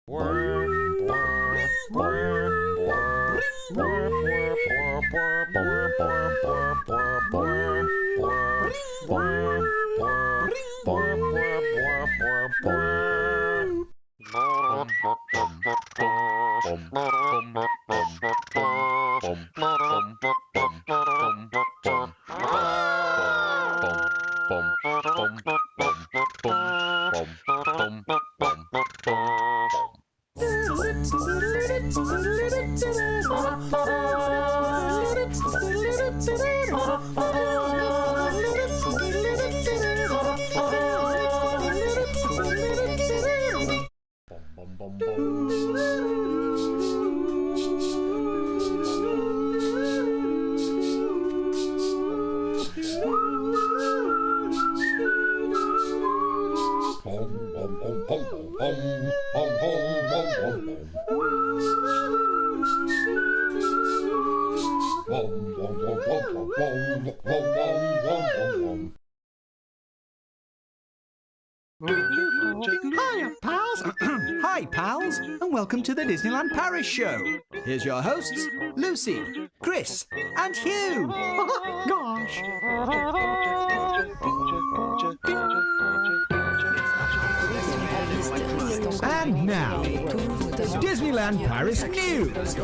Hiya, pals. Hi, pals, and welcome to the Disneyland Paris show. Here's your hosts, Lucy, Chris, and Hugh. Gosh. And now, Disneyland Paris news.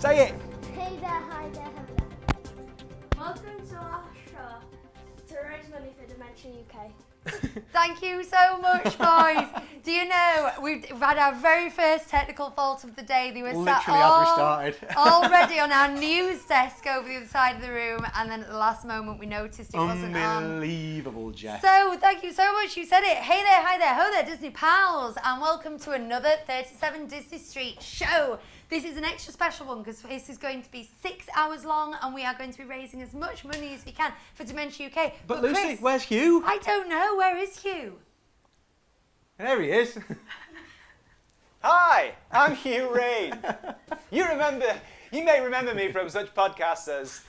Say it. Hey there, hi there, hello. Welcome to our show to raise money for Dementia UK. Thank you so much, boys. Do you know, we've had our very first technical fault of the day. They were Literally sat as we started. already on our news desk over the other side of the room, and then at the last moment we noticed it wasn't on. Unbelievable, Jeff. So, thank you so much. You said it. Hey there, hi there, ho there, Disney pals, and welcome to another 37 Disney Street show. This is an extra special one because this is going to be 6 hours long, and we are going to be raising as much money as we can for Dementia UK. But Lucy, Chris, where's Hugh? I don't know. Where is Hugh? There he is. Hi, I'm Hugh Rain. You may remember me from such podcasts as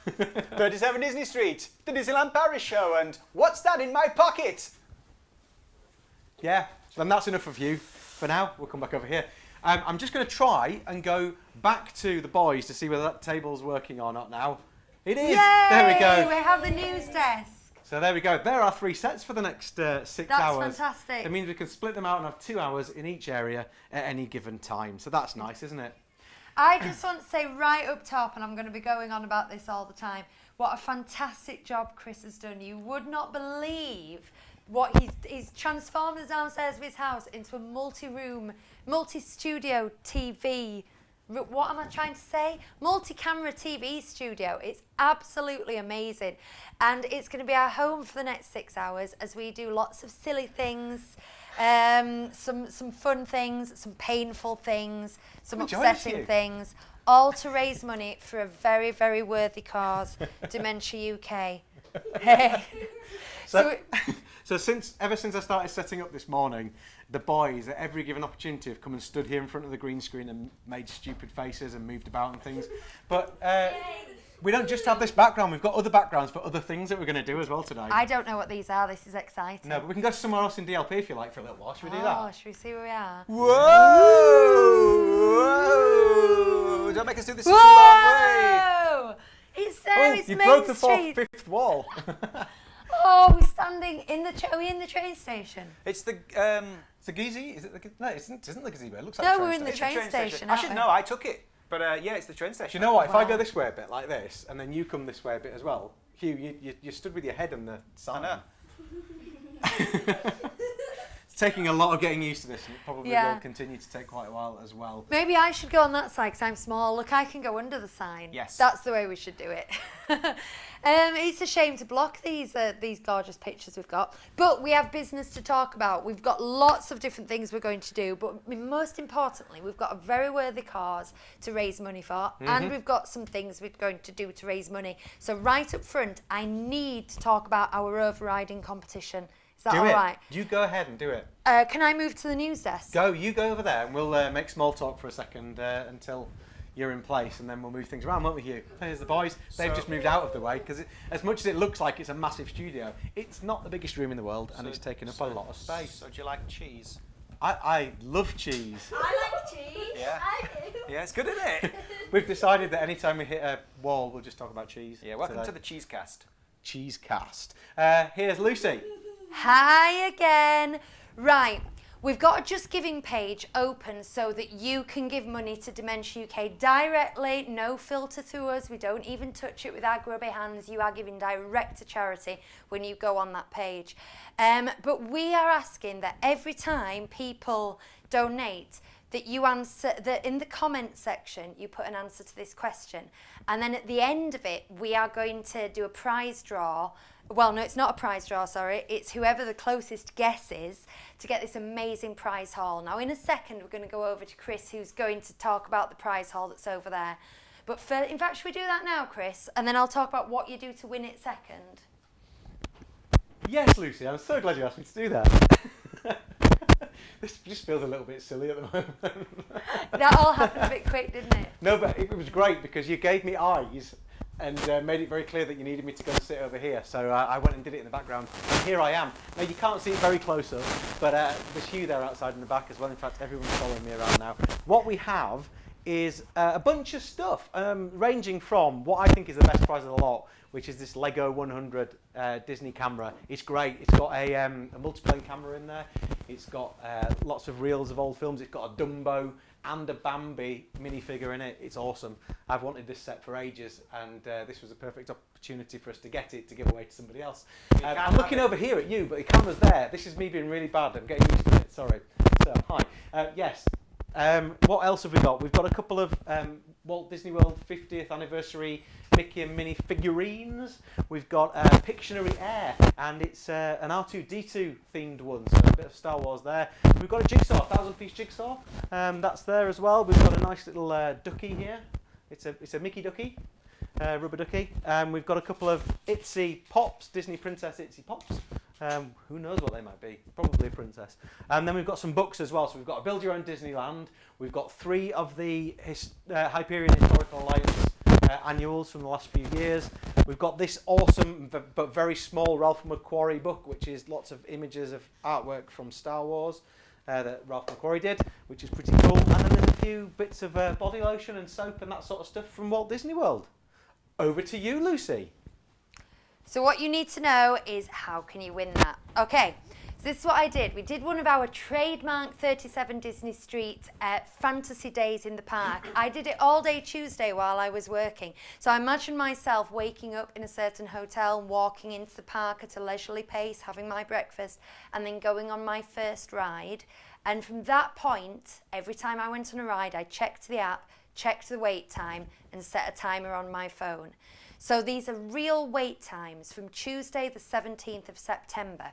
37 Disney Street, the Disneyland Paris show, and What's That in My Pocket? Yeah, then that's enough of you for now. We'll come back over here. I'm just going to try and go back to the boys to see whether that table's working or not now. It is. Yay! There we go. We have the news desk. So there we go. There are 3 sets for the next 6 hours. That's fantastic. It means we can split them out and have 2 hours in each area at any given time. So that's nice, isn't it? I just want to say right up top, and I'm going to be going on about this all the time, what a fantastic job Chris has done. You would not believe what he's transformed the downstairs of his house into a multi-room, multi-studio TV. What am I trying to say? Multi-camera TV studio. It's absolutely amazing. And it's going to be our home for the next 6 hours as we do lots of silly things, some fun things, some painful things, some upsetting things, all to raise money for a very, very worthy cause, Dementia UK. Hey. So ever since I started setting up this morning, the boys at every given opportunity have come and stood here in front of the green screen and made stupid faces and moved about and things. But we don't just have this background, we've got other backgrounds for other things that we're going to do as well today. I don't know what these are. This is exciting. No, but we can go somewhere else in DLP if you like for a little while. Should we do that? Oh, should we see where we are? Whoa! Don't make us do this in too long way. Whoa! It's there, it's you Main broke the Street. fifth wall. Oh, we're standing in the are we in the train station? It's the It's a gazebo? Is it no, it isn't the gazebo. It looks like No, a train we're in the station. train station. I should know. I took it, but yeah, it's the train station. Do you know what? If I Wow. go this way a bit like this, and then you come this way a bit as well, Hugh, you stood with your head on the sign. I know. It's taking a lot of getting used to this, and it probably Yeah. will continue to take quite a while as well. Maybe I should go on that side because I'm small. Look, I can go under the sign. Yes. That's the way we should do it. It's a shame to block these gorgeous pictures we've got, but we have business to talk about. We've got lots of different things we're going to do, but most importantly, we've got a very worthy cause to raise money for, and we've got some things we're going to do to raise money. So right up front, I need to talk about our overriding competition. Is that all right? You go ahead and do it. Can I move to the news desk? You go over there, and we'll make small talk for a second until you're in place, and then we'll move things around, won't we, Hugh? Here's the boys. They've just moved out of the way because as much as it looks like it's a massive studio, it's not the biggest room in the world, and it's taking up a lot of space. So do you like cheese? I love cheese. I like cheese. Yeah. I do. Yeah, it's good, isn't it? We've decided that anytime we hit a wall, we'll just talk about cheese. Yeah, welcome today. to the Cheese Cast. Cheese cast. Here's Lucy. Hi again. Right, we've got a Just Giving page open so that you can give money to Dementia UK directly, no filter through us. We don't even touch it with our grubby hands. You are giving direct to charity when you go on that page. But we are asking that every time people donate, that you answer, that in the comment section you put an answer to this question, and then at the end of it we are going to do a prize draw. Well, no, it's not a prize draw, sorry, it's whoever the closest guess is to get this amazing prize haul. Now in a second we're going to go over to Chris, who's going to talk about the prize haul that's over there. But in fact, should we do that now, Chris, and then I'll talk about what you do to win it second? Yes, Lucy, I'm so glad you asked me to do that. This just feels a little bit silly at the moment. That all happened a bit quick, didn't it? No, but it was great because you gave me eyes and made it very clear that you needed me to go and sit over here. So I went and did it in the background. And here I am. Now, you can't see it very close up, but there's Hugh there outside in the back as well. In fact, everyone's following me around now. What we have is a bunch of stuff, ranging from what I think is the best prize of the lot, which is this Lego 100 Disney camera. It's great. It's got a multiplane camera in there. It's got lots of reels of old films. It's got a Dumbo and a Bambi minifigure in it. It's awesome. I've wanted this set for ages, and this was a perfect opportunity for us to get it to give away to somebody else. I'm looking over here at you, but the camera's there. This is me being really bad. I'm getting used to it. Sorry. So, hi. Yes. What else have we got? We've got a couple of Walt Disney World 50th anniversary Mickey and Minnie figurines. We've got Pictionary Air, and it's an R2-D2 themed one, so a bit of Star Wars there. We've got a jigsaw, 1,000-piece jigsaw. That's there as well. We've got a nice little ducky here. It's a Mickey ducky, rubber ducky. We've got a couple of Itsy Pops, Disney Princess Itsy Pops. Who knows what they might be? Probably a princess. And then we've got some books as well. So we've got a Build Your Own Disneyland. We've got 3 of the Hyperion Historical Alliance annuals from the last few years. We've got this awesome but very small Ralph McQuarrie book, which is lots of images of artwork from Star Wars that Ralph McQuarrie did, which is pretty cool. And then there's a few bits of body lotion and soap and that sort of stuff from Walt Disney World. Over to you, Lucy. So what you need to know is how can you win that? Okay, so this is what I did. We did one of our trademark 37 Disney Street fantasy days in the park. I did it all day Tuesday while I was working. So I imagine myself waking up in a certain hotel, walking into the park at a leisurely pace, having my breakfast, and then going on my first ride. And from that point, every time I went on a ride, I checked the app, checked the wait time, and set a timer on my phone. So these are real wait times from Tuesday the 17th of September.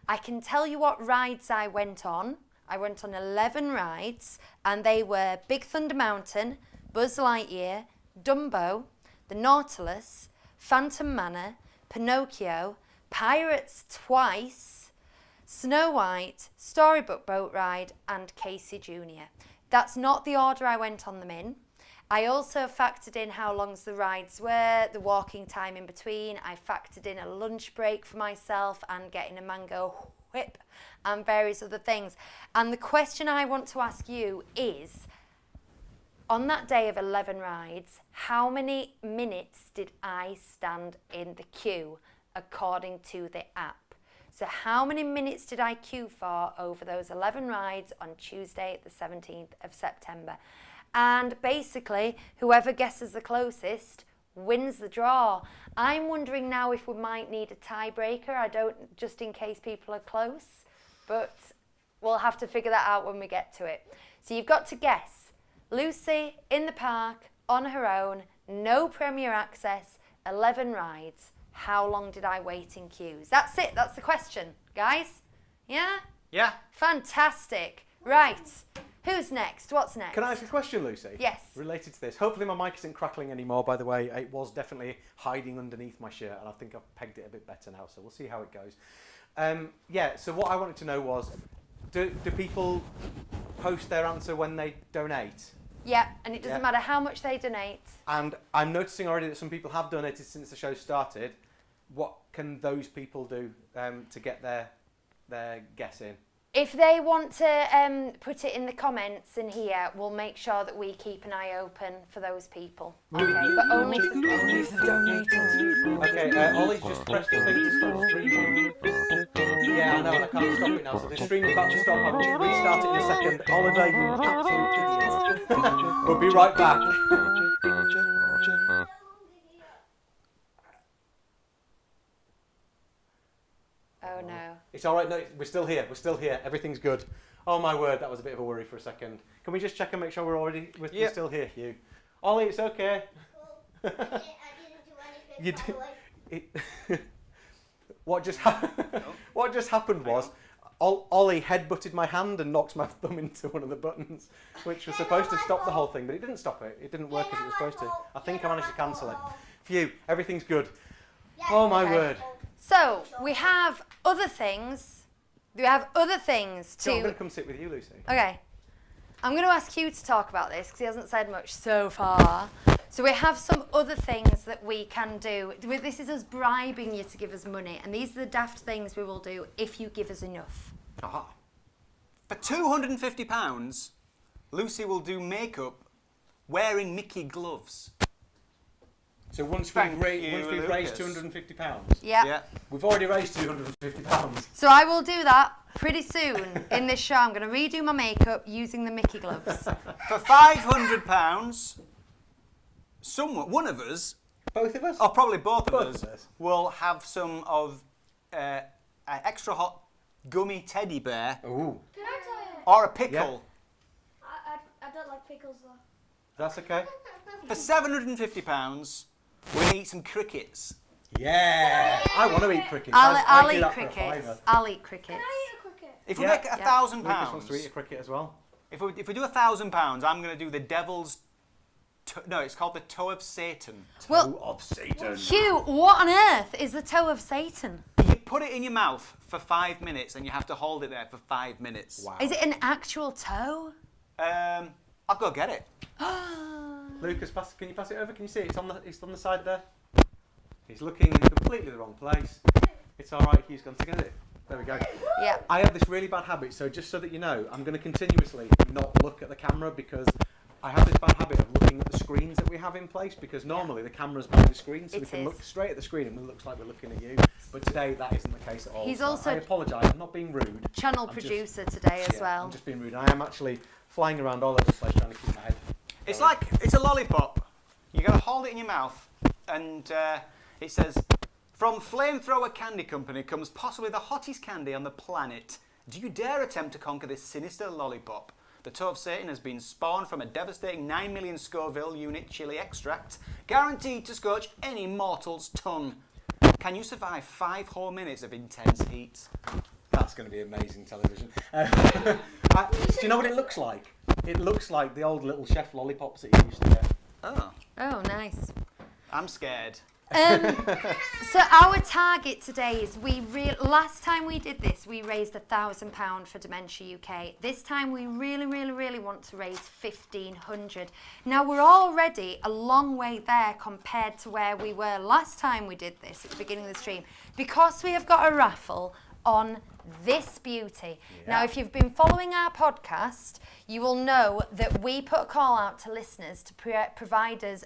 I can tell you what rides I went on. I went on 11 rides, and they were Big Thunder Mountain, Buzz Lightyear, Dumbo, the Nautilus, Phantom Manor, Pinocchio, Pirates Twice, Snow White, Storybook Boat Ride, and Casey Jr. That's not the order I went on them in. I also factored in how long the rides were, the walking time in between. I factored in a lunch break for myself and getting a mango whip and various other things. And the question I want to ask you is, on that day of 11 rides, how many minutes did I stand in the queue according to the app? So how many minutes did I queue for over those 11 rides on Tuesday, the 17th of September? And basically, whoever guesses the closest wins the draw. I'm wondering now if we might need a tiebreaker. I don't, just in case people are close, but we'll have to figure that out when we get to it. So you've got to guess. Lucy in the park on her own, no premier access, 11 rides. How long did I wait in queues? That's it. That's the question, guys. Yeah? Yeah. Fantastic. Right. Who's next? What's next? Can I ask a question, Lucy? Yes. Related to this. Hopefully my mic isn't crackling anymore, by the way. It was definitely hiding underneath my shirt, and I think I've pegged it a bit better now, so we'll see how it goes. Yeah, so what I wanted to know was, do people post their answer when they donate? Yeah, and it doesn't Yeah. matter how much they donate. And I'm noticing already that some people have donated since the show started. What can those people do to get their guess in? If they want to put it in the comments in here, we'll make sure that we keep an eye open for those people. Okay, but only if they've donated. Okay, Ollie's just pressed the thing to stop streaming. Yeah, I know, and I can't stop it now. So the stream's about to stop. I'll just restart it in a second. Oliver, you absolute idiot. We'll be right back. Oh no. It's all right. No, we're still here. We're still here. Everything's good. Oh my word, that was a bit of a worry for a second. Can we just check and make sure we're still here, Hugh? Ollie, it's okay. I didn't do anything. You by the did. way. What just happened was Ollie headbutted my hand and knocked my thumb into one of the buttons, which was supposed to stop the whole thing, but it didn't stop it. It didn't work as it was supposed to. I think I managed to cancel it. Phew, everything's good. Oh my word. So we have other things. We have other things So I'm to. going to come sit with you, Lucy. Okay. I'm going to ask Hugh to talk about this because he hasn't said much so far. So we have some other things that we can do. This is us bribing you to give us money, and these are the daft things we will do if you give us enough. Aha. For £250, Lucy will do makeup wearing Mickey gloves. So once Thank we've you, raised Lucas. £250, Yeah. we've already raised £250. So I will do that pretty soon in this show. I'm going to redo my makeup using the Mickey gloves. For £500, one of us, Both of us? or probably both Both of of us, us. will have some of an extra hot gummy teddy bear Ooh, Can I tell you? or a pickle. I don't like pickles though. that's okay. For £750, we'll eat some crickets. Yeah, I want to eat crickets. I'll I'd do eat that for a crickets. fiver. I'll eat Can crickets. I eat a cricket? If we Yeah. make Yeah. £1,000, Lucas wants to eat a cricket as well. if we do £1,000, I'm going to do the devil's. No, it's called the toe of Satan. Well, Toe of Satan. Hugh, what on earth is the toe of Satan? You put it in your mouth for 5 minutes, and you have to hold it there for 5 minutes. Wow. Is it an actual toe? I'll go get it. Lucas, can you pass it over? Can you see it? It's on the side there. He's looking in completely the wrong place. It's all right. He's gone to get it. There we go. Yeah. I have this really bad habit, so just so that you know, I'm going to continuously not look at the camera because I have this bad habit of looking at the screens that we have in place because normally the camera's behind the screen, so we It can is. look straight at the screen and it looks like we're looking at you. But today that isn't the case at all. He's So also- I apologise. I'm not being rude. Channel I'm just- producer today as Yeah, well. I'm just being rude. I am actually flying around all over the place trying to keep my head. It's going. like it's a lollipop. You got to hold it in your mouth, and it says, "From Flamethrower Candy Company comes possibly the hottest candy on the planet. Do you dare attempt to conquer this sinister lollipop? The toe of Satan has been spawned from a devastating 9 million Scoville unit chili extract, guaranteed to scorch any mortal's tongue. Can you survive 5 whole minutes of intense heat?" That's going to be amazing television. Do you know what it looks like? It looks like the old little chef lollipops that you used to get. Oh, Oh, nice. I'm scared. So our target today is last time we did this, we raised £1,000 for Dementia UK. This time we really want to raise 1,500. Now we're already a long way there compared to where we were last time we did this at the beginning of the stream, because we have got a raffle on this beauty. Now, if you've been following our podcast, you will know that we put a call out to listeners to provide us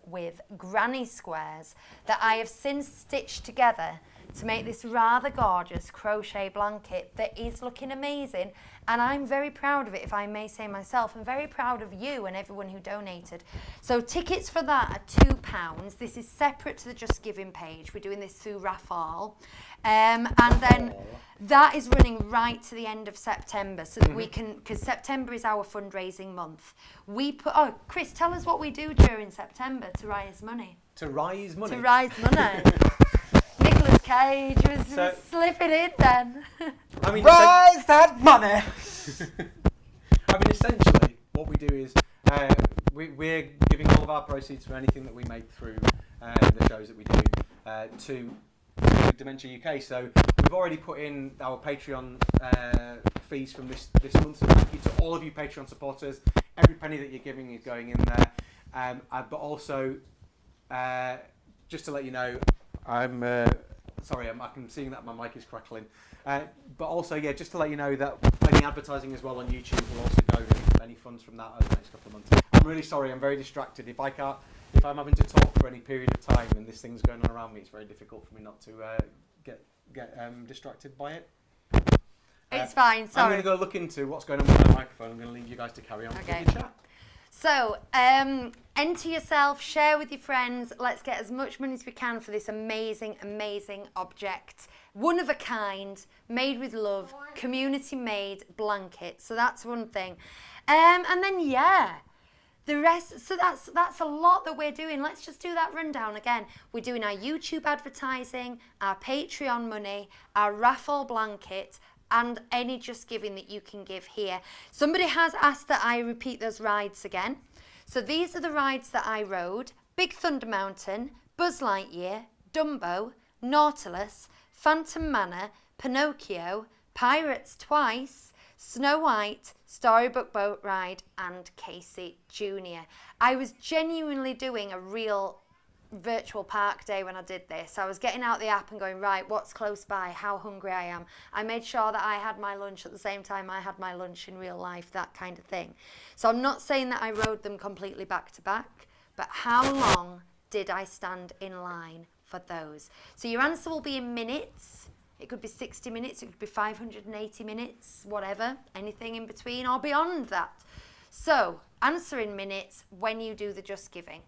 with granny squares that I have since stitched together to make this rather gorgeous crochet blanket that is looking amazing, and I'm very proud of it, if I may say myself, and very proud of you and everyone who donated. So tickets for that are £2. This is separate to the Just Giving page. We're doing this through Raffle. And then that is running right to the end of September, so that we can, because September is our fundraising month. Chris, tell us what we do during September to raise money. To raise money? To raise money. Nicolas Cage was slipping in then. I mean, Raise that money! essentially, what we do is we're giving all of our proceeds from anything that we make through the shows that we do to to Dementia UK. So we've already put in our Patreon fees from this month. So thank you to all of you Patreon supporters. Every penny that you're giving is going in there. But also, just to let you know, I'm seeing that my mic is crackling. But also, yeah, just to let you know that any advertising as well on YouTube will also go any funds from that over the next couple of months. I'm really sorry, I'm very distracted. If I'm having to talk for any period of time and this thing's going on around me, it's very difficult for me not to get distracted by it. It's fine, sorry. I'm going to go look into what's going on with my microphone. I'm going to leave you guys to carry on with your chat. So, enter yourself, share with your friends. Let's get as much money as we can for this amazing, amazing object. One of a kind, made with love, community-made blanket. So that's one thing. And then, yeah, the rest. So that's a lot that we're doing. Let's just do that rundown again. We're doing our YouTube advertising, our Patreon money, our raffle blanket, and any just giving that you can give here. Somebody has asked that I repeat those rides again. So these are the rides that I rode: Big Thunder Mountain, Buzz Lightyear, Dumbo, Nautilus, Phantom Manor, Pinocchio, Pirates Twice, Snow White, Storybook Boat Ride, and Casey Jr. I was genuinely doing a real virtual park day when I did this. I was getting out the app and going, right, what's close by, how hungry I am. I made sure that I had my lunch at the same time I had my lunch in real life, that kind of thing. So I'm not saying that I rode them completely back to back, but how long did I stand in line for those? So your answer will be in minutes. It could be 60 minutes, it could be 580 minutes, whatever, anything in between or beyond that. So answer in minutes when you do the Just Giving.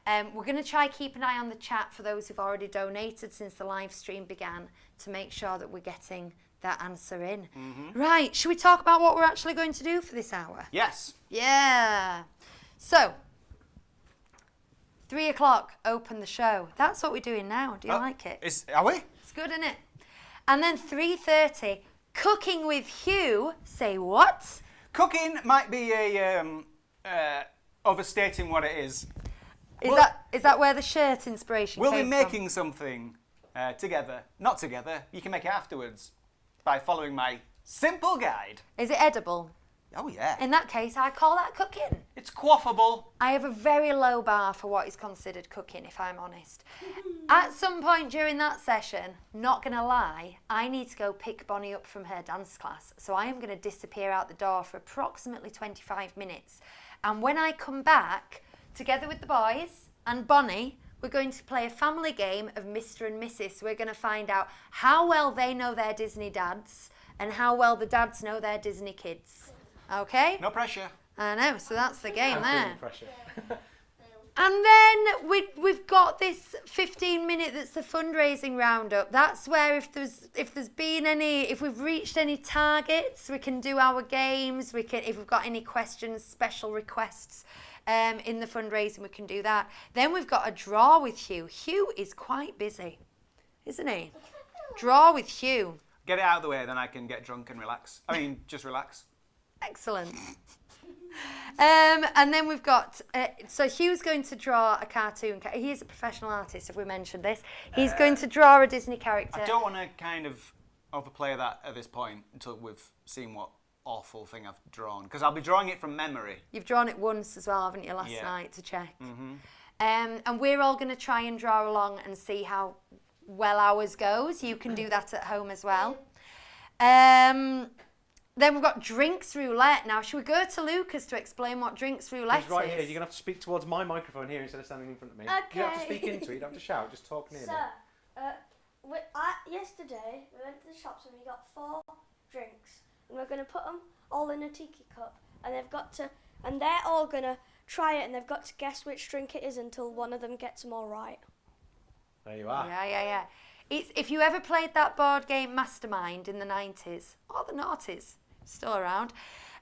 We're going to try keep an eye on the chat for those who've already donated since the live stream began to make sure that we're getting that answer in. Mm-hmm. Right, should we talk about what we're actually going to do for this hour? Yes. Yeah. So, 3 o'clock, open the show. That's what we're doing now. Do you like it? Are we? It's good, isn't it? And then 3:30, Cooking with Hugh. Say what? Cooking might be overstating what it is. Is that where the shirt inspiration came from? We'll be making something together. Not together. You can make it afterwards by following my simple guide. Is it edible? Oh, yeah. In that case, I call that cooking. It's quaffable. I have a very low bar for what is considered cooking, if I'm honest. At some point during that session, not going to lie, I need to go pick Bonnie up from her dance class. So I am going to disappear out the door for approximately 25 minutes. And when I come back, together with the boys and Bonnie, we're going to play a family game of Mr. and Mrs. We're going to find out how well they know their Disney dads and how well the dads know their Disney kids. Okay? No pressure. I know, so that's the game there. Pressure. And then we've got this 15-minute that's the fundraising roundup. That's where if we've reached any targets, we can do our games. If we've got any questions, special requests in the fundraising, we can do that. Then we've got a draw with Hugh. Hugh is quite busy, isn't he? Draw with Hugh. Get it out of the way, then I can get drunk and relax. I mean, just relax. Excellent. And then we've got, so Hugh's going to draw a cartoon. He is a professional artist, have we mentioned this? He's going to draw a Disney character. I don't want to kind of overplay that at this point until we've seen what awful thing I've drawn, because I'll be drawing it from memory. You've drawn it once as well, haven't you, last night to check? Mm-hmm. And we're all going to try and draw along and see how well ours goes. You can do that at home as well. Then we've got drinks roulette. Now, should we go to Lucas to explain what drinks roulette is? Right here. You're going to have to speak towards my microphone here instead of standing in front of me. Okay. You don't have to speak into it. You don't have to shout. Just talk near me. Yesterday we went to the shops and we got 4 drinks, and we're going to put them all in a tiki cup, and they're all going to try it, and they've got to guess which drink it is until one of them gets them all right. There you are. Yeah. If you ever played that board game Mastermind in the 90s, or the noughties, still around,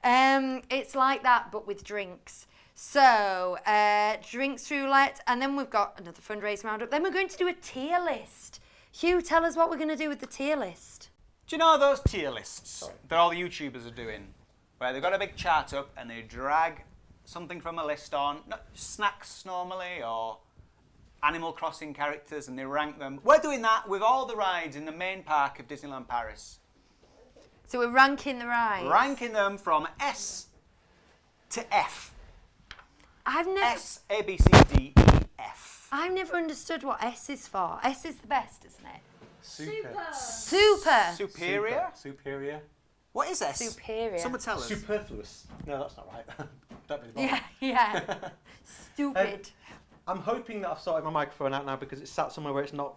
it's like that, but with drinks. So, drinks roulette, and then we've got another fundraising roundup. Then we're going to do a tier list. Hugh, tell us what we're going to do with the tier list. Do you know those tier lists that all the YouTubers are doing? Where they've got a big chart up and they drag something from a list on, not snacks normally, or Animal Crossing characters and they rank them. We're doing that with all the rides in the main park of Disneyland Paris. So we're ranking the rides. Ranking them from S to F. I've never. S, A, B, C, D, E, F. I've never understood what S is for. S is the best, isn't it? Super. Superior? Superior. What is S? Superior. Someone tell us. Superfluous. No, that's not right. Don't be the Yeah, yeah. Stupid. I'm hoping that I've sorted my microphone out now because it's sat somewhere where it's not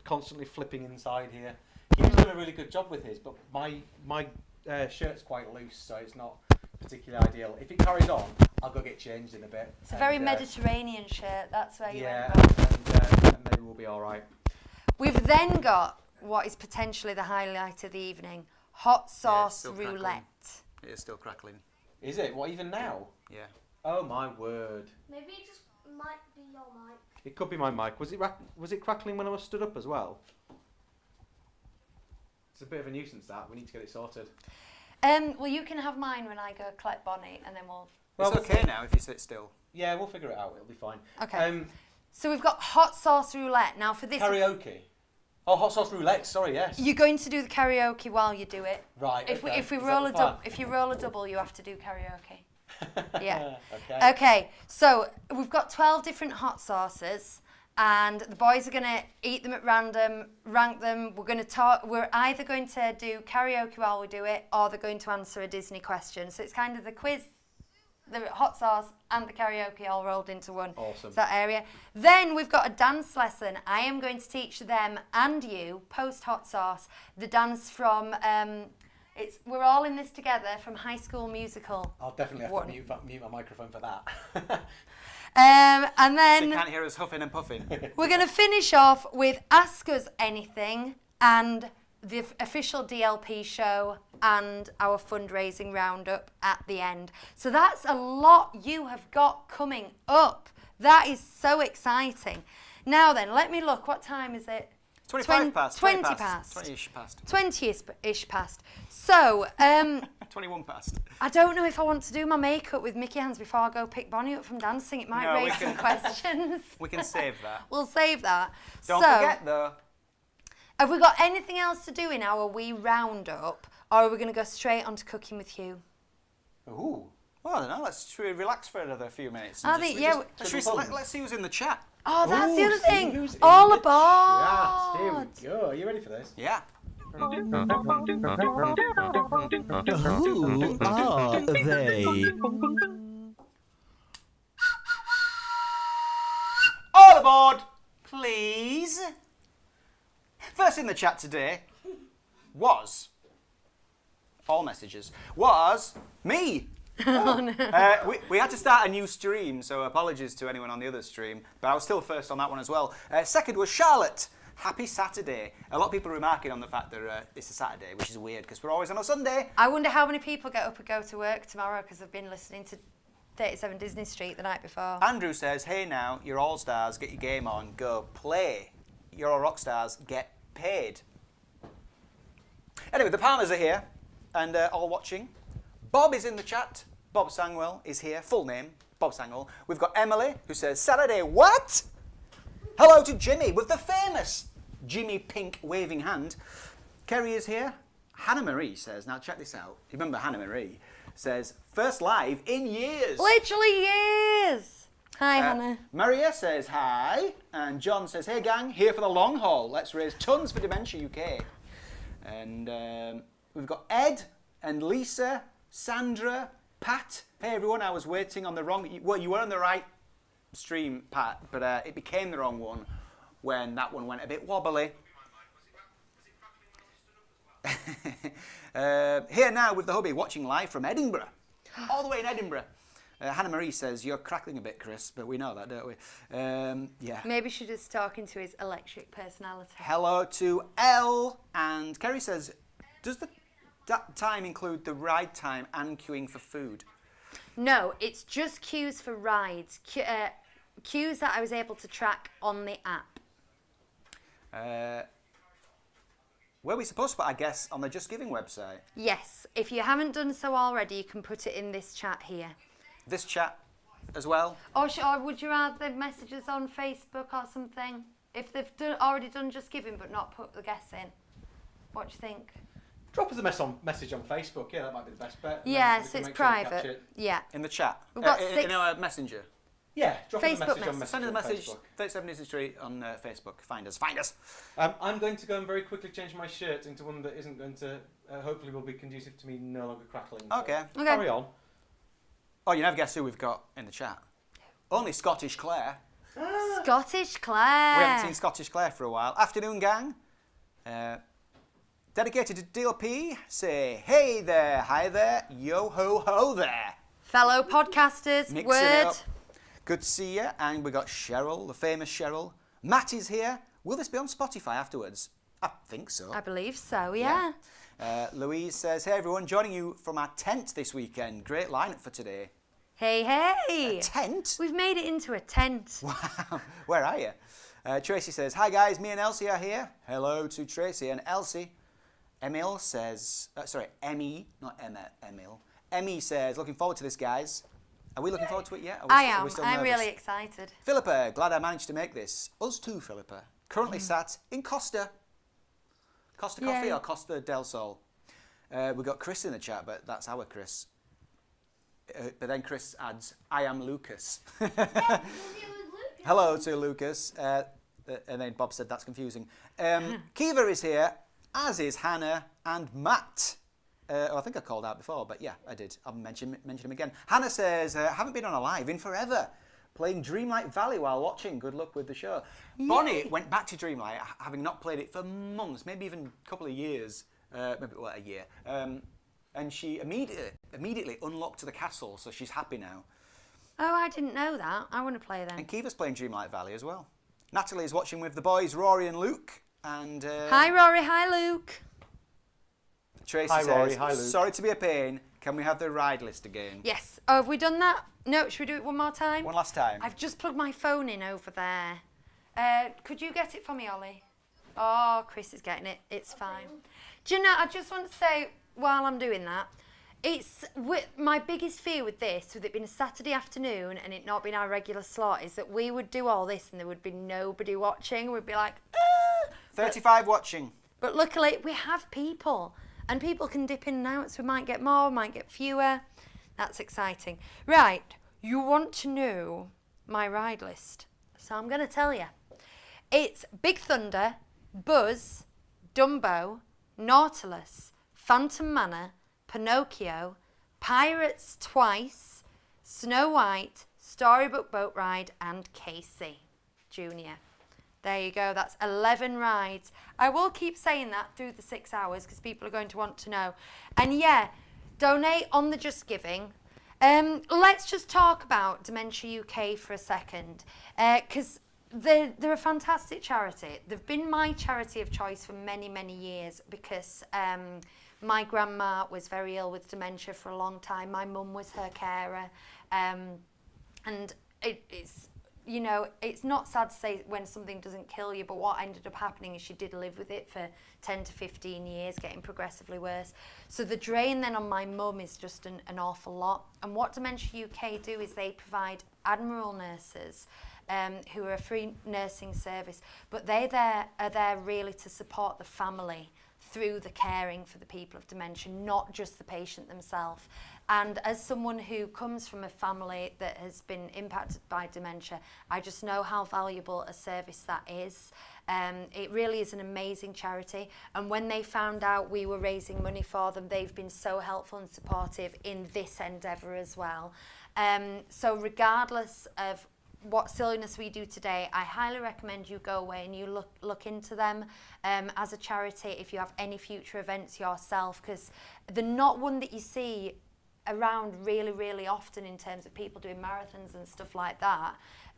constantly flipping inside here. He's done a really good job with his, but my shirt's quite loose, so it's not particularly ideal. If it carries on, I'll go get changed in a bit. It's a very Mediterranean shirt. That's where you yeah, went for. and maybe we'll be all right. We've then got what is potentially the highlight of the evening: hot sauce still roulette. crackling. It is still crackling. Is it? What, even now? Yeah. Oh my word! Maybe it just might be your mic. It could be my mic. Was it crackling when I was stood up as well? It's a bit of a nuisance that. We need to get it sorted. Well, you can have mine when I go collect Bonnie, and then we'll. It's okay now if you sit still. Yeah, we'll figure it out. It'll be fine. Okay. So we've got hot sauce roulette. Now for this, Karaoke. Oh, hot sauce roulette. Sorry, yes. you're going to do the karaoke while you do it. Right. If okay. if we Is roll that a the plan? double, if you roll a double, you have to do karaoke. Yeah. Okay. Okay. So we've got 12 different hot sauces, and the boys are gonna eat them at random, rank them. We're gonna talk. We're either going to do karaoke while we do it, or they're going to answer a Disney question. So it's kind of the quiz, the hot sauce, and the karaoke all rolled into one. Awesome. That area. Then we've got a dance lesson. I am going to teach them and you post hot sauce the dance from. We're all in this together from High School Musical. I'll definitely have One. to mute my microphone for that. And So you then can't hear us huffing and puffing. we're going to finish off with Ask Us Anything and the official DLP show and our fundraising roundup at the end. So that's a lot you have got coming up. That is so exciting. Now then, let me look. What time is it? 25 past. 20 past. 20-ish past. 20-ish past. So, 21 past. I don't know if I want to do my makeup with Mickey hands before I go pick Bonnie up from dancing. It might No, we raise some can- questions. We can save that. We'll save that. Don't so, forget though. have we got anything else to do in our wee roundup, or are we going to go straight on to cooking with Hugh? Ooh. Well, I don't know. Let's relax for another few minutes. I think, yeah. Let's see who's in the chat. Oh, that's the Ooh, other see thing. who's in All the aboard. chat. Here we go. Are you ready for this? Yeah. Who are they? All aboard, please. First in the chat today was all messages was me. We had to start a new stream, so apologies to anyone on the other stream, but I was still first on that one as well. Second was Charlotte. Happy Saturday. A lot of people remarking on the fact that it's a Saturday, which is weird because we're always on a Sunday. I wonder how many people get up and go to work tomorrow because they've been listening to 37 Disney Street the night before. Andrew says, hey now, you're all stars, get your game on, go play. You're all rock stars, get paid. Anyway, the Palmers are here and all watching. Bob is in the chat. Bob Sangwell is here, full name, Bob Sangwell. We've got Emily, who says, Saturday, what? Hello to Jimmy with the famous Jimmy Pink waving hand. Kerry is here. Hannah Marie says, now check this out. You remember Hannah Marie? Says, first live in years. Literally years. Hi, Hannah. Maria says, hi. And John says, hey gang, here for the long haul. Let's raise tons for Dementia UK. And we've got Ed and Lisa, Sandra, Pat. Hey everyone, I was waiting on the wrong... Well, you were on the right stream, Pat, but it became the wrong one when that one went a bit wobbly. Here now with the hubby, watching live from Edinburgh. All the way in Edinburgh. Hannah Marie says, you're crackling a bit, Chris, but we know that, don't we? Yeah. Maybe she's just talking to his electric personality. Hello to Elle. And Kerry says, does that time include the ride time and queuing for food? No, it's just queues for rides. Queues that I was able to track on the app. Were we supposed to put, I guess, on the Just Giving website? Yes, if you haven't done so already, you can put it in this chat here. This chat as well. Or would you rather messages on Facebook or something? If they've already done Just Giving but not put the guess in, what do you think? Drop us a message on Facebook. Yeah, that might be the best bet. And Yeah, then we so can it's make sure we catch private. it. Yeah. In the chat. We've got in our messenger. Yeah, drop us a Facebook message on message. Send us a message. Facebook. 37 Disney Street on Facebook. Find us. Find us. I'm going to go and very quickly change my shirt into one that isn't going to, hopefully will be conducive to me no longer crackling. So Okay. carry on. Oh, you never guess who we've got in the chat. Only Scottish Claire. Scottish Claire. We haven't seen Scottish Claire for a while. Afternoon gang. Dedicated to DLP. Say hey there, hi there, yo ho ho there. Fellow podcasters, Mixing it word. up. Good to see you. And we got Cheryl, the famous Cheryl. Matt is here. Will this be on Spotify afterwards? I think so. I believe so, yeah. Louise says, hey everyone, joining you from our tent this weekend. Great lineup for today. Hey, hey. A tent? We've made it into a tent. Wow. Where are you? Tracy says, hi guys, me and Elsie are here. Hello to Tracy and Elsie. Emil says, Emmy, not Emma, Emil. Emmy says, looking forward to this, guys. Are we looking forward to it yet? I am. Are we still I'm nervous? really excited. Philippa, glad I managed to make this. Us too, Philippa. Currently sat in Costa. Costa Coffee Yay. or Costa del Sol? We've got Chris in the chat, but that's our Chris. But then Chris adds, I am Lucas. Hello to Lucas. And then Bob said that's confusing. Kiva is here, as is Hannah and Matt. I think I called out before, but yeah, I did. I'll mention him again. Hannah says, haven't been on a live in forever. Playing Dreamlight Valley while watching. Good luck with the show. Yay. Bonnie went back to Dreamlight, having not played it for months, maybe even a couple of years. Maybe a year. And she immediately unlocked the castle, so she's happy now. Oh, I didn't know that. I want to play then. And Kiva's playing Dreamlight Valley as well. Natalie is watching with the boys, Rory and Luke. And Hi, Rory. Hi, Luke. Tracy Hi, says, Rory. Hi, Luke. sorry to be a pain. Can we have the ride list again? Yes. Oh, have we done that? No, should we do it one more time? One last time. I've just plugged my phone in over there. Could you get it for me, Ollie? Oh, Chris is getting it. It's fine. Do you know, I just want to say, while I'm doing that, it's my biggest fear with this, with it being a Saturday afternoon and it not being our regular slot, is that we would do all this and there would be nobody watching. We'd be like, 35 watching. But luckily, we have people. And people can dip in and out, so we might get more, might get fewer. That's exciting. Right, you want to know my ride list. So I'm going to tell you. It's Big Thunder, Buzz, Dumbo, Nautilus, Phantom Manor, Pinocchio, Pirates Twice, Snow White, Storybook Boat Ride, and Casey Jr. There you go, that's 11 rides. I will keep saying that through the 6 hours because people are going to want to know. And yeah, donate on the Just Giving. Let's just talk about Dementia UK for a second because they're a fantastic charity. They've been my charity of choice for many, many years because my grandma was very ill with dementia for a long time. My mum was her carer. And it's... You know, it's not sad to say when something doesn't kill you, but what ended up happening is she did live with it for 10 to 15 years, getting progressively worse. So the drain then on my mum is just an awful lot. And what Dementia UK do is they provide Admiral nurses who are a free nursing service, but are there really to support the family through the caring for the people of dementia, not just the patient themselves. And as someone who comes from a family that has been impacted by dementia, I just know how valuable a service that is. It really is an amazing charity. And when they found out we were raising money for them, they've been so helpful and supportive in this endeavour as well. So regardless of what silliness we do today, I highly recommend you go away and you look into them as a charity if you have any future events yourself, because they're not one that you see around really often in terms of people doing marathons and stuff like that.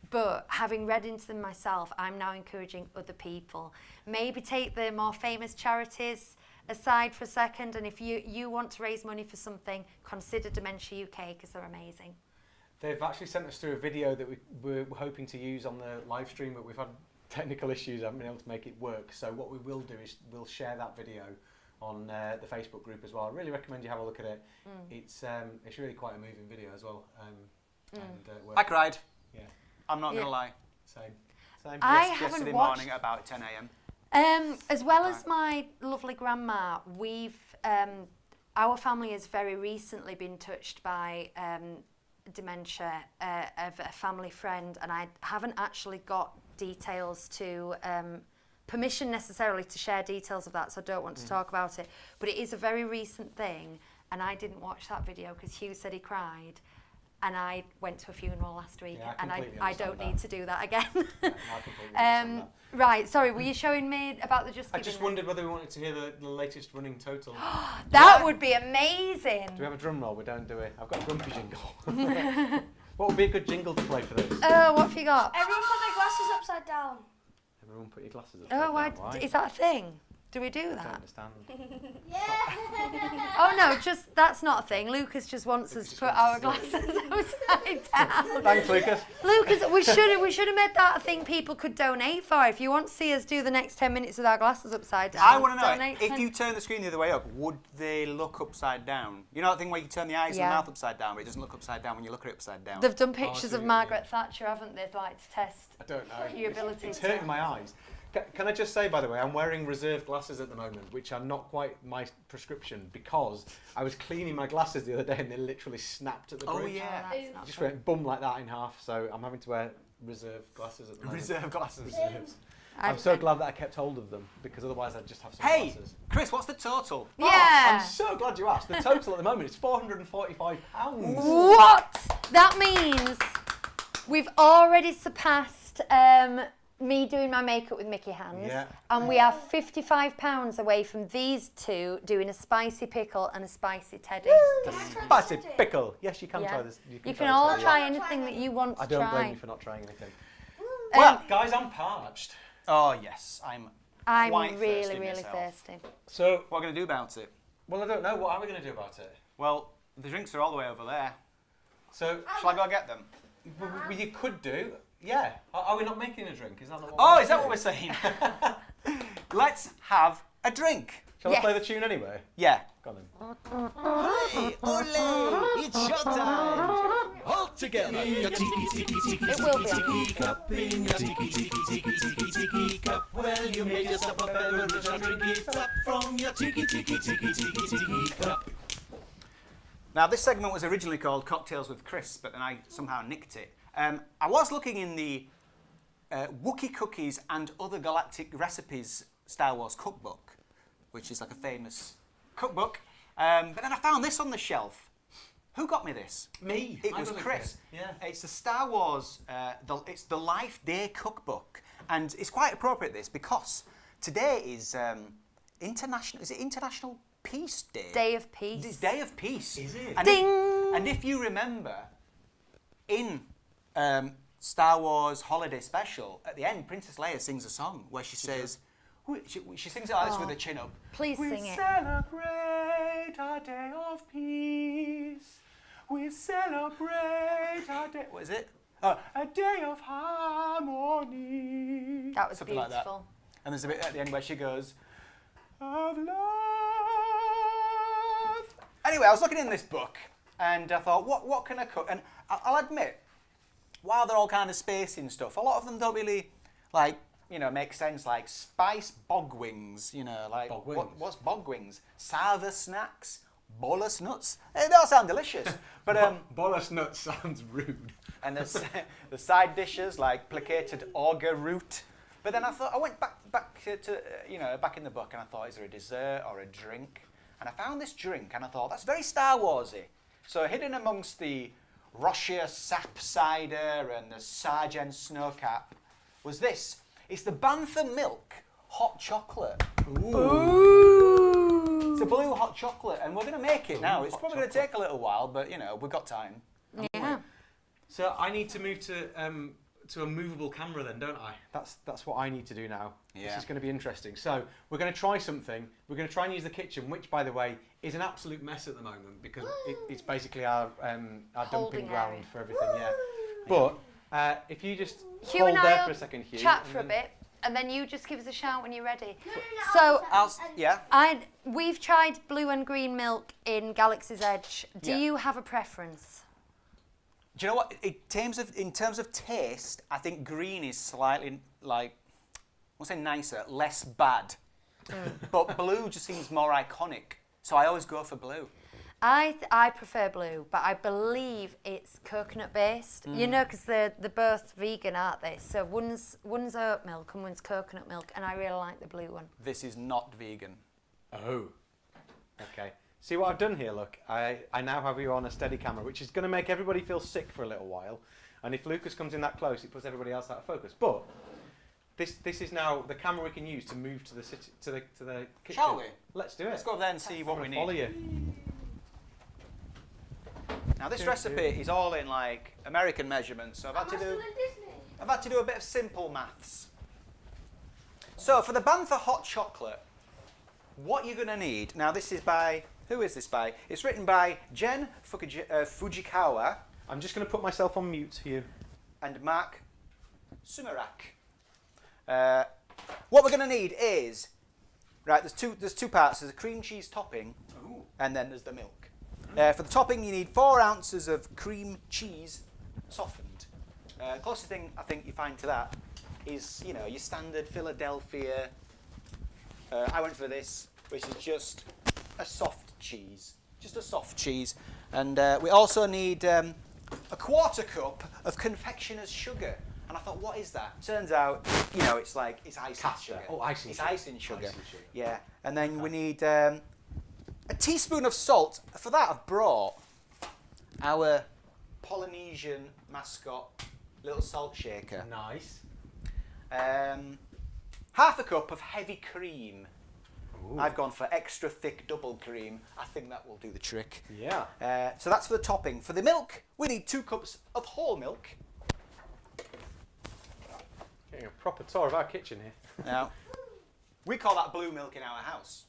But having read into them myself, I'm now encouraging other people. Maybe take the more famous charities aside for a second, and if you want to raise money for something, consider Dementia UK because they're amazing. They've actually sent us through a video that we were hoping to use on the live stream, but we've had technical issues. I haven't been able to make it work. So what we will do is we'll share that video on the Facebook group as well. I really recommend you have a look at it. It's really quite a moving video as well. And, I cried. Yeah, I'm not going to lie. same. I Yes, haven't yesterday watched. morning at about 10 a.m. As well as my lovely grandma, we've our family has very recently been touched by dementia of a family friend, and I haven't actually got details to permission necessarily to share details of that, so I don't want to talk about it. But it is a very recent thing, and I didn't watch that video because Hugh said he cried. And I went to a funeral last week, Yeah, and completely I don't understand need to do that again. Yeah, I completely understand that. Right, sorry, were you showing me about the Just I Giving? just wondered whether we wanted to hear the latest running total. That would be amazing. Do we have a drum roll? We don't do it. I've got a grumpy jingle. What would be a good jingle to play for this? Oh, what have you got? Everyone put their glasses upside down. Everyone put your glasses up. Oh, why? Is that a thing? Do we do I don't that? understand. Oh no, just that's not a thing. Lucas just wants us to put our glasses upside down. Thanks, Lucas. Lucas, we should have made that a thing people could donate for. If you want to see us do the next 10 minutes with our glasses upside down, I want to know, donate if 10. you turn the screen the other way up, would they look upside down? You know that thing where you turn the eyes and Yeah. the mouth upside down, but it doesn't look upside down when you look at it upside down? They've done pictures see of what you Margaret mean. Thatcher, haven't they? Like to test I don't know. your ability. It's to- hurting my eyes. Can I just say, by the way, I'm wearing reserved glasses at the moment, which are not quite my prescription, because I was cleaning my glasses the other day and they literally snapped at the Oh, bridge. yeah. That's not Just good. went bum like that in half, so I'm having to wear reserved glasses at the moment. Reserve glasses. Reserves. I- I'm so glad that I kept hold of them, because otherwise I'd just have some Hey, glasses. Chris, what's the total? Oh, Yeah. I'm so glad you asked. The total at the moment is £445. What? That means we've already surpassed me doing my makeup with Mickey hands, Yeah. and we are £55 away from these two doing a spicy pickle and a spicy teddy. Spicy pickle. Yes, you can Yeah. try this. You try can it, all Teddy. try anything that you want to I don't try. blame you for not trying anything. Um, Well, guys, I'm parched. Oh, yes, I'm I'm quite really, thirsty really myself. thirsty. So, What are we going to do about it? well, I don't know. What are we going to do about it? Well, the drinks are all the way over there. So, Shall I go get them? you could do. Yeah. Are we not making a drink? Is that not what Oh, we're is that what doing? we're saying? Let's have a drink. Shall Yes. I play the tune anyway? Yeah. Go on then. Hey, ole, it's showtime. All together. Your tiki tiki tiki It will be on. tiki cup in your tiki tiki tiki tiki tiki cup. Well, you made yourself a beverage and drink it up from your tiki tiki tiki tiki tiki cup. Now, this segment was originally called Cocktails with Chris, but then I somehow nicked it. I was looking in the Wookiee Cookies and Other Galactic Recipes Star Wars cookbook, which is like a famous cookbook. But then I found this on the shelf. Who got me this? Me. It I was got it, Chris. Yeah. It's the Star Wars, it's the Life Day cookbook. And it's quite appropriate, this, because today is International Peace Day? Day of Peace. It's Day of Peace. Is it? And Ding! and if you remember, in Star Wars Holiday Special, at the end, Princess Leia sings a song where she says, she sings it like this with her chin up. Please We sing it. celebrate our day of peace. We celebrate our day. What is it? A day of harmony. That was Something like that. beautiful. And there's a bit at the end where she goes, of love. Anyway, I was looking in this book and I thought, what can I cook? And I'll admit, while they're all kind of spacey and stuff, a lot of them don't really, make sense. Like spice bog wings, like Bog wings? what's bog wings? Sour snacks, bolus nuts. They all sound delicious. But Bolus nut sounds rude. and there's the side dishes like placated auger root. But then I thought, I went back to back in the book and I thought, is there a dessert or a drink? And I found this drink and I thought, that's very Star Warsy. So hidden amongst the Roshia sap cider and the Sergeant Snowcap was this. It's the Bantha milk hot chocolate. Ooh. It's a blue hot chocolate and we're going to make it now. It's probably going to take a little while, but we've got time. Yeah. So I need to move to a movable camera then, don't I? That's what I need to do now. Yeah. This is going to be interesting. So we're going to try something. We're going to try and use the kitchen, which, by the way, is an absolute mess at the moment because it's basically our Holding dumping ground area. for everything. Yeah. But if you just Hugh hold and there I'll for a second, Hugh. chat and for a then- bit, and then you just give us a shout when you're ready. So, Yeah. We've tried blue and green milk in Galaxy's Edge. Do Yeah. you have a preference? Do you know what? In terms of taste, I think green is slightly like, I won't say nicer, less bad. But blue just seems more iconic, so I always go for blue. I prefer blue, but I believe it's coconut based. You know, because they're both vegan, aren't they? So one's oat milk and one's coconut milk, and I really like the blue one. This is not vegan. Oh. Okay. See what I've done here, look. I now have you on a steady camera, which is going to make everybody feel sick for a little while. And if Lucas comes in that close, it puts everybody else out of focus. But this is now the camera we can use to move to the kitchen. Shall we? Let's do it. Let's go over there and see what we Follow need. you. Now this recipe is all in like American measurements, so I've had to do a bit of simple maths. So for the Bantha hot chocolate, what you're going to need, now this is by, who is this by? It's written by Jen Fujikawa. I'm just going to put myself on mute here. And Mark Sumerak. What we're going to need is, right, there's two parts. There's a cream cheese topping, and then there's the milk. For the topping, you need 4 ounces of cream cheese softened. Closest thing I think you find to that is, you know, your standard Philadelphia. I went for this, which is just a soft cheese. Just a soft cheese. And we also need a 1/4 cup of confectioner's sugar. And I thought, what is that? Turns out, you know, it's icing sugar. Oh, icing it's sugar. icing sugar. Icing sugar. Yeah. And then we need a teaspoon of salt. For that, I've brought our Polynesian mascot little salt shaker. Nice. 1/2 cup of heavy cream. Ooh. I've gone for extra thick double cream. I think that will do the trick. Yeah. So that's for the topping. For the milk, we need 2 cups of whole milk. Getting a proper tour of our kitchen here. Now, we call that blue milk in our house.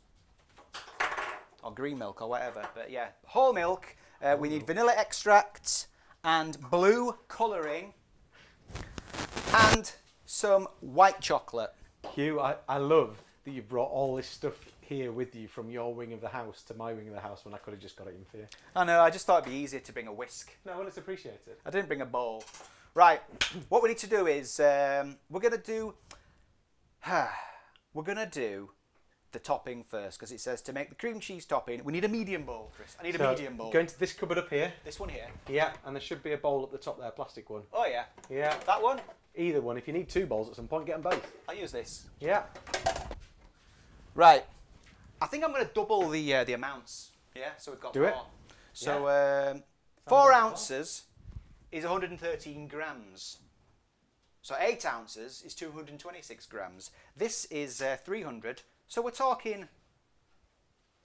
Or green milk or whatever. But yeah, whole milk. We need vanilla extract and blue colouring and some white chocolate. Hugh, I love that you brought all this stuff here with you from your wing of the house to my wing of the house when I could have just got it in for you. I know, I just thought it'd be easier to bring a whisk. No, well, it's appreciated. I didn't bring a bowl. Right, what we need to do is we're gonna do the topping first because it says to make the cream cheese topping we need a medium bowl, Chris. I need a medium bowl. Go into this cupboard up here. This one here. Yeah, and there should be a bowl at the top there, a plastic one. Oh yeah. Yeah. That one. Either one. If you need 2 bowls at some point, get them both. I'll use this. Yeah. Right. I think I'm going to double the amounts. Yeah. So we've got Do more. it. So 4 ounces is 113 grams. So 8 ounces is 226 grams. This is 300. So we're talking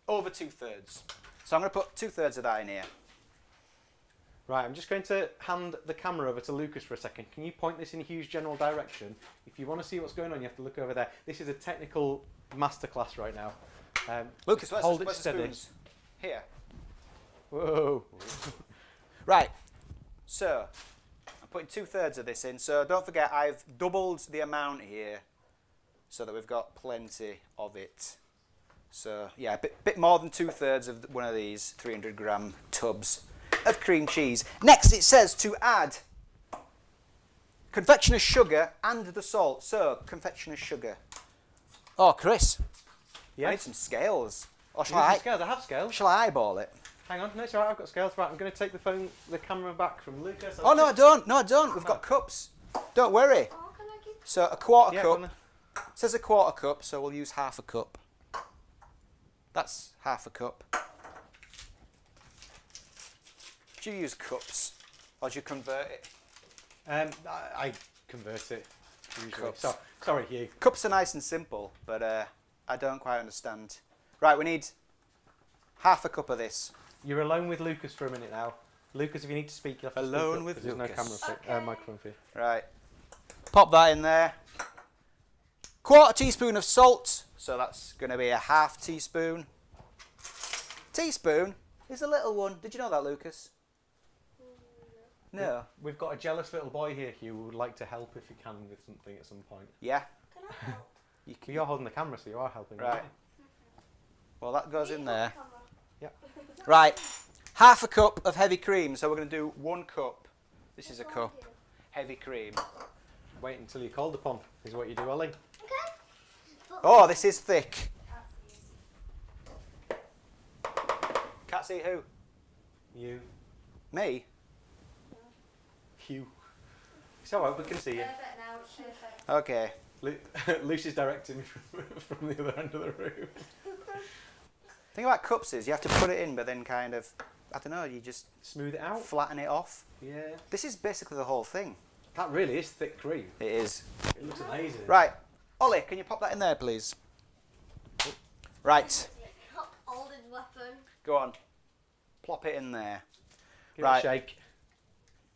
over 2/3. So I'm going to put 2/3 of that in here. Right, I'm just going to hand the camera over to Lucas for a second. Can you point this in Hugh's general direction? If you want to see what's going on, you have to look over there. This is a technical masterclass right now. Lucas, hold it where's the steady. spoons? Here. Whoa. Right. So I'm putting 2/3 of this in. So don't forget, I've doubled the amount here so that we've got plenty of it. So yeah, a bit more than 2/3 of one of these 300 gram tubs of cream cheese. Next, it says to add confectioner's sugar and the salt. So confectioner's sugar. Oh, Chris, Yeah. I need some scales. Or You need some scales? I have scales. shall I eyeball it? Hang on, no, it's all right. I've got scales. Right, I'm going to take the camera back from Lucas. Oh no, I don't. No, I don't. We've got cups. Don't worry. Oh, can I keep So a 1/4 Yeah, cup. go on It says a 1/4 cup, so we'll use 1/2 cup. That's 1/2 cup. Do you use cups, or do you convert it? I convert it usually. Cups. So, sorry, Hugh. Cups are nice and simple, but I don't quite understand. Right, we need 1/2 cup of this. You're alone with Lucas for a minute now. Lucas, if you need to speak, you'll have to speak Alone up, with 'cause there's Lucas. no camera microphone for you. Right, pop that in there. 1/4 teaspoon of salt, so that's going to be a 1/2 teaspoon. Teaspoon is a little one. Did you know that, Lucas? No. We've got a jealous little boy here, Hugh, who would like to help if he can with something at some point. Yeah. Can I help? You're holding the camera, so you are helping. Right. aren't you? Well, that goes You in hold there. the camera. Right, 1/2 cup of heavy cream. So we're going to do 1 cup This is a cup. Heavy cream. Wait until you're called upon, is what you do, Ollie. Oh, this is thick. Can't see who? You. Me? You. It's alright, we can see you. Perfect now, it's perfect. Okay. Lucy's directing me from the other end of the room. The thing about cups is you have to put it in, but then kind of, I don't know, you just Smooth it out. flatten it off. Yeah. This is basically the whole thing. That really is thick cream. It is. It looks amazing. Right. Ollie, can you pop that in there, please? Right. Alden's weapon. Go on. Plop it in there. Give Right. it a shake.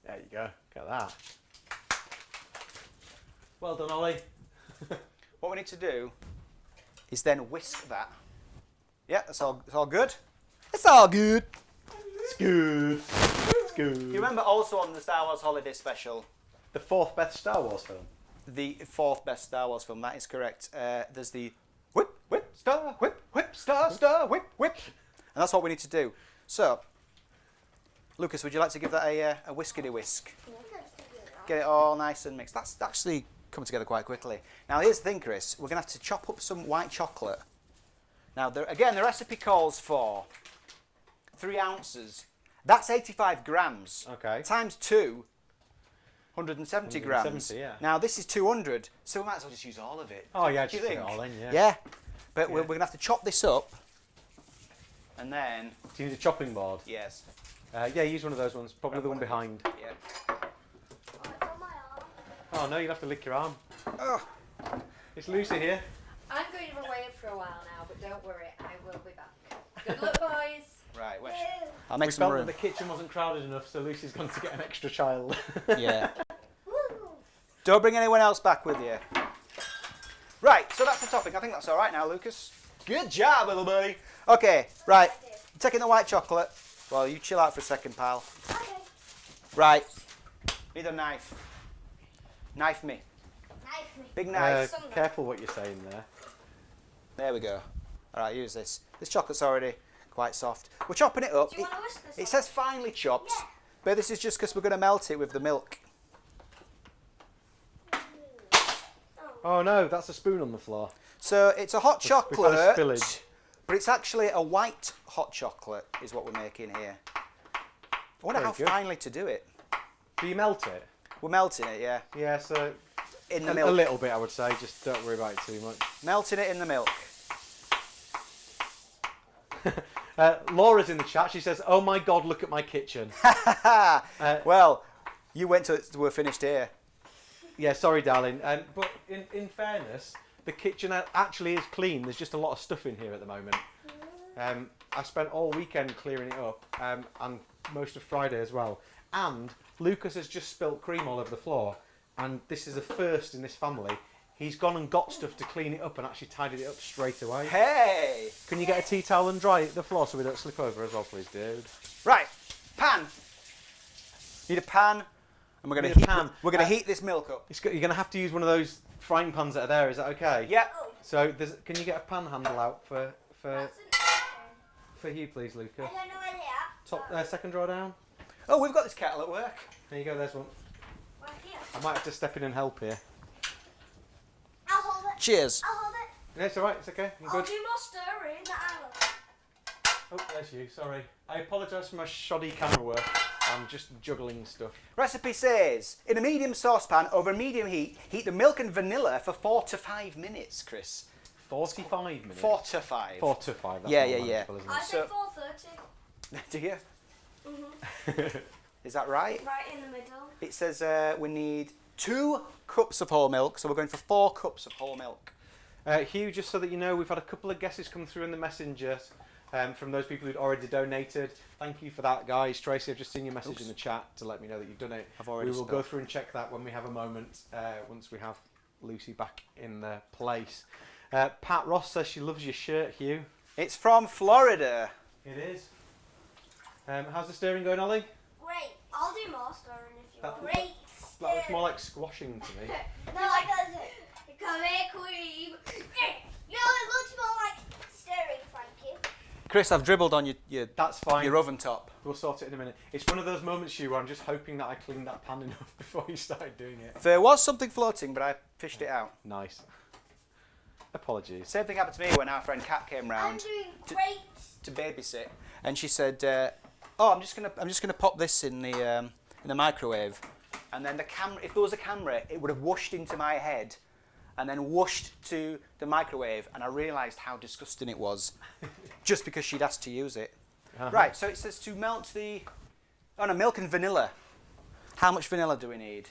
There you go. Get that. Well done, Ollie. What we need to do is then whisk that. Yeah, it's all good. It's all good. It's good. It's good. You remember also on the Star Wars Holiday Special, The fourth best Star Wars film. the fourth best Star Wars film, that is correct. There's the whip, whip, star, whip, whip, star, star, whip, whip. And that's what we need to do. So, Lucas, would you like to give that a whiskety whisk? Get it all nice and mixed. That's actually coming together quite quickly. Now, here's the thing, Chris. We're going to have to chop up some white chocolate. Now, again, the recipe calls for 3 ounces. That's 85 grams. Okay. Times 2, 170 grams. 170, yeah. Now, this is 200, so we might as well just use all of it. Oh, yeah, Do you just put it think? all in, yeah. Yeah. But Yeah. we're going to have to chop this up. And then, Do you need a chopping board? yes. Yeah, use one of those ones. Probably the one behind. Yeah. Oh, it's on my arm. Oh, no, you'll have to lick your arm. Oh. It's Lucy here. I'm going to away for a while now, but don't worry, I will be back. Good luck, boys. Right, where's Ew. I'll make We some felt room. that the kitchen wasn't crowded enough, so Lucy's gone to get an extra child. Yeah. Woo. Don't bring anyone else back with you. Right, so that's the topping. I think that's all right now, Lucas. Good job, little buddy. Okay, right. Taking the white chocolate. Well, you chill out for a second, pal. Okay. Right. Need a knife. Knife me. Knife me. Big knife. Careful what you're saying there. There we go. All right, use this. This chocolate's already quite soft. We're chopping it up. Do you want to whisk this? It says finely chopped, but this is just because we're going to melt it with the milk. Oh no, that's a spoon on the floor. So it's a hot We've had a chocolate, spillage. but it's actually a white hot chocolate is what we're making here. I wonder Very how good. finely to do it. Do you melt it? We're melting it, yeah, Yeah, so in the a milk. little bit I would say, just don't worry about it too much. Melting it in the milk. Laura's in the chat, she says, oh my god, look at my kitchen. Well, you went to we're finished here. Yeah, sorry darling, but in fairness, the kitchen actually is clean, there's just a lot of stuff in here at the moment. I spent all weekend clearing it up, and most of Friday as well. And Lucas has just spilt cream all over the floor, and this is a first in this family. He's gone and got stuff to clean it up and actually tidied it up straight away. Hey! Can you get a tea towel and dry the floor so we don't slip over as well, please, dude? Right, pan. Need a pan, and we're Need gonna a pan. We're gonna heat this milk up. You're going to have to use one of those frying pans that are there, is that okay? Yeah. So can you get a pan handle out for That's an you, please, Lucas? I don't know where they are. Top second drawer down. Oh, we've got this kettle at work. There you go. There's one. Right here. I might have to step in and help here. I'll hold it. Cheers. I'll hold it. No, it's all right. It's okay. I'm I'll good. do more stirring. I will. Oh, there's you. Sorry. I apologise for my shoddy camera work. I'm just juggling stuff. Recipe says, in a medium saucepan over medium heat, heat the milk and vanilla for 4 to 5 minutes, Chris. 45 minutes. 4 to 5. 4 to 5. That's Yeah, more yeah, manageable, isn't I it? said So- 4:30. Do you? Mhm. Is that right? Right in the middle. It says we need 2 cups of whole milk, so we're going for 4 cups of whole milk. Hugh, just so that you know, we've had a couple of guesses come through in the messengers from those people who'd already donated. Thank you for that, guys. Tracy, I've just seen your message in the chat to let me know that you've done it. I've already We will spilled. go through and check that when we have a moment, once we have Lucy back in the place. Pat Ross says she loves your shirt, Hugh. It's from Florida. It is. How's the stirring going, Ollie? Great. I'll do more stirring if you That- want. Great. That looks more like squashing to me. No, like come here, queen. No, it looks more like stirring, Frankie. Chris, I've dribbled on your That's fine. your oven top. We'll sort it in a minute. It's one of those moments, Hugh, where I'm just hoping that I cleaned that pan enough before you started doing it. There was something floating, but I fished it out. Nice. Apologies. Same thing happened to me when our friend Kat came I'm round doing great. to babysit, and she said, "Oh, I'm just gonna pop this in the microwave," and then the camera. If there was a camera, it would have whooshed into my head, and then whooshed to the microwave, and I realised how disgusting it was, just because she'd asked to use it. Right. So it says to melt the, milk and vanilla. How much vanilla do we need?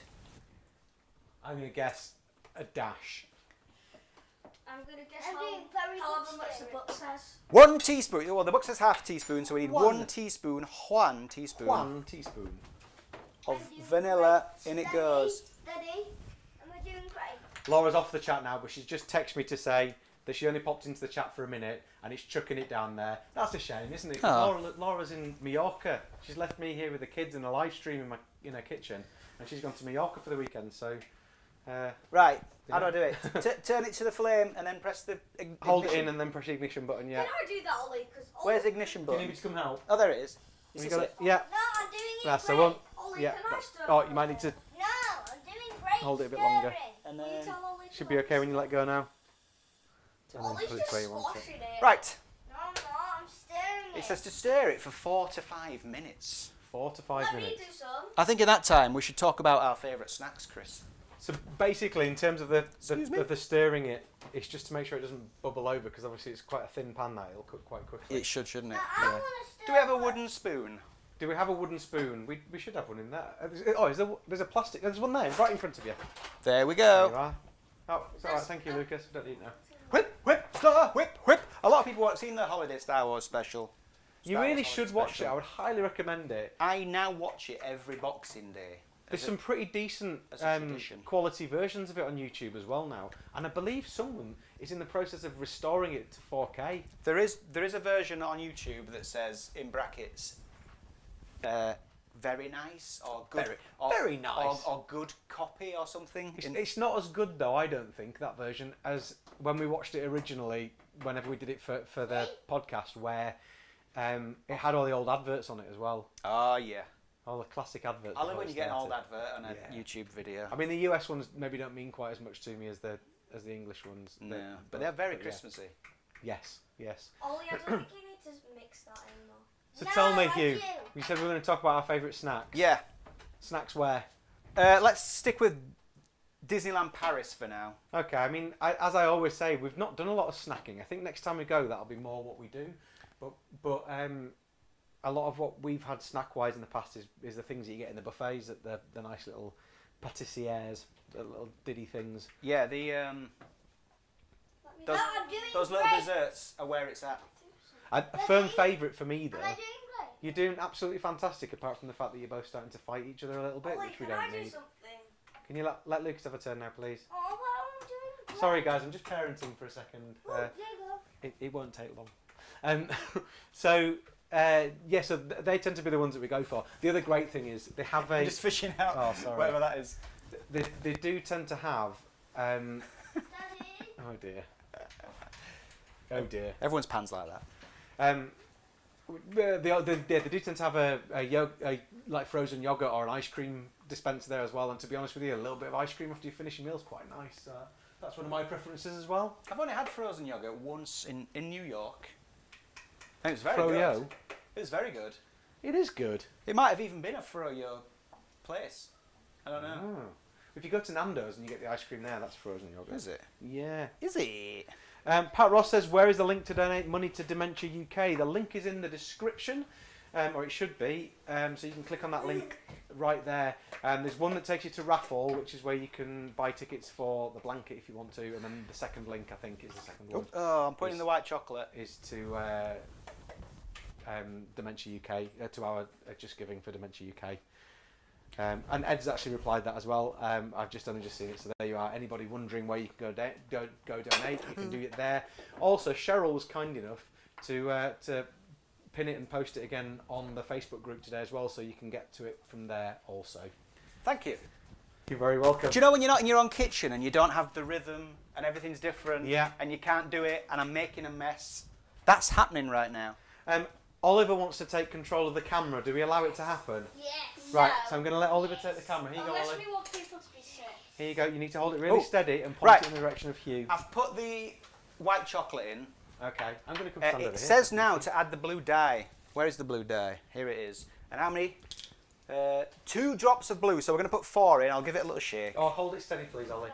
I'm going to guess a dash. I'm going to guess I'm doing very however good much the steering. book says. 1 teaspoon. Well, the book says half a teaspoon, so we need One. 1 teaspoon, 1 teaspoon 1 teaspoon. of vanilla. In it goes. Steady. Am I doing great? Laura's off the chat now, but she's just texted me to say that she only popped into the chat for a minute and it's chucking it down there. That's a shame, isn't it? 'Cause Oh. Laura's in Mallorca. She's left me here with the kids in a live stream in her kitchen, and she's gone to Mallorca for the weekend. So Right. How do Yeah. I do it? Turn it to the flame and then press the ignition. hold it in and then press the ignition button. Yeah. Can I do that, Ollie? Because Where's the ignition Do you need button? me to come help? Oh, there it is. You Is this got it? it? Yeah. No, I'm doing it That's great. the one. Ollie, Yeah. can I that's- stir Oh, it you might need to No, I'm doing great. hold it a bit longer. steering. And Can you then. tell Ollie to Should be okay when you let go now. And then Ollie's put it just where you want it. squashing it. Right. No, I'm not. I'm steering it. It says to stir it for 4 to 5 minutes. 4 to 5 Let me minutes. do some. I think in that time we should talk about our favourite snacks, Chris. So basically, in terms of the Excuse me? of the stirring it, it's just to make sure it doesn't bubble over, because obviously it's quite a thin pan that it'll cook quite quickly. It should, shouldn't it? I want to stir Do we have a it. wooden spoon? Do we have a wooden spoon? We should have one in there. There's a plastic. There's one there, right in front of you. There we There you go. are. Oh, it's all right. Thank you, Lucas. Don't need it now. Whip, whip, star, whip, whip. A lot of people have seen the Holiday Star Wars special. You Star really Wars should Holiday watch it. Special. I would highly recommend it. I now watch it every Boxing Day. There's some pretty decent as a tradition. quality versions of it on YouTube as well now, and I believe someone is in the process of restoring it to 4K. There is a version on YouTube that says in brackets, very nice or good, Very- or, very nice. or good copy or something. It's not as good though, I don't think, that version, as when we watched it originally, whenever we did it for the podcast, where it had all the old adverts on it as well. Oh yeah. All the classic adverts. I love before when it you get an old started. advert on a Yeah. YouTube video. I mean, the US ones maybe don't mean quite as much to me as the English ones. No, but they're very yeah. Christmassy. Yes, yes. Ollie, I don't think you need to mix that anymore. So No, tell me, I Hugh, do. we said we were going to talk about our favourite snacks. Yeah. Snacks where? Let's stick with Disneyland Paris for now. Okay, I mean, as I always say, we've not done a lot of snacking. I think next time we go, that'll be more what we do. But a lot of what we've had snack-wise in the past is the things that you get in the buffets, at the nice little pâtissières, the little diddy things. Yeah, the Let me those, No, I'm doing those little great. desserts are where it's at. A firm favourite for me, though. Am I doing great? You're doing absolutely fantastic, apart from the fact that you're both starting to fight each other a little bit, Ollie, which we can I don't do need. something? Can you let Lucas have a turn now, please? Oh, but I'm doing great. Sorry, guys, I'm just parenting for a second. Oh, there you go. It won't take long. So they tend to be the ones that we go for. The other great thing is they have I'm a. just fishing out Oh, sorry. whatever that is. They do tend to have. Daddy. Oh dear. Oh dear. Everyone's pans like that. They do tend to have a like frozen yogurt or an ice cream dispenser there as well. And to be honest with you, a little bit of ice cream after you finish your meal is quite nice. That's one of my preferences as well. I've only had frozen yogurt once in New York. And it was very Froyo. good. It was very good. It is good. It might have even been a Froyo place. I don't know. Oh. If you go to Nando's and you get the ice cream there, that's frozen yogurt. Is it? Yeah. Is it? Pat Ross says, where is the link to donate money to Dementia UK? The link is in the description, or it should be, so you can click on that link right there. There's one that takes you to Raffle, which is where you can buy tickets for the blanket if you want to, and then the second link, I think, is the second one, Oh, I'm putting in the white chocolate. is to Dementia UK, to our Just Giving for Dementia UK. And Ed's actually replied that as well. I've just only just seen it, so there you are. Anybody wondering where you can go donate, you can do it there. Also, Cheryl was kind enough to pin it and post it again on the Facebook group today as well, so you can get to it from there also. Thank you. You're very welcome. Do you know when you're not in your own kitchen and you don't have the rhythm and everything's different Yeah. and you can't do it and I'm making a mess? That's happening right now. Oliver wants to take control of the camera. Do we allow it to happen? Yes. Right, so I'm going to let Oliver take the camera. Here you go, Unless Oliver. we want people to be sick. Here you go. You need to hold it really Oh, steady and point right. it in the direction of Hugh. I've put the white chocolate in. Okay, I'm going to come stand over It here. says now to add the blue dye. Where is the blue dye? Here it is. And how many? 2 drops of blue. So we're going to put 4 in. I'll give it a little shake. Oh, hold it steady, please, Ollie.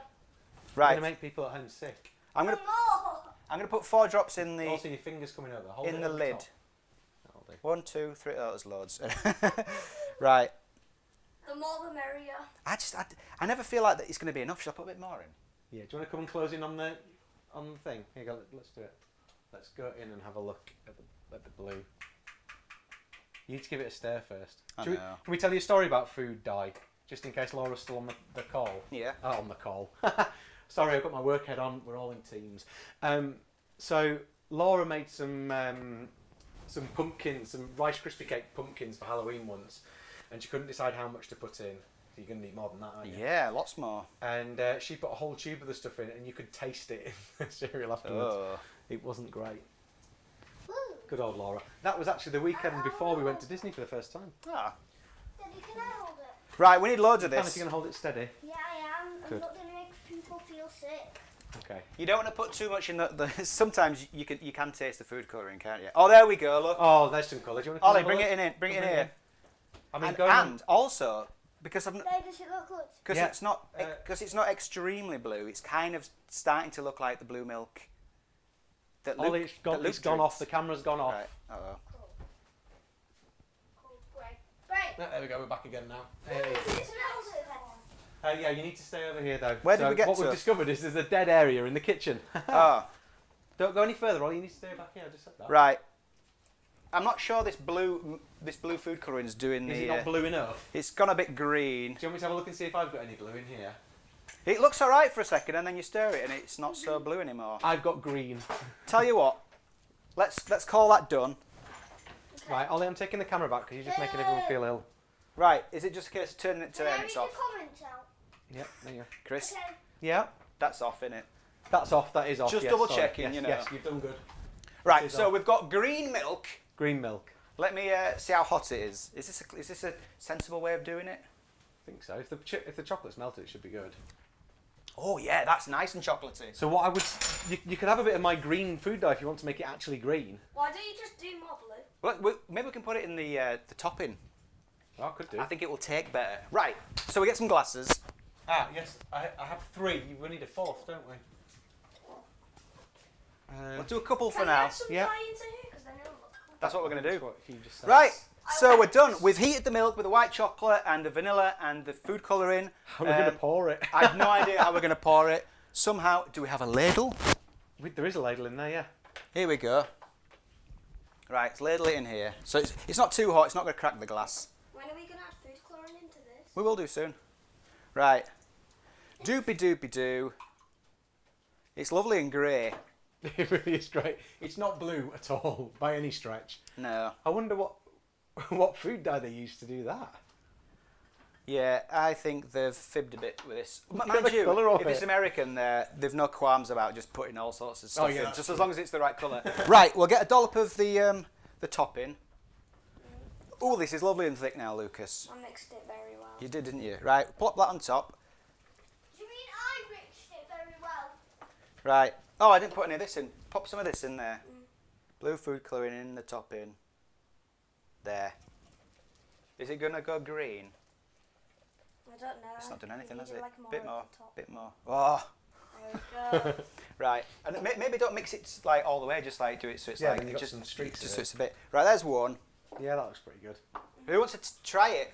Right. You're going to make people at home sick. I'm going to put 4 drops in the Also, your fingers coming over. Hold it in the over lid. top. That'll do. 1, 2, 3. Oh, there's loads. Right. The more the merrier. I never feel like that it's going to be enough. Should I put a bit more in? Yeah. Do you want to come and close in on the thing? Here you go. Let's do it. Let's go in and have a look at the blue. You need to give it a stir first. I Can know. we tell you a story about food dye, just in case Laura's still on the call? Yeah. Oh, on the call. Sorry, I've got my work head on. We're all in teams. So Laura made some pumpkins, some Rice Krispie cake pumpkins for Halloween once, and she couldn't decide how much to put in. You're going to need more than that, aren't you? Yeah, lots more. And she put a whole tube of the stuff in, and you could taste it in the cereal afterwards. Oh. It wasn't great. Good old Laura. That was actually the weekend before we went to Disney for the first time. Ah. Daddy, can I hold it? Right, we need loads of If this. you're going to hold it steady. Yeah, I am. Good. I'm not going to make people feel sick. Okay. You don't want to put too much in the sometimes you can taste the food colouring, can't you? Oh, there we go, look. Oh, there's some colour. Do you want to come Ollie, and bring have a it in, look? bring it in Bring here. I mean, And, go on. and also, because I've Daddy, does it look good? because Yeah. it's not extremely blue, it's kind of starting to look like the blue milk. That Luke, Ollie, that Luke it's gone off. The drinks. camera's gone off. Right. Uh-oh. Cool, great. Great. No, there we go. We're back again now. It smells good. Yeah, you need to stay over here though. Where did we get what to? we've discovered is there's a dead area in the kitchen. Oh, Don't go any further, Ollie. You need to stay back here. I just said that. right. I'm not sure this blue food colouring is doing Is the. it not blue enough? It's gone a bit green. Do you want me to have a look and see if I've got any blue in here? It looks all right for a second, and then you stir it, and it's not so blue anymore. I've got green. Tell you what, let's call that done. Right, Ollie, I'm taking the camera back because you're just making everyone feel ill. Right, is it just a case of turning it to Can there I and read it's the off? comments out? Yep, there you go. Chris, Okay. Yeah, that's off, innit? that's off. That is off. Just yes, double sorry. checking, Yes, you know. Yes, you've done good. Right, It's so off. we've got green milk. Green milk. Let me see how hot it is. Is this a sensible way of doing it? I think so. If the chocolate's melted, it should be good. Oh yeah, that's nice and chocolatey. So what I would, you could have a bit of my green food dye if you want to make it actually green. Why don't you just do more blue? Well, maybe we can put it in the topping. Oh, I could do. I think it will take better. Right, so we get some glasses. Ah, yes, I have 3. We need a 4th, don't we? We'll do a couple for Can we now. add some Yeah. dye into here? Because then it'll look cool. That's what we're going to That's do. what Hugh just said. Right, so we're done. We've heated the milk with the white chocolate and the vanilla and the food colouring. How are we going to pour it? I have no idea how we're going to pour it. Somehow, do we have a ladle? There is a ladle in there, yeah. Here we go. Right, let's ladle it in here. So it's not too hot, it's not going to crack the glass. When are we going to add food colouring into this? We will do soon. Right. Doopy doopy doo. It's lovely and grey. It really is great. It's not blue at all, by any stretch. No. I wonder what food dye they used to do that. Yeah, I think they've fibbed a bit with this. Look at Mind the you, colour of if it's it. American, they've no qualms about just putting all sorts of stuff yeah, in, that's just true. as long as it's the right colour. Right, we'll get a dollop of the topping. Oh, this is lovely and thick now, Lucas. I mixed it very well. You did, didn't you? Right, plop that on top. Do you mean I mixed it very well? Right. Oh, I didn't put any of this in. Pop some of this in there. Blue food colouring in the topping. There. Is it going to go green? I don't know. It's not done anything, We has needed, it? like, more Bit at more. the top. Bit more. Oh. There we go. Right. And maybe don't mix it like all the way. Just like do it so it's Yeah, like then you've got just some streaks just of so it. it's a bit. Right. There's one. Yeah, that looks pretty good. Who wants to try it?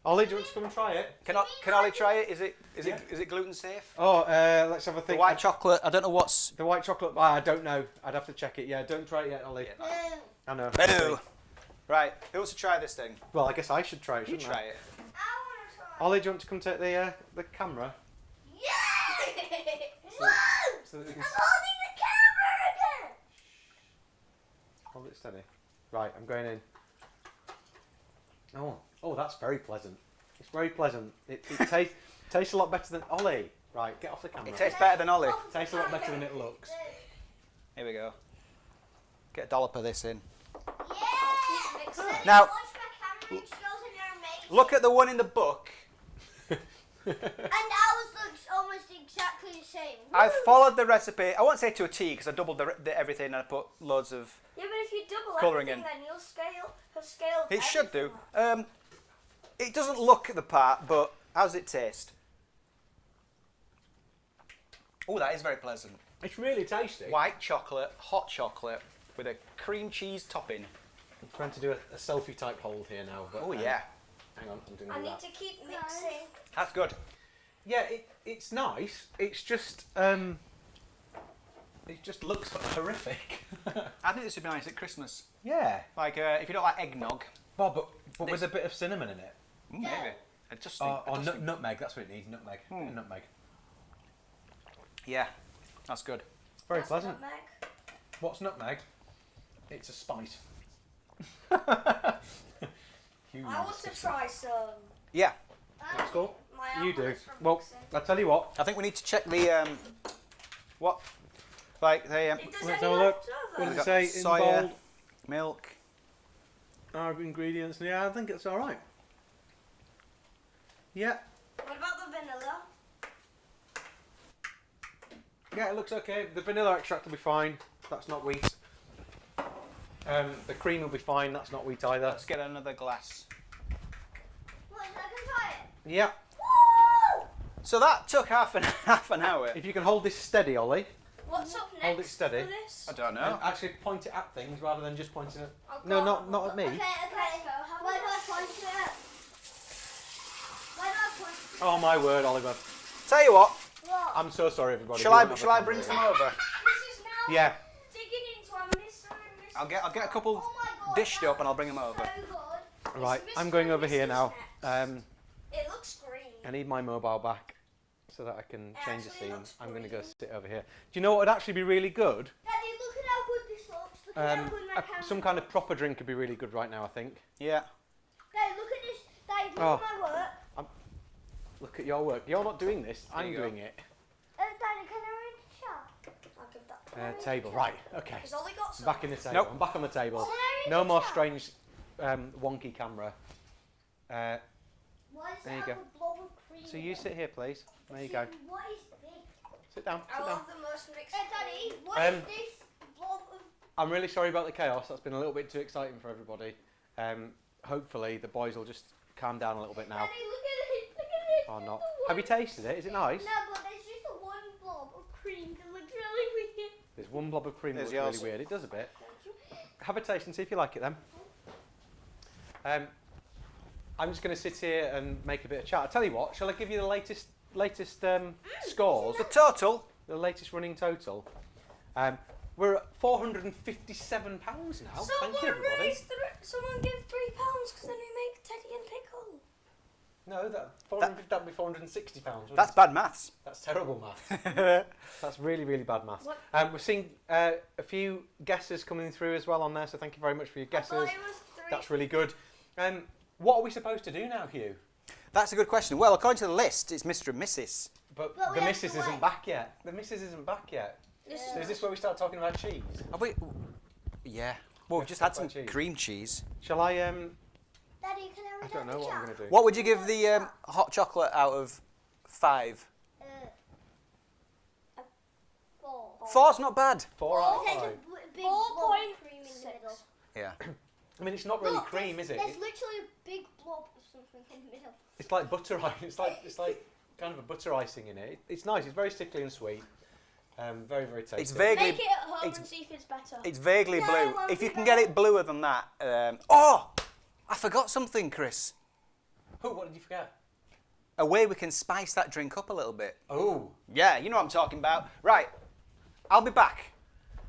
Ollie, do you want to come and try it? Can Ollie try it? Is Yeah. it gluten safe? Oh, let's have a The think. white chocolate. I don't know what's. The white chocolate. I don't know. I'd have to check it. Yeah, don't try it yet, Ollie. Yeah. No. I know. Hello. Right. Who wants to try this thing? Well, I guess I should try it, You shouldn't try I? it. I want to try. Ollie, do you want to come take the camera? Yeah! Whoa! So that we I'm can holding the camera again! hold it steady. Right, I'm going in. Oh, that's very pleasant. It's very pleasant. It tastes a lot better than Ollie. Right, get off the camera. It tastes better than Ollie. Tastes a lot better than it looks. Here we go. Get a dollop of this in. Now, Watch my camera skills and they're amazing. look at the one in the book. And ours looks almost exactly the same. I followed the recipe. I won't say to a T because I doubled everything and I put loads of. Yeah, but if you double Colouring everything, in. then he'll scale. It should do. everything up. It doesn't look the part, but how does it taste? Oh, that is very pleasant. It's really tasty. White chocolate, hot chocolate with a cream cheese topping. I'm trying to do a selfie type hold here now. But, Oh yeah, Hang on, I'm doing I need that. to keep mixing. that's good. Yeah, it's nice. It's just it just looks horrific. I think this would be nice at Christmas. Yeah. Like if you don't like eggnog, But with a bit of cinnamon in it. maybe. A dusty, Or a dusty- nutmeg, that's what it needs, nutmeg. Nutmeg. Yeah, that's good. Very That's pleasant. nutmeg. What's nutmeg? It's a spice. I want to try some. Yeah, That's cool. My You apple do. is from Well, mixing. I'll tell you what. I think we need to check the what, like the Does Let's any have a look. left What over? does it got say in soya. bold? milk. Our ingredients. Yeah, I think it's all right. Yeah. What about the vanilla? Yeah, it looks okay. The vanilla extract will be fine. That's not wheat. The cream will be fine. That's not wheat either. Let's get another glass. What, I can try it? Yeah. Woo! So that took half an hour. If you can hold this steady, Ollie. What's up next Hold it steady. for this? I don't And know. actually point it at things rather than just pointing at. I'll No, go. not at me. Okay. Let's go. Have a Where do look. I point it? Where do I point it? Oh my word, Oliver. Tell you what, What? I'm so sorry, everybody. shall We I don't have shall a I camera bring here. some over? This is now Yeah. digging into our mystery. I'll get a couple Oh my God, dished that up and I'll bring them looks over. So good. Right, It's I'm going Mr. over here and now. Mrs. It looks green. I need my mobile back so that I can change the actually scene. looks I'm going to go green. sit over here. Do you know what would actually be really good? Daddy, look at how good this looks. Look at how good my camera Some kind of proper drink would be really good right now, I think. Yeah. Daddy, look at this. Daddy, look Oh. at my work. Look at your work. You're not doing this. There I'm you go. doing it. Daddy, can I read the chat? I'll give that. Table. Right. Okay. He's only got some. Back in the table. Nope. I'm back on the table. Oh, No more strange, wonky camera. Why does There it you have go. a blob of cream? So you sit here, please. There you go. What is this? Sit down. I Sit down. love the most mixed. Daddy, what Um, is this blob of... I'm really sorry about the chaos. That's been a little bit too exciting for everybody. Hopefully the boys will just calm down a little bit now. Daddy, look at it. Look at it. Or It's not. just a Have you one- tasted it? Is it nice? No, but there's just a one blob of cream that looks really weird. There's one blob of cream that There's looks yours. really weird. It does a bit. Have a taste and see if you like it then. I'm just going to sit here and make a bit of chat. I'll tell you what, shall I give you the latest scores? The total. The latest running total. We're at £457 now. Thank you, everybody. Someone give £3 because then we make Teddy and Pickle. No, that would be £460. wouldn't That's it? bad maths. That's terrible maths. That's really, really bad maths. What? We're seeing a few guesses coming through as well on there, so thank you very much for your I thought guesses. it was 3. That's really good. What are we supposed to do now, Hugh? That's a good question. Well, according to the list, it's Mr. and Mrs. But But we the have missus to isn't wait. back yet. The missus isn't back yet. This So is this where we start talking about cheese? Have we? Yeah. Well, we've Let's just talk had some about cheese. cream cheese. Shall I? Daddy, can I I read don't out know the what I'm chat? going to do. What would you give the hot chocolate out of 5? 4. 4's not bad. 4 out of There's a 5. big blob of 4.6. cream in the middle. Yeah. I mean, it's not really Look, cream, is it? There's literally a big blob of something in the middle. It's like butter ice. It's like kind of a butter icing in it. It's nice. It's very sticky and sweet. Very, very tasty. It's vaguely. Make it at home it's- and see if it's better. It's vaguely No, blue. it won't If you be can get bad. it bluer than that. Oh, I forgot something, Chris. Oh, what did you forget? A way we can spice that drink up a little bit. Oh, Yeah, you know what I'm talking about. Right. I'll be back.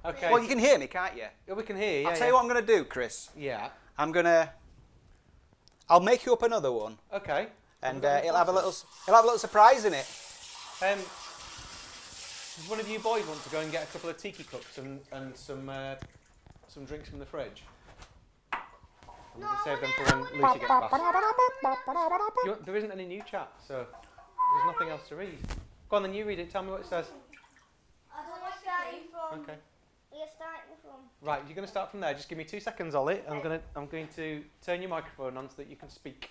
okay. Well, you can hear me, can't you? Yeah, we can hear you. I'll tell you what I'm going to do, Chris. Yeah. I'll make you up another one, Okay. and got any it'll have a glasses? little surprise in it. Does one of you boys want to go and get a couple of tiki cups and some drinks from the fridge? And we can save them for when Lucy gets back. There isn't any new chat, so there's nothing else to read. Go on, then you read it. Tell me what it says. I don't know where starting from. Okay. You're starting from. Right, you're going to start from there. Just give me 2 seconds, Ollie. I'm going to turn your microphone on so that you can speak,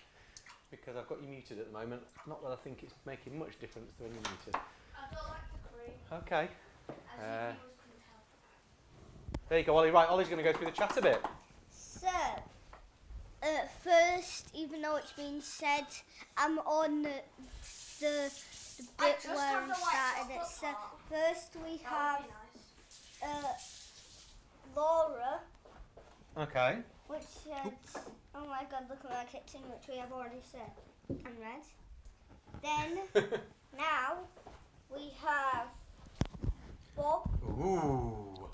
because I've got you muted at the moment. Not that I think it's making much difference when you're muted. I don't like the cream. Okay. As if yours couldn't help. There you go, Ollie. Right, Ollie's going to go through the chat a bit. So, first, even though it's been said, I'm on the bit just where have I the white started it. chocolate So, part. first we That have would be nice. Laura, Okay. which said, oh my god, look at my kitchen, which we have already said and read. Then, now, we have Bob. Ooh.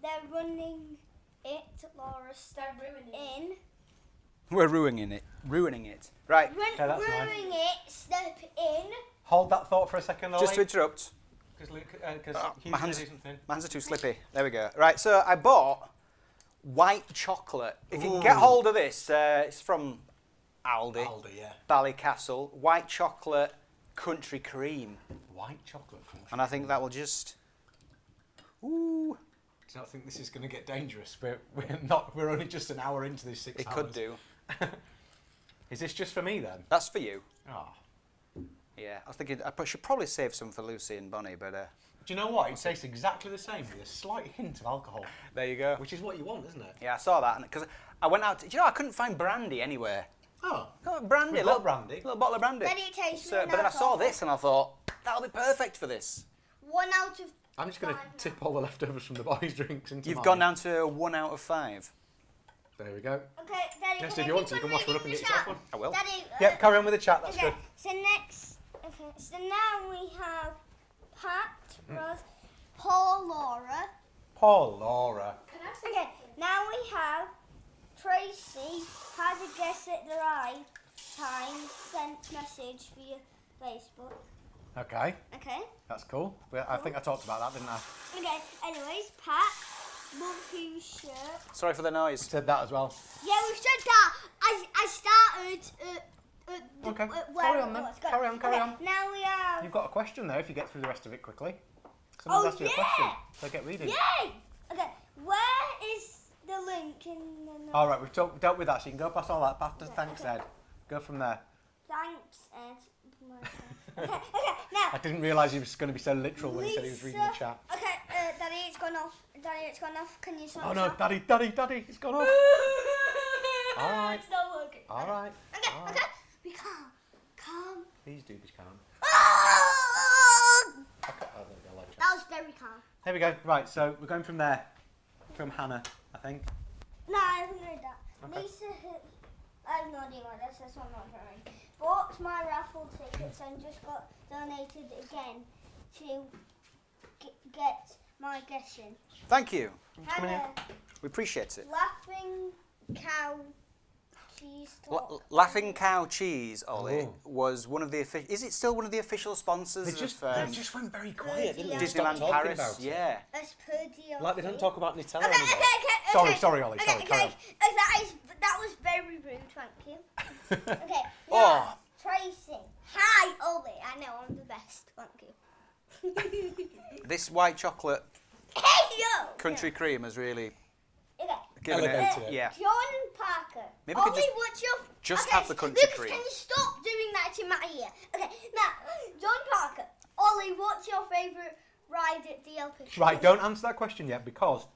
They're running it, Laura's They're ruining it. in. We're ruining it. Ruining it. Right. Okay, that's nice. Ruining it, step in. Hold that thought for a second, Ollie. Just to interrupt. Because Oh, Hugh's my going hands- to do something. My hands are too slippy. There we go. Right, so I bought white chocolate. If you can get Ooh. hold of this, it's from Aldi, Aldi, yeah. Ballycastle. White chocolate country cream. White chocolate. And I think that will just... Ooh, Do you not think this is going to get dangerous? We're only just an hour into this 6 it hours. could do. Is this just for me then? That's for you. Oh. Yeah, I was thinking I should probably save some for Lucy and Bonnie, but Do you know what? It tastes exactly the same with a slight hint of alcohol, there you go. which is what you want, isn't it? Yeah, I saw that because I went out. Do you know I couldn't find brandy anywhere? Oh. Got brandy, We've got brandy. little bottle of brandy. Then it tastes So, really but then I nice saw also. this and I thought that'll be perfect for this. 1 out of I'm just going to 5 now. tip all the leftovers from the boys' drinks into You've mine. gone down to 1 out of 5. There we go. Okay, Daddy, Yes, can if I you want keep to, you on can wash one up and reading get the yourself chat? one. I will. Daddy, Yep, carry on with the chat, that's okay, good. so next, okay, so now we have Pat, Rose, Paul, Laura. Paul, Laura. Okay, now we have Tracy, had a guess at the right time, sent message via Facebook. Okay, Okay, that's cool. Well, I think I talked about that, didn't I? okay, anyways, Pat, love whose shirt. Sorry for the noise. Said that as well. Yeah, we said that. I started Okay, where carry it on then. was. Go. Carry on, carry Okay, on. Now we have. You've got a question there if you get through the rest of it quickly. Someone's asked you a question, so get reading. Yay! Okay, where is the link in the notes? All right, we've dealt with that, so you can go past all that. After thanks, okay. Ed. Go from there. Thanks, Ed. Okay, now. I didn't realise he was going to be so literal when he said he was reading the Lisa- chat. Okay, Daddy, it's gone off. Daddy, it's gone off. Can you stop? Oh no, Daddy, it's gone off. All right. It's not working. All right. Okay, all right. okay. Be calm. Calm. Please do be calm. Ah! Okay. Oh, there we go, like That was very calm. There we go. Right, so we're going from there. From Hannah, I think. No, I haven't read that. Okay. Lisa, I have no idea what this is. I'm not drawing. Bought my raffle tickets and just got donated again to get my guess in. Thank you. coming in. Hannah, We appreciate it. laughing cow cheese talk. Laughing Cow Cheese, Ollie, Oh. was one of the is it still one of the official sponsors They just went very quiet, didn't they? They Disneyland stopped talking Paris? about it. Yeah. As per DLP. Like they don't talk about Nutella Okay, anymore. okay. Sorry, Ollie. Okay, Sorry, okay. carry on. That was very rude. Thank you. Okay. Now, Oh. Tracy. Hi, Ollie. I know I'm the best. Thank you. This white chocolate Hey yo. country cream has really Okay. given Elevated it. it. Yeah. John Parker. Maybe we could Ollie, just- what's your just okay, have the country Lucas, cream. can you stop doing that to my ear? Okay. Now, John Parker. Ollie, what's your favourite ride at DLP? Right, don't answer that question yet because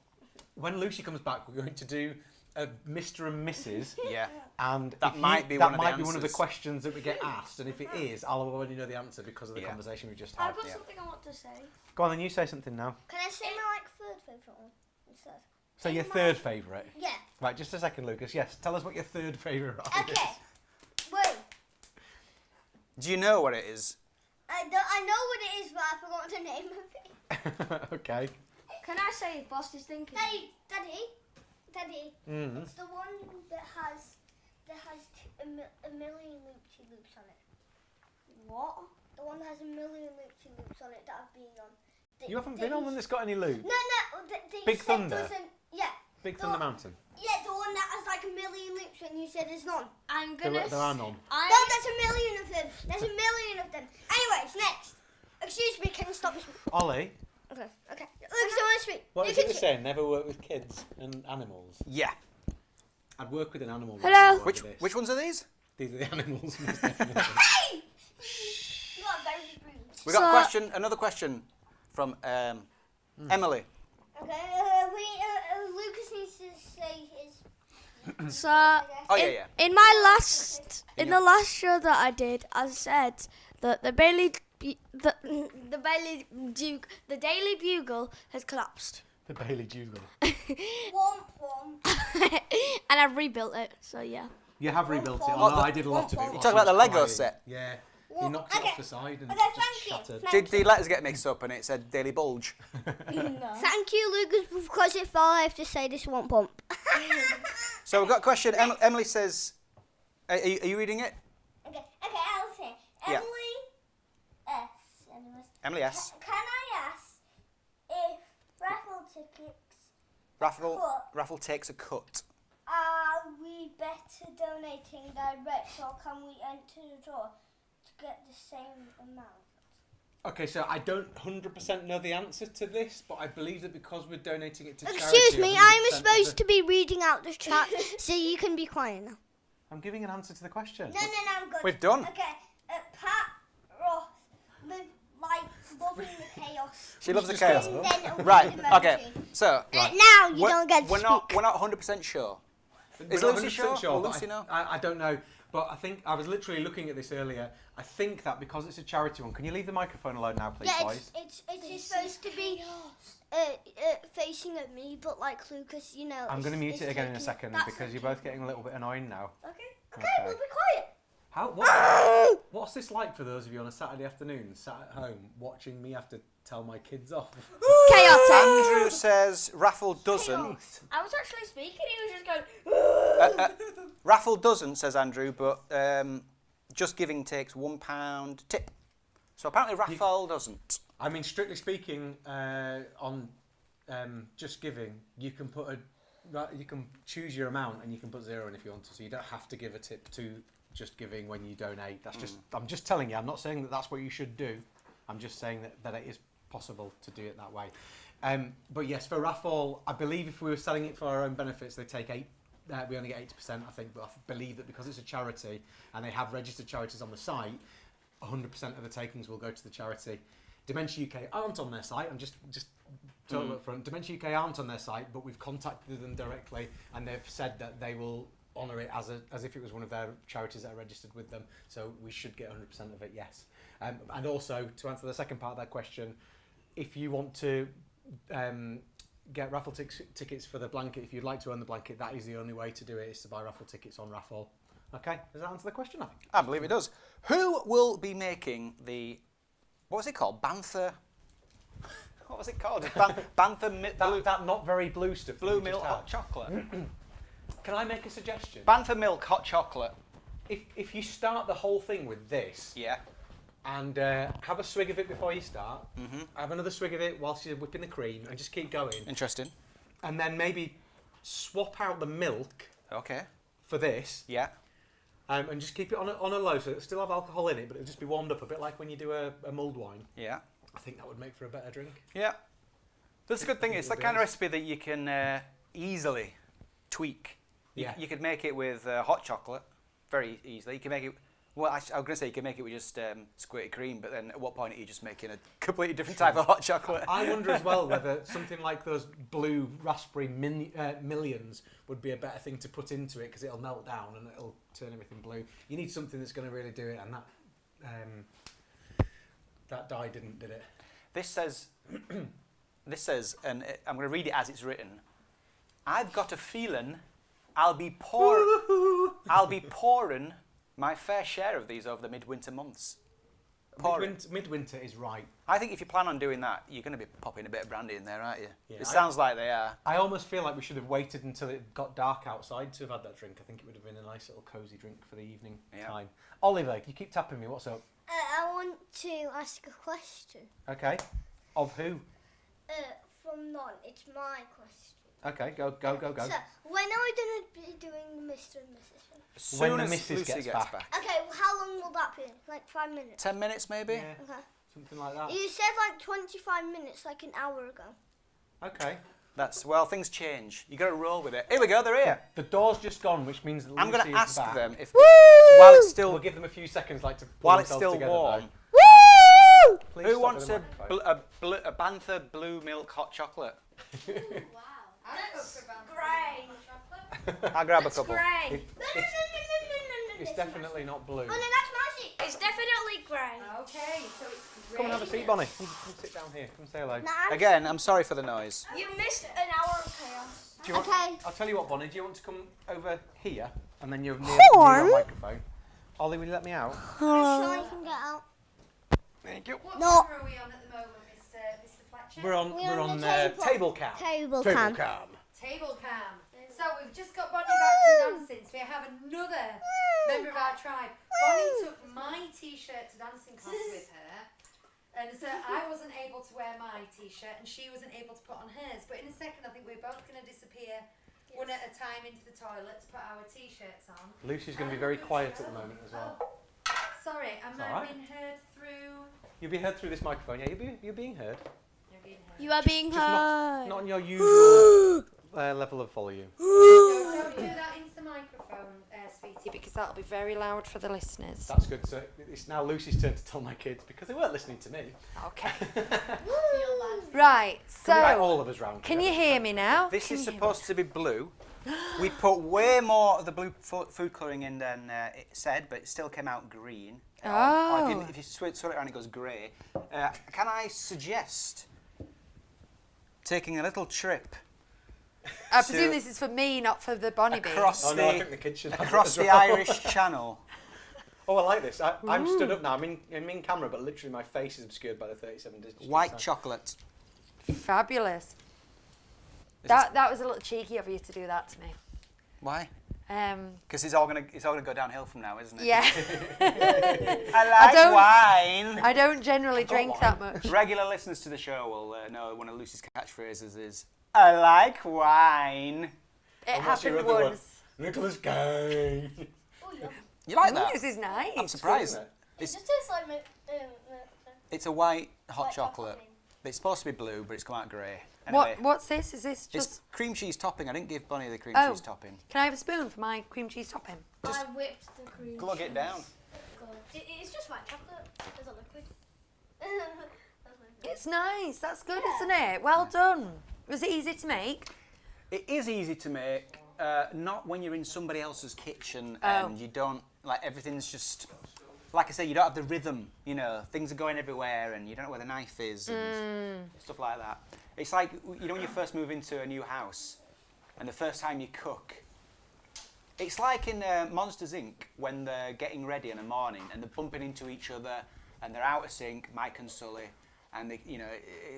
when Lucy comes back, we're going to do a Mr. and Mrs. Yeah. And That if might be one of the one of the answers. questions that we get asked. And if it is, I'll already know the answer because of the Yeah. conversation we just I've had. got Yeah. something I want to say. Go on, then you say something now. Can I say my third favourite one instead? So your third favourite. Yeah. Right, just a second, Lucas. Yes, tell us what your third favourite ride Okay. Wait. Do you know what it is? I know what it is, but I forgot the name of it. is. Okay. Can I say boss is thinking? Daddy. Mm. It's the one that has a million loopy loops on it. What? The one that has a million loopy loops on it that I've been on. You haven't been on one that's got any loot? No. The Big Thunder? Yeah. Big Thunder Mountain. Yeah, the one that has like a million loops when you said there's none. I'm There, gonna. there are none. No, there's a million of them. There's a million of them. Anyways, next. Excuse me, can you stop this? Ollie, Okay. Lucas, I want to speak. What is it we're saying? Never work with kids and animals. Yeah. I'd work with an animal. Hello. Which ones are these? These are the animals, most definitely. You are very rude. We got a question. Another question from Emily. Okay, Lucas needs to say his. So Oh yeah. in my last the last show that I did, I said that the Daily Bugle has collapsed. The Bailey Jugal. Womp. And I've rebuilt it. So yeah. You have rebuilt it, although I did a lot of it. You're talking about the Lego set? Yeah. You knocked it off the side and Okay, just thank you. shattered. Did the letters get mixed up and it said Daily Bulge? Thank you, Lucas, because if I have to say this won't bump. So we've got a question. Emily says, are you reading it? Okay, I'll say. Yeah. Emily S. Can I ask if raffle tickets Raffle takes a cut. are we better donating direct or can we enter the draw to get the same amount? Okay, so I don't 100% know the answer to this, but I believe that because we're donating it to charity... Excuse me, I'm 100% supposed to be reading out the chat, so you can be quiet now. I'm giving an answer to the question. No, I'm good. We've done. Okay, Pat Ross, loving the chaos. She loves the just chaos. go. Then Right. the Okay. So now you don't get to we're speak. not 100% sure. Is We're not Lucy 100% sure? Will but Lucy know? I don't know, but I think I was literally looking at this earlier. I think that because it's a charity one, can you leave the microphone alone now, please, Yeah, boys? it's supposed to be facing at me, but like Lucas, you know. I'm going to mute it's it again in a taking- second that's because you're okay. both getting a little bit annoying now. Okay, we'll be quiet. What's this like for those of you on a Saturday afternoon, sat at home, watching me have to tell my kids off? Chaotic. Andrew says raffle doesn't. I was actually speaking. He was just going. Raffle doesn't, says Andrew, but Just Giving takes £1 tip. So apparently raffle doesn't. I mean, strictly speaking, on Just Giving, you can you can choose your amount and you can put 0 in if you want to. So you don't have to give a tip to Just Giving when you donate. That's just I'm just telling you. I'm not saying that that's what you should do. I'm just saying that it is possible to do it that way. But yes, for raffle, I believe if we were selling it for our own benefits, they take 8. We only get 80%, I think. But I believe that because it's a charity and they have registered charities on the site, 100% of the takings will go to the charity. Dementia UK aren't on their site. I'm just total up front. Dementia UK aren't on their site, but we've contacted them directly and they've said that they will honour it as if it was one of their charities that are registered with them. So we should get 100% of it, yes. And also, to answer the second part of that question, if you want to get raffle tickets for the blanket, if you'd like to own the blanket, that is the only way to do it, is to buy raffle tickets on raffle. Okay, does that answer the question, I think? I believe it does. Who will be making the, what was it called? Bantha? What was it called? Bantha That not very blue stuff. blue milk hot chocolate. Can I make a suggestion? Bantha milk hot chocolate. If you start the whole thing with this, Yeah. and have a swig of it before you start, have another swig of it whilst you're whipping the cream, and just keep going. Interesting. And then maybe swap out the milk Okay. for this, Yeah. and just keep it on a low, so it'll still have alcohol in it, but it'll just be warmed up a bit like when you do a mulled wine. Yeah. I think that would make for a better drink. Yeah. That's a good thing. think It's it'll the be kind of nice. recipe that you can easily tweak. Yeah. You could make it with hot chocolate very easily. You can make it. Well, I was going to say you can make it with just squirty cream, but then at what point are you just making a completely different type of hot chocolate? I wonder as well whether something like those blue raspberry millions would be a better thing to put into it, because it'll melt down and it'll turn everything blue. You need something that's going to really do it, and that dye did it. This says, and I'm going to read it as it's written. I've got a feeling I'll be pouring my fair share of these over the midwinter months. Midwinter is right. I think if you plan on doing that, you're going to be popping a bit of brandy in there, aren't you? Yeah, It sounds like they are. I almost feel like we should have waited until it got dark outside to have had that drink. I think it would have been a nice little cosy drink for the evening time. Oliver, you keep tapping me. What's up? I want to ask a question. Okay. Of who? From Non. It's my question. Okay, go. So, when are we going to be doing the Mr. and Mrs. one? As When soon the as missus Lucy gets gets back. Okay, well, how long will that be? Like 5 minutes? 10 minutes maybe? Yeah. Okay. something like that. You said like 25 minutes, like an hour ago. Okay. Well, things change. You got to roll with it. Here we go. They're here. The door's just gone, which means that I'm going Lucy to is ask back. them if while it's still We'll give them a few seconds, like to pull while it's themselves still together, warm. though. Please Who stop wants with the microphone. a Bantha blue milk hot chocolate? Great. I'll grab a couple. Great. It's definitely not blue. Oh no, that's my seat. It's definitely grey. Okay, so it's Come and have a seat, Bonnie. Come sit down here. Come say hello. Again, I'm sorry for the noise. You missed an hour of chaos. Do you want, Okay. I'll tell you what, Bonnie. Do you want to come over here and then you're near Horn. your microphone? Ollie, will you let me out? I'm sure I can get out. Thank you. What No. camera are we on at the moment, Mr. Fletcher? We're on the table cam. Table Table cam. cam. Table cam. So we've just got Bonnie back from dancing. So we have another member of our tribe. Bonnie took my t-shirt to dancing class with her. And so I wasn't able to wear my t-shirt and she wasn't able to put on hers. But in a second I think we're both going to disappear one at a time into the toilet to put our t-shirts on. Lucy's going to be very quiet at the moment as well. Sorry, am It's I all right. being heard through? You'll be heard through this microphone. Yeah, you're being heard. You're being heard. You are being Just heard. not on your usual level of volume. No, don't do that into the microphone, sweetie, because that'll be very loud for the listeners. That's good. So it's now Lucy's turn to tell my kids because they weren't listening to me. Okay. Right, Can we write so all of us round? can you hear me now? This Can is you hear me? supposed to be blue. We put way more of the blue food colouring in than it said, but it still came out green. Or Oh. if you swirl it around, it goes grey. Can I suggest taking a little trip I presume to- this is for me, not for the Bonnie Bee. across Oh no, I think the kids should have it across as the well. Irish Channel? Oh, I like this. I'm stood up now. I'm in camera, but literally my face is obscured by the 37 Disney. White chocolate. Fabulous. This That was a little cheeky of you to do that to me. Why? Um, Because it's all gonna go downhill from now, isn't it? yeah. I don't- like wine. I don't generally drink that much. Regular listeners to the show will know one of Lucy's catchphrases is "I like wine." It And what's your happened other one? once. Nicholas Cage. You like Ooh, that? this is nice. I'm surprised. Isn't it? It's, It just tastes like it's a white hot White chocolate. chocolate. It's supposed to be blue, but it's come out grey. Anyway, What's this? Is this just... it's cream cheese topping. I didn't give Bonnie the cream Oh. cheese topping. Can I have a spoon for my cream cheese topping? I whipped the cream. Glug it down. It's just white chocolate. There's a liquid. It's nice. That's good, isn't it? Well done. Was it easy to make? It is easy to make, not when you're in somebody else's kitchen Oh. and you don't, like, everything's just, like I say, you don't have the rhythm, you know, things are going everywhere and you don't know where the knife is and stuff like that. It's like, you know, when you first move into a new house and the first time you cook, it's like in Monsters Inc. when they're getting ready in the morning and they're bumping into each other and they're out of sync, Mike and Sully, and they, you know,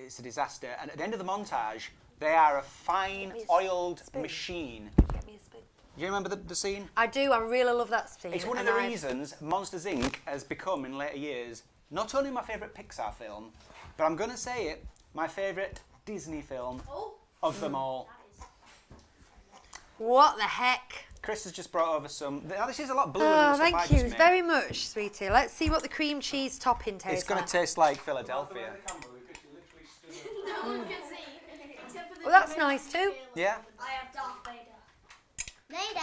it's a disaster. And at the end of the montage, they are a fine, Get me a oiled spoon. machine. Get me a spoon. Do you remember the scene? I do. I really love that scene. It's one of and the I've- reasons Monsters Inc. has become, in later years, not only my favourite Pixar film, but I'm going to say it, my favourite Disney film of them all. What the heck? Chris has just brought over some. Now, this is a lot bluer than Oh, the stuff I thank you just made. very much, sweetie. Let's see what the cream cheese topping tastes It's going like. to taste like Philadelphia. Well, that's nice too. Yeah? I have Darth Vader.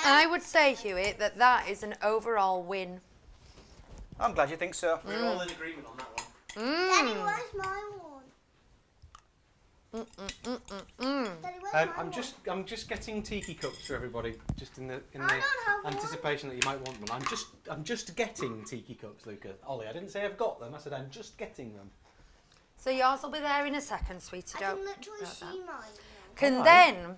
I would say, Hewitt, that is an overall win. I'm glad you think so. We're all in agreement on that one. Daddy, where's my one? Daddy, where's my I'm one? just getting tiki cups for everybody, just in the I don't have one. anticipation that you might want one. I'm just getting tiki cups, Luca. Ollie, I didn't say I've got them. I said I'm just getting them. So yours will be there in a second, sweetie. I Don't. can literally don't see that. mine. now. Can Alright. then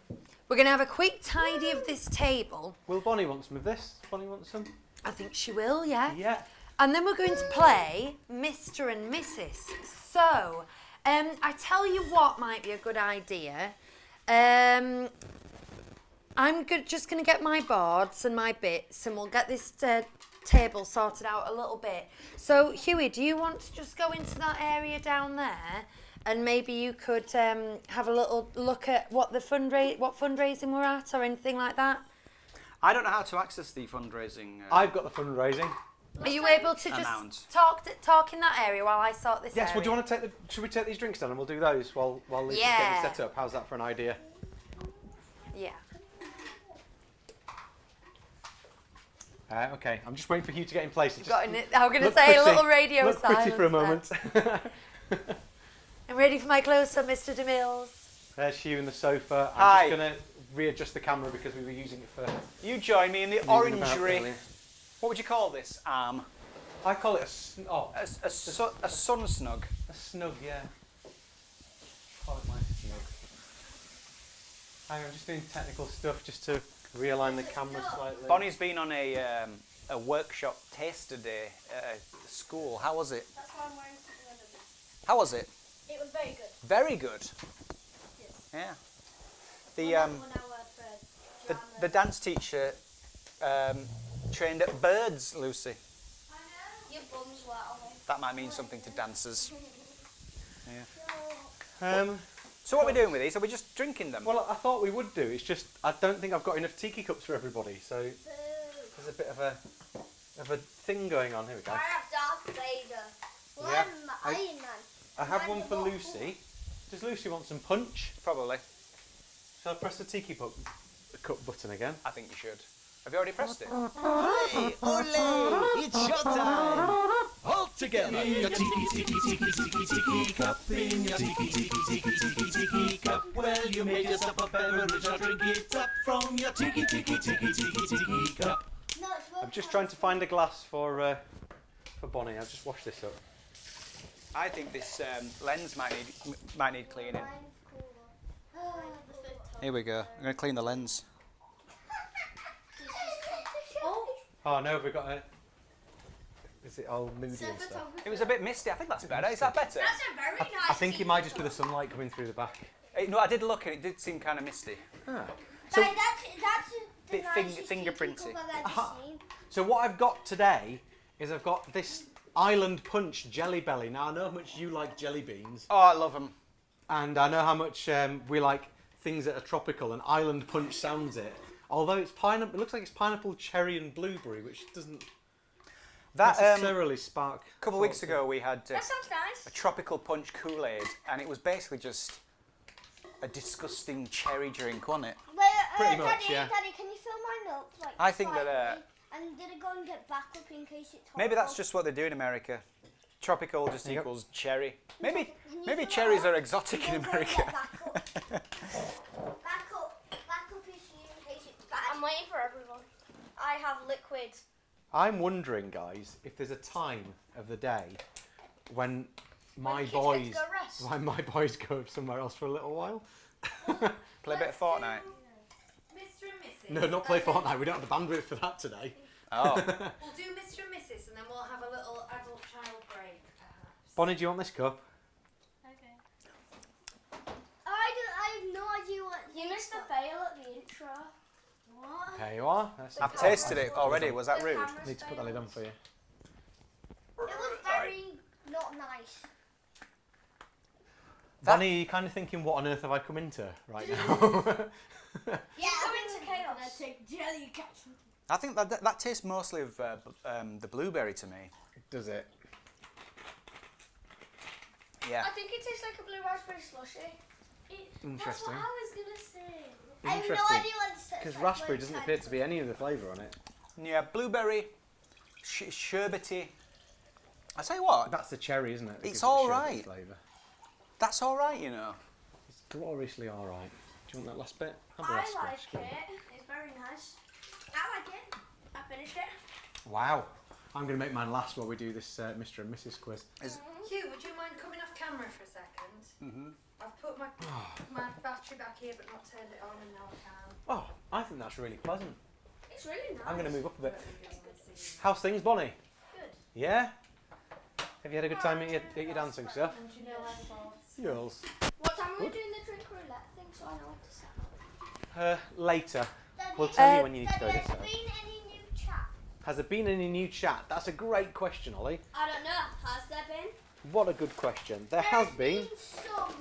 we're going to have a quick tidy of this table. Will Bonnie want some of this? Bonnie wants some? I think she will, yeah. Yeah. And then we're going to play Mr. and Mrs. So, I tell you what might be a good idea. I'm just going to get my boards and my bits and we'll get this table sorted out a little bit. So, Huey, do you want to just go into that area down there? And maybe you could have a little look at what fundraising we're at or anything like that? I don't know how to access the fundraising. I've got the fundraising. Are you able to Amount. just talk in that area while I sort this Yes. area? Well, do you want to take the? Should we take these drinks down and we'll do those while Lucy's Yeah. getting set up? How's that for an idea? Yeah. Okay. I'm just waiting for Hugh to get in place. I'm going to Look say a pretty. little radio Look silence pretty for a there. moment. I'm ready for my close-up, Mr. DeMills. There's Hugh in the sofa. Hi. I'm just going to readjust the camera because we were using it for. You join me in the moving about orangery. earlier. What would you call this arm? I call it a sun snug. a snug, yeah. Call it my snug. I'm just doing technical stuff just to realign the camera slightly. Bonnie's been on a workshop taster day at school. How was it? That's why I'm wearing something underneath. How was it? It was very good. Very good. Yes. Yeah. The dance teacher trained at birds, Lucy. Your bum's wet on me. That might mean something to dancers. So what are we doing with these? Are we just drinking them? Well, I thought we would do. It's just I don't think I've got enough tiki cups for everybody, so there's a bit of a thing going on. Here we go. I have Darth Vader. Well, Yeah. I'm Iron Man. I have one for Lucy. Does Lucy want some punch? Probably. Shall I press the tiki cup button again? I think you should. Have you already pressed it? Hey, ole! It's showtime! All together! In your tiki tiki tiki tiki tiki cup, in your tiki tiki tiki tiki tiki cup. Well, you made yourself a beverage, I'll drink it up from your tiki tiki tiki tiki tiki cup. No, it's I'm just trying to find a glass for Bonnie. I'll just wash this up. I think this lens might need cleaning. Here we go. I'm going to clean the lens. Oh no, we've got a. Is it all moody and stuff? It was a bit misty. I think that's better. Is that better? That's a very nice. I think it might just be the sunlight coming through the back. No, I did look and it did seem kind of misty. Ah. So, So, that's the Bit nicest fingerprinty. tiki cup I've ever Aha. seen. so what I've got today is I've got this Island Punch Jelly Belly. Now I know how much you like jelly beans, Oh, I love them. and I know how much we like things that are tropical. And Island Punch sounds it. Although it's pineapple, it looks like it's pineapple, cherry, and blueberry, which doesn't That necessarily spark. a couple of weeks ago we had That sounds nice. a tropical punch Kool-Aid, and it was basically just a disgusting cherry drink, wasn't it? Wait, Pretty much, Daddy, yeah. Daddy, can you fill mine up? Like, I think that, slightly? And did it go and get back up in case it's hot? Maybe that's just what they do in America. Tropical just There you go. equals cherry. Maybe Can you maybe fill it cherries up? are exotic in Then go and get America. Back up. Back up is in case it's bad. I'm waiting for everyone. I have liquid. I'm wondering, guys, if there's a time of the day when my kids get to boys, go rest. when my boys go somewhere else for a little while. Play a bit of Fortnite. Mr. and Mrs. No, not play Fortnite. We don't have the bandwidth for that today. Oh, We'll do Mr. and Mrs. and then we'll have a little adult-child break, perhaps. Bonnie, do you want this cup? Okay. I have no idea what. You missed the fail at the intro. What? There you are. That's I've tasted it already. Was that The rude? camera's Need to put the lid on for you. It was very not nice. Bonnie, you kind of thinking, what on earth have I come into right now? Yeah, Come into chaos. take jelly cats. I think that tastes mostly of the blueberry to me. Does it? Yeah. I think it tastes like a blue raspberry slushy. Interesting. was gonna say. I have no Interesting. idea what it's. Because raspberry doesn't appear to be any of the flavour on it. Yeah, blueberry, sherbety. I tell you what, That's the cherry, isn't it? that It's gives it all sherbet right. Flavour. that's all right, you know. It's gloriously all right. Do you want that last bit? Have the I last like splash. it. It's very nice. I like it. I finished it. Wow. I'm going to make mine last while we do this Mr. and Mrs. quiz. Hugh, would you mind coming off camera for a second? I've put my battery back here but not turned it on and now I can. Oh, I think that's really pleasant. It's really nice. I'm going to move up a bit. How's things, Bonnie? Good. Yeah? Have you had a good time at your dancing stuff? And you know I thought. Yours. What time are we doing the drink roulette thing so I know what to set up? Later. Daddy, We'll tell you when you need to Daddy, go this has out. there been any new chat? Has there been any new chat? That's a great question, Ollie. I don't know. Has there been? What a good question. There has been. Some.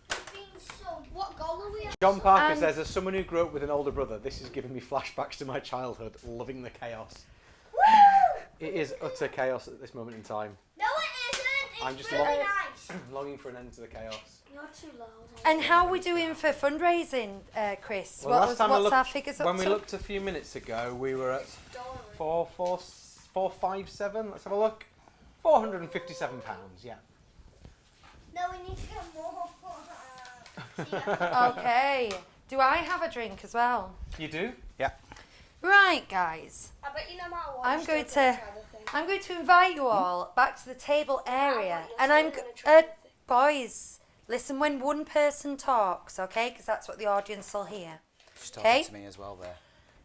There's been some. What goal are we at? John Parker says, as someone who grew up with an older brother, this is giving me flashbacks to my childhood, loving the chaos. Woo! It is utter chaos at this moment in time. No, it isn't. It's I'm just really nice. longing for an end to the chaos. You're too loud. And how are we doing for fundraising, Chris? Well, last time I what's looked, our figures up when to? we looked a few minutes ago, we were at 457. Let's have a look. £457. Yeah. No, we need to get more. Okay. Do I have a drink as well? You do? Yeah. Right, guys. I bet you no matter what. I'm you're going still gonna to- try the thing. I'm going to invite you all back to the table area, you're and still I'm gonna try the thing. boys. Listen when one person talks, okay? Because that's what the audience will hear. She's talking Okay. to me as well there.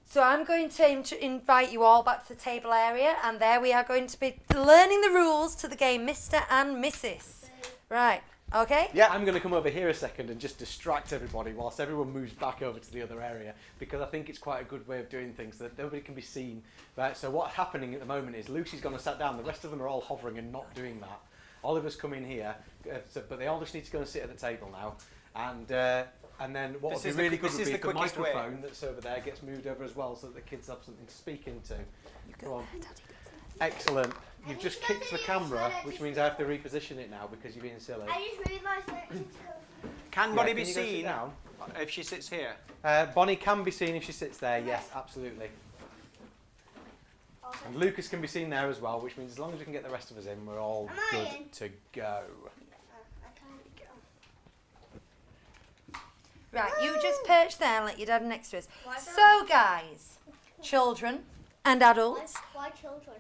So I'm going to invite you all back to the table area, and there we are going to be learning the rules to the game, Mr. and Mrs. Right, okay? Yeah. I'm going to come over here a second and just distract everybody whilst everyone moves back over to the other area, because I think it's quite a good way of doing things that nobody can be seen. Right, so what's happening at the moment is Lucy's gone and sat down. The rest of them are all hovering and not doing that. Oliver's come in here, but they all just need to go and sit at the table now. And then what would be really good would be if the microphone that's over there gets moved over as well, so that the kids have something to speak into. Go on. Excellent. You've just kicked the camera, which means I have to reposition it now because you're being silly. I just realised that it's Can Yeah, Bonnie can be you go sit seen down? if she sits here? Bonnie can be seen if she sits there, yes, absolutely. And Lucas can be seen there as well, which means as long as we can get the rest of us in, we're all Am I in? good to go. Right, you just perch there and let your dad next to us. So, guys, children and adults, Why children?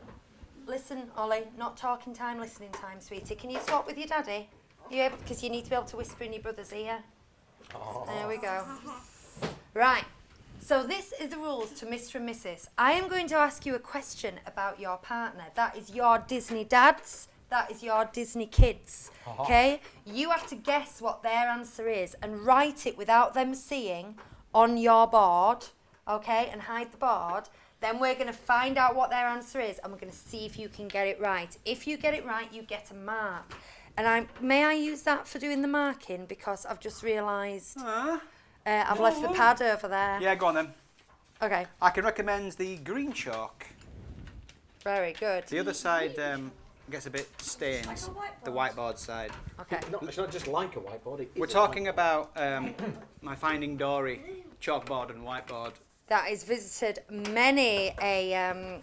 listen, Ollie, not talking time, listening time, sweetie. Can you swap with your daddy? You able? Because you need to be able to whisper in your brother's ear. There we go. Right. So this is the rules to Mr. and Mrs. I am going to ask you a question about your partner. That is your Disney dads. That is your Disney kids. Okay? You have to guess what their answer is and write it without them seeing on your board. Okay? And hide the board. Then we're going to find out what their answer is and we're going to see if you can get it right. If you get it right, you get a mark. And may I use that for doing the marking? Because I've just realised I've left the pad over there. Yeah, go on then. Okay, I can recommend the green chalk. very good. The other side gets a bit stained. The whiteboard side. Okay. It's not just like a whiteboard. We're talking about my Finding Dory chalkboard and whiteboard. That has visited many a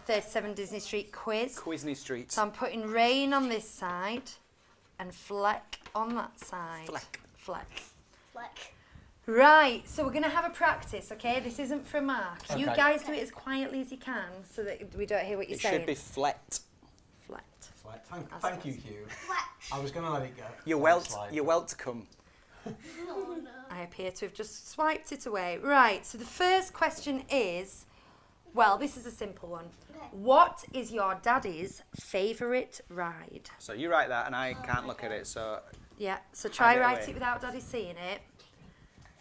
37 Disney Street quiz. Quizney Street. So I'm putting rain on this side and fleck on that side. Fleck. Fleck. Like, Right, so we're going to have a practice, okay? This isn't for a mark. You Okay. guys do it as quietly as you can so that we don't hear what you're It saying. should be flet. Fleck. Thank you, Hugh. I was going to let it go. You're welcome. I appear to have just swiped it away. Right, so the first question is, well, this is a simple one. Okay. What is your daddy's favourite ride? So you write that and I can't look at it, so Yeah, so try I'll get write away. it without daddy seeing it.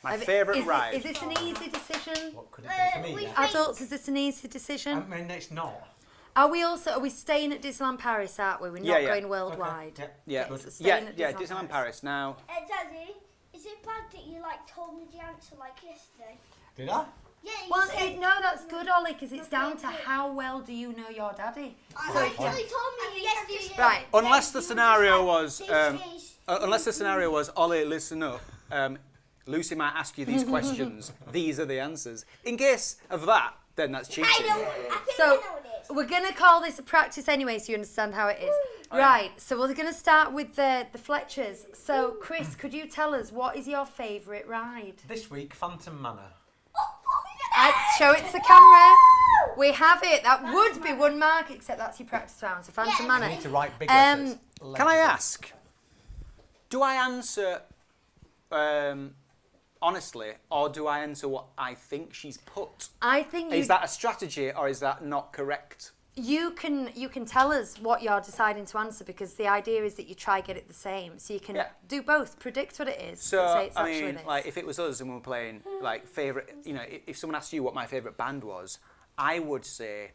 my favourite ride. Is this an easy decision? What could it be for me? we then? Adults, is this an easy decision? I mean, it's not. Are we staying at Disneyland Paris, aren't we? We're not Yeah. going worldwide. Okay. Yeah, Okay, so yeah, staying at yeah. Disneyland Disneyland Paris. Now, Daddy, is it bad that you told me the answer yesterday? Did I? Yeah, you Well, said. no, that's good, Ollie, because it's down to how well do you know your daddy. You told me yesterday. Right. unless the scenario was, This is. unless the scenario was, Ollie, listen up. Lucy might ask you these questions. These are the answers. In case of that, then that's cheating. I think So I know what it is. we're going to call this a practice anyway, so you understand how it is. Right. So we're going to start with the Fletchers. So Chris, could you tell us what is your favourite ride? This week, Phantom Manor. Show it to the camera. We have it. That would be 1 mark, except that's your practice round. So Phantom Yes. Manor. I need to write big Um, letters. Can I ask? Do I answer honestly, or do I answer what I think she's put? I think Is that a strategy, or is that not correct? you can tell us what you're deciding to answer, because the idea is that you try get it the same, so you can Yeah. do both. Predict what it is. So, and say it's I actually mean, this. like, if it was us and we were playing, like, favourite, you know, if someone asked you what my favourite band was, I would say,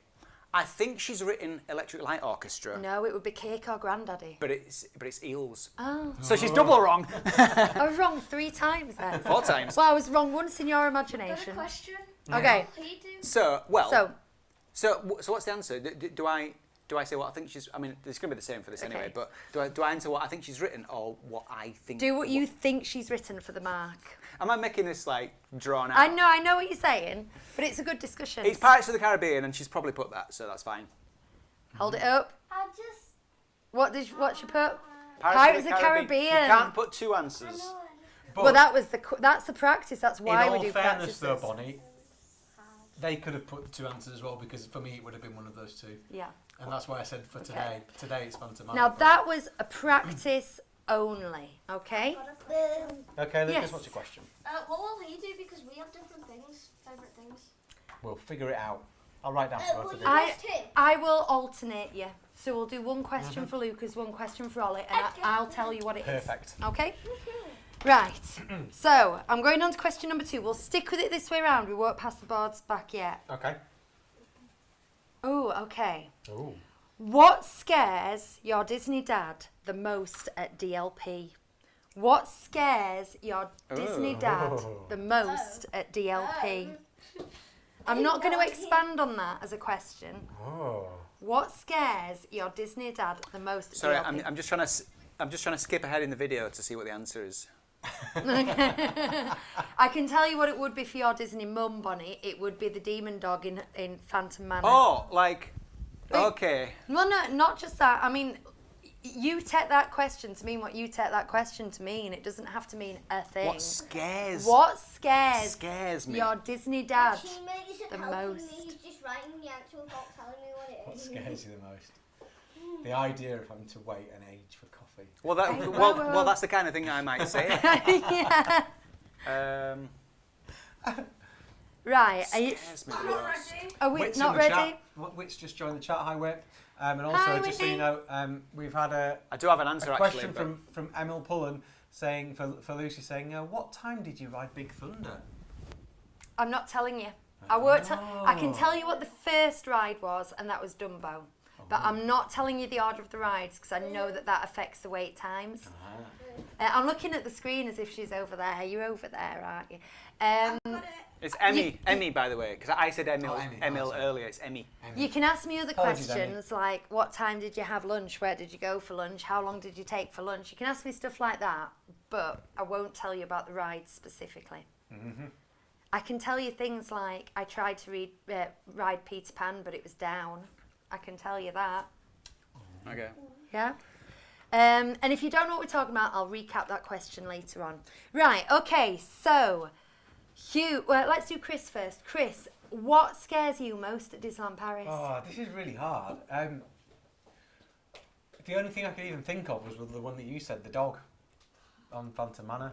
I think she's written Electric Light Orchestra, No, it would be Cake or Grandaddy. but it's Eels. Oh, So she's double wrong. I was wrong 3 times then. 4 times. Well, I was wrong once in your Got a imagination. question? Okay, What do you do? So, well, so So what's the answer? Do I say what I think she's? I mean, it's going to be the same for this anyway. But do I answer what I think she's written or what I think? Do what you think she's written for the mark. Am I making this like drawn out? I know what you're saying, but it's a good discussion. It's Pirates of the Caribbean, and she's probably put that, so that's fine. Hold it up. I just. What she put? Pirates of the Caribbean. You can't put two answers. But Well, that's the practice. That's why we do in all fairness, practices. though, Bonnie, they could have put two answers as well, because for me it would have been one of those two. Yeah. And that's why I said for today. Today it's Bantha. Now that was a practice only. Okay. Okay, Lucas, Yes. what's your question? What will he do? Because we have different things, favourite things. We'll figure it out. I'll write down for both of you. I will alternate you. So we'll do one question for Lucas, one question for Ollie, and I'll tell you what it is. Perfect. Okay? Right. So I'm going on to question number 2. We'll stick with it this way round. We won't pass the boards back yet. Okay. Oh, okay. Ooh. What scares your Disney dad the most at DLP? What scares your Disney dad the most at DLP? I'm not going to expand on that as a question. Oh. What scares your Disney dad the most at Sorry, DLP? I'm just trying to skip ahead in the video to see what the answer is. I can tell you what it would be for your Disney mum, Bonnie. It would be the demon dog in Phantom Manor. Oh, like, okay. Well, no, not just that. I mean, you take that question to mean what you take that question to mean. It doesn't have to mean a thing. What scares Scares me? your Disney dad Teammate the isn't helping most? me, he's just writing the answer without telling me what it What is. scares you the most? The idea of having to wait an age for coffee. Well, well, that's the kind of thing I might say. Yeah. Right. Are you? Scares me the most. Are we Wit's not in the ready? Chat. Wit's just joined the chat. Hi, Wit. And also, Hi, just so you Whitney. know, we've had a I do have an answer question actually. from Emil Pullen saying for Lucy saying, what time did you ride Big Thunder? I'm not telling you. I won't. I can tell you what the first ride was, and that was Dumbo. But I'm not telling you the order of the rides because I know that affects the wait times. I'm looking at the screen as if she's over there. You're over there, aren't you? It's Emmy, Emmy, by the way, because I said Emil, Oh, Emmy, Emil sorry. earlier. It's Emmy. You can ask me other Apologies, questions like what time did you have lunch? Where did you go for lunch? How long did you take for lunch? You can ask me stuff like that, but I won't tell you about the rides specifically. I can tell you things like I tried to ride Peter Pan, but it was down. I can tell you that. Okay. Yeah. And if you don't know what we're talking about, I'll recap that question later on. Right. Okay. So, Hugh. Well, let's do Chris first. Chris, what scares you most at Disneyland Paris? Oh, this is really hard. The only thing I could even think of was the one that you said, the dog on Phantom Manor.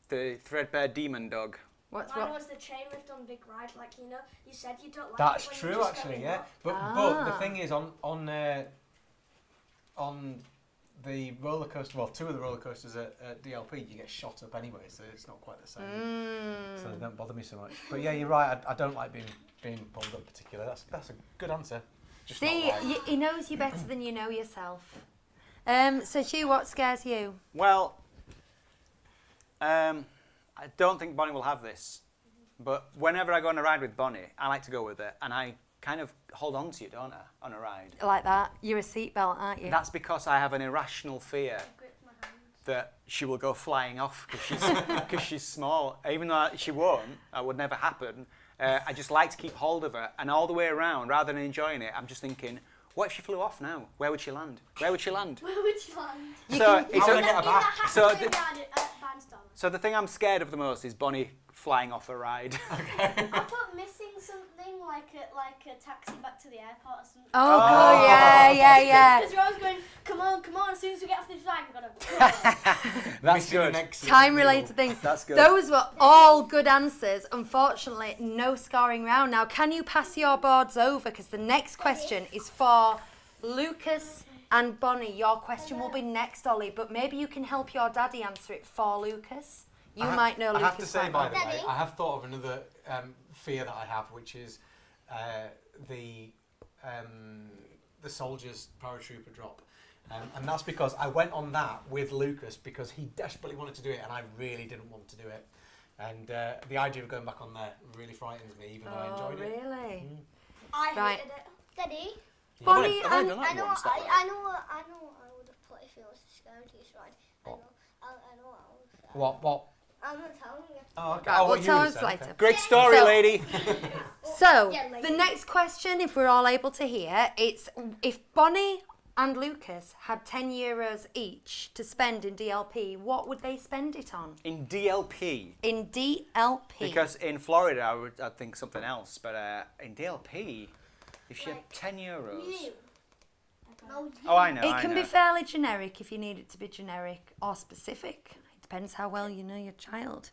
The threadbare demon dog. Mine was the chain lift on Big Ride, like, you know, you said you don't like That's it when true, you're just actually, going yeah. up. But the thing is, on the roller coaster, well, two of the roller coasters at DLP, you get shot up anyway, so it's not quite the same. So they don't bother me so much. But yeah, you're right. I don't like being pulled up particularly. That's a good answer. Just See, not right. he knows you better than you know yourself. So Hugh, what scares you? Well, I don't think Bonnie will have this, but whenever I go on a ride with Bonnie, I like to go with her, and I kind of hold on to you, don't I, on a ride? Like that? You're a seatbelt, aren't you? That's because I have an irrational fear Grip my hand. that she will go flying off because she's small. Even though she won't, that would never happen. I just like to keep hold of her, and all the way around, rather than enjoying it, I'm just thinking, what if she flew off now? Where would she land? Where would she land? Where would you land? So, it's How would I a- get her back? so the thing I'm scared of the most is Bonnie flying off a ride. I thought missing something like a taxi back to the airport or something. Oh, yeah. Because you're always going, come on, as soon as we get off this flight, we've got to That's Missing an good. exit. Time-related things. That's good. Those were all good answers. Unfortunately, no scoring round. Now, can you pass your boards over? Because the next question is for Lucas and Bonnie. Your question will be next, Ollie, but maybe you can help your daddy answer it for Lucas. You might know Lucas. I have to say, quite by well. the way, Daddy? I have thought of another fear that I have, which is the soldiers paratrooper drop. And that's because I went on that with Lucas because he desperately wanted to do it and I really didn't want to do it. And the idea of going back on there really frightens me, even though I enjoyed it. Really? I Right. hated it. Daddy, Bonnie I've only and done that I know once, that way. what I would have put if it was the Scoties ride. I know what I would. What? I'm not telling you. Oh, okay. Right, Oh, we'll what you tell would've us said, later. okay. Great story, So- lady. So, Yeah, the lady. next question, if we're all able to hear, it's if Bonnie and Lucas had €10 each to spend in DLP, what would they spend it on? In DLP. In DLP. Because in Florida, I'd think something else. But in DLP, if she had €10. You. No, Oh, I know. it I can know. be fairly generic if you need it to be generic or specific. It depends how well you know your child.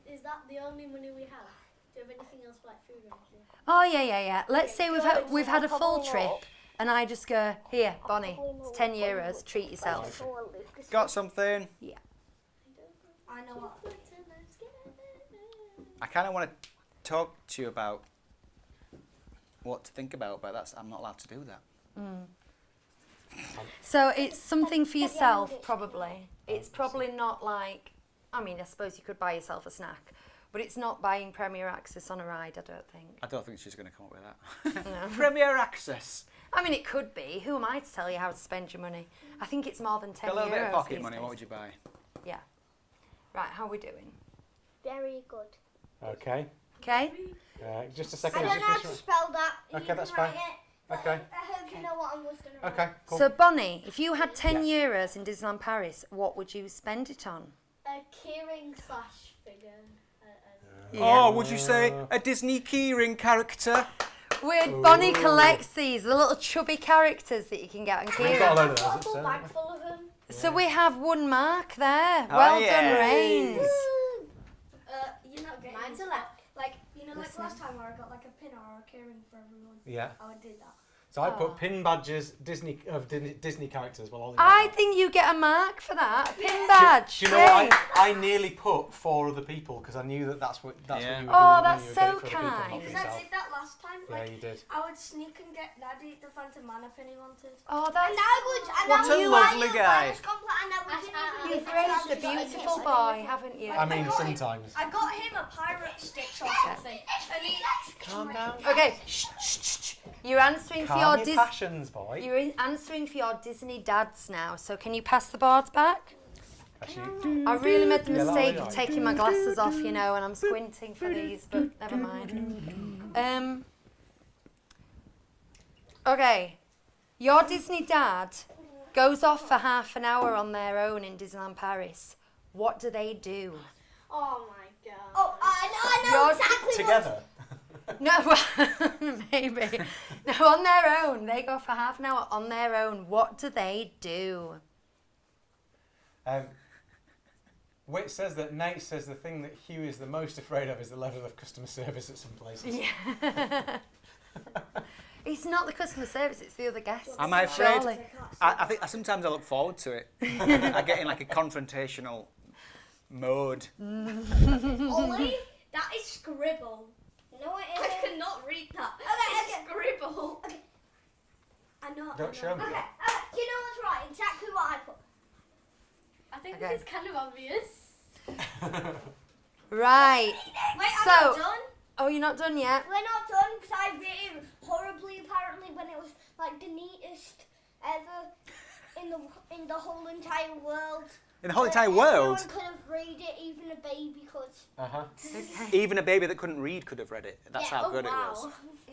Is that the only money we have? Do you have anything else like food or anything? Oh yeah. Let's say we've had a full Probably trip, not. and I just go, here, Bonnie, it's €10. Treat yourself. Got something. Yeah. I know what. I kind of want to talk to you about what to think about, but I'm not allowed to do that. So it's something for yourself, probably. It's probably not like, I mean, I suppose you could buy yourself a snack, but it's not buying Premier Access on a ride, I don't think. I don't think she's going to come up with that. No. Premier Access. I mean, it could be. Who am I to tell you how to spend your money? I think it's more than €10. Got a little bit of pocket these money. days. What would you buy? Yeah. Right, how are we doing? Very good. Okay. Okay? Just a I second. don't know how to spell that. Okay, You that's can write fine. it, but Okay. I hope you know what I was going to write. Okay, cool. So, Bonnie, if you had €10 in Disneyland Paris, what would you spend it on? A keyring / figure. Oh, would you say a Disney keyring character? Bonnie collects these, the little chubby characters that you can get on We've Keyring. got a load of Got a those. full it's, bag full of them. So we have one mark there. Oh, Well yeah. done, Rains. You're not getting Mine's a into left. like like last time where I got like a pin or a keyring for everyone. Yeah. I would do that. So I Oh. put pin badges Disney characters. Well, I think you get a mark for that. A pin badge. Do you know what? I nearly put 4 other people because I knew that's what Yeah. you would do. Oh, when that's you would so get it for the people, not kind. for Because I yourself. did that last time. Yeah, Like you did. I would sneak and get Daddy the Phantom Mana pin he wanted. Oh, that's. What a lovely guy. You've raised a beautiful boy, haven't you? I mean, sometimes. I got him a pirate stitch or something, and he. Calm down. Okay. Shh. You're answering for Calm your your passions, boy. You're answering for your Disney dads now. So can you pass the boards back? Actually, I really made the Yeah, that'll mistake be of right. taking my glasses off, and I'm squinting for these, but never mind. Okay, your Disney dad goes off for half an hour on their own in Disneyland Paris. What do they do? Oh my god. Oh, I know You're exactly together. No, well, maybe. No, on their own. They go for half an hour on their own. What do they do? Whit says that Nate says the thing that Hugh is the most afraid of is the level of customer service at some places. Yeah. It's not the customer service, it's the other guests. Am I afraid? Surely. I think sometimes I look forward to it. I get in like a confrontational mode. Ollie, that is scribble. No, it I isn't. cannot read that. Okay. It's scribble. Okay. I know. Don't show me. Okay, you know what's right? Exactly what I put. I think Okay. this is kind of obvious. Right. Wait, I'm So- not done. Oh, you're not done yet? We're not done because I rated it horribly apparently when it was like the neatest ever in the whole entire world. In the whole entire world? Everyone could have read it, even a baby could. Okay. Even a baby that couldn't read could have read it. That's Yeah, how good it was.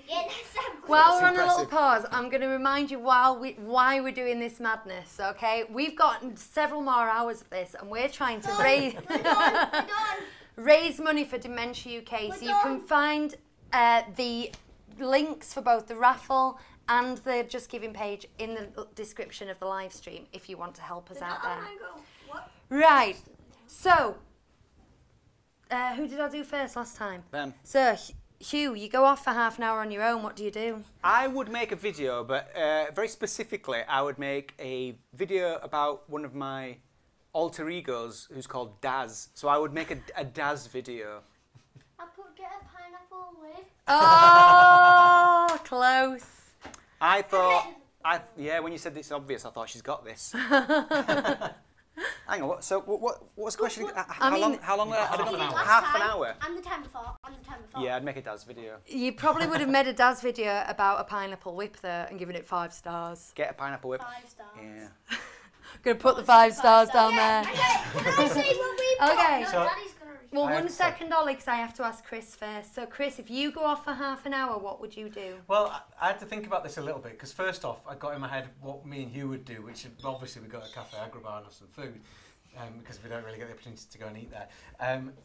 Yeah, that's how good. While That's we're on a little impressive. pause, I'm going to remind you why we're doing this madness, okay? We've got several more hours of this, and we're trying to raise... We're done. raise money for Dementia UK. So you can find the links for both the raffle and the Just Giving page in the description of the live stream if you want to help us out there. What? Right. So, who did I do first last time? Them. So, Hugh, you go off for half an hour on your own. What do you do? I would make a video, but very specifically, I would make a video about one of my alter egos who's called Daz. So I would make a Daz video. I put get a pineapple with. Oh, close. I thought, when you said this obvious, I thought she's got this. Hang on. What was the question? How mean- long? Half an hour. Half an hour. And the time before. Yeah, I'd make a dad's video. You probably would have made a dad's video about a pineapple whip there and given it 5 stars. Get a pineapple whip. 5 stars. Yeah. Gonna put the 5 stars down there. Can I say what we've got? Okay. No, So- Daddy's gonna. Well, I have one to say- second, Ollie, because I have to ask Chris first. So, Chris, if you go off for half an hour, what would you do? Well, I had to think about this a little bit because first off, I got in my head what me and Hugh would do, which obviously we go to Cafe Agrabah and have some food because we don't really get the opportunity to go and eat there.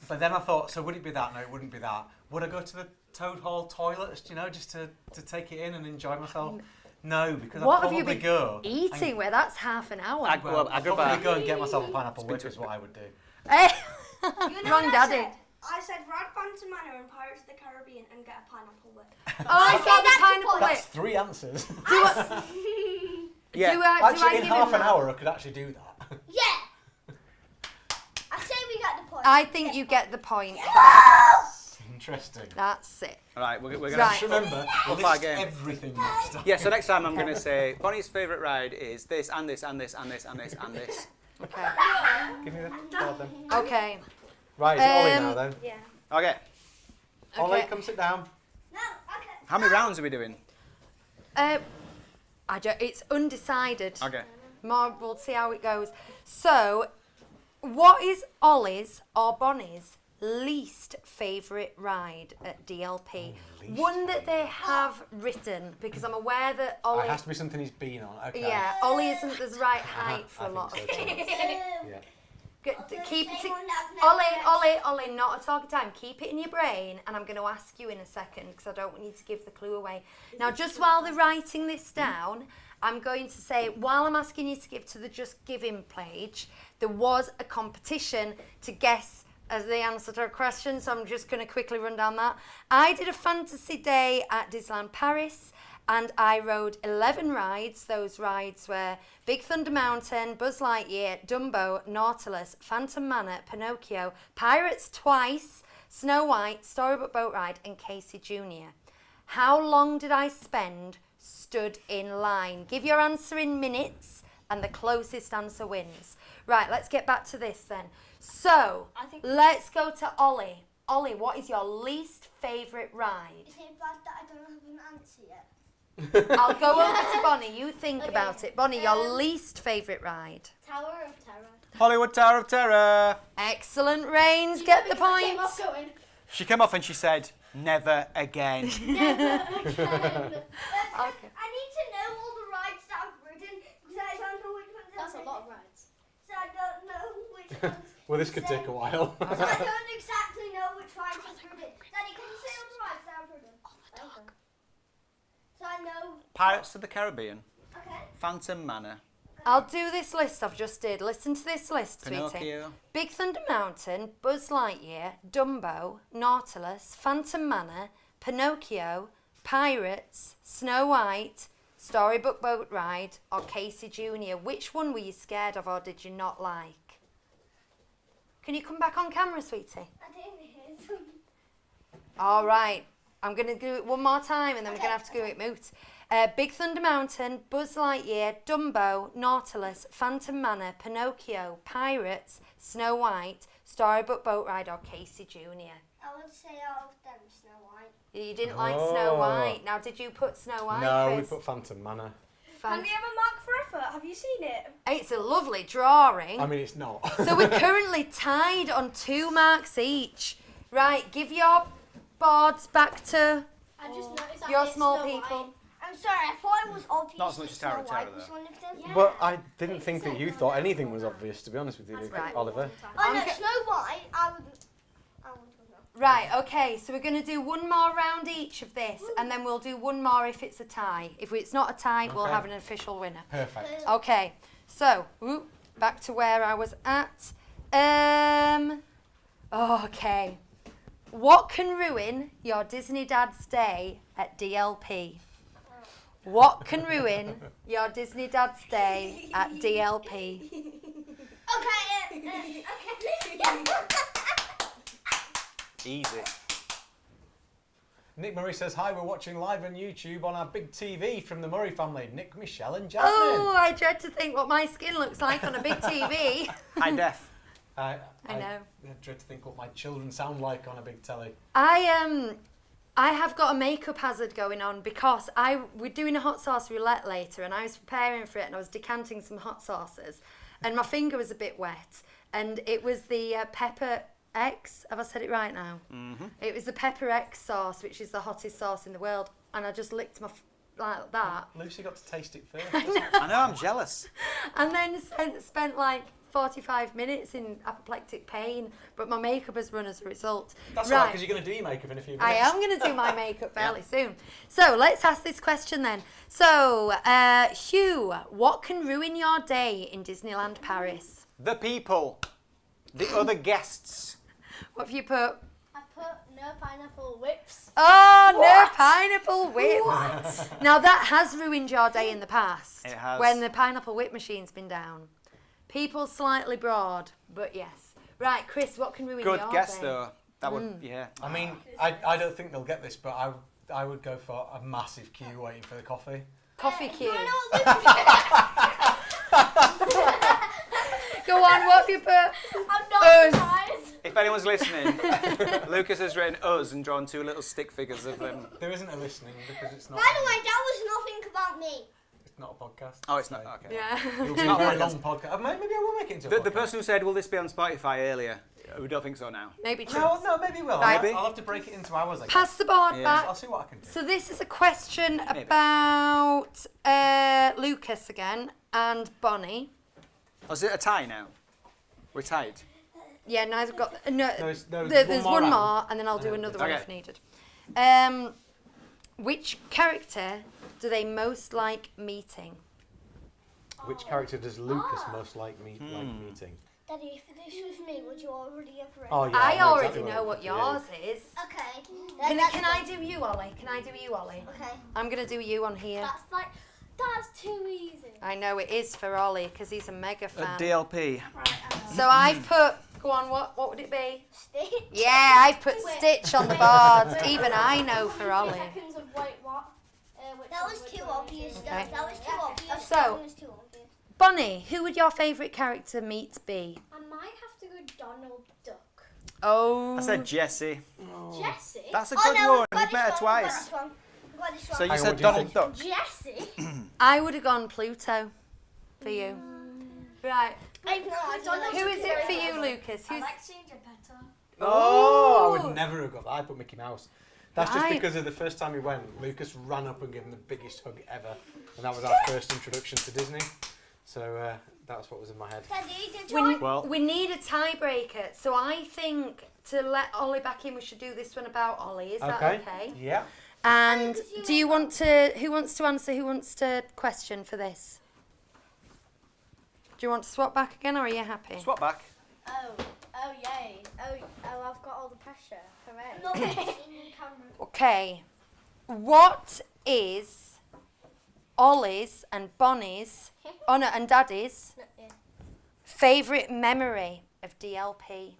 But then I thought, so would it be that? No, it wouldn't be that. Would I go to the Toad Hall toilets, just to take it in and enjoy myself? No, because What I'd have you probably been go. eating where that's half an hour? Well, I'd probably Agrabah. go and get myself a pineapple whip is what I would do. Hey, You know wrong what I daddy. said? I said ride Phantom Manor and Pirates of the Caribbean and get a pineapple whip. Oh, I saw the pineapple That's whip. 3 answers. Yeah. Do Actually, I in give half him an that? hour, I could actually do that. Yeah. I say we got the point. I think you get the point. Interesting. That's it. All right, we're gonna. Right. Just remember, We'll this play a is game. everything next time. Yeah. So next time I'm gonna say Bonnie's favourite ride is this and this and this and this and this and this. Okay. Give me the card then. Okay. Right, is it Ollie now Um, then? Yeah. Okay. Ollie, Okay. come sit down. No, okay. How many rounds are we doing? It's undecided. Okay. More, we'll see how it goes. So, what is Ollie's or Bonnie's least favourite ride at DLP? One that they have written, because I'm aware that Ollie. It has to be something he's been on. Okay. Yeah, Ollie isn't the right height for I a lot of think so too. things. Yeah. Keep it. Say one I've never Ollie, not a talking time. Keep it in your brain, and I'm going to ask you in a second because I don't want you to give the clue away. Now, just while they're writing this down, I'm going to say, while I'm asking you to give to the Just Giving page, there was a competition to guess as the answer to a question, so I'm just going to quickly run down that. I did a fantasy day at Disneyland Paris, and I rode 11 rides. Those rides were Big Thunder Mountain, Buzz Lightyear, Dumbo, Nautilus, Phantom Manor, Pinocchio, Pirates twice, Snow White, Storybook Boat Ride, and Casey Jr. How long did I spend stood in line? Give your answer in minutes, and the closest answer wins. Right, let's get back to this then. So, let's go to Ollie. Ollie, what is your least favourite ride? Is it bad that I don't have an answer yet? I'll go over to Bonnie. You think about it. Bonnie, your least favourite ride? Tower of Terror. Hollywood Tower of Terror. Excellent, Reigns. Get the Because I came point. off going, She came off and she said, "Never again." never again. Okay. I need to know all the rides that I've ridden because I don't know which ones That's a I've lot of ridden. rides. So I don't know which ones. Well, this could take a while. So I don't exactly know which rides I've ridden. Daddy, can you say all the rides that I've ridden? Okay. So I know. Pirates of the Caribbean, Okay. Phantom Manor, I'll do this list I've just did. Listen to this list, sweetie. Pinocchio. Big Thunder Mountain, Buzz Lightyear, Dumbo, Nautilus, Phantom Manor, Pinocchio, Pirates, Snow White, Storybook Boat Ride, or Casey Jr. Which one were you scared of or did you not like? Can you come back on camera, sweetie? I didn't hear them. All right. I'm going to do it one more time and then we're going to have to do it moot. Big Thunder Mountain, Buzz Lightyear, Dumbo, Nautilus, Phantom Manor, Pinocchio, Pirates, Snow White, Storybook Boat Ride, or Casey Jr. I would say out of them, Snow White. You didn't like Snow Oh. White. Now, did you put Snow White, No, we Chris? put Phantom Manor. Have you ever marked for effort? Have you seen it? It's a lovely drawing. I mean, it's not. So we're currently tied on 2 marks each. Right, give your boards back to I just noticed that your it's small Snow people. White. I'm sorry, I thought it was obvious. Not as much that as Tower Snow of Terror, White was though. one of them. Yeah. But I didn't think that you thought anything was obvious, to be honest with you, right. Oliver. Oh no, Okay. Snow White, I wouldn't know. Right, okay, so we're going to do one more round each of this, and then we'll do one more if it's a tie. If it's not a tie, we'll Okay. have an official winner. Perfect. Okay, so, back to where I was at. Okay. What can ruin your Disney Dad's day at DLP? What can ruin your Disney Dad's day at DLP? Okay. Easy. Nick Murray says, hi, we're watching live on YouTube on our big TV from the Murray family. Nick, Michelle and Jasmine. Oh, I dread to think what my skin looks like on a big TV. High def. I know. I dread to think what my children sound like on a big telly. I have got a makeup hazard going on because we're doing a hot sauce roulette later, and I was preparing for it, and I was decanting some hot sauces, and my finger was a bit wet, and it was the Pepper X. Have I said it right now? Mm-hmm. It was the Pepper X sauce, which is the hottest sauce in the world, and I just licked my like that. Lucy got to taste it first. I know, I'm jealous. And then spent like 45 minutes in apoplectic pain, but my makeup has run as a result. That's right, because you're going to do your makeup in a few minutes. I am going to do my makeup fairly soon. So let's ask this question then. So, Hugh, what can ruin your day in Disneyland Paris? The people. The other guests. What have you put? I put no pineapple whips. Oh, no pineapple whips. Now that has ruined your day in the past. It has. When the pineapple whip machine's been down. People slightly broad, but yes. Right, Chris, what can ruin your day? Good guess though. That would, yeah. I mean, I don't think they'll get this, but I would go for a massive queue waiting for the coffee. Coffee queue. I know Go on, what have you put? I'm not surprised. If anyone's listening, Lucas has written us and drawn 2 little stick figures of them. There isn't a listening because it's not. By the way, that was nothing about me. It's not a podcast. Oh, it's not. Okay. Yeah. It'll be a very long podcast. Maybe I will make it into a podcast. The person who said, will this be on Spotify earlier? We don't think so now. Maybe true. No, maybe we'll. Right. I'll have to break it into hours, I guess. Pass the board Yeah. back. I'll see what I can do. So this is a question Maybe. about Lucas again and Bonnie. Oh, is it a tie now? We're tied. Yeah, now I've got no. There's One round. more, and then I'll do another one Okay. if needed. Which character do they most like meeting? Which character does Lucas most like meeting? Daddy, if this was me, would you already have read? Oh yeah. I know already exactly know what yours is. Okay. Can I do you, Ollie? Can I do you, Ollie? Okay. I'm gonna do you on here. That's too easy. I know it is for Ollie because he's a mega A fan. DLP. So I've put. Go on. What would it be? Stitch. Yeah, I've put Stitch on the board. Even I know for Ollie. Seconds of wait, what? That was too obvious. Okay. That was too obvious. So- That was too obvious. Bonnie, who would your favourite character meet be? I might have to go Donald Duck. Oh. I said Jessie. Jesse? That's a Oh good no, one. got You've met her this twice. one. Got this one. So you Hang on, said what do you Donald think? Duck. Jesse? I would have gone Pluto for you. Right. Who is it for you, Lucas? Who's... seeing Geppetto. Oh, I would never have got that. I put Mickey Mouse. That's just Right. because of the first time we went, Lucas ran up and gave him the biggest hug ever, and that was our first introduction to Disney. So that's what was in my head. Daddy, did you Well- We need a tiebreaker, so I think to let Ollie back in, we should do this one about Ollie. Is that okay? Yeah. And do you want to? Who wants to answer? Who wants to question for this? Do you want to swap back again, or are you happy? Swap back. Oh, yay. Oh, I've got all the pressure. Hooray. No, in the camera. Okay. What is Ollie's and Bonnie's, and Daddy's favourite memory of DLP?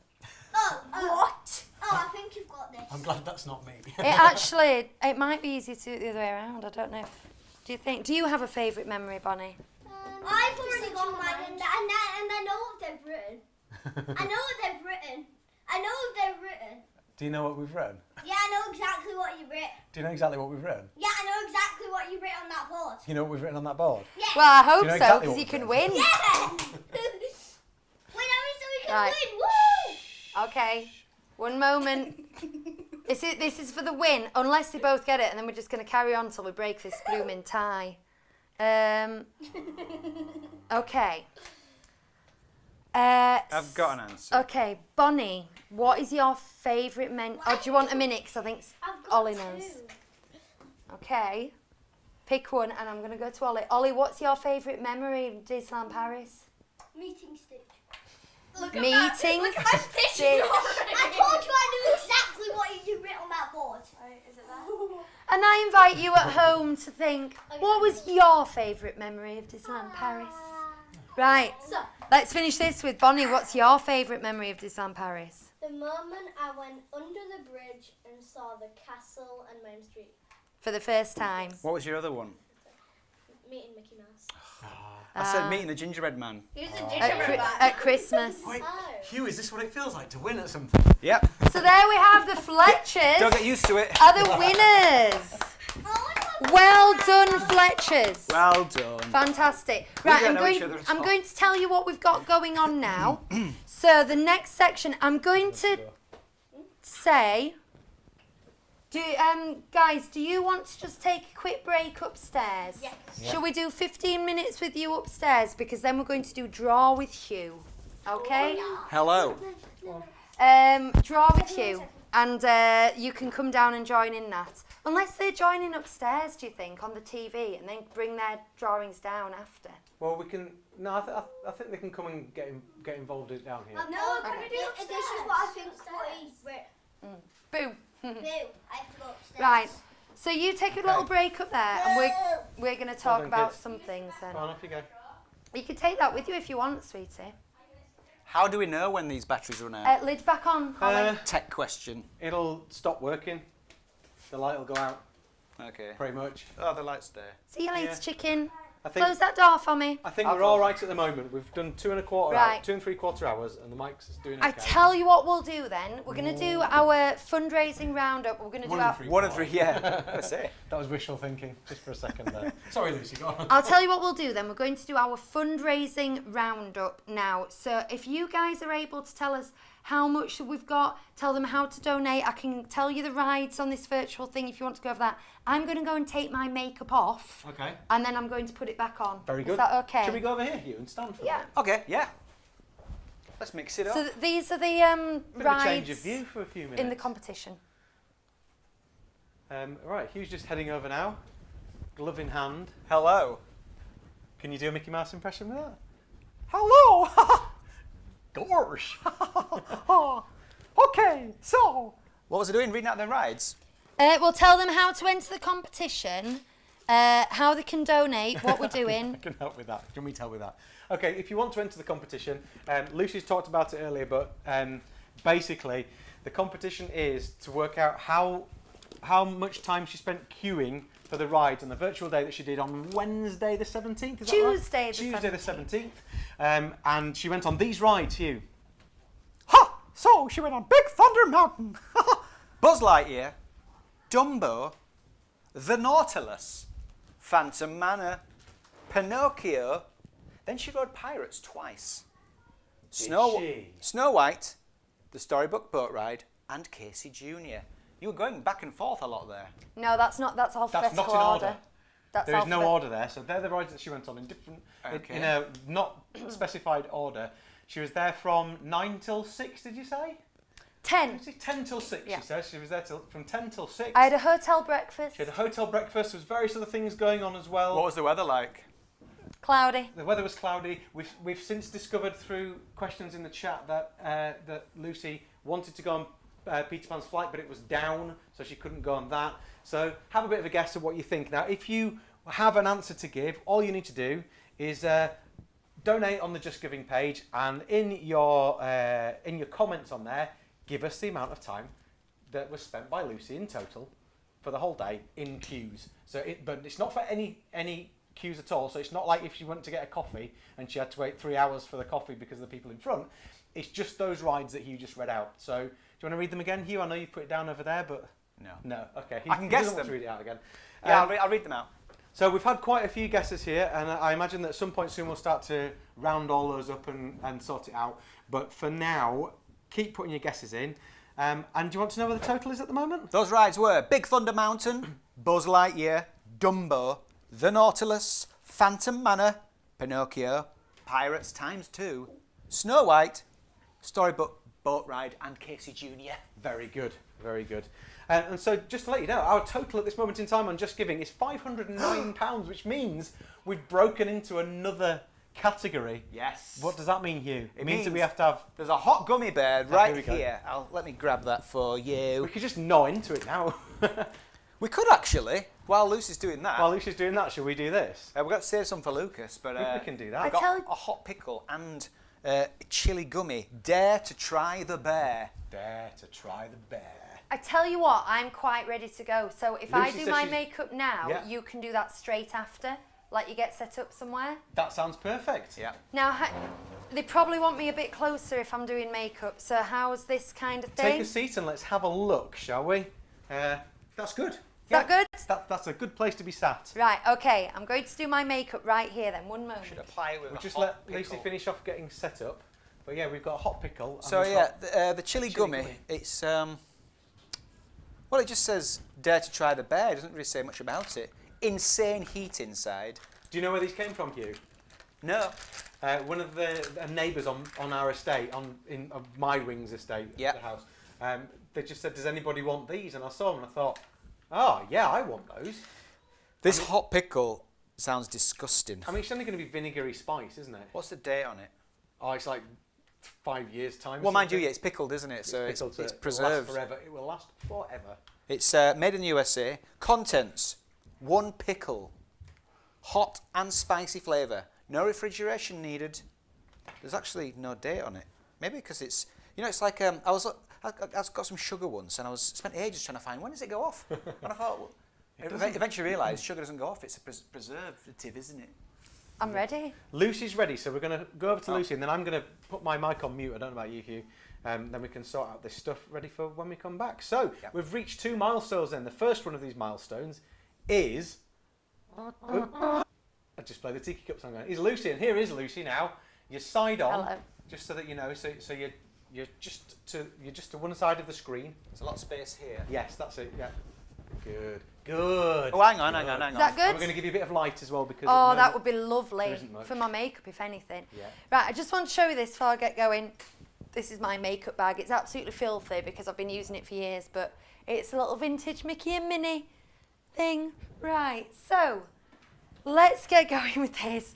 What? Oh, I think you've got this. I'm glad that's not me. It might be easier to do it the other way around. I don't know. Do you have a favourite memory, Bonnie? I've already got mine, and I know what they've written. I know what they've written. Do you know what we've written? Yeah, I know exactly what you writ. Do you know exactly what we've written? Yeah, I know exactly what you writ on that board. You know what we've written on that board? Yeah. Well, I hope Do you know so, exactly because what you can we're win. Yeah. Wait, so we can Right. win. Woo! Okay. One moment. This is for the win, unless they both get it, and then we're just going to carry on until we break this blooming tie. Okay. I've got an answer. Okay, Bonnie, what is your favourite Or do you want a minute? Because I think I've got Ollie two. knows. Okay. Pick one, and I'm going to go to Ollie. Ollie, what's your favourite memory of Disneyland Paris? Meeting Stitch. Meeting Look at my Stitch. Stitch. I told you I knew exactly what you writ on that board. Is it that? And I invite you at home to think, what was your favourite memory of Disneyland Paris? Right, So, let's finish this with Bonnie. What's your favourite memory of Disneyland Paris? The moment I went under the bridge and saw the castle and Main Street. For the first time. What was your other one? Meeting Mickey Mouse. I said meeting the gingerbread man. Who's the At Christmas. Wait, Oh. Hugh, is this what it feels like to win at something? Yep. So there we have the Fletchers. Don't get used to it. Are the winners. Well done, Fletchers. Well done. Fantastic. We Right, don't I'm know each going. other at I'm all. going to tell you what we've got going on now. So the next section, I'm going to say. Guys, do you want to just take a quick break upstairs? Yes. Shall we do 15 minutes with you upstairs? Because then we're going to do draw with Hugh. Okay? Hello. Draw with Hugh. And you can come down and join in that. Unless they're joining upstairs, do you think, on the TV, and then bring their drawings down after? Well, we can. No, I think they can come and get involved down here. No, this is what I think. Boo. I have to go upstairs. Right. So you take a little break up there, and we're going to talk done, about kids. some things then. Go on, off you go. You can take that with you if you want, sweetie. How do we know when these batteries run out? Lid back on, Holly. Tech question. It'll stop working. The light will go out, Okay. pretty much. Oh, the light's there. See you later, yeah. chicken. I think. Close that door for me. I think I'll we're all close right at the moment. We've done 2 3/4 Right. 2 3/4 hours, and the mic's doing okay. I tell you what we'll do then. We're going to do our fundraising roundup. We're going to do our... 1 and 3, yeah. I say. That was wishful thinking, just for a second there. Sorry, Lucy, go on. I'll tell you what we'll do then. We're going to do our fundraising roundup now. So if you guys are able to tell us how much we've got, tell them how to donate. I can tell you the rides on this virtual thing if you want to go over that. I'm going to go and take my makeup off. Okay. And then I'm going to put it back on. Very good. Is that okay? Should we go over here, Hugh, and stand for Yeah. that? Okay, yeah. Let's mix it up. So these are the Bit of a rides change of view for a few minutes. in the competition. Right, Hugh's just heading over now, glove in hand. Hello. Can you do a Mickey Mouse impression with that? Hello. Gosh. Okay, so. What was I doing? Reading out the rides? We'll tell them how to enter the competition, how they can donate, what we're I doing. can help with that. Do you want me to help with that? Okay, if you want to enter the competition, Lucy's talked about it earlier, but basically the competition is to work out how much time she spent queuing for the rides on the virtual day that she did on Wednesday the 17th. Is that right? Tuesday the Tuesday the 17th. And she went on these rides, Hugh. Ha! So she went on Big Thunder Mountain. Buzz Lightyear, Dumbo, The Nautilus, Phantom Manor, Pinocchio. Then she rode Pirates twice. she? Snow White, the Storybook Boat Ride, and Casey Jr. You were going back and forth a lot there. No, that's not. That's alphabetical That's not in order. That's There is no alphabet- order there, so they're the rides that she went on in different, Okay. in a not specified order. She was there from 9 till 6, did you say? 10. Was it 10 till 6, Yeah. she says. She was there from 10 till 6. I had a hotel breakfast. She had a hotel breakfast. There was various other things going on as well. What was the weather like? Cloudy. The weather was cloudy. We've since discovered through questions in the chat that that Lucy wanted to go on Peter Pan's flight, but it was down, so she couldn't go on that. So have a bit of a guess of what you think. Now, if you have an answer to give, all you need to do is donate on the Just Giving page, and in your comments on there, give us the amount of time that was spent by Lucy in total for the whole day in queues. But it's not for any queues at all. So it's not like if she went to get a coffee and she had to wait 3 hours for the coffee because of the people in front. It's just those rides that Hugh just read out. So do you want to read them again, Hugh? I know you've put it down over there, but no. Okay, I can guess doesn't want them. to read it out again. Yeah, I'll read them out. So we've had quite a few guesses here, and I imagine that at some point soon we'll start to round all those up and sort it out. But for now, keep putting your guesses in. And do you want to know what the total is at the moment? Those rides were Big Thunder Mountain, Buzz Lightyear, Dumbo, The Nautilus, Phantom Manor, Pinocchio, Pirates ×2, Snow White, Storybook Boat Ride, and Casey Jr. Very good, very good. And so just to let you know, our total at this moment in time on Just Giving is £509, which means we've broken into another category. Yes. What does that mean, Hugh? It means that means we have to have... There's a hot gummy bear here right we go. here. Let me grab that for you. We could just gnaw into it now. We could actually, while Lucy's doing that. While Lucy's doing that, should we do this? We've got to save some for Lucas, but We can do that. We've I tell got a hot pickle and Chili gummy. Dare to try the bear. Dare to try the bear. I tell you what, I'm quite ready to go. So if I Lucy do says my she's- makeup now, Yeah. you can do that straight after, like you get set up somewhere. That sounds perfect. Yeah. Now, they probably want me a bit closer if I'm doing makeup. So how's this kind of thing? Take a seat and let's have a look, shall we? That's good. Is that good? That's a good place to be sat. Right, okay. I'm going to do my makeup right here then. One moment. Should apply it with We'll a just hot let pickle. Lucy finish off getting set up. But yeah, we've got a hot pickle. and So we've yeah, got the chili chili gummy, gummy. it's well, it just says dare to try the bear. It doesn't really say much about it. Insane heat inside. Do you know where these came from, Hugh? No. One of the neighbours on our estate, in my wings estate, Yeah. the house, they just said, does anybody want these? And I saw them and I thought, oh, yeah, I want those. This hot pickle sounds disgusting. I mean, it's only going to be vinegary spice, isn't it? What's the date on it? Oh, it's like 5 years' time. Well, mind you, something. yeah, it's pickled, isn't it? So pickled, so it's it will preserved. last forever. It will last forever. It's made in the USA. Contents: 1 pickle, hot and spicy flavour. No refrigeration needed. There's actually no date on it. Maybe because it's, you know, it's like I got some sugar once, and I spent ages trying to find when does it go off. And I thought, well, eventually realised sugar doesn't go off. It's a preservative, isn't it? I'm ready. Lucy's ready, so we're going to go over to Lucy, and then I'm going to put my mic on mute. I don't know about you, Hugh. Then we can sort out this stuff ready for when we come back. So we've reached 2 milestones then. The first one of these milestones is... I just play the tiki cup song. Is Lucy, and here is Lucy now. You're side on, Hello. just so that you know. So you're just to one side of the screen. There's a lot of space here. Yes, that's it. Yeah. Good. Oh, hang on. Is that And we're good? going to give you a bit of light as well because. Oh, at the that moment- would be lovely there isn't much. for my makeup, if anything. Yeah. Right, I just want to show you this before I get going. This is my makeup bag. It's absolutely filthy because I've been using it for years, but it's a little vintage Mickey and Minnie thing. Right, so let's get going with this.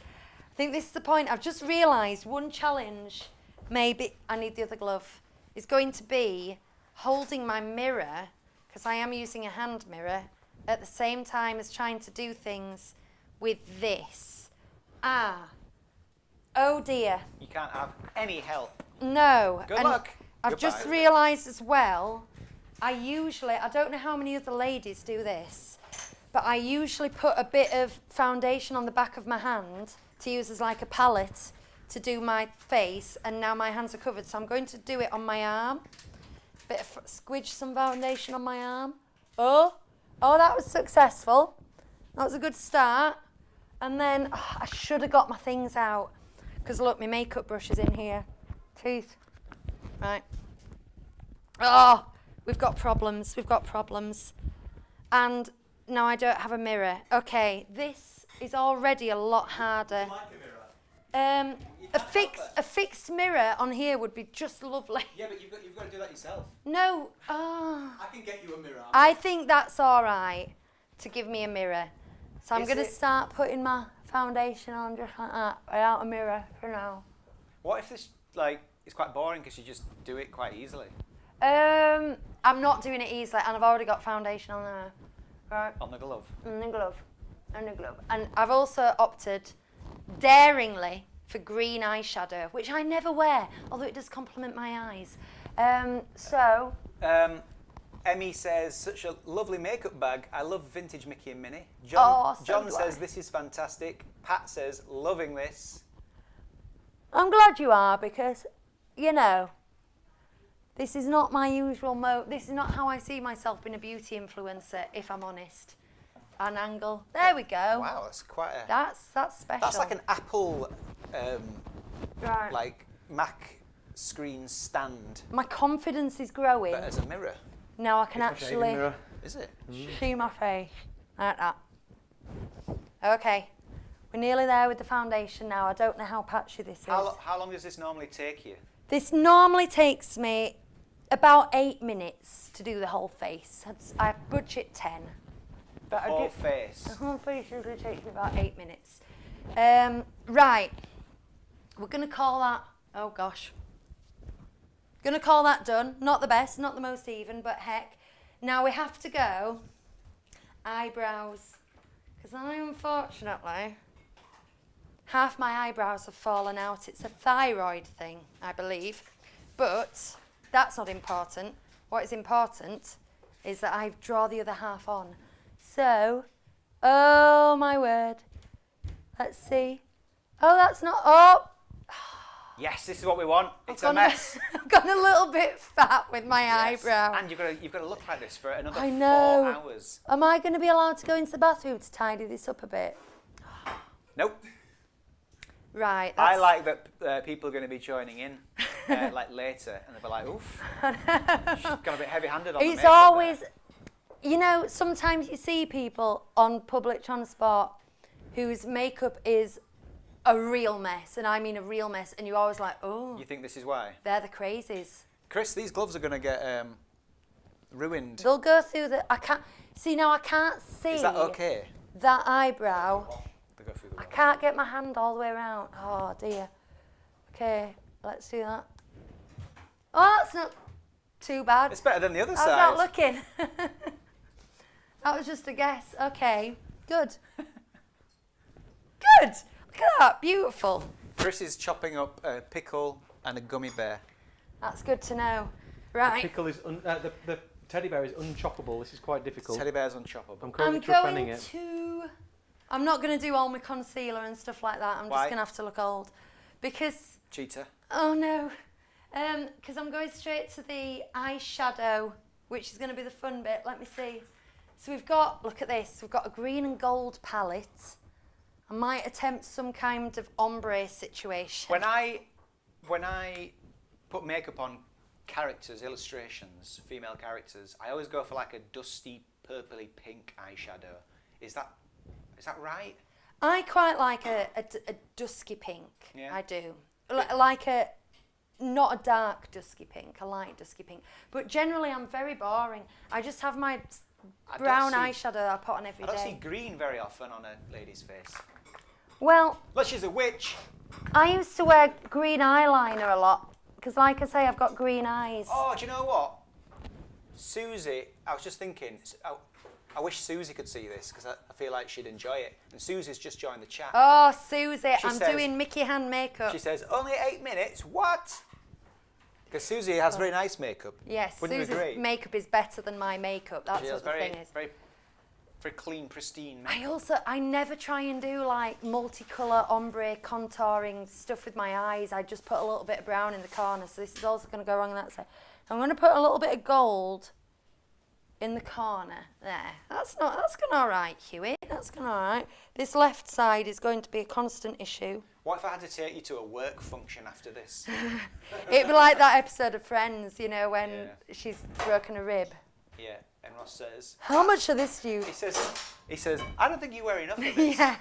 I think this is the point. I've just realised one challenge, maybe I need the other glove, is going to be holding my mirror, because I am using a hand mirror, at the same time as trying to do things with this. Oh dear. You can't have any help. No. Good and luck. I've just Goodbye. realised as well, I don't know how many other ladies do this, but I usually put a bit of foundation on the back of my hand to use as like a palette to do my face, and now my hands are covered, so I'm going to do it on my arm. Squidge some foundation on my arm. Oh, that was successful. That was a good start. And then I should have got my things out, because look, my makeup brush is in here. Teeth. Right. Oh, we've got problems. And now I don't have a mirror. Okay, this is already a lot harder. A fixed mirror on here would be just lovely. Yeah, but you've got to do that yourself. No. I can get you a mirror. I think that's all right to give me a mirror. So I'm Is going to it- start putting my foundation on just like that, without a mirror for now. What if this it's quite boring because you just do it quite easily I'm not doing it easily, and I've already got foundation on there. Right. on the glove? And the glove. And I've also opted, daringly, for green eyeshadow, which I never wear, although it does complement my eyes. Emmy says, such a lovely makeup bag. I love vintage Mickey and Minnie. Oh, so John do says, I. this is fantastic. Pat says, loving this. I'm glad you are, because, you know, this is not my usual this is not how I see myself being a beauty influencer, if I'm honest. An angle. There we go. Wow, that's quite a... That's special. That's like an Apple, Right. like, Mac screen stand, My confidence is growing. but as a mirror. Now I can Shading actually mirror. Is it? see my face. Like that. Okay. We're nearly there with the foundation now. I don't know how patchy this is. How long does this normally take you? This normally takes me about 8 minutes to do the whole face. I budget 10. The But I whole do- face. The whole face usually takes me about 8 minutes. Right. We're going to call that, oh gosh. Going to call that done. Not the best, not the most even, but heck. Now we have to go eyebrows. Because I unfortunately half my eyebrows have fallen out. It's a thyroid thing, I believe. But that's not important. What is important is that I draw the other half on. So, oh my word. Let's see. Oh, that's not, oh. Yes, this is what we want. It's a gone mess. I've gone a little bit fat with my Yes. eyebrow. And you've got to look like this for another I 4 know. hours. Am I going to be allowed to go into the bathroom to tidy this up a bit? Nope. Right. I like that people are going to be joining in like later, and they'll be like, "Oof, she's got a bit heavy-handed on the It's makeup always, there." you know, sometimes you see people on public transport whose makeup is a real mess, and I mean a real mess, and you're always like, oh, You think this is why? they're the crazies. Chris, these gloves are going to get ruined. They'll go through the, I can't see Is that okay? that eyebrow. They go through the I wall. can't get my hand all the way around. Oh dear. Okay, let's do that. Oh, it's not too bad. It's better than the other How's side. that looking? That was just a guess. Okay, good. Good. Look at that, beautiful. Chris is chopping up a pickle and a gummy bear. That's good to know. The Right. pickle is the teddy bear is unchoppable. This is quite difficult. Teddy bear's unchoppable. I'm I'm currently profanning going it. to. I'm not going to do all my concealer and stuff like that. I'm Why? just going to have to look old, because Cheetah. oh no, because I'm going straight to the eyeshadow, which is going to be the fun bit. Let me see. So we've got, look at this. We've got a green and gold palette. I might attempt some kind of ombre situation. When I put makeup on characters, illustrations, female characters, I always go for like a dusty, purpley pink eyeshadow. Is that right? I quite like a dusky pink. Yeah. I do. Like a, not a dark dusky pink, a light dusky pink. But generally I'm very boring. I just have my I don't brown see- eyeshadow I put on every I don't see day. green very often on a lady's face. Well, Unless she's a witch. I used to wear green eyeliner a lot because, like I say, I've got green eyes. Oh, do you know what? Susie, I was just thinking, I wish Susie could see this because I feel like she'd enjoy it. And Susie's just joined the chat. Oh, Susie, She I'm says- doing Mickey hand makeup. She says, only 8 minutes? What? Because Susie has very nice makeup. Yes, Wouldn't you Susie's agree? makeup is better than my makeup. That's She has what the very, thing is. very clean, pristine makeup. I never try and do like multicolour ombre contouring stuff with my eyes. I just put a little bit of brown in the corner. So this is also going to go wrong on that side. I'm going to put a little bit of gold in the corner there. That's going all right, Huey. That's going all right. This left side is going to be a constant issue. What if I had to take you to a work function after this? It'd be like that episode of Friends, you know, when Yeah. she's broken a rib. Yeah, and Ross says, How much of this do you? he says, I don't think you wear enough of this. Yeah.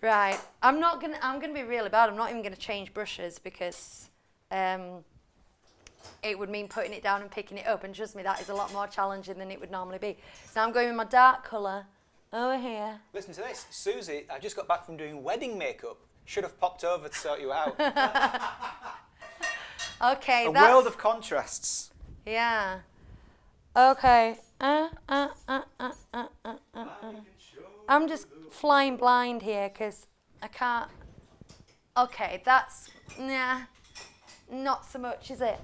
Right. I'm gonna be really bad. I'm not even gonna change brushes because it would mean putting it down and picking it up, and trust me, that is a lot more challenging than it would normally be. So I'm going with my dark colour over here. Listen to this. Susie, I just got back from doing wedding makeup. Should have popped over to sort you out. Okay, A that's... world of contrasts. Yeah. Okay. I'm just flying blind here because I can't... Okay, that's... Nah. Not so much, is it?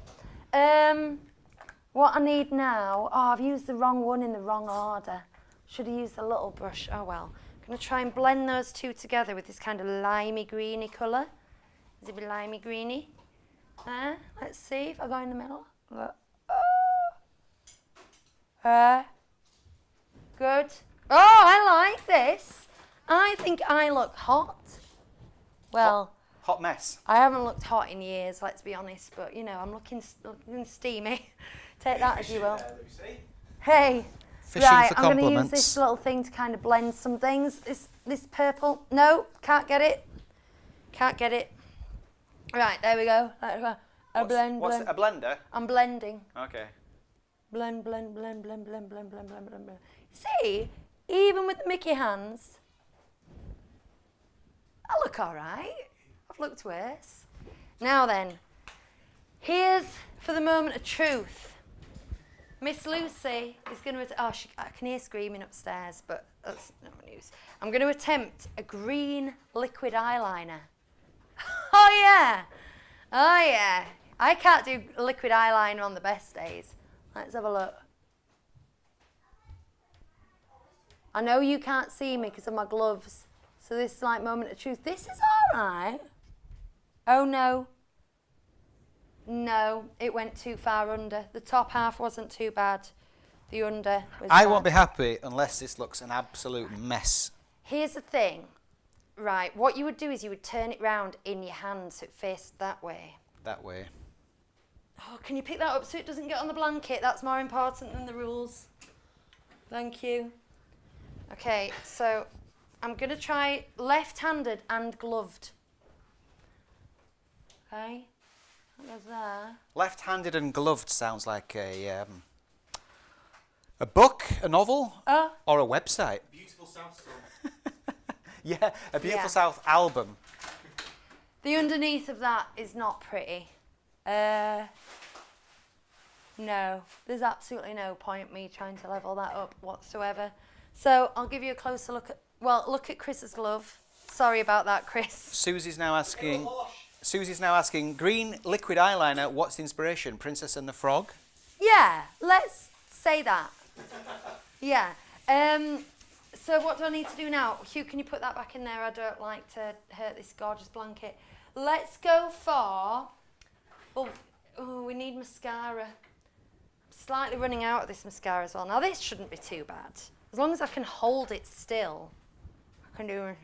What I need now... Oh, I've used the wrong one in the wrong order. Should have used the little brush. Oh, well. I'm going to try and blend those two together with this kind of limey greeny colour. Is it a bit limey greeny? Let's see if I go in the middle. Go, good. Oh, I like this. I think I look hot. Well, Hot mess. I haven't looked hot in years, let's be honest, but you know, I'm looking steamy. Take that as you will. Hey. Fishing right, for I'm going to use compliments. this little thing to kind of blend some things. This purple. No, can't get it. Can't get it. Right, there we go. Blend. What's it, a blender? I'm blending. Okay. Blend. See, even with the Mickey hands, I look all right. I've looked worse. Now then, here's for the moment of truth. Miss Lucy is going to... I can hear screaming upstairs, but that's no news. I'm going to attempt a green liquid eyeliner. Oh, yeah. Oh, yeah. I can't do liquid eyeliner on the best days. Let's have a look. I know you can't see me because of my gloves. So this is like moment of truth. This is all right. Oh, no. No, it went too far under. The top half wasn't too bad. The under was I bad. won't be happy unless this looks an absolute mess. Here's the thing. Right, what you would do is you would turn it round in your hand so it faced that way. That way. Oh, can you pick that up so it doesn't get on the blanket? That's more important than the rules. Thank you. Okay, so I'm going to try left-handed and gloved. Okay, that goes there. Left-handed and gloved sounds like a book, a novel, or a website. Beautiful South song. Yeah, a Beautiful Yeah. South album. The underneath of that is not pretty. No, there's absolutely no point me trying to level that up whatsoever. So I'll give you a closer look at, well, look at Chris's glove. Sorry about that, Chris. Susie's now asking, green liquid eyeliner, what's the inspiration? Princess and the Frog? Yeah, let's say that. Yeah. So what do I need to do now? Hugh, can you put that back in there? I don't like to hurt this gorgeous blanket. Let's go for, we need mascara. Slightly running out of this mascara as well. Now this shouldn't be too bad. As long as I can hold it still, I can do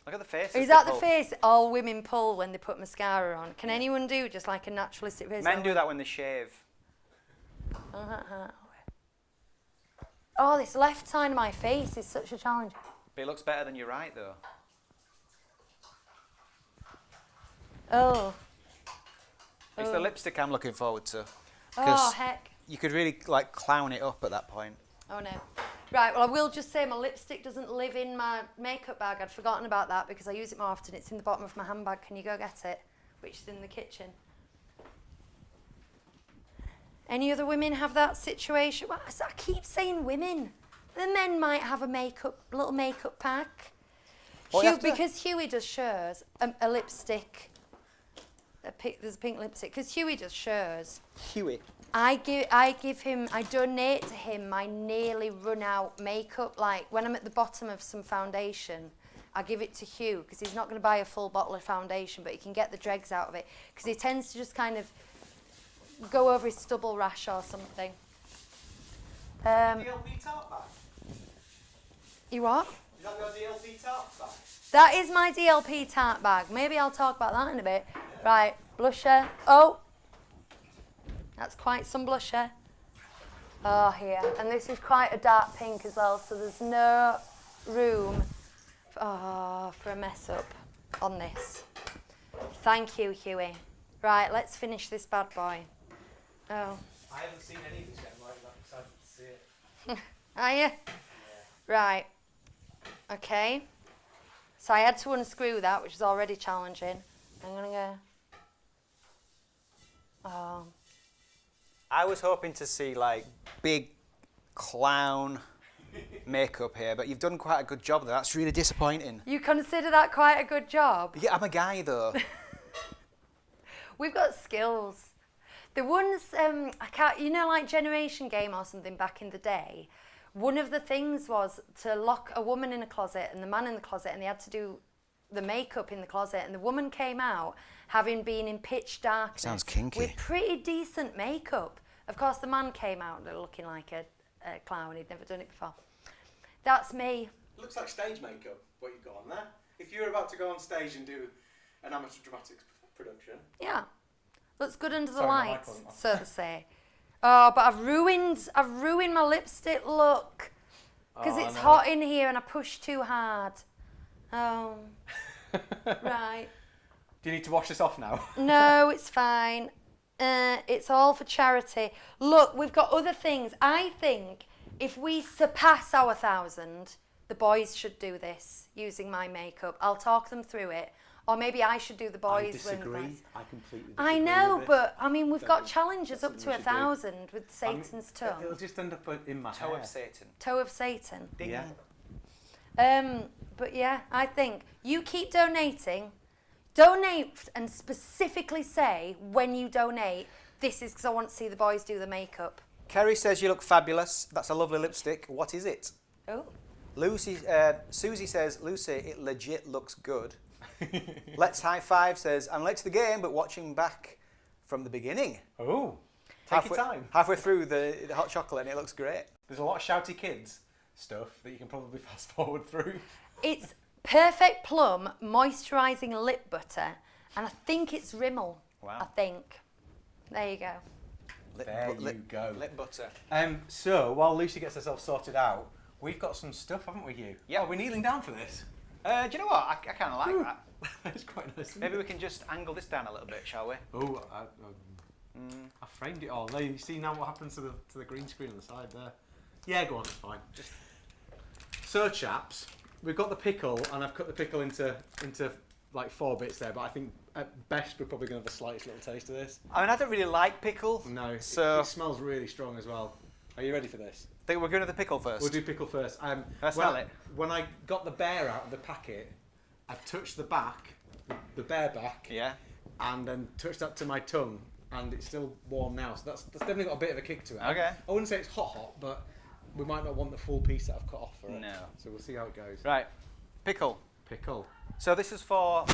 Look at the face. Is that the face all women pull when they put mascara on? Can anyone do just like a naturalistic face? Men do that when they shave. Oh, this left side of my face is such a challenge. But it looks better than your right, though. Oh. It's the lipstick I'm looking forward to. Oh, heck. You could really like clown it up at that point. Oh, no. Right, well, I will just say my lipstick doesn't live in my makeup bag. I'd forgotten about that because I use it more often. It's in the bottom of my handbag. Can you go get it? Which is in the kitchen. Any other women have that situation? Well, I keep saying women. The men might have a little makeup pack. Well, Because Huey does shows, a lipstick. There's a pink lipstick. Because Huey does shows. Huey. I donate to him my nearly run out makeup. Like when I'm at the bottom of some foundation, I give it to Hugh because he's not going to buy a full bottle of foundation, but he can get the dregs out of it because he tends to just kind of go over his stubble rash or something. DLP tart bag. You what? Is that your DLP tart bag? That is my DLP tart bag. Maybe I'll talk about that in a bit. Right, blusher. Oh, that's quite some blusher. Oh, here. And this is quite a dark pink as well, so there's no room for a mess up on this. Thank you, Huey. Right, let's finish this bad boy. Oh. I haven't seen any of this yet. I'm like that excited to see it. Are you? Yeah. Right. Okay. So I had to unscrew that, which is already challenging. I'm going to go... Oh. I was hoping to see like big clown makeup here, but you've done quite a good job there. That's really disappointing. You consider that quite a good job? Yeah, I'm a guy though. We've got skills. The ones, I can't, you know, like Generation Game or something back in the day, one of the things was to lock a woman in a closet and the man in the closet, and they had to do the makeup in the closet, and the woman came out having been in pitch darkness. Sounds kinky. With pretty decent makeup. Of course, the man came out looking like a clown. He'd never done it before. That's me. It looks like stage makeup, what you've got on there. If you were about to go on stage and do an amateur dramatics production. Yeah. Looks good under the Sorry, my mic lights, wasn't on. so to say. Oh, but I've ruined my lipstick look. Because it's hot in here and I pushed too hard. Oh. Right. Do you need to wash this off now? No, it's fine. It's all for charity. Look, we've got other things. I think if we surpass our 1,000, the boys should do this using my makeup. I'll talk them through it. Or maybe I should do the I boys. disagree. I completely disagree. I know, with this. but I mean, we've Don't got think challenges that's up to something we should do. 1,000 with I mean, Satan's tongue. It'll just end up in my Toe hair. of Satan. Toe of Satan. Ding. Yeah. But yeah, I think you keep donating. Donate and specifically say when you donate, this is because I want to see the boys do the makeup. Kerry says you look fabulous. That's a lovely lipstick. What is it? Oh. Susie says, Lucy, it legit looks good. Let's High Five says, I'm late to the game, but watching back from the beginning. Oh, take your time. Halfway through the hot chocolate, and it looks great. There's a lot of shouty kids stuff that you can probably fast forward through. It's Perfect Plum moisturising lip butter, and I think it's Rimmel. Wow. I think. There you go. There you go. Lip butter. So while Lucy gets herself sorted out, we've got some stuff, haven't we, Hugh? Yeah. Oh, we're kneeling down for this. Do you know what? I kind of like that. That's quite nice. Maybe we can just angle this down a little bit, shall we? Oh, I framed it all. There, you see now what happens to the green screen on the side there. Yeah, go on, it's fine. So, chaps, we've got the pickle, and I've cut the pickle into like 4 bits there. But I think at best we're probably going to have the slightest little taste of this. I mean, I don't really like pickle. No, So it smells really strong as well. Are you ready for this? think we're going to the pickle first. We'll do pickle first. Let's smell it. When I got the bear out of the packet, I touched the back, the bear back, Yeah. and then touched that to my tongue, and it's still warm now. So that's definitely got a bit of a kick to it. Okay. I wouldn't say it's hot, but we might not want the full piece that I've cut off for it. No. So we'll see how it goes. Right. Pickle. Pickle. So this is for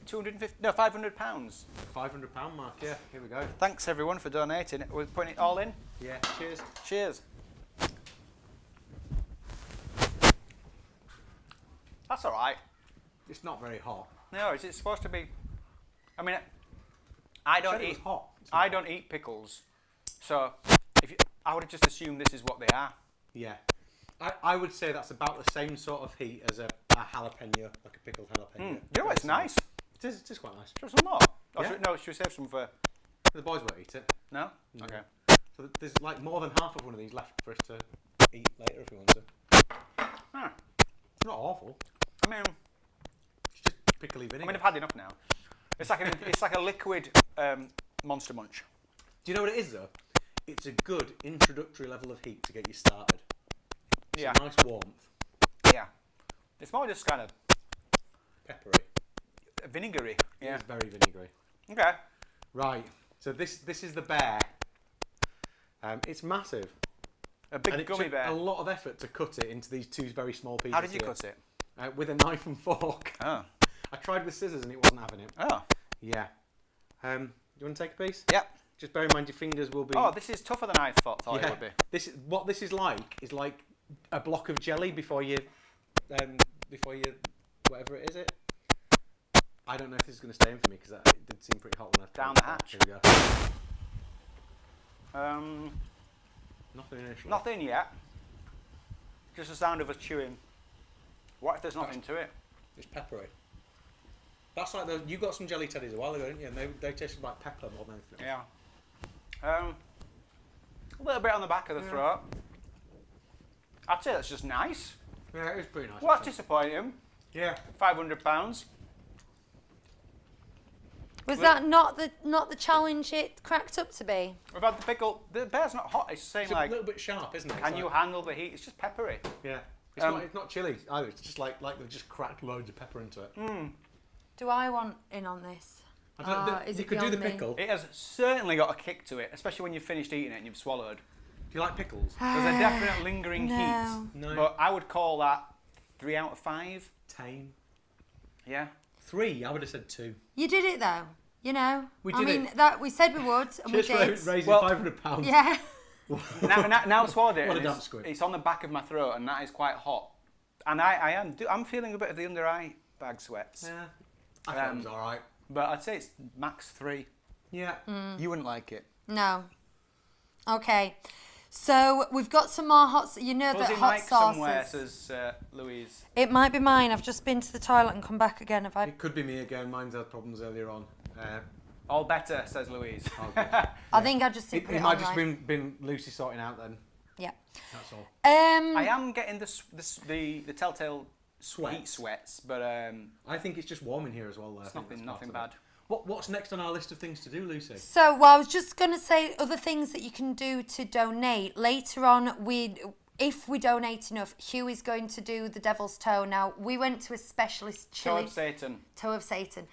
500 pounds. £500 mark. Yeah. Here we go. Thanks everyone for donating. We're putting it all in. Yeah. Cheers. Cheers. That's all right. It's not very hot. No, is it supposed to be? I mean, I don't Said it was eat. hot. It's I not don't eat pickles, so I would have just assumed this is what they are. Yeah. I would say that's about the same sort of heat as a jalapeno, like a pickled jalapeno. You know what? It's nice. It is quite nice. Should we have some more? Oh, Yeah. should we save some for? The boys won't eat it. No. No. Okay. So there's like more than half of one of these left for us to eat later if we want to. Ah, It's not awful. I mean, It's just pickly vinegar. I've had enough now. It's like a liquid Monster Munch. Do you know what it is though? It's a good introductory level of heat to get you started. It's Yeah. a nice warmth. Yeah. It's more just kind of Peppery. vinegary. Yeah. It's very vinegary. Okay. Right. So this is the bear. It's massive. A big And it gummy took bear. a lot of effort to cut it into these two very small pieces. How did you here. cut it? With a knife and fork. Oh. I tried with scissors and it wasn't having it. Oh. Yeah. You want to take a piece? Yep. Just bear in mind your fingers will be. Oh, this is tougher than I thought it would be. This is what this is like a block of jelly before you whatever it is it. I don't know if this is going to stay in for me because it did seem pretty hot when I Down put it the on. hatch. Here we go. Nothing initially. Nothing yet. Just the sound of us chewing. What if there's nothing to it? It's peppery. That's like you got some jelly teddies a while ago, didn't you? And they tasted like pepper more than anything. Yeah. A little bit on the back of the throat. I'd say that's just nice. Yeah, it is pretty nice. Well, that's disappointing. Yeah. £500. Was that not the challenge it cracked up to be? We've had the pickle. The bear's not hot. It's saying It's like, a little bit sharp, isn't it? can you handle the heat? It's just peppery. Yeah. It's not chili either. It's just like they've just cracked loads of pepper into it. Do I want in on this? I don't know, Is you it could do the beyond me? pickle. It has certainly got a kick to it, especially when you've finished eating it and you've swallowed. Do you like pickles? There's a definite lingering No. heat. No. But I would call that 3 out of 5. Tame. Yeah. 3. I would have said 2. You did it though. You know. We I did mean it. that we said we would, and we Cheers for did. raising Well- £500. Yeah. now I've swallowed it. What a and damp squid. it's on the back of my throat and that is quite hot. And I'm feeling a bit of the under eye bag sweats. Yeah. I thought it was alright. But I'd say it's max 3. Yeah. You wouldn't like it. No. Okay. So we've got some more hot. You know that Fuzzy hot mic somewhere, sauces. says Louise. It might be mine. I've just been to the toilet and come back again. Have I? It could be me again. Mine's had problems earlier on. All better, says Louise. I think I just did It put it might on just right. been Lucy sorting out then. Yeah. That's all. I am getting the telltale Sweats. heat sweats, but I think it's just warm in here as well. Though. it's I think nothing that's part bad. of it. What's next on our list of things to do, Lucy? So, well, I was just going to say other things that you can do to donate. Later on, if we donate enough, Hugh is going to do the Devil's Toe. Now, we went to a specialist chili... Toe of Satan.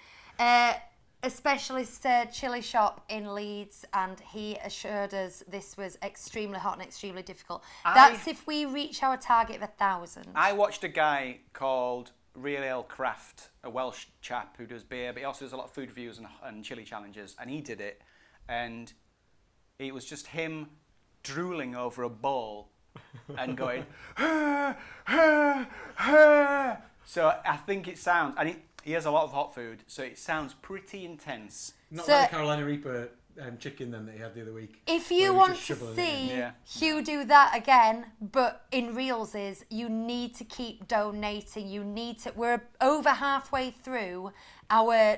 A specialist chili shop in Leeds, and he assured us this was extremely hot and extremely difficult. That's if we reach our target of 1,000. I watched a guy called Real Ale Craft, a Welsh chap who does beer, but he also does a lot of food reviews and chili challenges, and he did it, and it was just him drooling over a bowl and going, so I think it sounds, and he has a lot of hot food, so it sounds pretty intense. Not like the Carolina Reaper chicken then that he had the other week. If you want to see Hugh do that again, but in reels, you need to keep donating. We're over halfway through our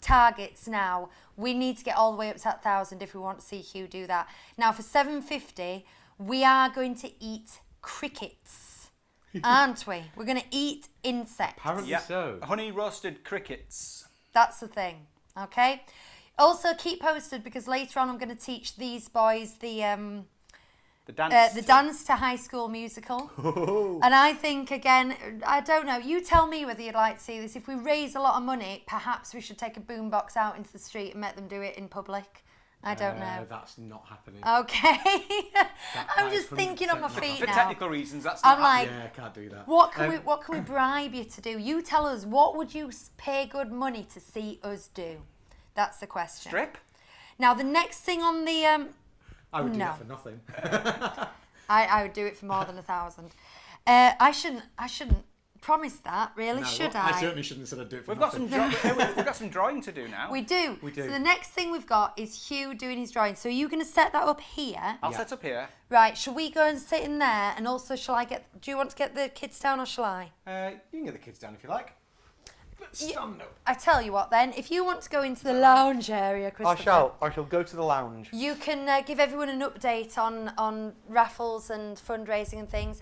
targets now. We need to get all the way up to 1,000 if we want to see Hugh do that. Now for $7.50, we are going to eat crickets. Aren't we? We're going to eat insects. Apparently so. Honey roasted crickets. That's the thing, okay? Also, keep posted because later on I'm going to teach these boys the dance to High School Musical. And I think, again, I don't know, you tell me whether you'd like to see this. If we raise a lot of money, perhaps we should take a boombox out into the street and make them do it in public. I don't know. That's not happening. Okay. I'm just thinking on my feet For now. technical reasons, that's not like, I can't do that. What can we bribe you to do? You tell us, what would you pay good money to see us do? That's the question. Strip? Now, the next thing on the... I would do that for nothing. I would do it for more than 1,000. I shouldn't promise that, really, should I? I certainly shouldn't have said I'd do it for We've nothing. we've got some drawing to do now. We do. We do. So the next thing we've got is Hugh doing his drawing. So are you going to set that up here? I'll set up here. Right, shall we go and sit in there? And also, do you want to get the kids down or shall I? You can get the kids down if you like. But stand up. I tell you what then, if you want to go into the lounge area, Christopher... I shall go to the lounge. You can give everyone an update on raffles and fundraising and things.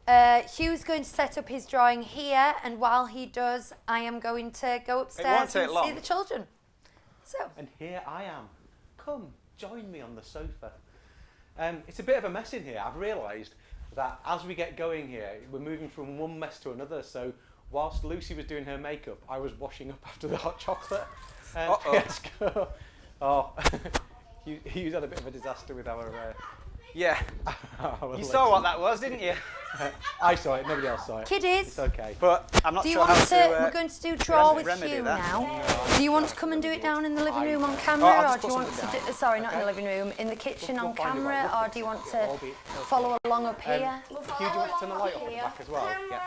Hugh's going to set up his drawing here, and while he does, I am going to go upstairs and see the children. So. And here I am. Come, join me on the sofa. It's a bit of a mess in here. I've realised that as we get going here, we're moving from one mess to another. So whilst Lucy was doing her makeup, I was washing up after the hot chocolate. Hugh's had a bit of a disaster with our... Yeah. You saw what that was, didn't you? I saw it, nobody else saw it. Kiddies. It's okay. But I'm not do you sure want how to... we're going to do draw with remedy Hugh that. now. Do you want to come and do it down in the living room on camera, or do you want to do... Sorry, not in the living room. In the kitchen on camera, or do you want to follow along up here? Hugh, do you want to turn the light off at the back as well? Yeah.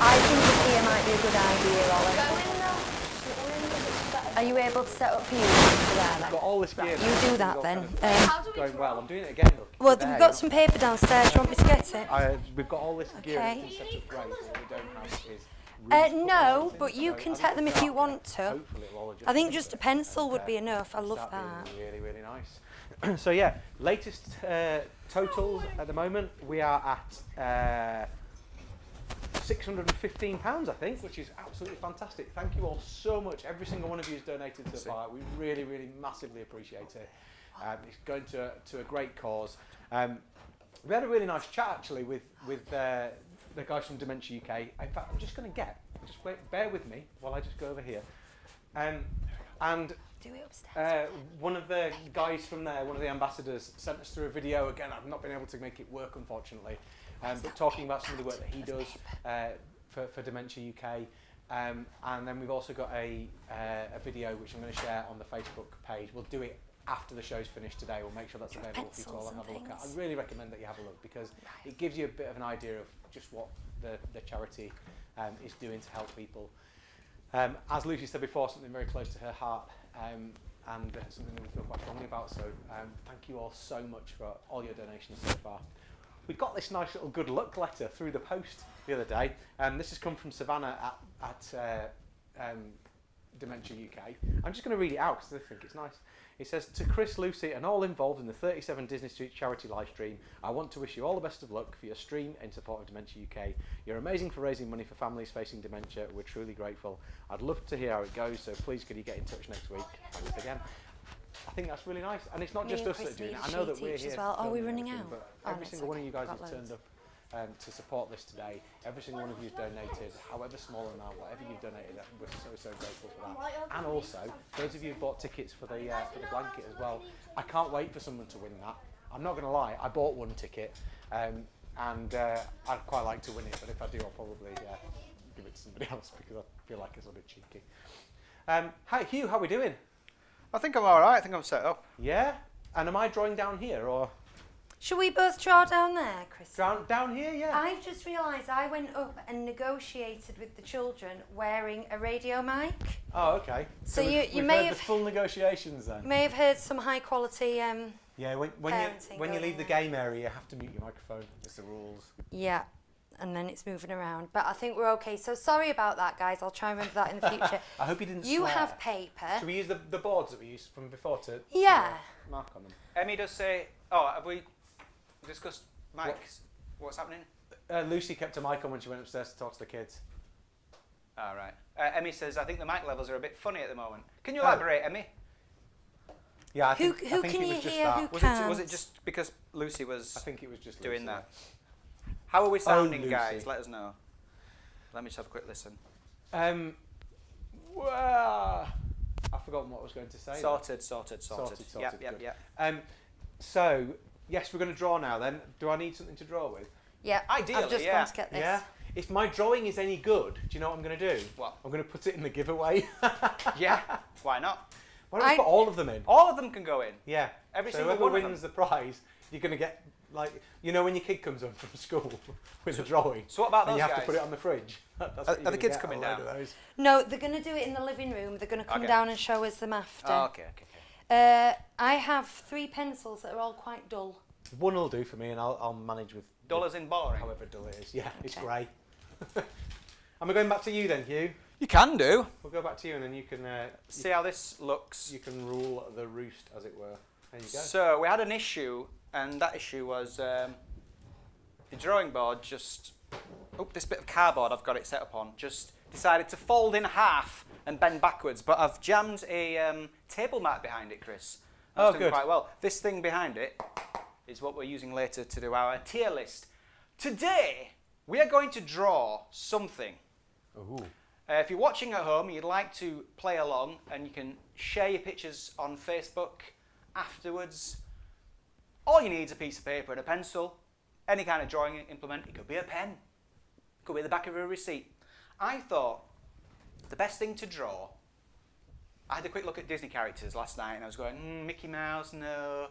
I think up here might be a good idea, Ollie. Are you able to set up for you there then? I've got all this gear. Right, you do that then. Going well. I'm doing it again. Look. Well, we've got some paper downstairs. Do you want me to get it? We've got all this gear Okay. that's been set up great. What we don't have is... No, but you can take them if you want to. I think just a pencil would be enough. I love that. Really, really nice. So yeah, latest totals at the moment, we are at £615, I think, which is absolutely fantastic. Thank you all so much. Every single one of you has donated so far. We really, really massively appreciate it. It's going to a great cause. We had a really nice chat actually with the guys from Dementia UK. In fact, I'm just going to bear with me while I just go over here. And do it upstairs. one of the guys from there, one of the ambassadors, sent us through a video. Again, I've not been able to make it work, unfortunately. But talking about some of the work that he does for Dementia UK. And then we've also got a video which I'm going to share on the Facebook page. We'll do it after the show's finished today. We'll make sure that's available for you to all have a look at. I really recommend that you have a look because it gives you a bit of an idea of just what the charity is doing to help people. As Lucy said before, something very close to her heart and something that we feel quite strongly about. So thank you all so much for all your donations so far. We got this nice little good luck letter through the post the other day. This has come from Savannah at Dementia UK. I'm just going to read it out because I think it's nice. It says, to Chris, Lucy and all involved in the 37 Disney Street charity live stream, I want to wish you all the best of luck for your stream in support of Dementia UK. You're amazing for raising money for families facing dementia. We're truly grateful. I'd love to hear how it goes, so please could you get in touch next week? Thanks again. I think that's really nice. And it's not just us that are doing it. I know that we're here. Well. Are we filming running everything, out? But every single one of you guys has turned up to support this today. Every single one of you's donated, however small an amount, whatever you've donated, we're so grateful for that. And also, those of you who bought tickets for the blanket as well, I can't wait for someone to win that. I'm not going to lie, I bought one ticket, and I'd quite like to win it, but if I do, I'll probably give it to somebody else because I feel like it's a bit cheeky. Hi Hugh, how are we doing? I think I'm all right. I think I'm set up. Yeah? And am I drawing down here, or...? Should we both draw down there, Chris? Down here, yeah. I've just realised I went up and negotiated with the children wearing a radio mic. Oh, okay. So we've you may heard have the full negotiations then. may have heard some high quality. Yeah, when you leave the game area, you have to mute your microphone. It's the rules. Yeah, and then it's moving around. But I think we're okay. So sorry about that, guys. I'll try and remember that in the future. I hope you didn't You swear. have paper. Should we use the boards that we used from before to Yeah. mark on them? Emmy does say, oh, have we discussed mics? What's happening? Lucy kept a mic on when she went upstairs to talk to the kids. All right. Emmy says, I think the mic levels are a bit funny at the moment. Can you elaborate, Emmy? Yeah, I Who think can it you was just hear? that. Who Was it just because Lucy was I think it was just doing Lucy, that? How are we sounding, Lucy. guys? Let us know. Let me just have a quick listen. Well, I've forgotten what I was going to say. Sorted. Yep. Good. So, yes, we're going to draw now then. Do I need something to draw with? Yeah. Ideally, I've just yeah. gone to get this. Yeah. If my drawing is any good, do you know what I'm going to do? What? I'm going to put it in the giveaway. Yeah. Why not? Why don't we put all of them in? All of them can go in. Yeah. Every so single whoever one of wins the prize, you're going to get, like, you know when your kid comes home from school with a drawing? So what about and those you have guys? to put it on the fridge. That's what Are you're the gonna kids get, coming a load down? of those. No, they're going to do it in the living room. They're going to come Okay. down and show us them after. Oh, okay. I have 3 pencils that are all quite dull. One will do for me, and I'll manage with Dollars in boring. however dull it is. Yeah, it's Okay. grey. And we're going back to you then, Hugh. You can do. We'll go back to you, and then you can See how this looks. you can rule the roost, as it were. There you go. So we had an issue, and that issue was the drawing board just... Oh, this bit of cardboard I've got it set up on just decided to fold in half and bend backwards, but I've jammed a table mat behind it, Chris. That's doing good. quite well. This thing behind it is what we're using later to do our tier list. Today, we are going to draw something. Ooh. If you're watching at home and you'd like to play along, and you can share your pictures on Facebook afterwards, all you need is a piece of paper and a pencil, any kind of drawing implement. It could be a pen, it could be the back of a receipt. I thought the best thing to draw, I had a quick look at Disney characters last night and I was going, Mickey Mouse, no,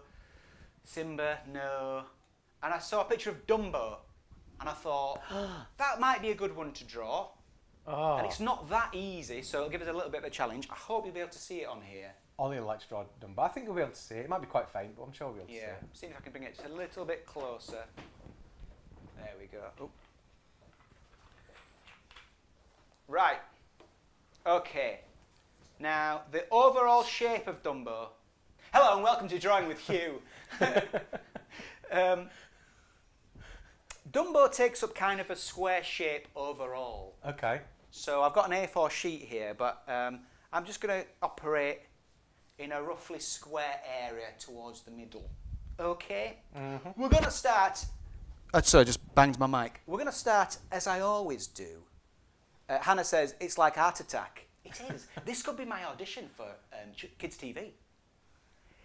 Simba, no, and I saw a picture of Dumbo and I thought, that might be a good one to draw. Oh. And it's not that easy, so it'll give us a little bit of a challenge. I hope you'll be able to see it on here. Ollie likes to draw Dumbo. I think we'll be able to see it. It might be quite faint, but I'm sure we'll be able to see Yeah, it. see if I can bring it just a little bit closer. There we go. Oh. Right. Okay. Now, the overall shape of Dumbo. Hello and welcome to Drawing with Hugh. Dumbo takes up kind of a square shape overall. Okay. So I've got an A4 sheet here, but I'm just going to operate in a roughly square area towards the middle. Okay? Mm-hmm. We're going to start... sorry, just banged my mic. We're going to start as I always do. Hannah says, it's like Heart Attack. It is. This could be my audition for Kids TV.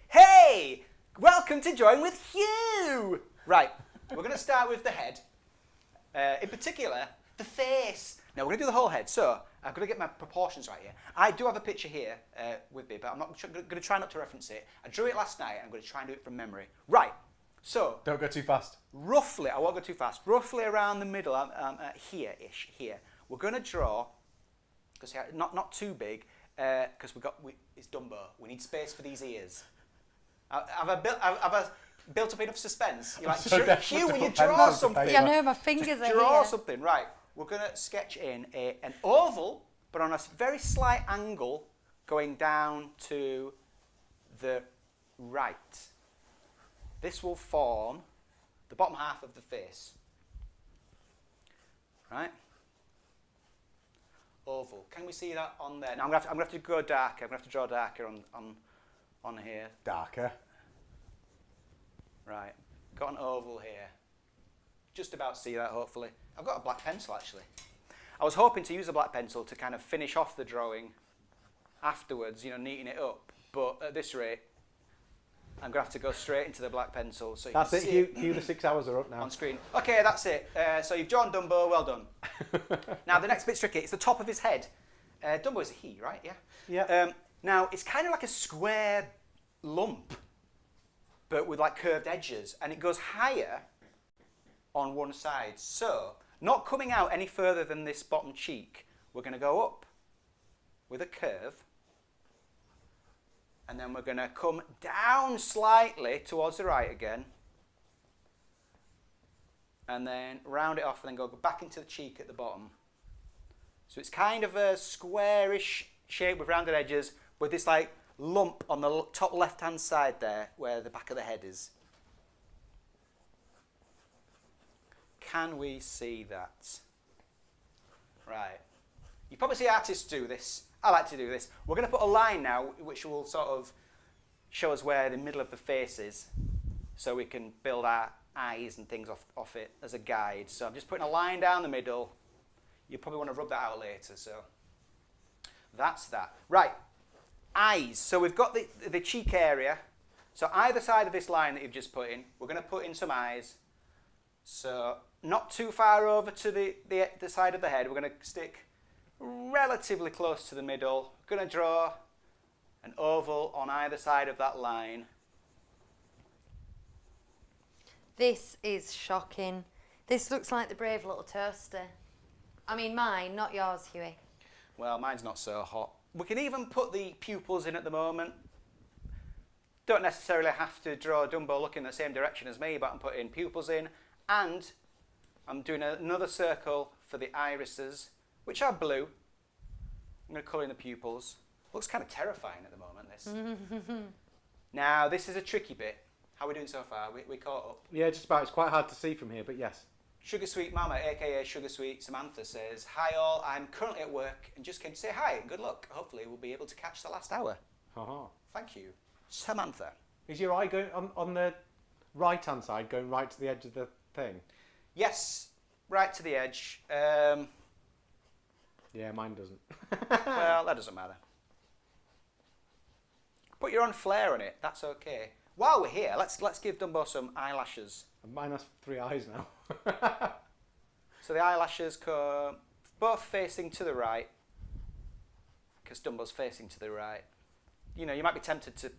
Hey! Welcome to Join with Hugh! Right, we're going to start with the head. In particular, the face. Now, we're going to do the whole head, so I've got to get my proportions right here. I do have a picture here with me, but I'm not going to try not to reference it. I drew it last night, and I'm going to try and do it from memory. Right, so... Don't go too fast. Roughly, I won't go too fast, roughly around the middle, here-ish, here. We're going to draw, because not too big, because it's Dumbo. We need space for these ears. Have I built up enough suspense? You're like, Hugh, will you draw something? Yeah, I know, my fingers are Draw here. something, right. We're going to sketch in an oval, but on a very slight angle, going down to the Right. This will form the bottom half of the face. Right? Oval. Can we see that on there? Now I'm going to have to go darker. I'm going to have to draw darker on here. Darker. Right. Got an oval here. Just about see that, hopefully. I've got a black pencil, actually. I was hoping to use a black pencil to kind of finish off the drawing afterwards, you know, neaten it up. But at this rate, I'm going to have to go straight into the black pencil. So That's it, Hugh, the 6 hours are up now. on screen. Okay, that's it. So you've drawn Dumbo, well done. Now, the next bit's tricky. It's the top of his head. Dumbo is a he, right? Yeah? Yeah. Now, it's kind of like a square lump, but with like curved edges, and it goes higher on one side. So, not coming out any further than this bottom cheek, we're going to go up with a curve, and then we're going to come down slightly towards the right again, and then round it off and then go back into the cheek at the bottom. So it's kind of a squarish shape with rounded edges with this like lump on the top left hand side there where the back of the head is. Can we see that? Right. You probably see artists do this. I like to do this. We're going to put a line now which will sort of show us where the middle of the face is so we can build our eyes and things off it as a guide. So I'm just putting a line down the middle. You probably want to rub that out later, so that's that. Right, eyes. So we've got the cheek area. So either side of this line that you've just put in, we're going to put in some eyes. So not too far over to the side of the head. We're going to stick relatively close to the middle. We're going to draw an oval on either side of that line. This is shocking. This looks like the brave little toaster. I mean mine, not yours, Huey. Well, mine's not so hot. We can even put the pupils in at the moment. Don't necessarily have to draw Dumbo looking the same direction as me, but I'm putting pupils in. And I'm doing another circle for the irises, which are blue. I'm going to colour in the pupils. Looks kind of terrifying at the moment, this. Now, this is a tricky bit. How are we doing so far? We caught up. Yeah, just about. It's quite hard to see from here, but yes. Sugar Sweet Mama, aka Sugar Sweet Samantha, says, "Hi all, I'm currently at work and just came to say hi and good luck. Hopefully we'll be able to catch the last hour." Uh-huh. Thank you, Samantha. Is your eye going on the right-hand side, going right to the edge of the thing? Yes, right to the edge. Yeah, mine doesn't. Well, that doesn't matter. Put your own flair on it, that's okay. While we're here, let's give Dumbo some eyelashes. Mine has 3 eyes now. So the eyelashes come both facing to the right, because Dumbo's facing to the right. You know, you might be tempted to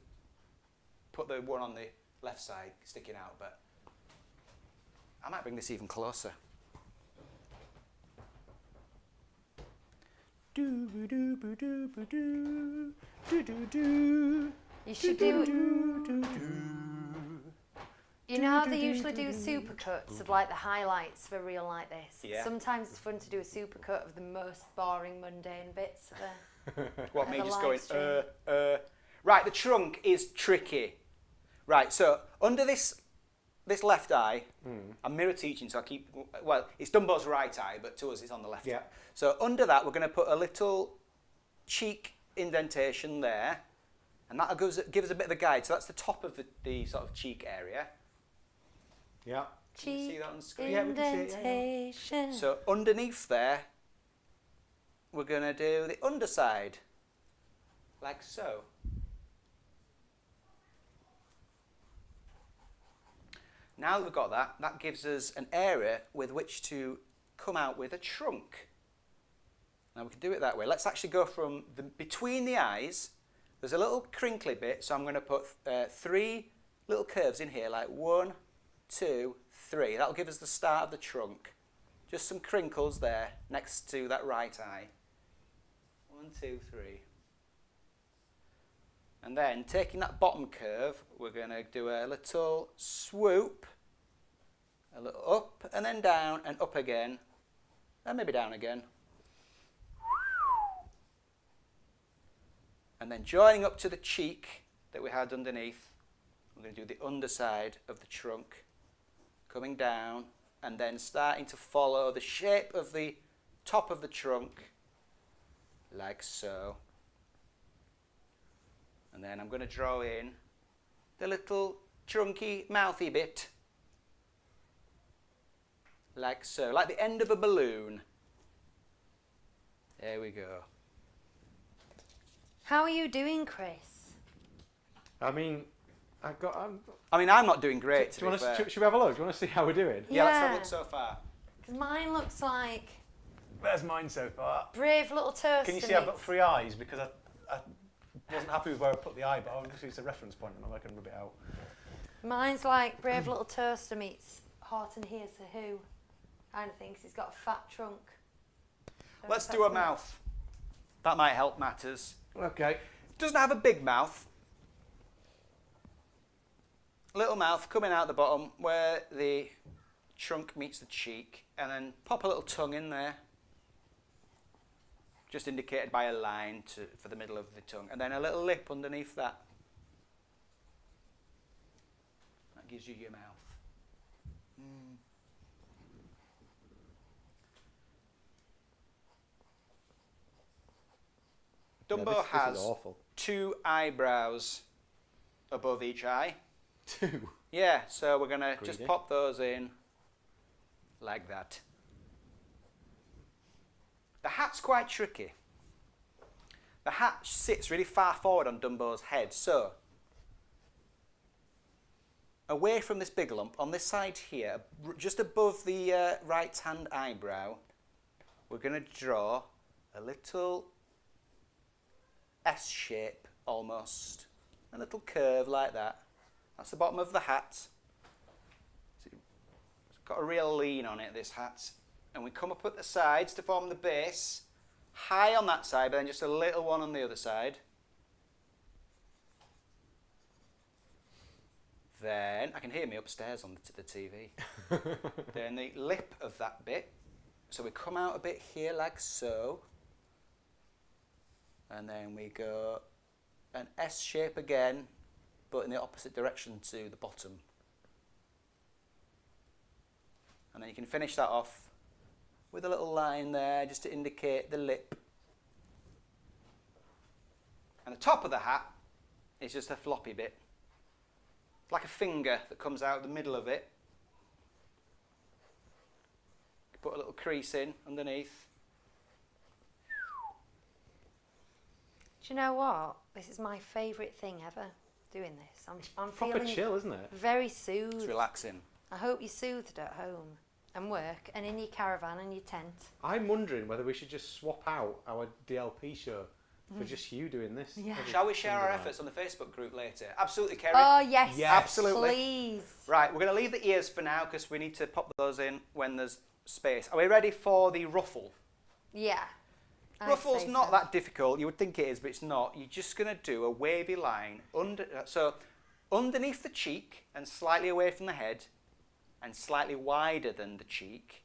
put the one on the left side sticking out, but I might bring this even closer. You should do. You know how they usually do supercuts of like the highlights for a reel like this? Yeah. Sometimes it's fun to do a supercut of the most boring, mundane bits of a What, of me a just live going, stream. Right, the trunk is tricky. Right, so under this left eye, I'm mirror teaching, so I keep, well, it's Dumbo's right eye, but to us it's on the left Yeah. eye. So under that, we're going to put a little cheek indentation there, and that gives us a bit of a guide. So that's the top of the sort of cheek area. Yeah. Can you see that on the screen? Yeah, we can see it, yeah. Indentation. So underneath there, we're going to do the underside, like so. Now that we've got that, that gives us an area with which to come out with a trunk. Now we can do it that way. Let's actually go from between the eyes. There's a little crinkly bit, so I'm going to put 3 little curves in here, like 1, 2, 3. That'll give us the start of the trunk. Just some crinkles there next to that right eye. 1, 2, 3. And then taking that bottom curve, we're going to do a little swoop, a little up and then down and up again, and maybe down again. And then joining up to the cheek that we had underneath, we're going to do the underside of the trunk, coming down, and then starting to follow the shape of the top of the trunk, like so. And then I'm going to draw in the little trunky, mouthy bit, like so, like the end of a balloon. There we go. How are you doing, Chris? I mean, I'm not doing great. should we have a look? Do you want to see how we're doing? Yeah, let's have a look so far. 'Cause mine looks like There's mine so far. brave little toaster. Can you see I've got 3 eyes because I wasn't happy with where I put the eye, but obviously it's a reference point and I can rub it out. Mine's like brave little toaster meets Horton Hears a Who kind of thing, 'cause he's got a fat trunk. Let's do a mouth. That might help matters. Okay. Doesn't have a big mouth. Little mouth coming out the bottom where the trunk meets the cheek, and then pop a little tongue in there. Just indicated by a line for the middle of the tongue, and then a little lip underneath that. That gives you your mouth. Dumbo has This is awful. 2 eyebrows above each eye. 2. Yeah, so we're going to just Greedy. pop those in like that. The hat's quite tricky. The hat sits really far forward on Dumbo's head, so away from this big lump, on this side here, just above the right hand eyebrow, we're going to draw a little S shape almost, a little curve like that. That's the bottom of the hat. It's got a real lean on it, this hat. And we come up at the sides to form the base, high on that side, but then just a little one on the other side. Then, I can hear me upstairs on the TV. Then the lip of that bit. So we come out a bit here like so. And then we go an S shape again, but in the opposite direction to the bottom. And then you can finish that off with a little line there just to indicate the lip. And the top of the hat is just a floppy bit. It's like a finger that comes out the middle of it. Put a little crease in underneath. Do you know what? This is my favourite thing ever, doing this. I'm Proper feeling chill, isn't it? very soothed. It's relaxing. I hope you're soothed at home and work and in your caravan and your tent. I'm wondering whether we should just swap out our DLP show for just you doing this. Yeah. every Shall we share our single efforts on the Facebook group later? Absolutely, Kerry. Oh, yes. Yes. Absolutely. Please. Right, we're going to leave the ears for now because we need to pop those in when there's space. Are we ready for the ruffle? Yeah. I'd Ruffle's say not so. that difficult. You would think it is, but it's not. You're just going to do a wavy line underneath the cheek and slightly away from the head and slightly wider than the cheek.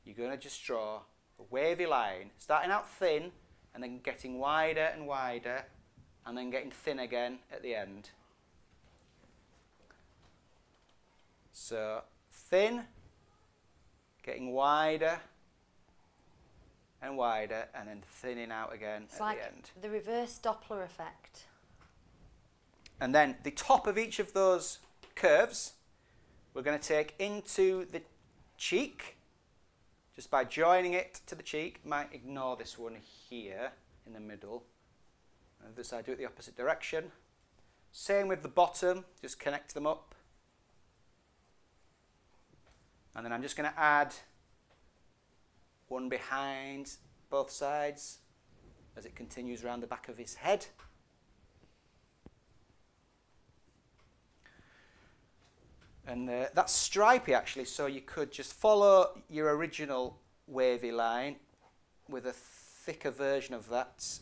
You're going to just draw a wavy line, starting out thin and then getting wider and wider and then getting thin again at the end. So thin, getting wider and wider, and then thinning out again It's at like the end. the reverse Doppler effect. And then the top of each of those curves, we're going to take into the cheek, just by joining it to the cheek. Might ignore this one here in the middle. And this side, do it the opposite direction. Same with the bottom, just connect them up. And then I'm just going to add one behind both sides as it continues around the back of his head. And that's stripy actually, so you could just follow your original wavy line with a thicker version of that,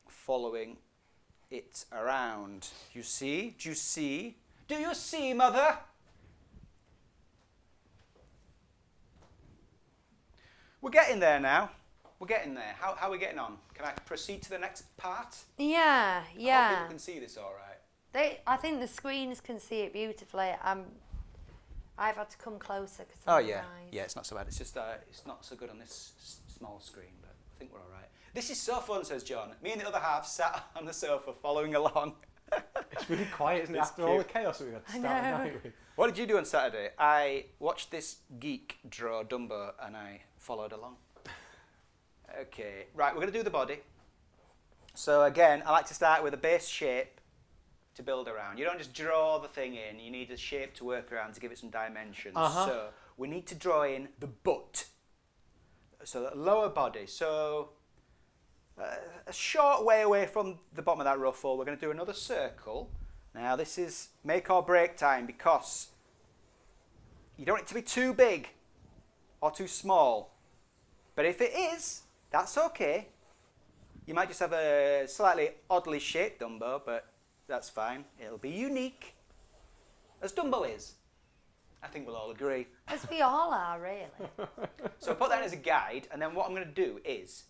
following it around. Do you see? Do you see? Do you see, Mother? We're getting there now. We're getting there. How are we getting on? Can I proceed to the next part? Yeah, I hope yeah. people can see this all right. I think the screens can see it beautifully. I've had to come closer because Oh yeah, yeah, it's not so bad. It's just it's not so good on this small screen, but I think we're all right. This is so fun, says John. Me and the other half sat on the sofa following along. It's really quiet, isn't it? It's After all the cute. chaos we had to I start the know. night with. What did you do on Saturday? I watched this geek draw Dumbo and I followed along. Okay, right, we're going to do the body. So again, I like to start with a base shape to build around. You don't just draw the thing in, you need a shape to work around to give it some dimensions. So we need to draw in the butt. So the lower body. So a short way away from the bottom of that ruffle, we're going to do another circle. Now this is make or break time because you don't want it to be too big or too small. But if it is, that's okay. You might just have a slightly oddly shaped Dumbo, but that's fine. It'll be unique, as Dumbo is. I think we'll all agree. As we all are, really. So put that in as a guide, and then what I'm going to do is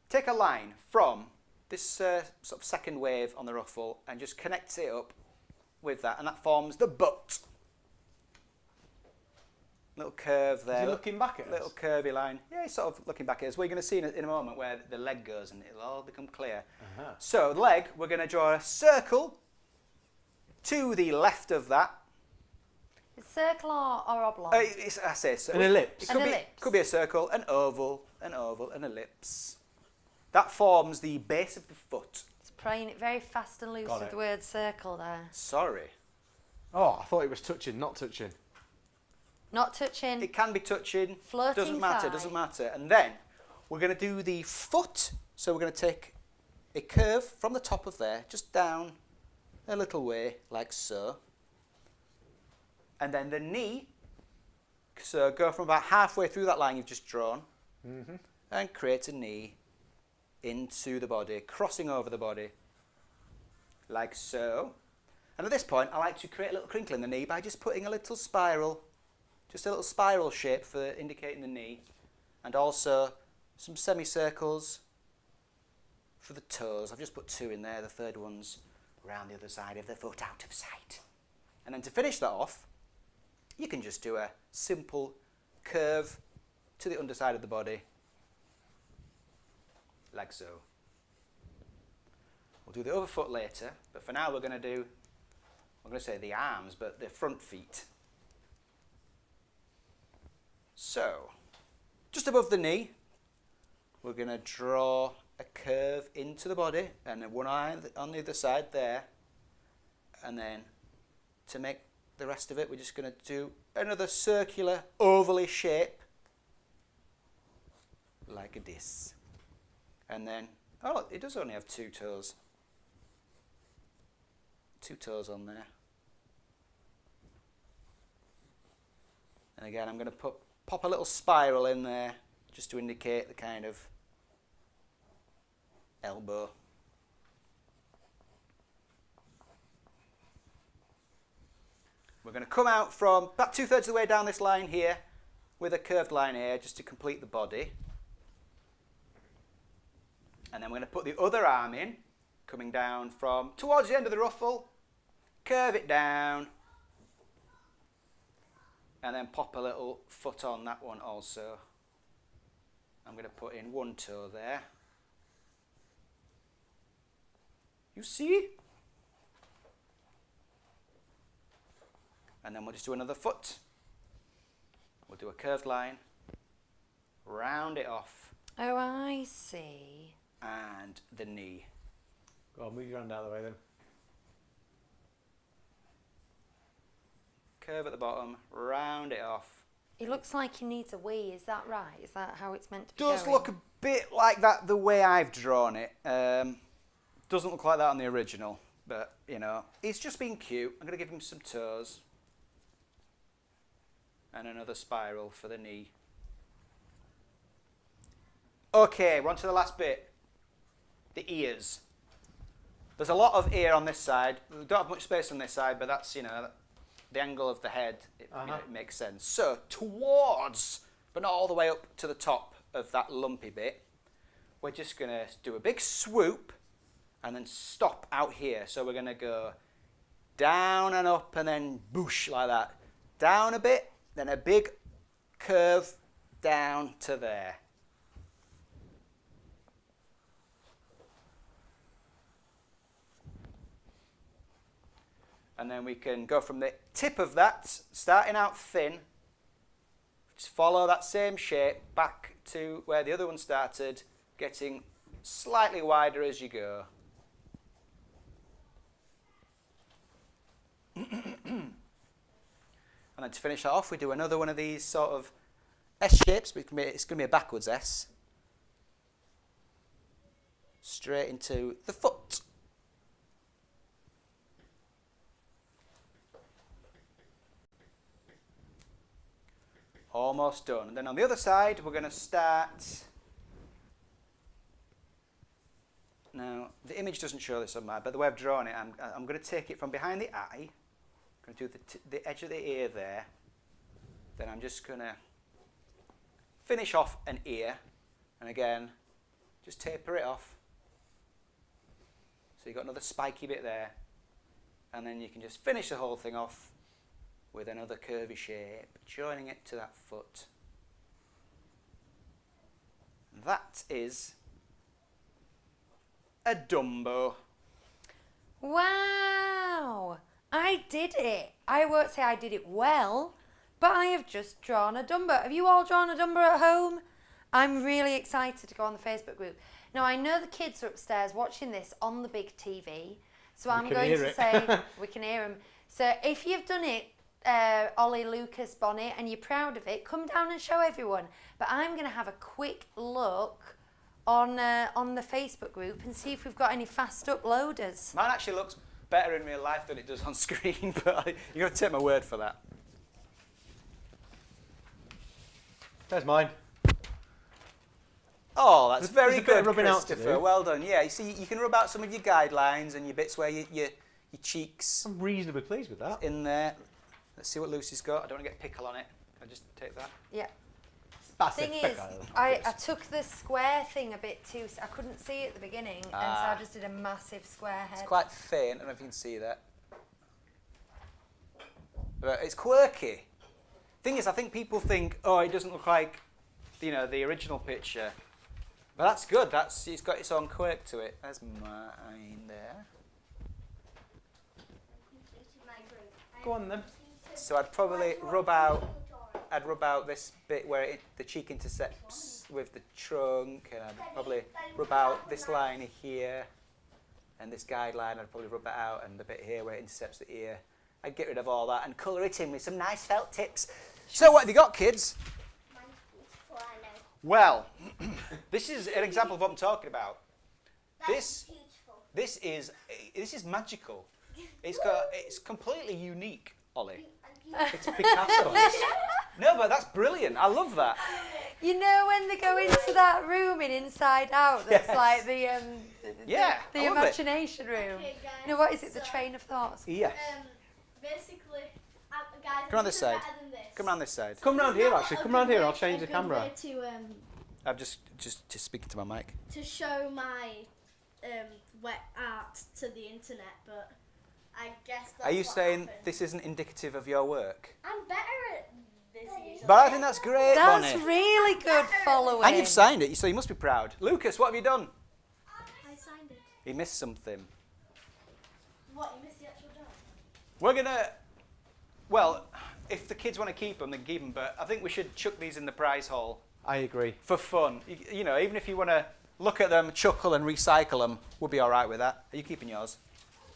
take a line from this sort of second wave on the ruffle and just connect it up with that, and that forms the butt. Little curve there. Is he looking back at us? Little curvy line. Yeah, he's sort of looking back at us. We're going to see in a moment where the leg goes and it'll all become clear. So the leg, we're going to draw a circle to the left of that. Is circle or oblong? I say so. An ellipse. It could, An be, ellipse. could be a circle, an oval, an ellipse. That forms the base of the foot. It's praying it very fast and loose Got with it. the word circle there. Sorry. Oh, I thought it was touching, not touching. Not touching. It can be touching. Floating Doesn't matter, thigh. doesn't matter. And then we're going to do the foot. So we're going to take a curve from the top of there, just down a little way, like so. And then the knee. So go from about halfway through that line you've just drawn and create a knee into the body, crossing over the body, like so. And at this point, I like to create a little crinkle in the knee by just putting a little spiral, just a little spiral shape for indicating the knee, and also some semicircles for the toes. I've just put 2 in there, the third one's around the other side of the foot, out of sight. And then to finish that off, you can just do a simple curve to the underside of the body, like so. We'll do the other foot later, but for now we're going to do, I'm going to say the arms, but the front feet. So, just above the knee, we're going to draw a curve into the body, and then one eye on the other side there, and then to make the rest of it, we're just going to do another circular, ovally shape, like this. And then, oh, it does only have 2 toes. 2 toes on there. And again, I'm going to pop a little spiral in there, just to indicate the kind of elbow. We're going to come out from about 2/3 of the way down this line here with a curved line here just to complete the body. And then we're going to put the other arm in, coming down from towards the end of the ruffle, curve it down, and then pop a little foot on that one also. I'm going to put in 1 toe there. You see? And then we'll just do another foot. We'll do a curved line, round it off, Oh, I see. and the knee. Go on, move your hand out of the way then. Curve at the bottom, round it off. It looks like he needs a wee, is that right? Is that how it's meant to be Does going? look a bit like that the way I've drawn it. Doesn't look like that on the original, but you know, he's just being cute. I'm going to give him some toes. And another spiral for the knee. Okay, we're on to the last bit. The ears. There's a lot of ear on this side. We don't have much space on this side, but that's, you know, the angle of the head. It makes sense. So, towards, but not all the way up to the top of that lumpy bit, we're just going to do a big swoop and then stop out here. So we're going to go down and up and then boosh like that. Down a bit, then a big curve down to there. And then we can go from the tip of that, starting out thin, just follow that same shape back to where the other one started, getting slightly wider as you go. And then to finish that off, we do another one of these sort of S shapes, but it's going to be a backwards S. Straight into the foot. Almost done. And then on the other side, we're going to start. Now, the image doesn't show this on mine, but the way I've drawn it, I'm going to take it from behind the eye. I'm going to do the edge of the ear there. Then I'm just going to finish off an ear. And again, just taper it off. So you've got another spiky bit there. And then you can just finish the whole thing off with another curvy shape, joining it to that foot. That is a Dumbo. Wow! I did it. I won't say I did it well, but I have just drawn a Dumbo. Have you all drawn a Dumbo at home? I'm really excited to go on the Facebook group. Now, I know the kids are upstairs watching this on the big TV, so I'm going to say, we can hear them. So if you've done it, Ollie, Lucas, Bonnie, and you're proud of it, come down and show everyone. But I'm going to have a quick look on the Facebook group and see if we've got any fast uploaders. Mine actually looks better in real life than it does on screen, but you've got to take my word for that. There's mine. Oh, that's very There's a bit good, of rubbing out to Christopher. do. Well done. Yeah, you see, you can rub out some of your guidelines and your bits where your cheeks I'm reasonably pleased with that. in there. Let's see what Lucy's got. I don't want to get pickle on it. Can I just take that? Yeah. That's Thing it. is, I took the square thing a bit too. I couldn't see it at the beginning, and so I just did a massive square head. It's quite thin. I don't know if you can see that. But it's quirky. Thing is, I think people think, oh, it doesn't look like, the original picture. But that's good. It's got its own quirk to it. There's mine there. Go on then. So I'd probably rub out this bit where the cheek intercepts with the trunk, and I'd probably rub out this line here, and this guideline, I'd probably rub that out, and the bit here where it intercepts the ear. I'd get rid of all that and colour it in with some nice felt tips. So what have you got, kids? Well, this is an example of what I'm talking about. This is magical. It's completely unique, Ollie. It's Picasso. No, but that's brilliant. I love that. You know when they go into that room in Inside Out, that's like the imagination room. Okay, guys, No, what is it? The train of thoughts. Yeah. Basically, guys, Come on this side. better than this. Come around this side. Come round here, actually. Come round here. I'll change the A good camera. way I'm just speaking to my mic. to show my wet art to the internet, but I guess that's Are you what saying happened. this isn't indicative of your work? I'm better at this usually. But I think that's great, That's Bonnie. really good following. And you've signed it, so you must be proud. Lucas, what have you done? I signed it. He missed something. What, you missed the actual job? We're gonna. Well, if the kids want to keep them, then keep them. But I think we should chuck these in the prize hole I agree. for fun. You know, even if you want to look at them, chuckle, and recycle them, we'll be all right with that. Are you keeping yours?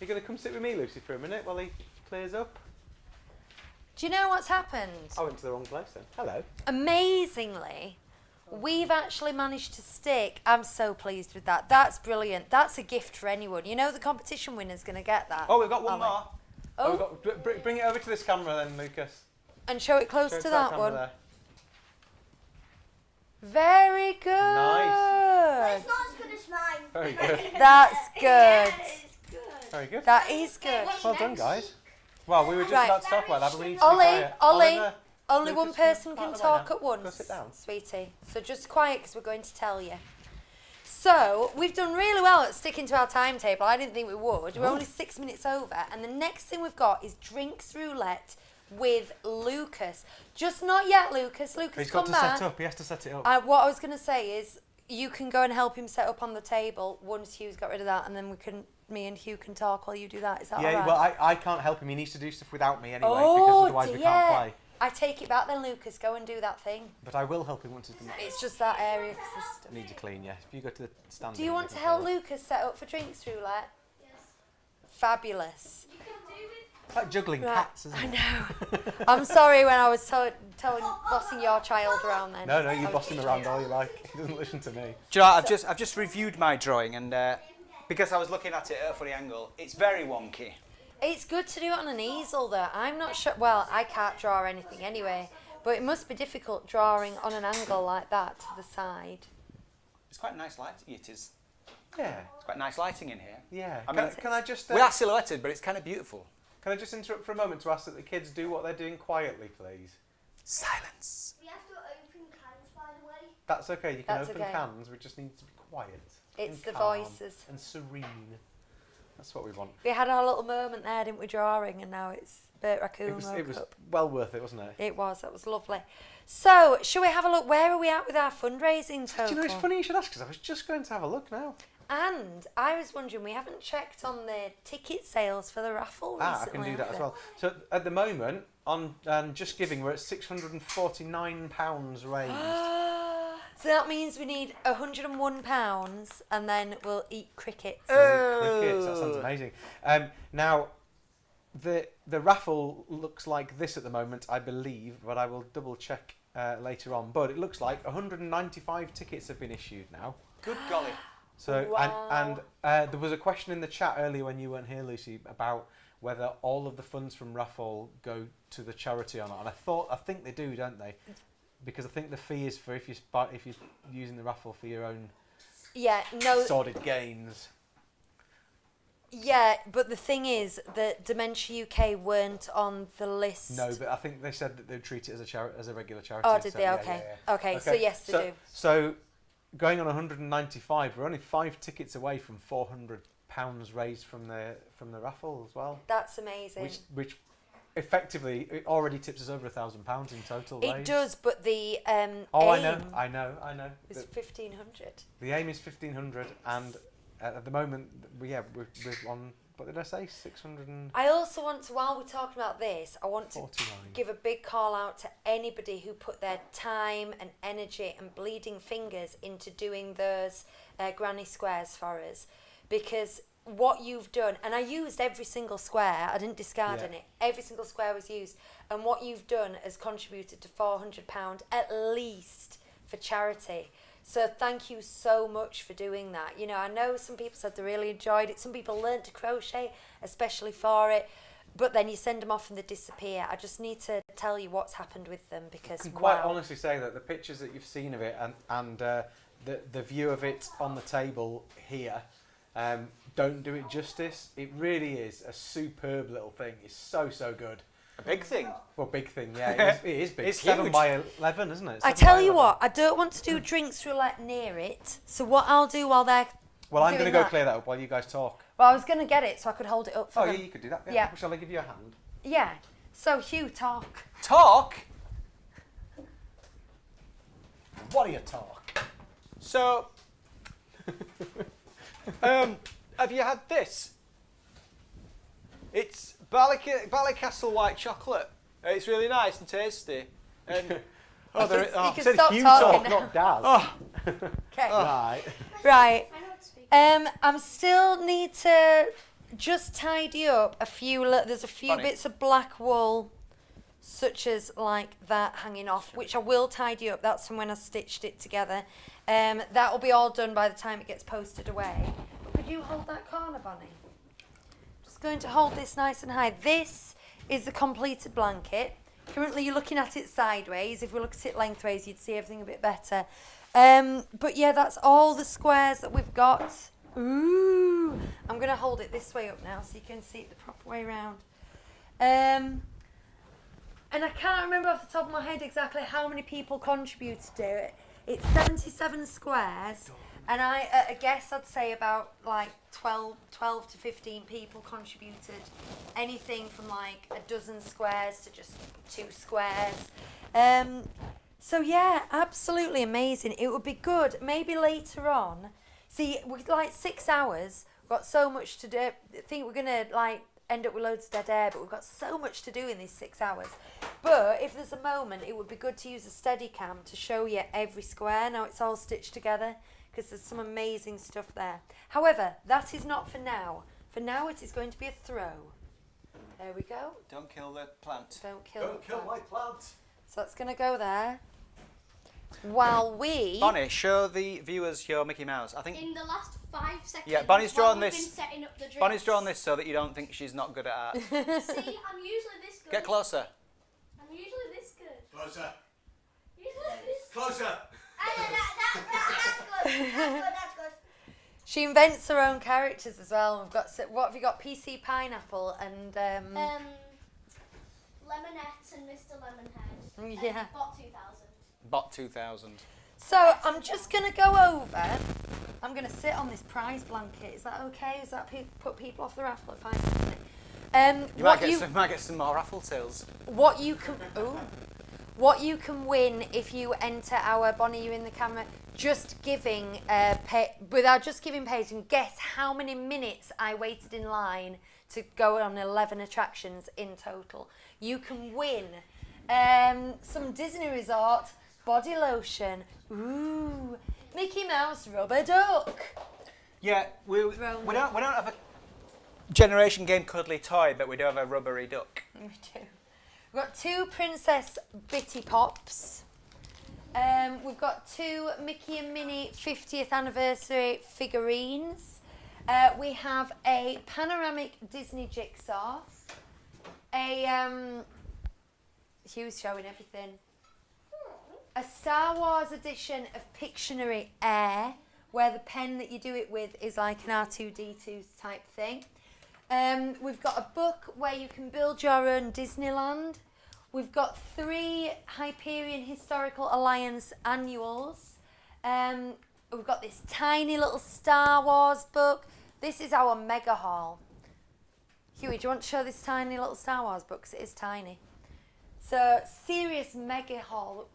You're going to come sit with me, Lucy, for a minute while he clears up? Do you know what's happened? I went to the wrong place then. Hello. Amazingly, we've actually managed to stick. I'm so pleased with that. That's brilliant. That's a gift for anyone. You know the competition winner's going to get that. Oh, we've got one Ollie. more. We've got, bring it over to this camera then, Lucas. And show it close Show it to that camera one. there. Very good. Nice. It's not as good as mine. Very good. That's good. Yeah, it's good. Very good. That is good. Well done, guys. Well, we were just Right. about to talk about that, but we need to be quiet. Ollie, Oliver, only Lucas, one person out can of the way talk now. at once, Go sit down. sweetie. So just quiet because we're going to tell you. So we've done really well at sticking to our timetable. I didn't think we would. We're only 6 minutes over. And the next thing we've got is drinks roulette with Lucas. Just not yet, Lucas. Lucas, He's got come to back. set up. He has to set it up. What I was going to say is you can go and help him set up on the table once Hugh's got rid of that, and then me and Hugh can talk while you do that. Is that all right? Well, I can't help him. He needs to do stuff without me anyway, because Oh, otherwise we dear. can't play. I take it back then, Lucas. Go and do that thing. But I will help him once he's done it. It's just that area. 'Cause there's stuff. Needs a clean, yeah. If you go to the stand. Do you want to help Lucas set up for drinks roulette? Yes. Fabulous. You can do it. It's like juggling Right. cats, isn't I it? know. I'm sorry when I was bossing your child around then. No, you boss him around all you like. He doesn't listen to me. Do you know, I've just reviewed my drawing, and because I was looking at it at a funny angle, it's very wonky. It's good to do it on an easel though. I'm not sure, well, I can't draw anything anyway, but it must be difficult drawing on an angle like that to the side. It's quite nice lighting. It is. Yeah. It's quite nice lighting in here. Yeah. I mean, Can I just? we are silhouetted, but it's kind of beautiful. Can I just interrupt for a moment to ask that the kids do what they're doing quietly, please? Silence. We have to open cans, by the way. That's okay. You can That's open okay. cans. We just need to be quiet. It's and the calm voices. and serene. That's what we want. We had our little moment there, didn't we, drawing, and now it's Bert Raccoon It was woke up. well worth it, wasn't it? It was, that was lovely. So, shall we have a look? Where are we at with our fundraising total? Do you know, it's funny you should ask, because I was just going to have a look now. And I was wondering, we haven't checked on the ticket sales for the raffle I recently. can do that have as we? well. So at the moment, on Just Giving, we're at £649 raised. So that means we need £101 and then we'll eat crickets. Crickets, that sounds amazing. Now, the raffle looks like this at the moment, I believe, but I will double check later on. But it looks like 195 tickets have been issued now. Good golly. So Wow. and there was a question in the chat earlier when you weren't here, Lucy, about whether all of the funds from raffle go to the charity or not. And I think they do, don't they? Because I think the fee is for if you're using the raffle for your own sordid gains. Yeah, but the thing is that Dementia UK weren't on the list. No, but I think they said that they'd treat it as a regular charity. Oh, did so they? yeah, Okay. yeah. Okay, so yes, they do. So going on 195, we're only 5 tickets away from £400 raised from the raffle as well. That's amazing. Which effectively it already tips us over £1,000 in total. It raised. does, but the aim I know. is 1,500. The aim is 1,500, and at the moment, we're on. What did I say? 600. I also want to, while we're talking about this, I want to 49. give a big call out to anybody who put their time and energy and bleeding fingers into doing those granny squares for us, because what you've done, and I used every single square, I didn't discard any, every single square was used, and what you've done has contributed to £400 at least for charity. So thank you so much for doing that. You know, I know some people said they really enjoyed it, some people learnt to crochet especially for it, but then you send them off and they disappear. I just need to tell you what's happened with them, because I can quite wow. honestly say that the pictures that you've seen of it and the view of it on the table here don't do it justice. It really is a superb little thing. It's so good. A big thing. Well, big thing, yeah. It is big. It's 7 huge. by 11, isn't it? I 7 tell by you 11. what, I don't want to do drinks roulette near it, so what I'll do while they're Well, I'm doing going to go that- clear that up while you guys talk. Well, I was going to get it so I could hold it up for Oh, them. yeah, you could do that. Yeah. Shall I give you a hand? Yeah. So, Hugh, talk. Talk. What are you talk? So, have you had this? It's Ballycastle white chocolate. It's really nice and tasty. And You can said stop Hugh talking talk, now. not Daz. oh, Okay. Right. Right. I know what to speak. I'm still need to just tidy up a few. There's a few Funny. bits of black wool, such as like that hanging off, which I will tidy up. That's from when I stitched it together. That will be all done by the time it gets posted away. Could you hold that corner, Bonnie? Just going to hold this nice and high. This is the completed blanket. Currently, you're looking at it sideways. If we look at it lengthways, you'd see everything a bit better. But yeah, that's all the squares that we've got. Ooh, I'm going to hold it this way up now so you can see it the proper way around. And I can't remember off the top of my head exactly how many people contributed to it. It's 77 squares, And I guess I'd say about like 12 to 15 people contributed. Anything from like a dozen squares to just 2 squares. So yeah, absolutely amazing. It would be good maybe later on. See, with like 6 hours, we've got so much to do. I think we're gonna like end up with loads of dead air, but we've got so much to do in these 6 hours. But if there's a moment, it would be good to use a Steadicam to show you every square. Now it's all stitched together because there's some amazing stuff there. However, that is not for now. For now, it is going to be a throw. There we go. Don't kill the plant. Don't kill my plant. So that's going to go there. While we... Bonnie, show the viewers your Mickey Mouse. I think... In the last 5 seconds, Yeah, Bonnie's drawn while we've this. been setting up the drinks. Bonnie's drawn this so that you don't think she's not good at art. See, I'm usually this good. Get closer. I'm usually this good. Closer. Usually this Closer. That's good. That's good. She invents her own characters as well. We've got... What have you got? PC Pineapple and... Lemonette and Mr. Lemonhead. Yeah. And Bot 2000. Bot 2000. So I'm just going to go over. I'm going to sit on this prize blanket. Is that okay? Does that put people off the raffle if I sit? You might get some more raffle tills. What you can win if you enter our Bonnie, you in the camera, just giving without just giving page, and guess how many minutes I waited in line to go on 11 attractions in total. You can win some Disney Resort body lotion. Ooh, Mickey Mouse rubber duck. Yeah, we don't have a generation game cuddly toy, but we do have a rubbery duck. We do. We've got 2 Princess Bitty Pops. We've got 2 Mickey and Minnie 50th anniversary figurines. We have a panoramic Disney jigsaw. Hugh's showing everything. A Star Wars edition of Pictionary Air, where the pen that you do it with is like an R2-D2 type thing. We've got a book where you can build your own Disneyland. We've got 3 Hyperion Historical Alliance annuals. We've got this tiny little Star Wars book. This is our mega haul. Huey, do you want to show this tiny little Star Wars book? Because it is tiny. So, serious mega haul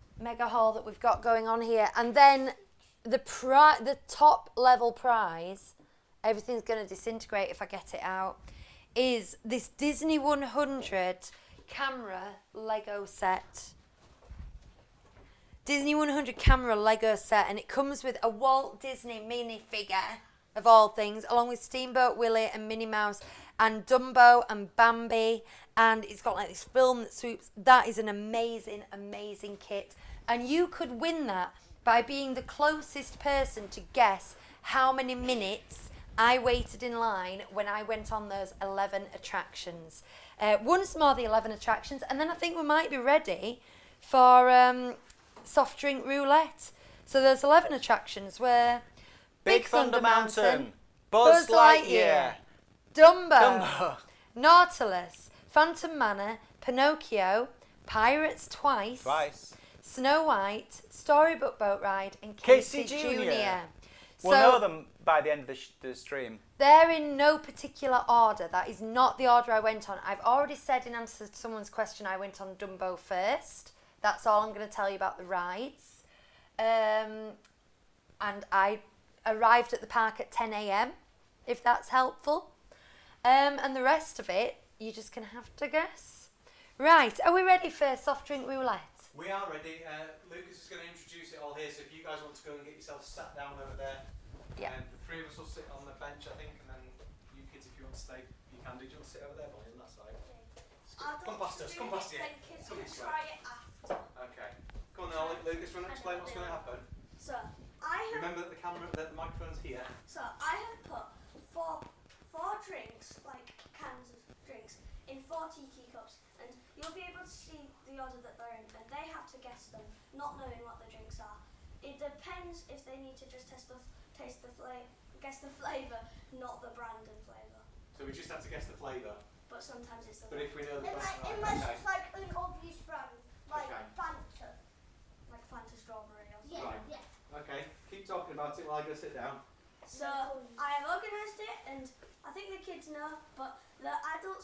that we've got going on here. And then the top level prize, everything's going to disintegrate if I get it out, is this Disney 100 camera Lego set. Disney 100 camera Lego set, and it comes with a Walt Disney minifigure of all things, along with Steamboat Willie and Minnie Mouse and Dumbo and Bambi, and it's got like this film that swoops. That is an amazing, amazing kit, and you could win that by being the closest person to guess how many minutes I waited in line when I went on those 11 attractions. Once more the 11 attractions, and then I think we might be ready for soft drink roulette. So there's 11 attractions where Big Thunder Mountain, Buzz Lightyear, Dumbo, Nautilus, Phantom Manor, Pinocchio, Pirates Twice, Snow White, Storybook Boat Ride, and Casey Jr. We'll know them by the end of the stream. They're in no particular order. That is not the order I went on. I've already said in answer to someone's question I went on Dumbo first. That's all I'm going to tell you about the rides. And I arrived at the park at 10 a.m, if that's helpful. And the rest of it, you're just going to have to guess. Right, are we ready for soft drink roulette? We are ready. Lucas is going to introduce it all here, so if you guys want to go and get yourselves sat down over there. Yeah. The 3 of us will sit on the bench, I think, and then you kids, if you want to stay, you can do. Do you want to sit over there, Bonnie, on that side? Come past us, come past you. Kids can try it after. Okay. Come on now, Lucas, do you want to explain what's going to happen? So, Remember that the microphone's here. So, I have put four drinks, like cans of drinks, in 4 tiki cups, and you'll be able to see the order that they're in, and they have to guess them, not knowing what the drinks are. It depends if they need to just guess the flavour, not the brand and flavour. So we just have to guess the flavour. But sometimes it's the But if we know the brand, Unless it's like an obvious brand, like Okay. Bantha. like Fanta strawberry or something. Yeah, Right. yeah.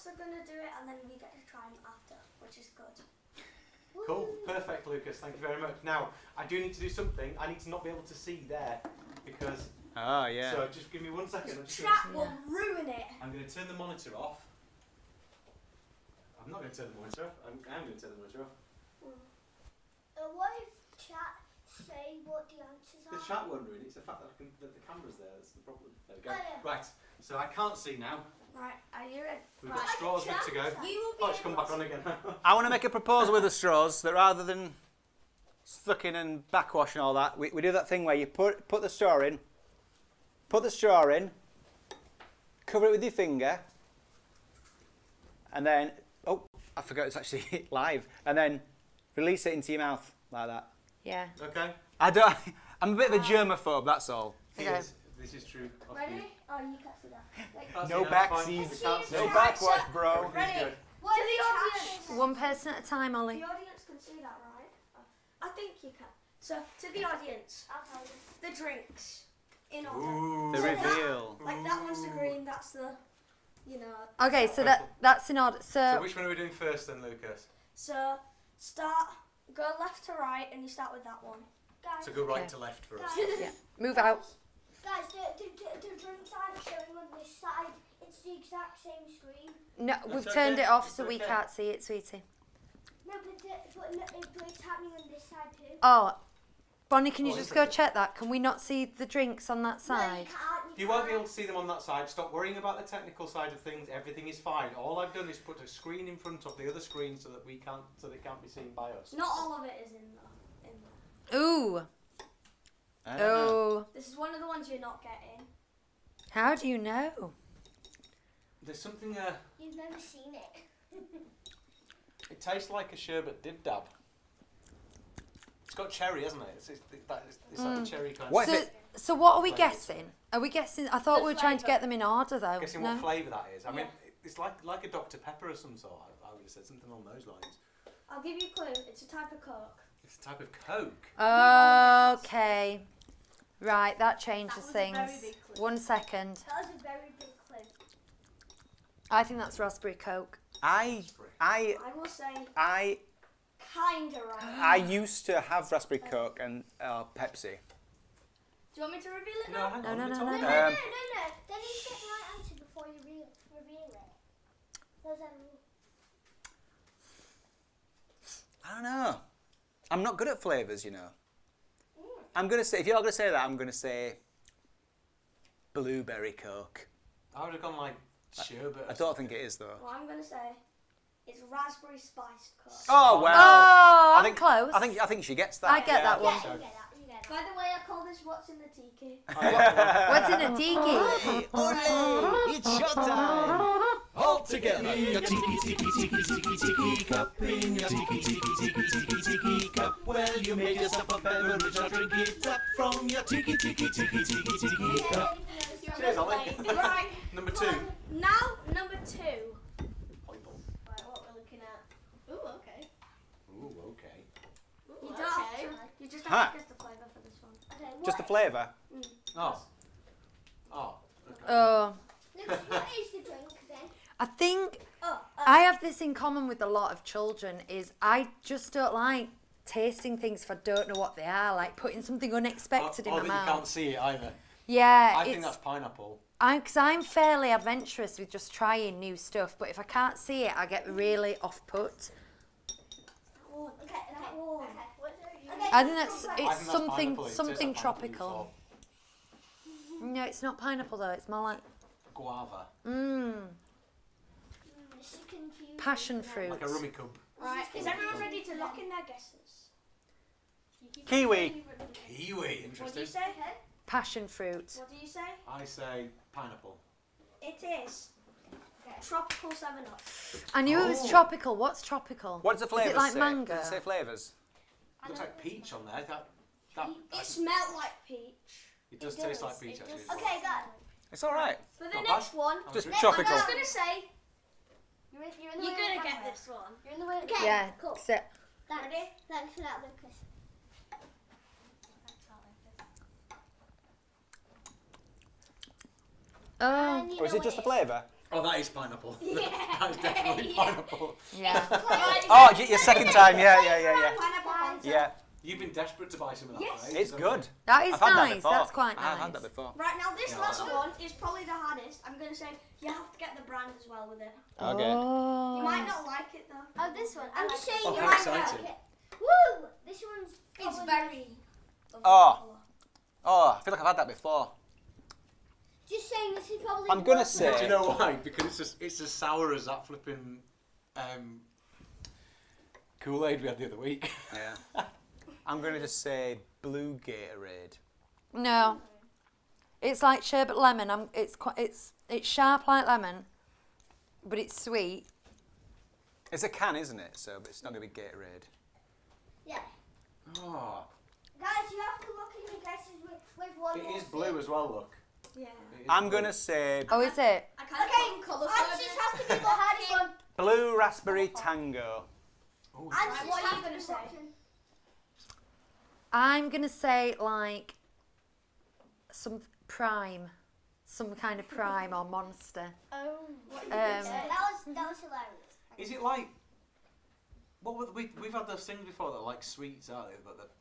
adults are going to do it, and then we get to try them after, which is good. Cool, perfect, Lucas. Thank you very much. Now, I do need to do something. I need to not be able to see there because. Oh yeah. So just give me 1 second. Chat will ruin it. I'm going to turn the monitor off. I'm not going to turn the monitor off. I am going to turn the monitor off. What if chat say what the answers The are? chat won't ruin it. It's the fact that, that the camera's there that's the problem. There we go. Oh, yeah. Right. So I can't see now. Right, are you ready? We've got straws good to go. You will be Oh, it's come back on again. I want to make a proposal with the straws that rather than sucking and backwash and all that, we do that thing where you put the straw in, cover it with your finger, and then, oh, I forgot it's actually live, and then release it into your mouth like that. Yeah. Okay. I'm a bit of a germaphobe, that's all. Okay. This is true. Off Ready? you. Oh, you can't see that. Like, Can't No see that, it's backsies, fine. We can't no see. backwash, bro. Everything's Ready? good. What to the audience? One person at a time, Ollie. The audience can see that, right? I think you can. So, to the audience, I'll tell you. the drinks in order. Ooh. The So that- reveal. Like that one's the green, that's the, you know. Okay, so that's in order. So which one are we doing first then, Lucas? So, go left to right, and you start with that one. Guys, So go right Okay. to left for us. Yeah. Move out. guys, the drinks aren't showing on this side. It's the exact same screen. No, That's we've okay, turned it off it's so we okay. can't see it, sweetie. No, but it's happening on this side too. Oh, Bonnie, can you Oh, just is go it? check that? Can we not see the drinks on that No, side? you can't. You won't be able to see them on that side. Stop worrying about the technical side of things. Everything is fine. All I've done is put a screen in front of the other screen so that they can't be seen by us. Not all of it is in there. Ooh. I don't know. Oh. This is one of the ones you're not getting. How do you know? There's something. You've never seen it. It tastes like a sherbet dib dab. It's got cherry, hasn't it? It's like a cherry kind. What of if So, it? so what are we Flavours. guessing? Are we guessing? I thought The we were trying to flavour. get them in order though. Guessing No? what flavour that is. I mean, Yeah. it's like a Dr Pepper of some sort. I would have said something along those lines. I'll give you a clue. It's a type of Coke. It's a type of Coke. Okay. Right, that changes That was a very things. big clue. 1 second. That was a very big clue. I think that's raspberry Coke. I I will say kinda right. I used to have raspberry Coke and Pepsi. Do you want me to reveal it No, now? hang No, on. no, we're no, talking. no, No. Then Um, you get the right answer before you reveal it. There's a rule. I don't know. I'm not good at flavours, you know. I'm gonna say if you're gonna say that, I'm gonna say blueberry Coke. I would have gone like sherbet. I don't think it is though. Well, I'm gonna say it's raspberry spiced Coke. Oh well. Oh, I I'm think close. I think she gets that. I get that Yeah, one. you get that. You get that. By the way, I call this what's in the tiki. What's in a tiki? Hey, ole, it's showtime! All together, your tiki tiki tiki tiki tiki cup in your tiki tiki tiki tiki tiki cup. Well, you made yourself a beverage, now drink it up from your tiki tiki tiki tiki tiki cup. Cheers, Ollie. Right. Number 2. Now, number 2. Right, what we're looking at. Ooh, okay. Ooh, okay. You don't have to. You just Huh. have to guess the flavour for this one. Okay, Just the what- flavour. Oh. Oh. Okay. Oh, Lucas, what is the drink then? I think Oh, I have this in common with a lot of children is I just don't like tasting things if I don't know what they are, like putting something unexpected in Oh, my that you can't mouth. see it either. Yeah, I it's, think that's pineapple. because I'm fairly adventurous with just trying new stuff, but if I can't see it, I get really off put. Okay. What are you? I think that's I it's think that's something pineapple. It tastes something like pineapple tropical. No, it's not pineapple though. It's more like before. Guava. This is confusing. passion fruit. Like a rummy cub. right. Is everyone ready to lock in their guesses? Kiwi. Kiwi. What do you Interesting. say? Passion fruit. What do you say? I say pineapple. It is tropical 7-Up. I knew it was tropical. What's tropical? What does the flavours Is it like say? mango? Does it say flavours? Looks like peach on there. It smelled like peach. It does taste like peach actually. Okay, go. It's all right. For the Not next bad. one, Just Next tropical. I'm just gonna say You're in the you're way gonna of the get camera. this one. You're in the way of the camera. Yeah. Cool. So, Thanks. Ready? Thanks for that, Lucas. oh, And you Or is know it just the what flavour? Oh, that is pineapple. That is definitely pineapple. Yeah. Oh, your second time. Yeah. Pineapple Bantha. Yeah. You've been desperate to buy some of that, Yes. right? It's good. That is I've had that nice. before. That's quite I've had nice. that before. Right, now this Yeah, last like one is probably the hardest. I'm going to say you have to get the brand as well with it. Okay. Oh. You might not like it though. Oh, this one. I'm just saying Oh, you how might exciting. like it. Woo! This one's It's probably- very. Oh. Oh, I feel like I've had that before. Just saying this is probably. I'm gonna worth say- Do you know why? Because it's as sour as that flipping Kool-Aid we had the other week. Yeah. I'm going to just say blue Gatorade. No. It's like sherbet lemon. It's sharp like lemon, but it's sweet. It's a can, isn't it? So, but it's not going to be Gatorade. Yeah. Oh, Guys, you have to look at your guesses with one it more is blue as well. Look. Yeah. It is I'm blue. going to say Oh, is it? I kind Okay, of colour answers have to be the hardest one. blue raspberry tango. Oh, Answers what are you have to gonna be say? button. I'm gonna say like some prime, some kind of prime or monster. Oh. That was hilarious. is it like? What were we've had those things before that are like sweets, aren't they? But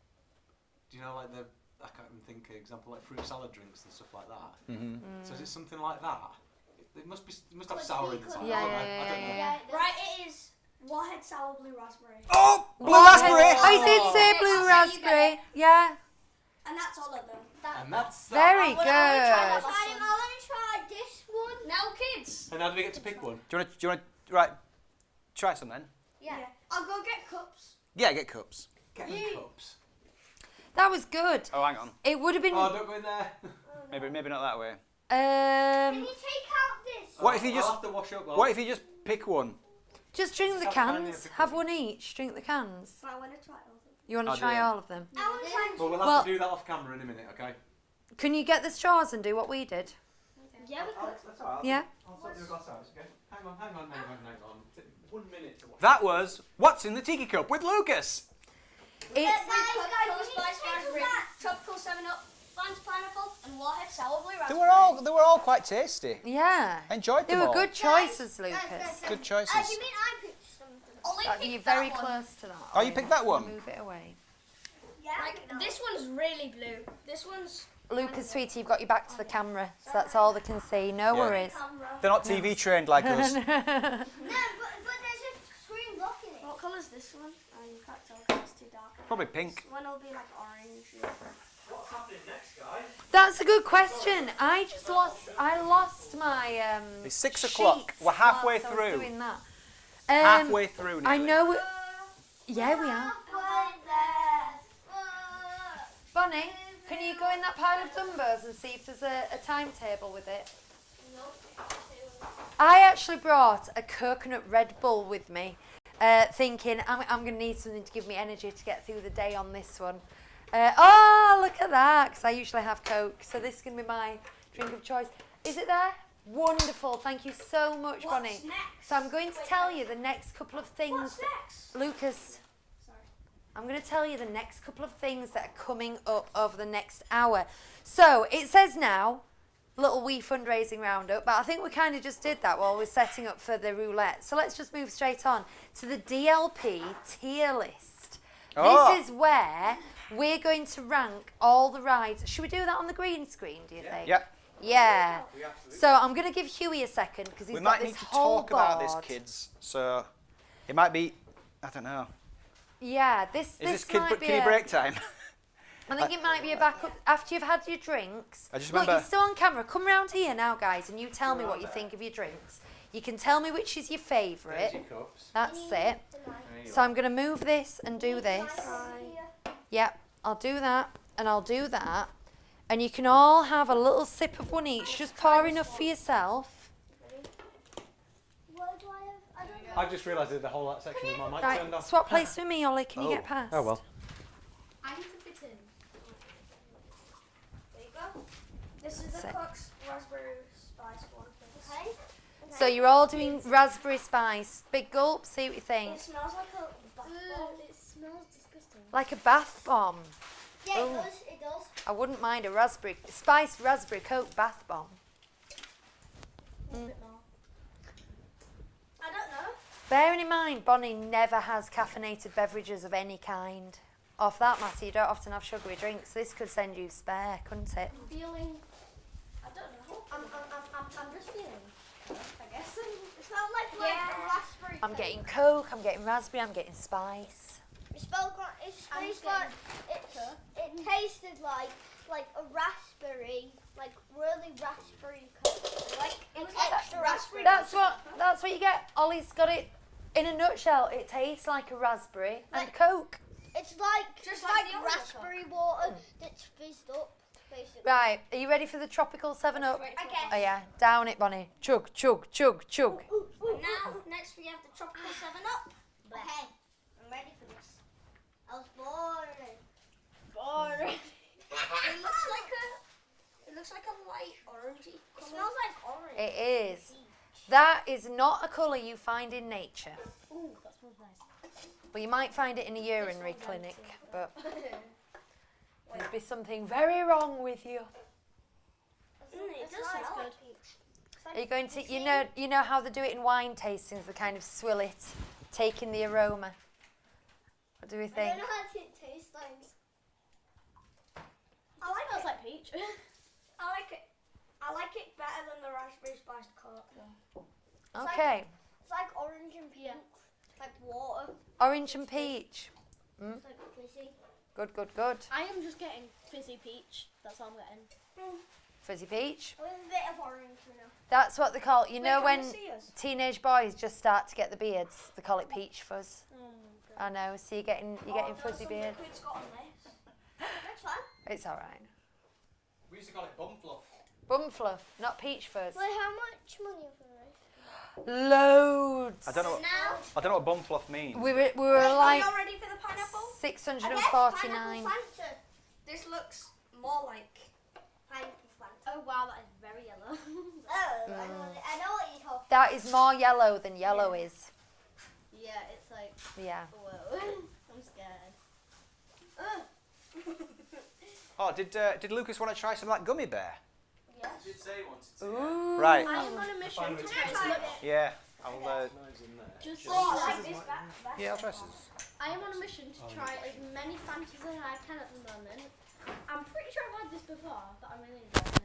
do you know like the I can't even think of example like fruit salad drinks and stuff like that. Mm-hmm. So is it something like that? It must have sour in the top. Yeah, I don't know. yeah, I don't know. yeah. Right, it is Warhead Sour Blue Raspberry. Oh, blue What? raspberry. I did say blue So you raspberry. Yeah. And that's all of them. And that's that. Very I'm gonna try good. that. I'm gonna try this one. Now, kids. And how do we get to pick one? Do you want to right? Try some then. Yeah. I'll go get cups. Yeah, get cups. Get the cups. That was good. Oh, hang on. It would have been. Oh, don't go in there. Maybe not that way. Can you take out this? What if you I'll just? have to wash up. What if you just pick one? Just drink the Just have fun, cans. yeah, Have one each. Drink the cans. But I want to try all of them. You want to I'll do try it. all of them? I want to try. Well, we'll have Well- to do that off camera in a minute, okay? Can you get the straws and do what we did? Yeah, we could. That's all right. Yeah. I'll sort your glass out, okay? Hang on. 1 minute to wash. That was what's in the tiki cup with Lucas. It's Coca-Cola Spice Raspberry, Tropical 7-Up, Bantha Pineapple, and Warhead Sour Blue Raspberry. They were all quite tasty. yeah. Enjoyed They them were all. good choices, Guys, Lucas. Good choices. You mean I picked something? Ollie You're picked very that one. close to that. Oh, you picked that one? Move it away. Yeah. Like, this one's really blue. This one's Lucas, sweetie, you've got your back to the camera, so that's all they can see. No Yeah. worries. camera. They're not TV trained like us. No, but there's a screen blocking it. What colour's this one? Oh, you can't tell 'cause it's too dark. Probably pink. This one will be like orange. What's happening next, guys? That's a good question. I lost my It's 6 o'clock. sheets We're halfway whilst I was through. doing that. Halfway through. I Nearly. know. Yeah, we are. Bonnie, can you go in that pile of Dumbos and see if there's a timetable with it? I actually brought a coconut Red Bull with me, thinking I'm going to need something to give me energy to get through the day on this one. Oh, look at that, because I usually have Coke, so this is going to be my drink of choice. Is it there? Wonderful, thank you so much, Bonnie. What's next? So I'm going to tell you the next couple of things. What's next? Lucas, Sorry. I'm going to tell you the next couple of things that are coming up over the next hour. So it says now, little wee fundraising roundup, but I think we kind of just did that while we're setting up for the roulette. So let's just move straight on to the DLP tier list. Oh. This is where we're going to rank all the rides. Should we do that on the green screen, do you think? Yeah. Yeah. So I'm going to give Huey a second because he's We got might this need to whole talk about this, board. kids. So it might be. I don't know. Yeah, this Is this might be kiddie a, break time? I think it might be a backup after you've had your drinks. I just Look, remember- you're still on camera. Come round here now, guys, and you tell me what you think of your drinks. You can tell me which is your favourite. cups. That's it. So I'm going to move this and do this. Yep, I'll do that and I'll do that. And you can all have a little sip of one each. Just pour enough for yourself. What do I have? I don't know. I've just realised that the whole that section with my mic Right, turned off. swap place with me, Ollie. Can you get past? Oh well. I need to fit in. There you go. This is the Sick. Cook's Raspberry Spice one. Okay. So you're all doing raspberry spice. Big gulp, see what you think. It smells like a bath bomb. It smells disgusting. Like a bath bomb. Yeah, Oh. it does. It does. I wouldn't mind a spiced raspberry Coke bath bomb. A bit more. Bearing in mind, Bonnie never has caffeinated beverages of any kind. Off that matter, you don't often have sugary drinks. This could send you spare, couldn't it? Feeling. I don't know. I'm just feeling. I guess. It smells like a raspberry. I'm getting Coke, I'm getting raspberry, I'm getting spice. It smells like it tasted like a raspberry, like really raspberry Coke. Like extra raspberry. That's what you get. Ollie's got it in a nutshell. It tastes like a raspberry and Coke. It's like Just like like the raspberry water that's fizzed up, basically. Right, are you ready for the tropical 7-Up? Okay. Oh yeah, down it, Bonnie. Chug, chug, chug, chug. Now, next we have the tropical 7-Up. Okay, I'm ready for this. I was born. Born. It looks like a light orangey It colour. smells like orange. It is. That is not a colour you find in nature. Ooh, that smells nice. Well, you might find it in a urinary clinic, but there'd be something very wrong with you. It does smell like peach. Are you going to, you know how they do it in wine tastings, they kind of swill it, take in the aroma. What do we I think? don't know how it tastes like. It smells like peach. I like it better than the raspberry spiced Coke. Okay, It's like orange and peach. It's like water. orange and peach. It's like fizzy. Good, good, good. I am just getting fizzy peach. That's all I'm getting. Fizzy peach. With a bit of orange, you know. That's what they call, you know can when you see us? teenage boys just start to get the beards, they call it peach fuzz. Oh I know, so you're getting fuzzy beards. Liquid's got on this. That's fine. It's alright. We used to call it bum fluff. Bum fluff, not peach fuzz. Wait, how much money for this? Loads. I don't know what bum fluff means. We were Are like you ready for the pineapple? 649. Fanta. This looks more like Pineapple Fanta. Oh wow, that is very yellow. Oh, I know what you're talking. That is more yellow than yellow is. Yeah, it's like, Yeah. whoa. I'm scared. Oh, did Lucas want to try some of that gummy bear? yes. Did say he wanted to. Ooh. Right. I am on a mission to try some. Yeah. I'll. Knives in there. Just Oh, I like this back. Yeah, I'll try scissors. I am on a mission to try as many Fantas as I can at the moment. I'm pretty sure I've had this before, but I'm really enjoying it.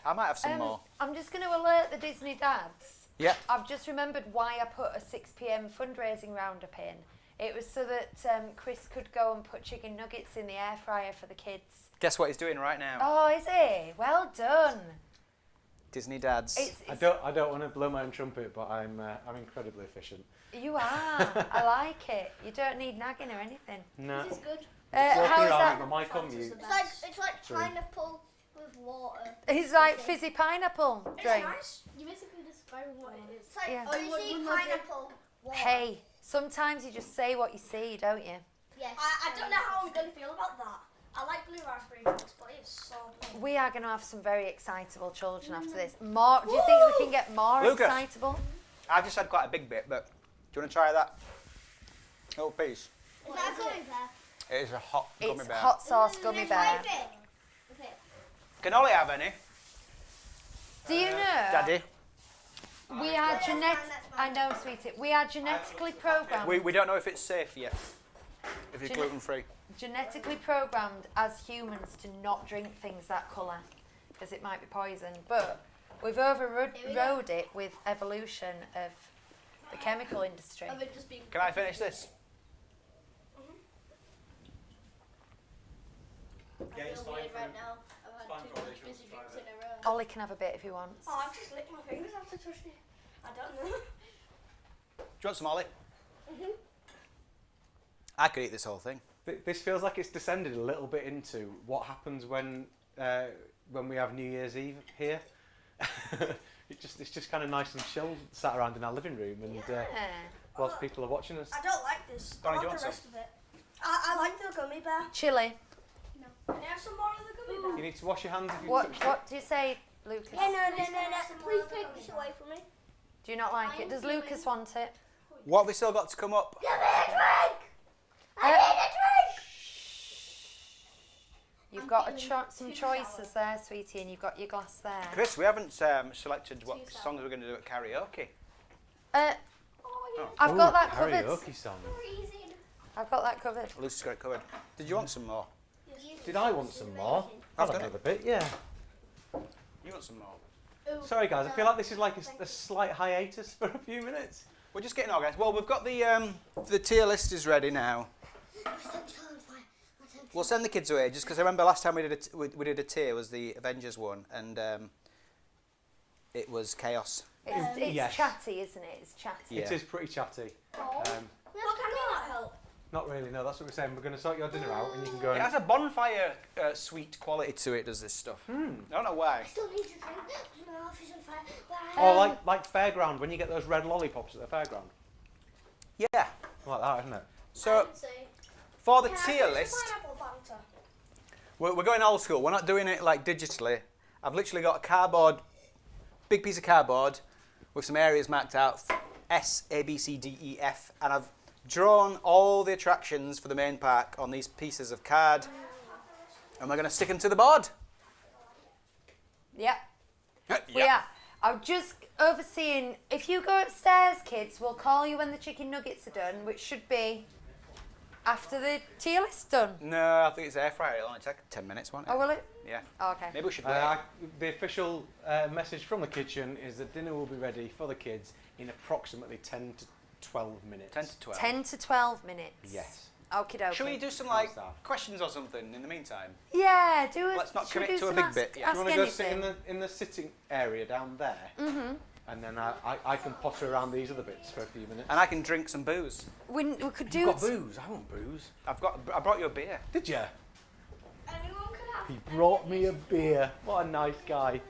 I might have some more. I'm just going to alert the Disney dads. Yeah. I've just remembered why I put a 6 p.m. fundraising roundup in. It was so that Chris could go and put chicken nuggets in the air fryer for the kids. Guess what he's doing right now? Oh, is he? Well done. Disney dads. I don't want to blow my own trumpet, but I'm incredibly efficient. You are. I like it. You don't need nagging or anything. No. This is good. How is Walking around that? with my mic on mute. It's like Sorry. pineapple with water. It's like fizzy pineapple drink. Nice. You're basically describing what it is. It's like Yeah. fizzy one more drink. pineapple water. Hey, sometimes you just say what you see, don't you? Yes. I don't know how I'm going to feel about that. I like blue raspberry drinks, but it's so plain. We are going to have some very excitable children after this. More? Do you think we can get more Lucas. excitable? I just had quite a big bit, but do you want to try that? Oh, piece. Is that a gummy bear? It is a hot gummy It's bear. hot sauce gummy bear. Okay. Can Ollie have any? Do you know? Daddy? We are That's genetic. fine, that's I fine. know, sweetie. We are genetically programmed. We don't know if it's safe yet. If you're Gene- gluten free. Genetically programmed as humans to not drink things that colour because it might be poison. But we've overrode it with evolution of the chemical industry. Of it just being. Can I finish this? I Yeah, it's feel fine weird for right him. now. I've It's had fine too for much Ollie if he fizzy wants to drinks try in a row. Ollie can have a bit if he wants. Oh, I've just licked my fingers after touching it. I don't know. Do you want some Ollie? I could eat this whole thing. This feels like it's descended a little bit into what happens when we have New Year's Eve here. It's just kind of nice and chill, sat around in our living room, and Yeah. whilst people are watching us. I don't like this. Donnie, I do you want the want rest of it. I like the gummy bear. Chili. Can I have some more of the gummy bear? You need to wash your hands if you What touch What do you say, Lucas? Yeah, no. Please take this away from me. Do you not like it? Does Lucas want it? What have we still got to come up? Give me a drink! I need a drink! You've I'm got feeling some too choices there, sweetie, and you've got your glass there. Chris, we haven't selected what Too sour. songs we're going to do at karaoke. Oh I've got that covered. Karaoke song. Freezing. I've got that covered. Lucy's got it covered. Did you want some more? Did I want some more? I've I'll done have it. a bit, yeah. You want some more? Sorry guys, I feel like this is like a slight hiatus for a few minutes. We're just getting organised. Well, we've got the tier list is ready now. We'll send the kids away just because I remember last time we did a tier was the Avengers one, and it was chaos. It's Yes. chatty, isn't it? It's chatty. Yeah. It is pretty chatty. What can we not help? Not really, no, that's what we're saying. We're going to sort your dinner out and you can go It and... has a bonfire sweet quality to it. Does this stuff? I don't know why. I still need to drink because my mouth is on fire. But Oh, like fairground, when you get those red lollipops at the fairground. Yeah. Like that, isn't it? So for the tier list, Pineapple Bantha. we're going old school. We're not doing it like digitally. I've literally got a cardboard, big piece of cardboard with some areas marked out, S, A, B, C, D, E, F, and I've drawn all the attractions for the main park on these pieces of card, and we're going to stick them to the board. Yep. Yep. We are. I'm just overseeing. If you go upstairs, kids, we'll call you when the chicken nuggets are done, which should be after the tier list's done. No, I think it's air fryer. It'll only take 10 minutes, won't it? Oh, will it? Yeah. Oh, okay. Maybe we should wait. The official message from the kitchen is that dinner will be ready for the kids in approximately 10 to 12 minutes. 10 to 12. 10 to 12 minutes. Yes. Okie dokie. Should we do some How's that? questions or something in the meantime? Yeah, do it. Let's not should we commit do to a some big ask, bit, yeah. Ask Do you want to go sit anything? in the sitting area down there? Mm-hmm. And then I can potter around these other bits for a few minutes. And I can drink some booze. We could do You've got it. booze. I want booze. I brought you a beer. Did you? Anyone could have. He brought me a beer. What a nice guy.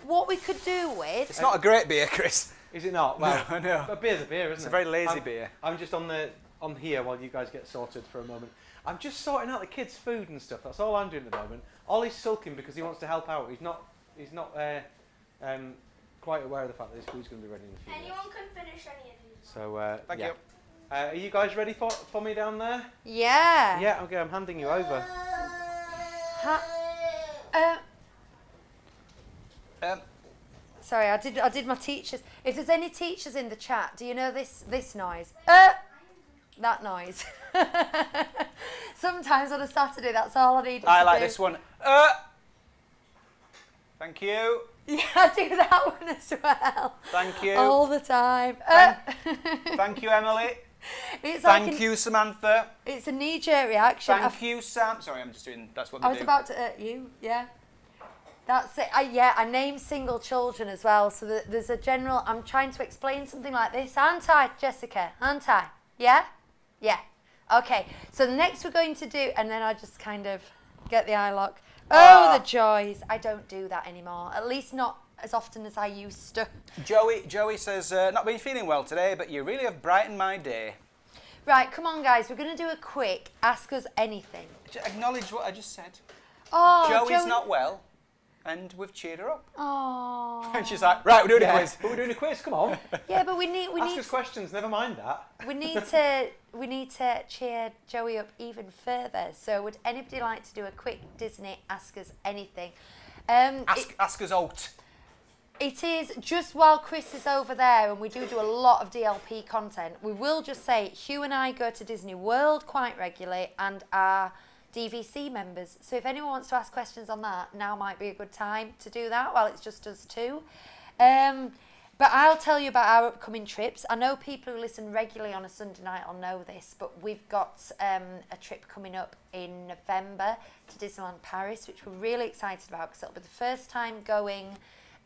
What we could do with. It's not a great beer, Chris. Is it not? Well, No, no. A beer's a beer, isn't it? It's a very lazy beer. I'm just on here while you guys get sorted for a moment. I'm just sorting out the kids' food and stuff. That's all I'm doing at the moment. Ollie's sulking because he wants to help out. He's not quite aware of the fact that his food's going to be ready in a few minutes. Anyone can finish any of these. So Thank yeah. you. Are you guys ready for me down there? Yeah. Yeah. Okay. I'm handing you over. Sorry, I did my teachers. If there's any teachers in the chat, do you know this noise? That noise. Sometimes on a Saturday, that's all I need. I like this one. Thank you. Yeah, I do that one as well. Thank you. All the time. Thank you, Emily. It's Thank like you, Samantha. It's a knee-jerk reaction. Thank you, Sam. Sorry, I'm just doing. That's what they I was do. about to you. Yeah. That's it. I name single children as well. So there's a general. I'm trying to explain something like this, aren't I, Jessica? Aren't I? Yeah. Yeah. Okay. So next we're going to do, and then I just kind of get the eye lock. Oh, the joys! I don't do that anymore. At least not as often as I used to. Joey says, not been feeling well today, but you really have brightened my day. Right, come on, guys. We're going to do a quick Ask Us Anything. Acknowledge what I just said. Oh, Joey's Joey. not well, and we've cheered her up. Oh. And she's like, right, we're doing a Yeah, quiz. but we're doing a quiz. Come on. Yeah, but we need Ask us questions. Never mind that. we need to cheer Joey up even further. So would anybody like to do a quick Disney Ask Us Anything? Ask us out. It is just while Chris is over there, and we do a lot of DLP content. We will just say Hugh and I go to Disney World quite regularly and are DVC members. So if anyone wants to ask questions on that, now might be a good time to do that while it's just us two. But I'll tell you about our upcoming trips. I know people who listen regularly on a Sunday night will know this, but we've got a trip coming up in November to Disneyland Paris, which we're really excited about because it'll be the first time going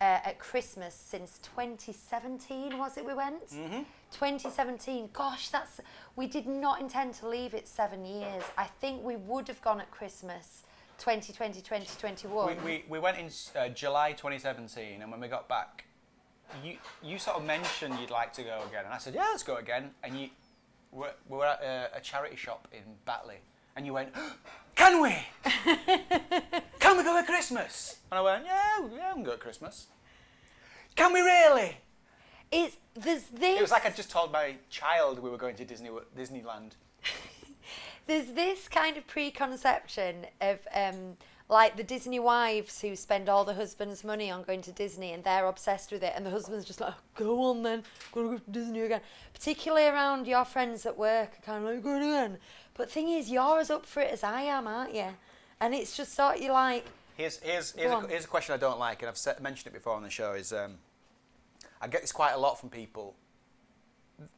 at Christmas since 2017, was it we went? Mm-hmm. 2017. Gosh, we did not intend to leave it 7 years. I think we would have gone at Christmas 2020, 2021. We went in July 2017, and when we got back, you sort of mentioned you'd like to go again, and I said, yeah, let's go again. And we were at a charity shop in Batley, and you went, can we? Can we go at Christmas? And I went, yeah, we can go at Christmas. Can we really? There's this. It was like I just told my child we were going to Disneyland. There's this kind of preconception of Like the Disney wives who spend all the husband's money on going to Disney and they're obsessed with it, and the husband's just like, go on then, gotta go to Disney again. Particularly around your friends at work, are kind of like, going again. But thing is, you're as up for it as I am, aren't you? And it's just sort of, you're like... Here's a question I don't like, and I've mentioned it before on the show, is I get this quite a lot from people.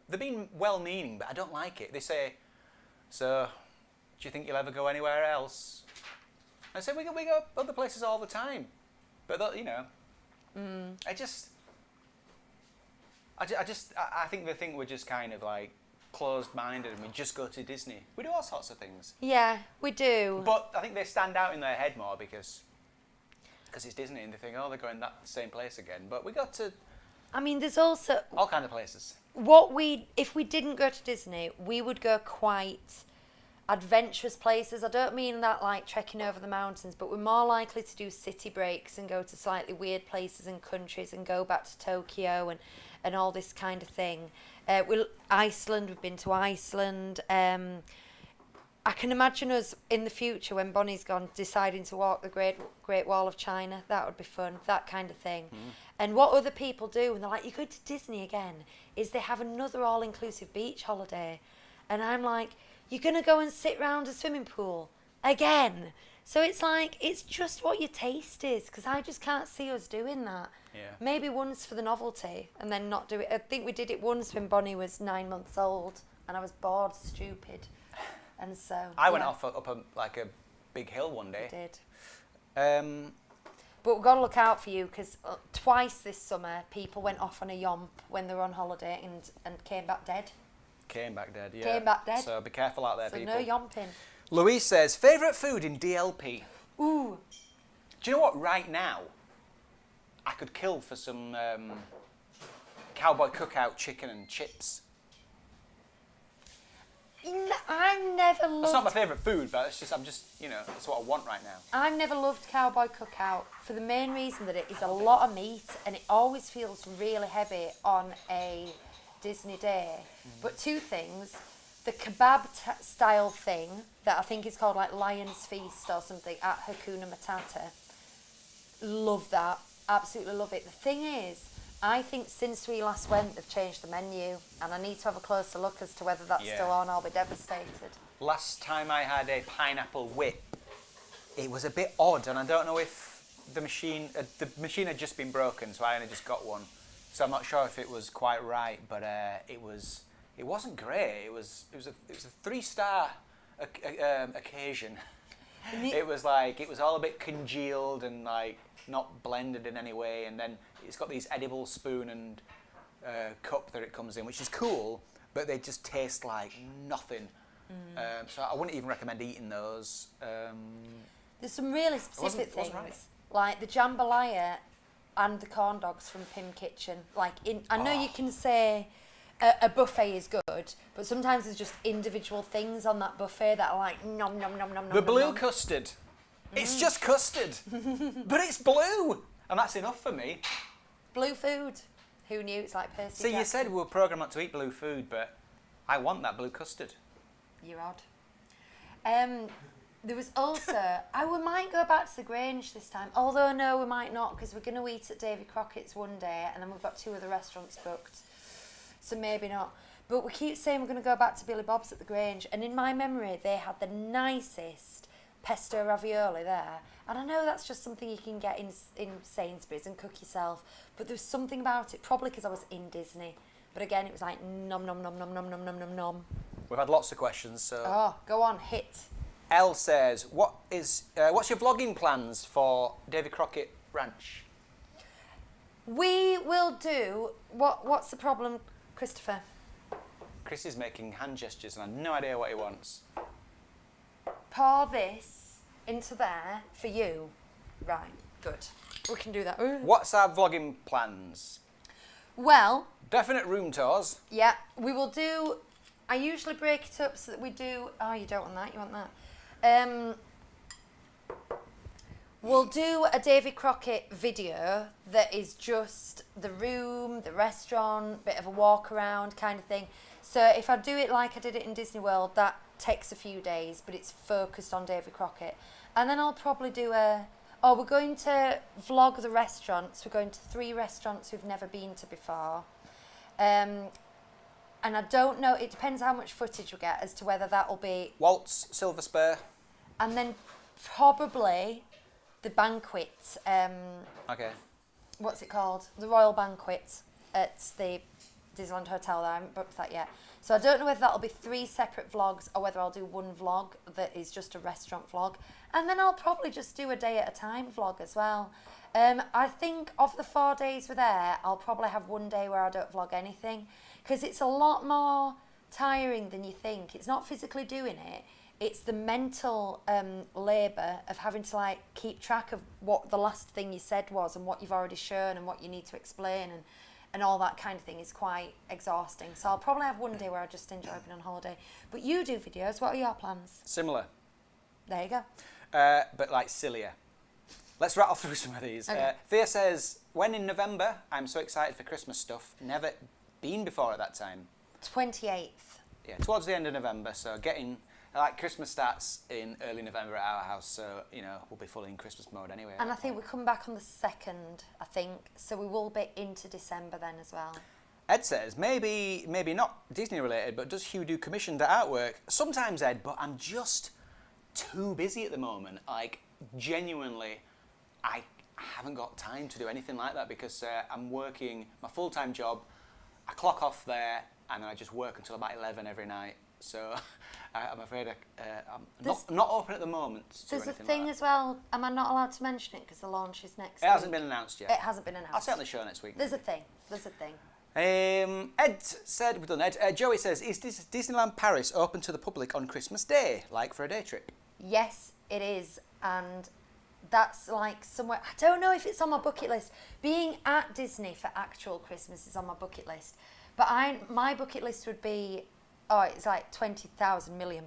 They're being well-meaning, but I don't like it. They say, so, do you think you'll ever go anywhere else? I say, we go other places all the time. But, I think they think we're just kind of like closed-minded and we just go to Disney. We do all sorts of things. Yeah, we do. But I think they stand out in their head more because it's Disney and they think, oh, they're going that same place again. But we got to... I mean, there's also... all kind of places. If we didn't go to Disney, we would go quite adventurous places. I don't mean that like trekking over the mountains, but we're more likely to do city breaks and go to slightly weird places and countries and go back to Tokyo and all this kind of thing. Iceland, we've been to Iceland. I can imagine us in the future when Bonnie's gone deciding to walk the Great Wall of China. That would be fun, that kind of thing. And what other people do, and they're like, you go to Disney again, is they have another all-inclusive beach holiday. And I'm like, you're going to go and sit round a swimming pool again. So it's like, it's just what your taste is, because I just can't see us doing that. Yeah. Maybe once for the novelty and then not do it. I think we did it once when Bonnie was 9 months old and I was bored stupid. And so I went off up a big hill one day. We did. But we've got to look out for you because twice this summer people went off on a yomp when they were on holiday and came back dead. Came back dead, yeah. Came back dead. So be careful out there, so people. No yomping. Louise says, favourite food in DLP? Ooh. Do you know what? Right now, I could kill for some cowboy cookout chicken and chips. I've never loved... That's not my favourite food, but it's that's what I want right now. I've never loved cowboy cookout for the main reason that it is a lot of meat and it always feels really heavy on a Disney day. But two things, the kebab style thing that I think is called like Lion's Feast or something at Hakuna Matata, love that, absolutely love it. The thing is, I think since we last went, they've changed the menu, and I need to have a closer look as to whether that's still on. I'll be devastated. Last time I had a pineapple whip, it was a bit odd, and I don't know if the machine had just been broken, so I only just got one. So I'm not sure if it was quite right, but it wasn't great. It was a 3-star occasion. It was all a bit congealed and like not blended in any way, and then it's got these edible spoon and cup that it comes in, which is cool, but they just taste like nothing. So I wouldn't even recommend eating those. There's some really specific It wasn't things, right. like the jambalaya and the corn dogs from Pim Kitchen. I know you can say a buffet is good, but sometimes there's just individual things on that buffet that are like nom nom nom nom nom. The blue nom. custard. It's just custard, but it's blue, and that's enough for me. Blue food. Who knew? It's like Percy See, Jackson. you said we were programmed not to eat blue food, but I want that blue custard. You're odd. There was also... we might go back to the Grange this time. Although, no, we might not, because we're going to eat at Davy Crockett's one day, and then we've got 2 other restaurants booked. So maybe not. But we keep saying we're going to go back to Billy Bob's at the Grange, and in my memory, they had the nicest pesto ravioli there. And I know that's just something you can get in Sainsbury's and cook yourself, but there was something about it, probably because I was in Disney. But again, it was like nom nom nom nom nom nom nom nom nom. We've had lots of questions, so... Oh, go on, hit. Elle says, what's your vlogging plans for Davy Crockett Ranch? We will do... What's the problem, Christopher? Chris is making hand gestures and I have no idea what he wants. Pour this into there for you. Right, good. We can do that. Ooh. What's our vlogging plans? Well... Definite room tours. Yeah, we will do... I usually break it up so that we do... Oh, you don't want that, you want that. We'll do a Davy Crockett video that is just the room, the restaurant, bit of a walk around kind of thing. So if I do it like I did it in Disney World, that takes a few days, but it's focused on Davy Crockett. And then I'll probably do we're going to vlog the restaurants. We're going to 3 restaurants we've never been to before. And I don't know, it depends how much footage we get as to whether that will be... Waltz, Silver Spur. And then probably the banquet. Okay. What's it called? The Royal Banquet at the Disneyland Hotel there. I haven't booked that yet. So I don't know whether that'll be 3 separate vlogs or whether I'll do one vlog that is just a restaurant vlog. And then I'll probably just do a day at a time vlog as well. I think of the 4 days we're there, I'll probably have one day where I don't vlog anything. Because it's a lot more tiring than you think. It's not physically doing it. It's the mental labour of having to like keep track of what the last thing you said was and what you've already shown and what you need to explain and all that kind of thing is quite exhausting. So I'll probably have one day where I just enjoy being on holiday. But you do videos. What are your plans? Similar. There you go. But like sillier. Let's rattle through some of these. Okay. Thea says, when in November? I'm so excited for Christmas stuff. Never been before at that time. 28th. Yeah, towards the end of November. So like Christmas starts in early November at our house. So, you know, we'll be fully in Christmas mode anyway. And I think we come back on the 2nd, I think. So we will be into December then as well. Ed says, maybe not Disney related, but does Hugh do commissioned artwork? Sometimes, Ed, but I'm just too busy at the moment. Like, genuinely, I haven't got time to do anything like that because I'm working my full-time job. I clock off there and I just work until about 11 every night. So I'm afraid I'm not open at the moment. There's a thing as well. Am I not allowed to mention it because the launch is next week? It hasn't been announced yet. It hasn't been announced. I'll certainly show next week. There's a thing. There's a thing. Ed said, we've done Ed. Joey says, is Disneyland Paris open to the public on Christmas Day, like for a day trip? Yes, it is. And that's like somewhere, I don't know if it's on my bucket list. Being at Disney for actual Christmas is on my bucket list. But my bucket list would be, it's like £20,000 million.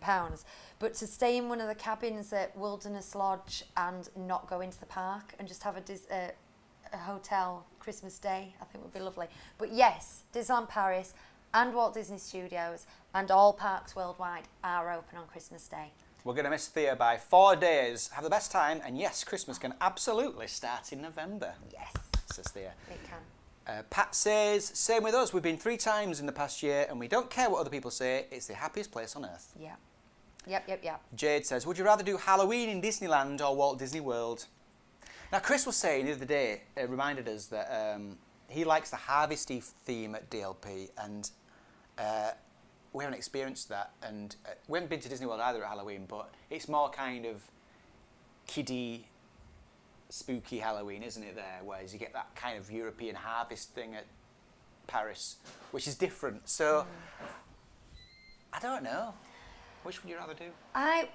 But to stay in one of the cabins at Wilderness Lodge and not go into the park and just have a hotel Christmas Day, I think would be lovely. But yes, Disneyland Paris and Walt Disney Studios and all parks worldwide are open on Christmas Day. We're going to miss Thea by 4 days. Have the best time, and yes, Christmas can absolutely start in November. Yes. Says Thea. It can. Pat says, same with us. We've been 3 times in the past year, and we don't care what other people say. It's the happiest place on earth. Yeah. Yep. Jade says, would you rather do Halloween in Disneyland or Walt Disney World? Now, Chris was saying the other day, reminded us that he likes the harvesty theme at DLP, and we haven't experienced that, and we haven't been to Disney World either at Halloween, but it's more kind of kiddie, spooky Halloween, isn't it, there? Whereas you get that kind of European harvest thing at Paris, which is different. So, I don't know. Which would you rather do? I'm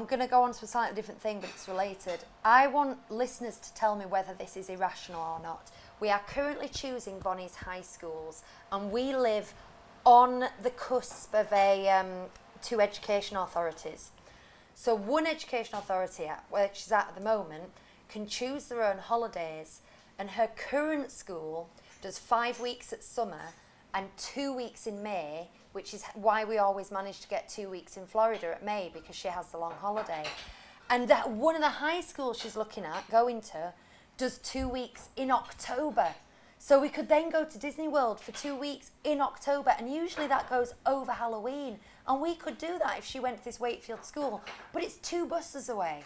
going to go on to a slightly different thing, but it's related. I want listeners to tell me whether this is irrational or not. We are currently choosing Bonnie's high schools, and we live on the cusp of 2 education authorities. So one education authority, where she's at the moment, can choose their own holidays, and her current school does 5 weeks at summer and 2 weeks in May, which is why we always manage to get 2 weeks in Florida at May, because she has the long holiday. And that one of the high schools she's looking at going to does 2 weeks in October. So we could then go to Disney World for 2 weeks in October, and usually that goes over Halloween. And we could do that if she went to this Wakefield school, but it's 2 buses away.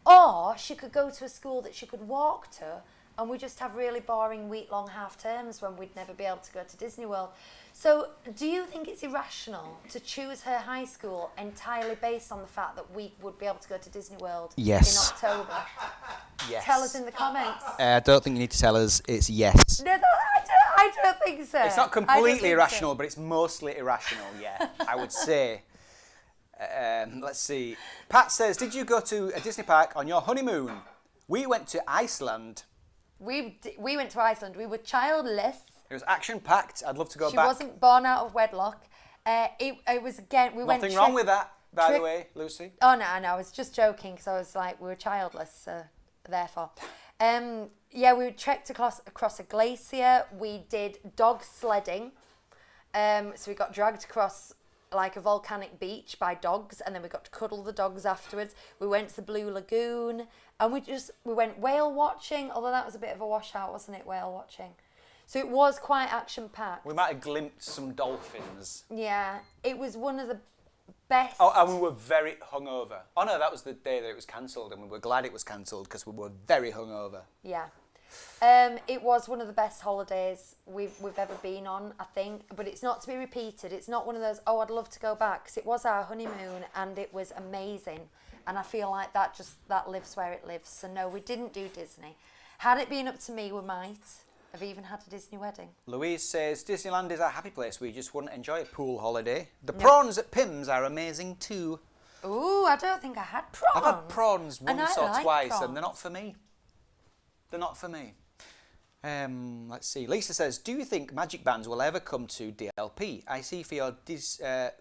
Or she could go to a school that she could walk to, and we just have really boring week-long half terms when we'd never be able to go to Disney World. So do you think it's irrational to choose her high school entirely based on the fact that we would be able to go to Disney World in October? Yes. Tell us in the comments. I don't think you need to tell us. It's yes. No, I don't think so. It's not completely irrational, but it's mostly irrational, yeah, I would say. Let's see. Pat says, did you go to a Disney park on your honeymoon? We went to Iceland. We went to Iceland. We were childless. It was action-packed. I'd love to go back. She wasn't born out of wedlock. It was, again, we went... Nothing wrong with that, by the way, Lucy. Oh, no, I was just joking, because I was like, we were childless, so therefore. Yeah, we trekked across a glacier. We did dog sledding. So we got dragged across like a volcanic beach by dogs, and then we got to cuddle the dogs afterwards. We went to the Blue Lagoon, and we went whale watching, although that was a bit of a washout, wasn't it, whale watching? So it was quite action-packed. We might have glimpsed some dolphins. Yeah, it was one of the best. Oh, and we were very hungover. Oh no, that was the day that it was cancelled, and we were glad it was cancelled because we were very hungover. Yeah. It was one of the best holidays we've ever been on, I think, but it's not to be repeated. It's not one of those, oh, I'd love to go back, because it was our honeymoon and it was amazing, and I feel like that lives where it lives. So no, we didn't do Disney. Had it been up to me, we might have even had a Disney wedding. Louise says Disneyland is a happy place. We just wouldn't enjoy a pool holiday. The prawns at Pim's are amazing too. Ooh, I don't think I had prawns. I've had prawns once or twice, prawns. and they're not for me. They're not for me. Let's see. Lisa says, do you think magic bands will ever come to DLP? I see for your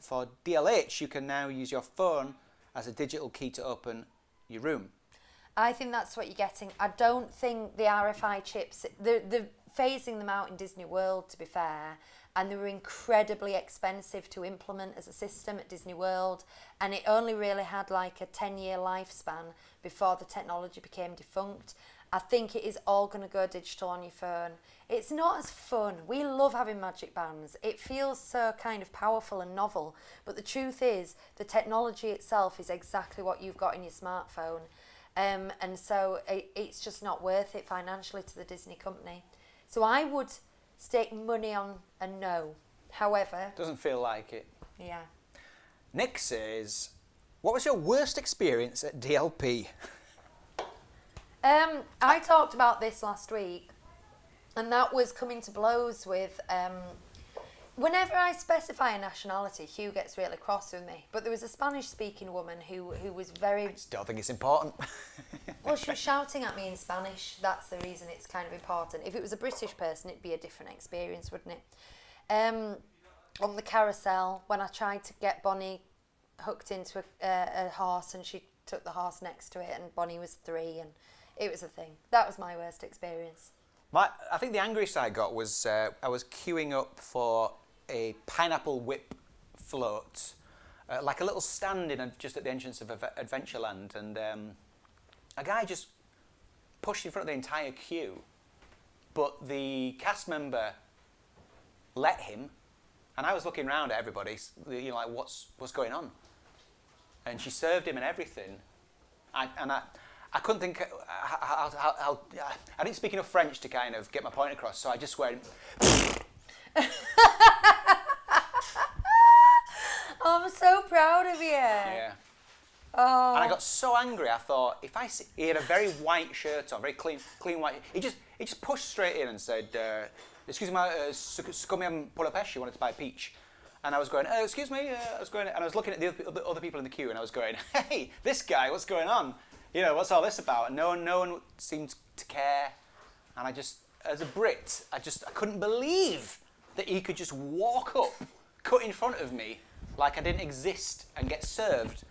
for DLH, you can now use your phone as a digital key to open your room. I think that's what you're getting. I don't think the RFI chips, they're phasing them out in Disney World, to be fair, and they were incredibly expensive to implement as a system at Disney World, and it only really had like a 10-year lifespan before the technology became defunct. I think it is all going to go digital on your phone. It's not as fun. We love having magic bands. It feels so kind of powerful and novel, but the truth is the technology itself is exactly what you've got in your smartphone. And so it's just not worth it financially to the Disney company. So I would stake money on a no. However... Doesn't feel like it. Yeah. Nick says, what was your worst experience at DLP? I talked about this last week, and that was coming to blows with... whenever I specify a nationality, Hugh gets really cross with me. But there was a Spanish-speaking woman who was very... I just don't think it's important. Well, she was shouting at me in Spanish. That's the reason it's kind of important. If it was a British person, it'd be a different experience, wouldn't it? On the carousel, when I tried to get Bonnie hooked into a horse, and she took the horse next to it, and Bonnie was 3, and it was a thing. That was my worst experience. I think the angriest I got was I was queuing up for a pineapple whip float, like a little stand just at the entrance of Adventureland, and a guy just pushed in front of the entire queue, but the cast member let him, and I was looking around at everybody, you know, like what's going on, and she served him and everything, I couldn't think how I didn't speak enough French to kind of get my point across, so I just went. I'm so proud of you. Yeah. Oh. And I got so angry. I thought if I see, he had a very white shirt on, very clean white. He just pushed straight in and said, "Excuse me, come pour la pêche. You wanted to buy a peach." And I was going, "Excuse me." I was going, and I was looking at the other people in the queue, and I was going, "Hey, this guy, what's going on? You know, what's all this about?" And no one seemed to care. And I just, as a Brit, I couldn't believe that he could just walk up, cut in front of me, like I didn't exist, and get served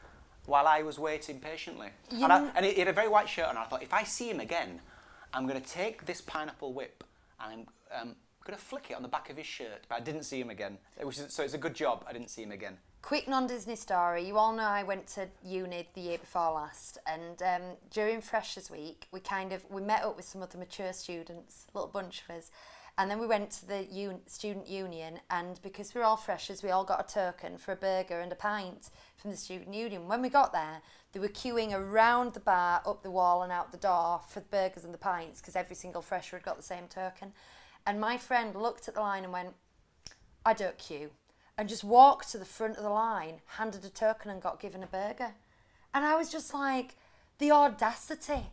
while I was waiting patiently. And he had a very white shirt on. I thought, if I see him again, I'm going to take this pineapple whip and I'm going to flick it on the back of his shirt. But I didn't see him again. So it's a good job I didn't see him again. Quick non-Disney story. You all know I went to uni the year before last, and during Freshers Week, we met up with some of the mature students, a little bunch of us, and then we went to the student union, and because we were all freshers, we all got a token for a burger and a pint from the student union. When we got there, they were queuing around the bar, up the wall and out the door for the burgers and the pints, because every single fresher had got the same token. And my friend looked at the line and went, "I don't queue," and just walked to the front of the line, handed a token and got given a burger. And I was just like, the audacity.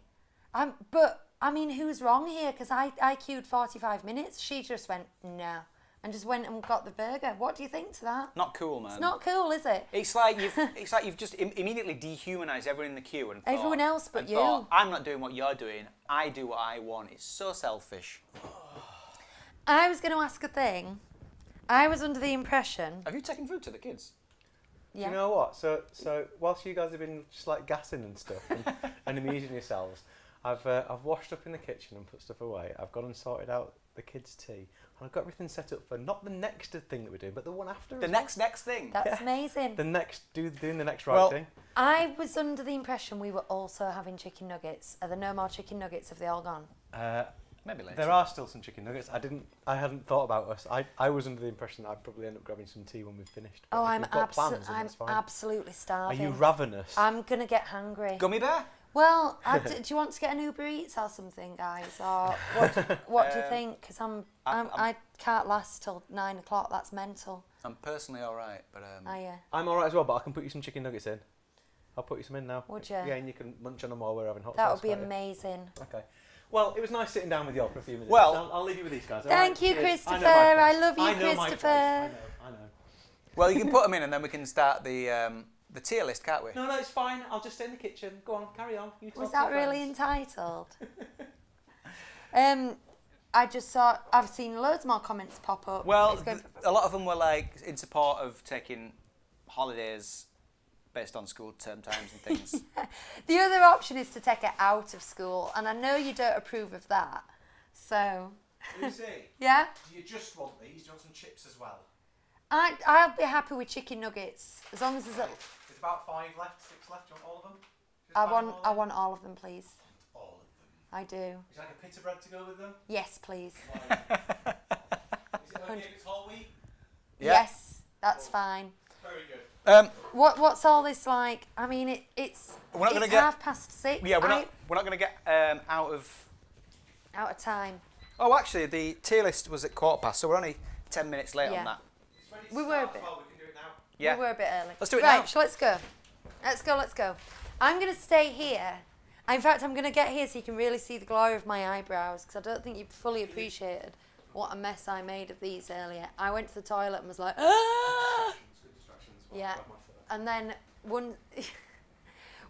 But, I mean, who's wrong here? Because I queued 45 minutes. She just went, no, and just went and got the burger. What do you think to that? Not cool, man. It's not cool, is it? It's like you've just immediately dehumanised everyone in the queue and thought, everyone else but you. Thought, I'm not doing what you're doing. I do what I want. It's so selfish. I was going to ask a thing. I was under the impression... Have you taken food to the kids? Yeah. Do you know what? So whilst you guys have been just like gassing and stuff and amusing yourselves, I've washed up in the kitchen and put stuff away. I've gone and sorted out the kids' tea, and I've got everything set up for not the next thing that we're doing, but the one after. The next thing. That's amazing. The next, doing the next right Well, thing. I was under the impression we were also having chicken nuggets. Are there no more chicken nuggets? Have they all gone? Maybe later. There are still some chicken nuggets. I hadn't thought about us. I was under the impression that I'd probably end up grabbing some tea when we've finished. But Oh, if I'm we've got plans, then I'm it's fine. absolutely Are starving. you ravenous? I'm gonna get hungry. Gummy bear? Well, do you want to get an Uber Eats or something, guys? Or what do you think? Because I can't last till 9 o'clock. That's mental. I'm personally all right, but Are you? I'm all right as well, but I can put you some chicken nuggets in. I'll put you some in now. Would you? Yeah, and you can munch on them while we're having hot That sauce, would be can't you? amazing. Okay. Well, it was nice sitting down with you all for a few minutes. Well- I'll leave you with these guys. all Thank right? you, Cheers. Christopher. I I love you, know my place. Christopher. I know. well, you can put them in, and then we can start the tier list, can't we? No, it's fine. I'll just stay in the kitchen. Go on, carry on. You Was talk that to really friends. entitled? I just saw. I've seen loads more comments pop up. Well, It's going- a lot of them were like in support of taking holidays based on school term times and things. the other option is to take it out of school, and I know you don't approve of that. So, Lucy, yeah, do you just want these? Do you want some chips as well? I'll be happy with chicken nuggets as long as there's a. There's about 5 left, 6 left. Do you want all of them? I want all of them, please. all of them. I do. Would you like a pita bread to go with them? Yes, please. Is it okay if it's whole wheat? Yeah. Yes, that's fine. Very good. What's all this like? I mean, it's We're not gonna it's get- 6:30. Yeah, we're not going to get out of. out of time. Oh, actually, the tier list was at 15:15, so we're only 10 minutes late Yeah. on that. We were a bit. Well, we can do it now. Yeah. We were a bit early. Let's do it right, now. so let's go. Let's go. I'm going to stay here. In fact, I'm going to get here so you can really see the glory of my eyebrows, because I don't think you fully appreciated what a mess I made of these earlier. I went to the toilet and was like, ah! Yeah. And then once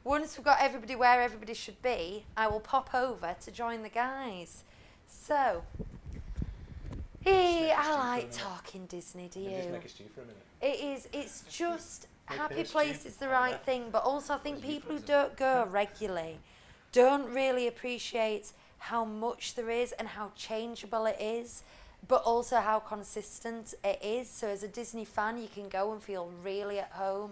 we've got everybody where everybody should be, I will pop over to join the guys. So, I like talking Disney, do Just you? make a stew for a minute. It's just Make happy it a place stew. is the right thing, but also I think people who don't go regularly don't really appreciate how much there is and how changeable it is, but also how consistent it is. So as a Disney fan, you can go and feel really at home.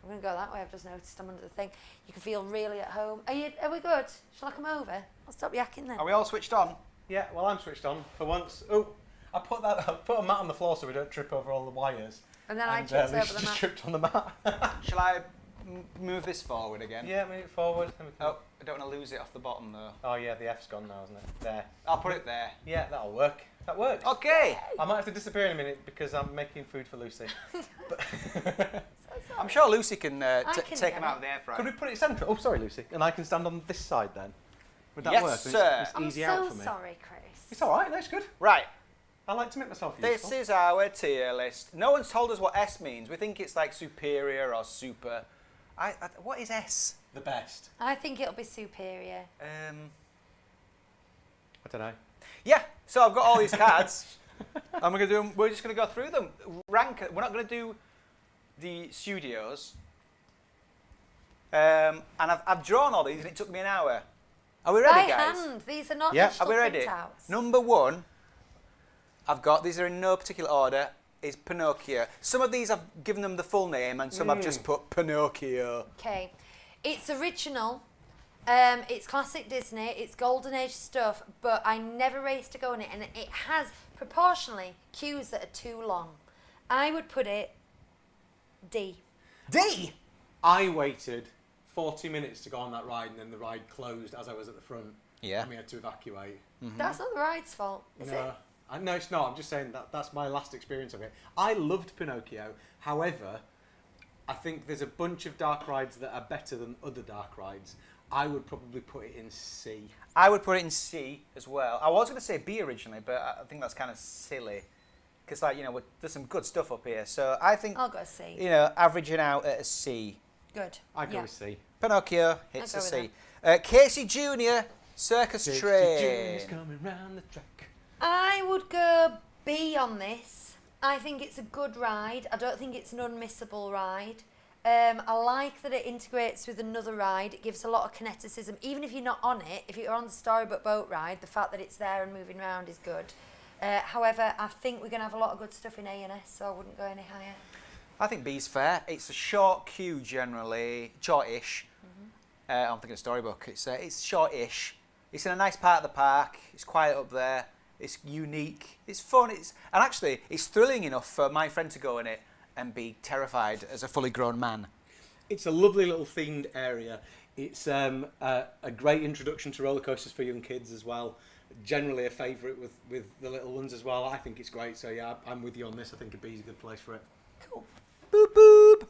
I'm going to go that way, I've just noticed I'm under the thing. You can feel really at home. Are we good? Shall I come over? I'll stop yakking then. Are we all switched on? Yeah, well, I'm switched on for once. Oh, I put a mat on the floor so we don't trip over all the wires. And then I tripped Lucy over the just mat. tripped on the mat. Shall I move this forward again? Yeah, move it forward. Then we can- Oh, I don't want to lose it off the bottom though. Oh yeah, the F's gone now, isn't it? There. I'll put it there. Yeah, that'll work. That works. Okay. I might have to disappear in a minute because I'm making food for Lucy. I'm sure Lucy can, can take get them it. out of the air fryer. Could we put it central? Oh, sorry, Lucy. And I can stand on this side then. Would that Yes, work? sir. It's I'm easy so out for me. sorry, Chris. It's all right. That's good. Right. I like to make myself This useful. is our tier list. No one's told us what S means. We think it's like superior or super. What is S? The best. I think it'll be superior. I don't know. Yeah. So I've got all these cards, and we're gonna do 'em- we're just gonna go through them. Rank. We're not gonna do the studios. And I've drawn all these, and it took me an hour. Are we ready, By guys? hand. These are not Yeah. digital Are we ready? printouts. Number 1, I've got, these are in no particular order, is Pinocchio. Some of these I've given them the full name and some I've just put Pinocchio. Okay. It's original. It's classic Disney. It's golden age stuff, but I never raised to go in it, and it has proportionally cues that are too long. I would put it D. D! I waited 40 minutes to go on that ride, and then the ride closed as I was at the front. Yeah. And we had to evacuate. That's not the ride's fault, is it? No, it's not. I'm just saying that's my last experience of it. I loved Pinocchio. However, I think there's a bunch of dark rides that are better than other dark rides. I would probably put it in C. I would put it in C as well. I was going to say B originally, but I think that's kind of silly. Because, like, there's some good stuff up here. So I think, I'll go C. averaging out at a C. Good. I'd go Yeah. with C. Pinocchio hits I'll a go with C. Casey Jr., Circus Junior's Train. coming round the track. I would go B on this. I think it's a good ride. I don't think it's an unmissable ride. I like that it integrates with another ride. It gives a lot of kineticism. Even if you're not on it, if you're on the Storybook boat ride, the fact that it's there and moving around is good. However, I think we're going to have a lot of good stuff in A&S, so I wouldn't go any higher. I think B's fair. It's a short queue generally, short-ish. I'm thinking of Storybook. It's short-ish. It's in a nice part of the park. It's quiet up there. It's unique. It's fun. And actually, it's thrilling enough for my friend to go in it and be terrified as a fully grown man. It's a lovely little themed area. It's a great introduction to roller coasters for young kids as well. Generally a favourite with the little ones as well. I think it's great. So yeah, I'm with you on this. I think a B's a good place for it. Cool. Boop boop.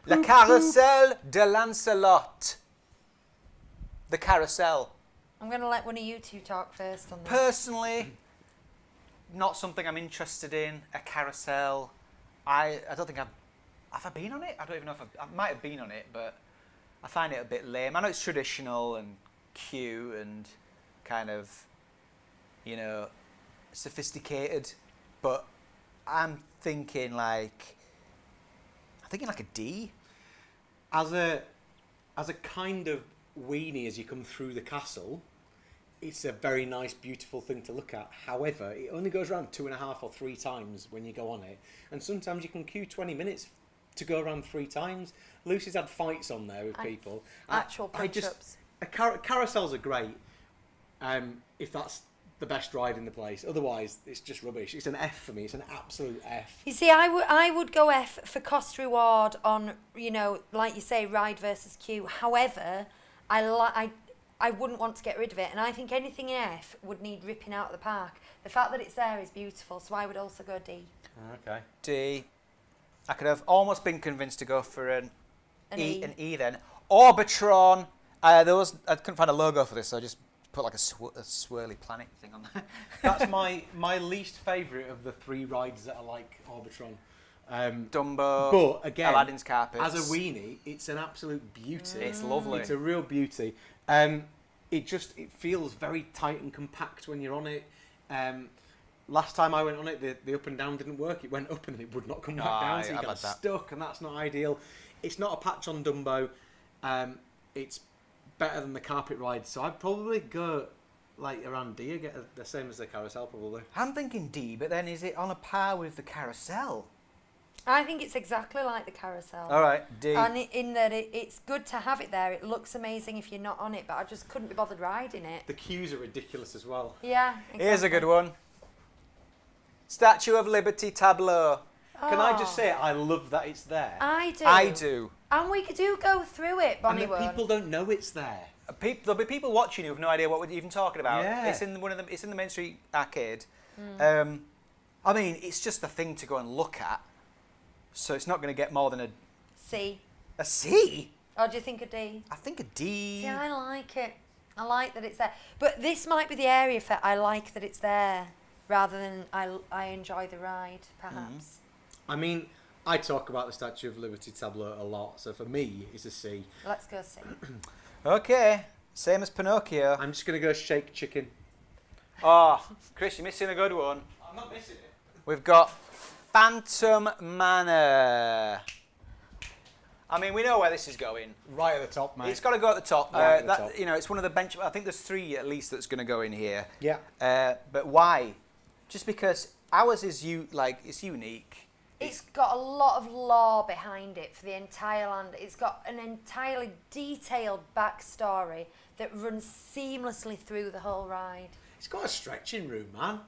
La Carousel de Lancelot. The carousel. I'm going to let one of you two talk first on this. Personally, not something I'm interested in. A carousel. I don't think have I been on it? I don't even know if I might have been on it, but I find it a bit lame. I know it's traditional and cute and kind of, sophisticated, but I'm thinking like a D. As a kind of weenie as you come through the castle, it's a very nice, beautiful thing to look at. However, it only goes around 2.5 or 3 times when you go on it, and sometimes you can queue 20 minutes to go around 3 times. Lucy's had fights on there with people. Actual punch-ups. Carousels are great if that's the best ride in the place. Otherwise, it's just rubbish. It's an F for me. It's an absolute F. You see, I would go F for cost reward on, like you say, ride versus queue. However, I wouldn't want to get rid of it, and I think anything in F would need ripping out of the park. The fact that it's there is beautiful, so I would also go D. Okay. D. I could have almost been convinced to go for an E then. Orbitron. I couldn't find a logo for this, so I just put like a swirly planet thing on there. That's my least favourite of the 3 rides that are like Orbitron. Dumbo, but again, Aladdin's carpets. As a weenie, it's an absolute beauty. It's lovely. It's a real beauty. It feels very tight and compact when you're on it. Last time I went on it, the up and down didn't work. It went up and it would not come back down, so you got stuck, and that's not ideal. It's not a patch on Dumbo. It's better than the carpet ride, so I'd probably go like around D, get the same as the carousel probably. I'm thinking D, but then is it on a par with the carousel? I think it's exactly like the carousel. All right, D. And in that it's good to have it there. It looks amazing if you're not on it, but I just couldn't be bothered riding it. The queues are ridiculous as well. Yeah, exactly. Here's a good one. Statue of Liberty tableau. Can I just say, I love that it's there. I do. I do. And we do go through it, Bonnie. And the people don't know it's there. There'll be people watching who have no idea what we're even talking about. Yeah. It's in It's in the Main Street arcade. I mean, it's just a thing to go and look at. So it's not going to get more than a C. A C? Or do you think a D? I think a D. See, I like it. I like that it's there. But this might be the area for I like that it's there rather than I enjoy the ride, perhaps. I mean, I talk about the Statue of Liberty tableau a lot, so for me, it's a C. Let's go C. Okay, same as Pinocchio. I'm just going to go Shake Chicken. Oh, Chris, you're missing a good one. I'm not missing it. We've got Phantom Manor. I mean, we know where this is going. Right at the top, mate. It's got to go at the top. Right at the top. It's one of the bench. I think there's 3 at least that's going to go in here. Yeah. But why? Just because ours is it's unique. It's got a lot of lore behind it for the entire land. It's got an entirely detailed backstory that runs seamlessly through the whole ride. It's got a stretching room, man.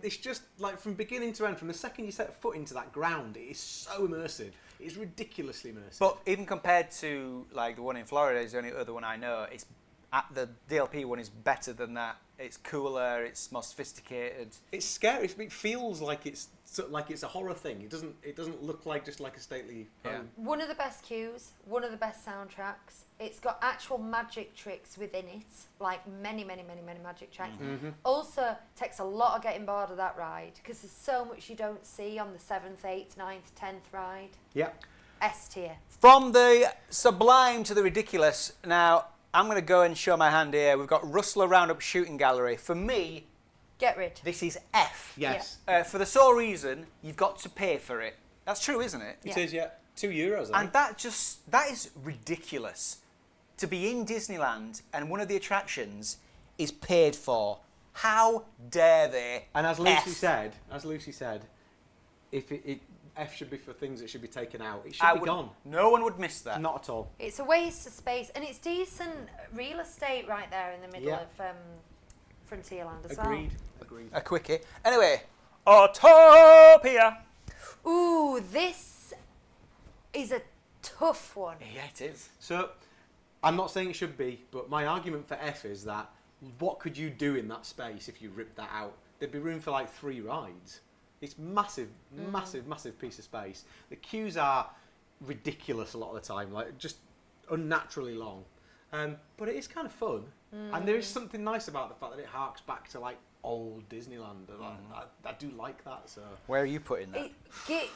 It's just like from beginning to end, from the second you set foot into that ground, it is so immersive. It's ridiculously immersive. But even compared to like the one in Florida, is the only other one I know. The DLP one is better than that. It's cooler. It's more sophisticated. It's scary. It feels like it's a horror thing. It doesn't look like just like a stately home. One of the best queues, one of the best soundtracks. It's got actual magic tricks within it, like many magic tricks. Also, takes a lot of getting bored of that ride because there's so much you don't see on the 7th, 8th, 9th, 10th ride. Yeah. S tier. From the sublime to the ridiculous. Now, I'm going to go and show my hand here. We've got Rustler Roundup Shooting Gallery. For me, get rid. This is F. Yes. For the sole reason you've got to pay for it. That's true, isn't it? It is, yeah. €2, I And that is ridiculous. To be in Disneyland and one of the attractions is paid for. How dare they? And as Lucy said, if F should be for things that should be taken out. It should be gone. No one would miss that. Not at all. It's a waste of space, and it's decent real estate right there in the middle of Frontierland as Agreed. A quickie. Anyway, Autopia. well. Ooh, this is a tough one. Yeah, it is. So, I'm not saying it should be, but my argument for F is that what could you do in that space if you ripped that out? There'd be room for like 3 rides. It's massive, massive piece of space. The queues are ridiculous a lot of the time, like just unnaturally long. But it is kind of fun, and there is something nice about the fact that it harks back to like old Disneyland. I do like that. So Where are you putting that?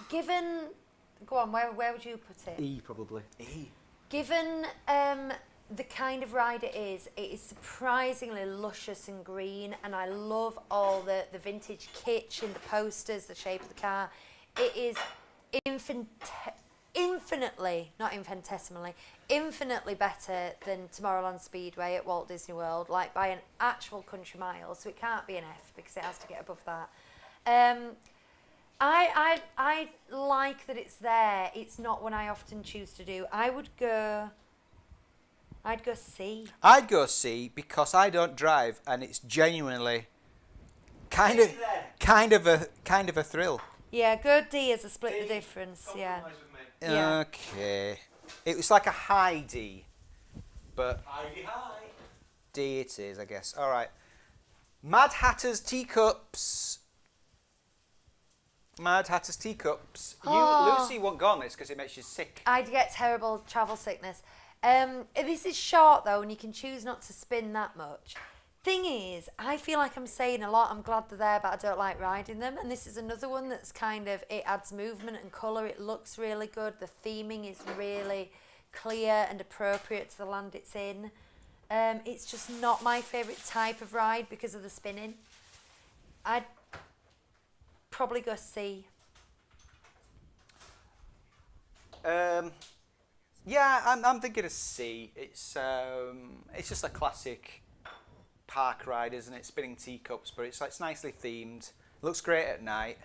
Given, go on, where would you put it? E probably. E. Given the kind of ride it is surprisingly luscious and green, and I love all the vintage kitsch in the posters, the shape of the car. It is infinitely, not infinitesimally, infinitely better than Tomorrowland Speedway at Walt Disney World, like by an actual country mile, so it can't be an F because it has to get above that. I like that it's there. It's not one I often choose to do. I'd go C. I'd go C because I don't drive, and it's genuinely kind of a thrill. Yeah, go D as a split the difference. Yeah. Yeah. Okay. It was like a high D, but D it is, I guess. All right. Mad Hatter's Teacups. Mad Hatter's Teacups. Lucy won't go on this because it makes you sick. I'd get terrible travel sickness. This is short though, and you can choose not to spin that much. Thing is, I feel like I'm saying a lot. I'm glad they're there, but I don't like riding them. And this is another one that's kind of, it adds movement and colour. It looks really good. The theming is really clear and appropriate to the land it's in. It's just not my favourite type of ride because of the spinning. I'd probably go C. Yeah, I'm thinking of C. It's just a classic park ride, isn't it? Spinning teacups, but it's nicely themed. Looks great at night.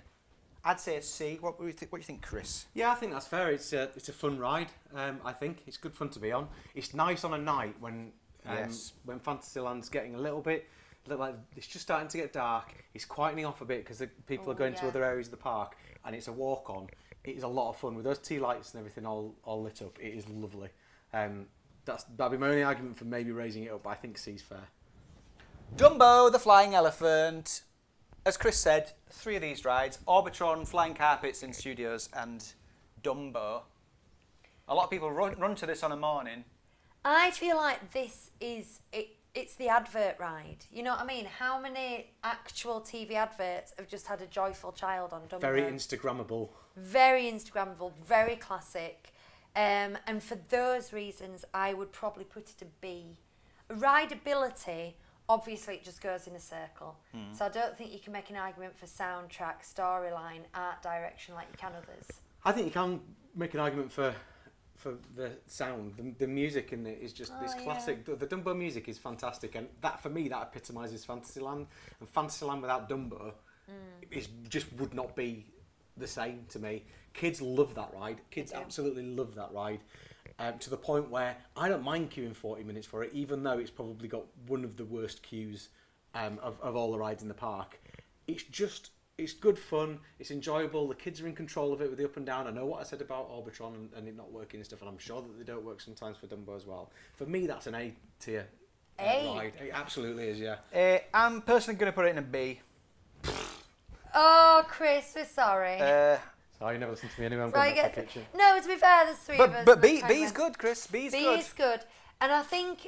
I'd say a C. What do you think, Chris? Yeah, I think that's fair. It's a fun ride. I think it's good fun to be on. It's nice on a night when Fantasyland's getting a little bit like it's just starting to get dark. It's quietening off a bit because people are going to other areas of the park, and it's a walk on. It is a lot of fun with those tea lights and everything all lit up. It is lovely. That'd be my only argument for maybe raising it up, but I think C's fair. Dumbo, the flying elephant. As Chris said, 3 of these rides: Orbitron, Flying Carpets in Studios, and Dumbo. A lot of people run to this on a morning. I feel like this is it's the advert ride. You know what I mean? How many actual TV adverts have just had a joyful child on Dumbo? Very Instagrammable. Very Instagrammable, very classic. And for those reasons, I would probably put it a B. Rideability, obviously it just goes in a circle. So I don't think you can make an argument for soundtrack, storyline, art direction like you can others. I think you can make an argument for the sound. The music in it is just this classic. Yeah. The Dumbo music is fantastic, and that for me that epitomises Fantasyland. And Fantasyland without Dumbo just would not be the same to me. Kids love that ride. Kids absolutely love that ride. To the point where I don't mind queuing 40 minutes for it, even though it's probably got one of the worst queues of all the rides in the park. It's good fun, it's enjoyable, the kids are in control of it with the up and down. I know what I said about Orbitron and it not working and stuff, and I'm sure that they don't work sometimes for Dumbo as well. For me, that's an A tier ride. It absolutely is, yeah. I'm personally going to put it in a B. Oh, Chris, we're sorry. Oh, you never listen to me anyway, I'm going back to the kitchen. No, to be fair, there's 3 of us. But B's good, Chris. B's good. B is good. And I think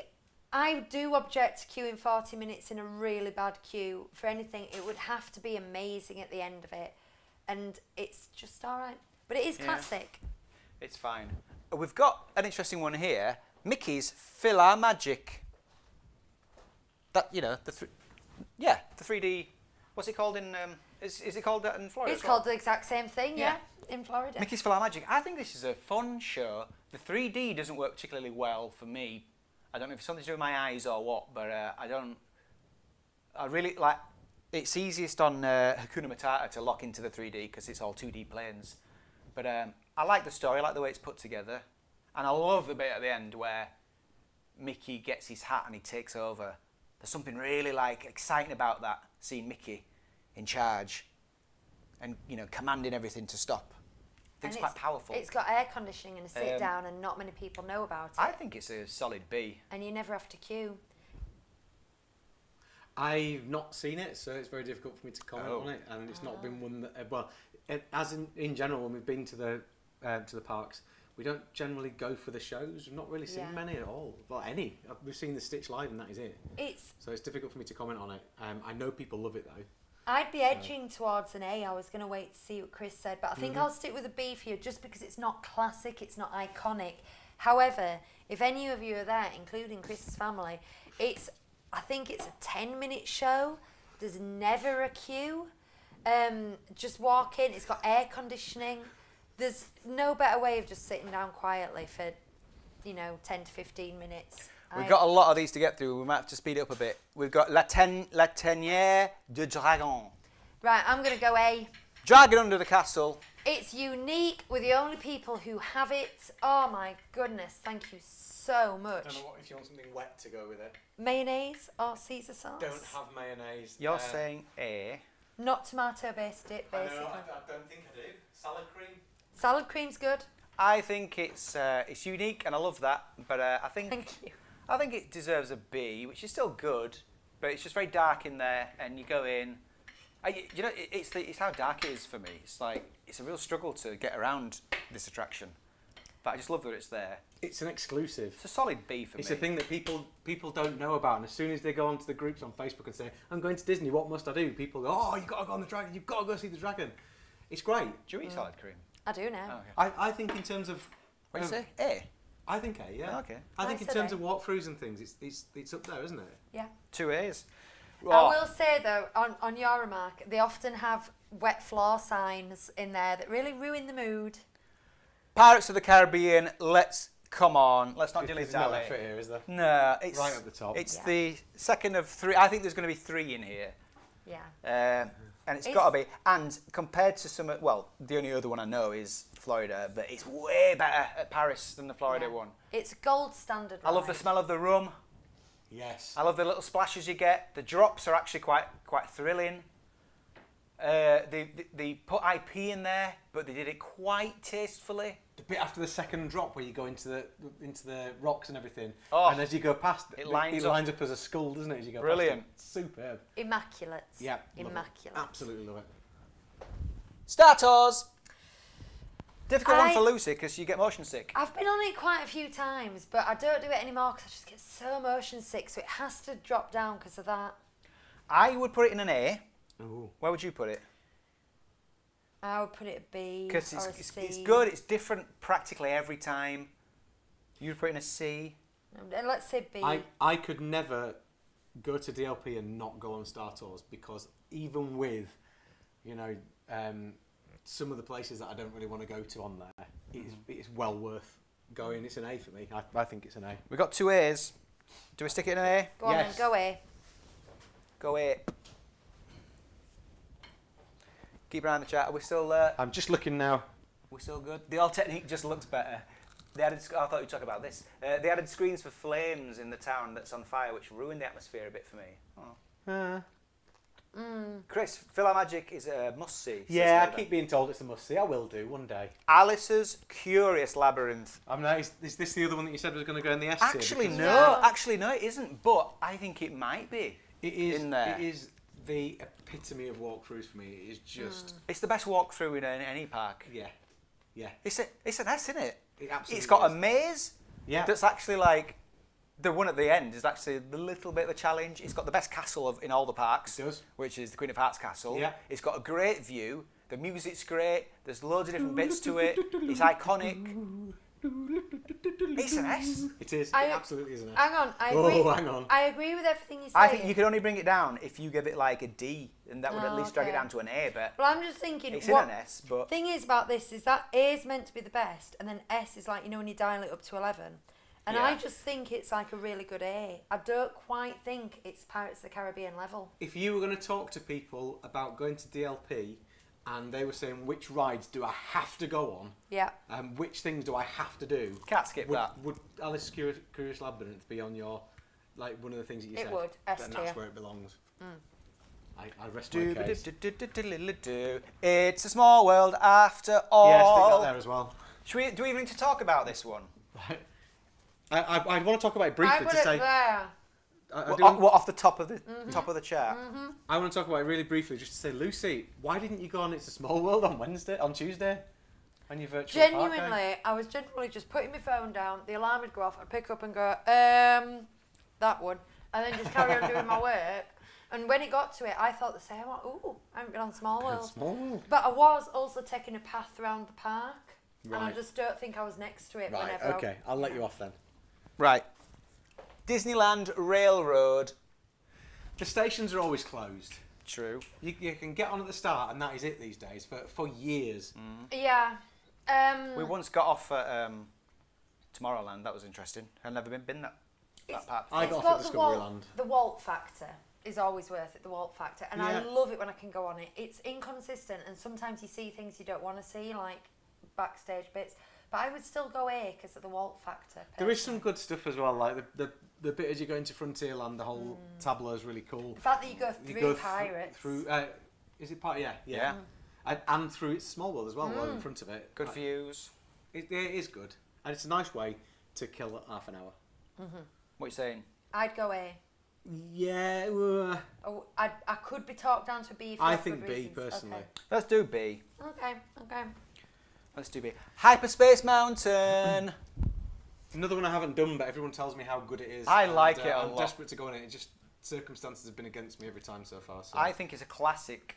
I do object to queuing 40 minutes in a really bad queue. For anything, it would have to be amazing at the end of it. And it's just all right. But it is classic. It's fine. We've got an interesting one here. Mickey's PhilharMagic. That, you know, the 3D... What's it called in... Is it called that in Florida? It's called the exact same thing, yeah, in Florida. Mickey's PhilharMagic. I think this is a fun show. The 3D doesn't work particularly well for me. I don't know if it's something to do with my eyes or what, but I don't I really like. It's easiest on Hakuna Matata to lock into the 3D because it's all 2D planes. But I like the story. I like the way it's put together, and I love the bit at the end where Mickey gets his hat and he takes over. There's something really like exciting about that, seeing Mickey in charge and commanding everything to stop. I think it's quite powerful. It's got air conditioning and a sit down, and not many people know about it. I think it's a solid B. And you never have to queue. I've not seen it, so it's very difficult for me to comment on it, and it's not been one that. As in general, when we've been to the parks, we don't generally go for the shows. We've not really seen many at all. Well, any. We've seen the Stitch live, and that is it. So it's difficult for me to comment on it. I know people love it though. I'd be edging towards an A. I was going to wait to see what Chris said, but I think I'll stick with a B for you just because it's not classic, it's not iconic. However, if any of you are there, including Chris's family, I think it's a 10-minute show. There's never a queue. Just walk in. It's got air conditioning. There's no better way of just sitting down quietly for, 10 to 15 minutes. We've got a lot of these to get through. We might have to speed it up a bit. We've got La Tanière de Dragon. Right, I'm going to go A. Dragon under the castle. It's unique. We're the only people who have it. Oh my goodness, thank you so much. I don't know if you want something wet to go with it. Mayonnaise or Caesar sauce? Don't have mayonnaise. You're saying A. Not tomato-based dip, basically. I don't think I do. Salad cream. Salad cream's good. I think it's unique and I love that, but I think Thank you. I think it deserves a B, which is still good, but it's just very dark in there, and you go in. It's how dark it is for me. It's like it's a real struggle to get around this attraction, but I just love that it's there. It's an exclusive. It's a solid B for me. It's a thing that people don't know about, and as soon as they go onto the groups on Facebook and say, "I'm going to Disney, what must I do?" People go, "Oh, you've got to go on the dragon. You've got to go see the dragon." It's great. Do you eat salad cream? I do now. Oh, okay. I think in terms of. What do you say? A. I think A, yeah. Oh, okay. I think in said terms A. of walkthroughs and things, it's up there, isn't it? Yeah. 2 A's. I will say though, on your remark, they often have wet floor signs in there that really ruin the mood. Pirates of the Caribbean. Let's not dilly There's no dally. effort here, is there? No, it's Right at the top. It's Yeah. the second of 3. I think there's going to be 3 in here. Yeah. And it's got to be. And compared to the only other one I know is Florida, but it's way better at Paris than the Florida one. It's gold standard. I love the smell of the rum. Yes. I love the little splashes you get. The drops are actually quite thrilling. They put IP in there, but they did it quite tastefully. The bit after the second drop where you go into the rocks and everything, Oh, and as you go past, it lines up as a skull, doesn't it? As you go Brilliant. past it. Superb. Immaculate. Yeah. love it. Immaculate. Absolutely love it. Star Tours. Difficult one for Lucy because you get motion sick. I've been on it quite a few times, but I don't do it anymore because I just get so motion sick, so it has to drop down because of that. I would put it in an A. Ooh. Where would you put it? I would put it a B Because or a it's C. good, it's different practically every time. You'd put it in a C. Let's say B. I could never go to DLP and not go on Star Tours because even with, some of the places that I don't really want to go to on there, it's well worth going. It's an A for me. I think it's an A. We've got 2 A's. Do we stick it in an A? Go on Yes. then, go A. Go A. Keep an eye on the chat. Are we still I'm just looking now. we're still good? The old technique just looks better. I thought you'd talk about this. They added screens for flames in the town that's on fire, which ruined the atmosphere a bit for me. Oh. Chris, PhilharMagic is a must-see. Yeah, I keep being told it's a must-see. I will do one day. Alice's Curious Labyrinth. Is this the other one that you said was going to go in the S tier? Actually, Because no, it isn't. But I think it might be. it is. in there. It is the epitome of walkthroughs for me. It is just. It's the best walkthrough in any park. Yeah. It's an S, isn't it? It absolutely It's got a is. maze. Yeah. That's actually like the one at the end is actually a little bit of a challenge. It's got the best castle in all the parks. It does. Which is the Queen of Hearts castle. Yeah. It's got a great view. The music's great. There's loads of different bits to it. It's iconic. It's an S. It is. It I- absolutely is an S. Hang on, I Oh, agree. hang on. I agree with everything you say. I think you could only bring it down if you give it like a D, and that would at Oh, least drag it okay. down to an A. But Well, I'm just thinking. it's in what an S. But thing is about this is that A is meant to be the best, and then S is like when you dial it up to 11, And Yeah. I just think it's like a really good A. I don't quite think it's Pirates of the Caribbean level. If you were going to talk to people about going to DLP and they were saying, which rides do I have to go on? Yeah. Which things do I have to do? Can't skip that. Would Alice's Curious Labyrinth be on your, like, one of the things that you It said? would, S And tier. that's where it belongs. I rest my case. It's a small world after all. Yeah, stick that there as well. Do we even need to talk about this one? I want to talk about it I briefly put to it say. there. What, off the top of the top of the chart? I want to talk about it really briefly, just to say, Lucy, why didn't you go on It's a Small World on Tuesday, on your virtual park day? Genuinely, I was genuinely just putting my phone down, the alarm would go off, I'd pick up and go, that one, and then just carry on doing my work. And when it got to it, I thought the same, ooh, I haven't been on Small World. Small World. But I was also taking a path around the park, and I Right. just don't think I was next to it Right, whenever okay, I'll let you off then. Right. Disneyland Railroad. The stations are always closed. True. You can get on at the start, and that is it these days for years. Yeah. We once got off at Tomorrowland. That was interesting. I've never been that part. I It's got off got at Discoveryland. The Walt factor is always worth it, the Walt factor. And I Yeah. love it when I can go on it. It's inconsistent, and sometimes you see things you don't want to see, like backstage bits. But I would still go A because of the Walt factor. There is some good stuff as well, like the bit as you go into Frontierland, the whole tableau is really cool. The fact that you go through Pirates. Through, is it Pirates? Yeah. Yeah. And through It's a Small World as well, while in front of it. Good views. It is good, and it's a nice way to kill half an hour. What are you saying? I'd go A. Yeah, Oh, I could be talked down to B for I good think B reasons. personally. Let's do B. Okay. Let's do B. Hyperspace Mountain. Another one I haven't done, but everyone tells me how good it is. I and, like it a I'm lot. desperate to go on it. It just circumstances have been against me every time so far. So. I think it's a classic,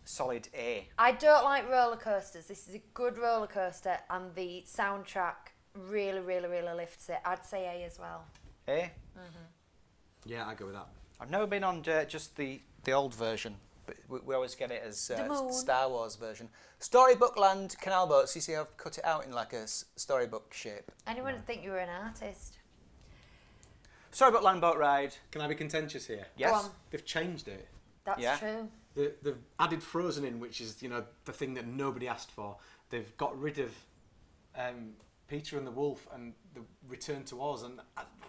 solid A. I don't like roller coasters. This is a good roller coaster, and the soundtrack really, really, really lifts it. I'd say A as well. A. Yeah, I go with that. I've never been on just the old version, but we always get it as The moon. Star Wars version. Storybook Land Canal Boats. You see, I've cut it out in like a storybook shape. Anyone would think you were an artist. Storybook Land Boat Ride. Can I be contentious here? Yes. Go on. They've changed it. That's Yeah. true. They've added Frozen in, which is, you know, the thing that nobody asked for. They've got rid of Peter and the Wolf and the Return to Oz, and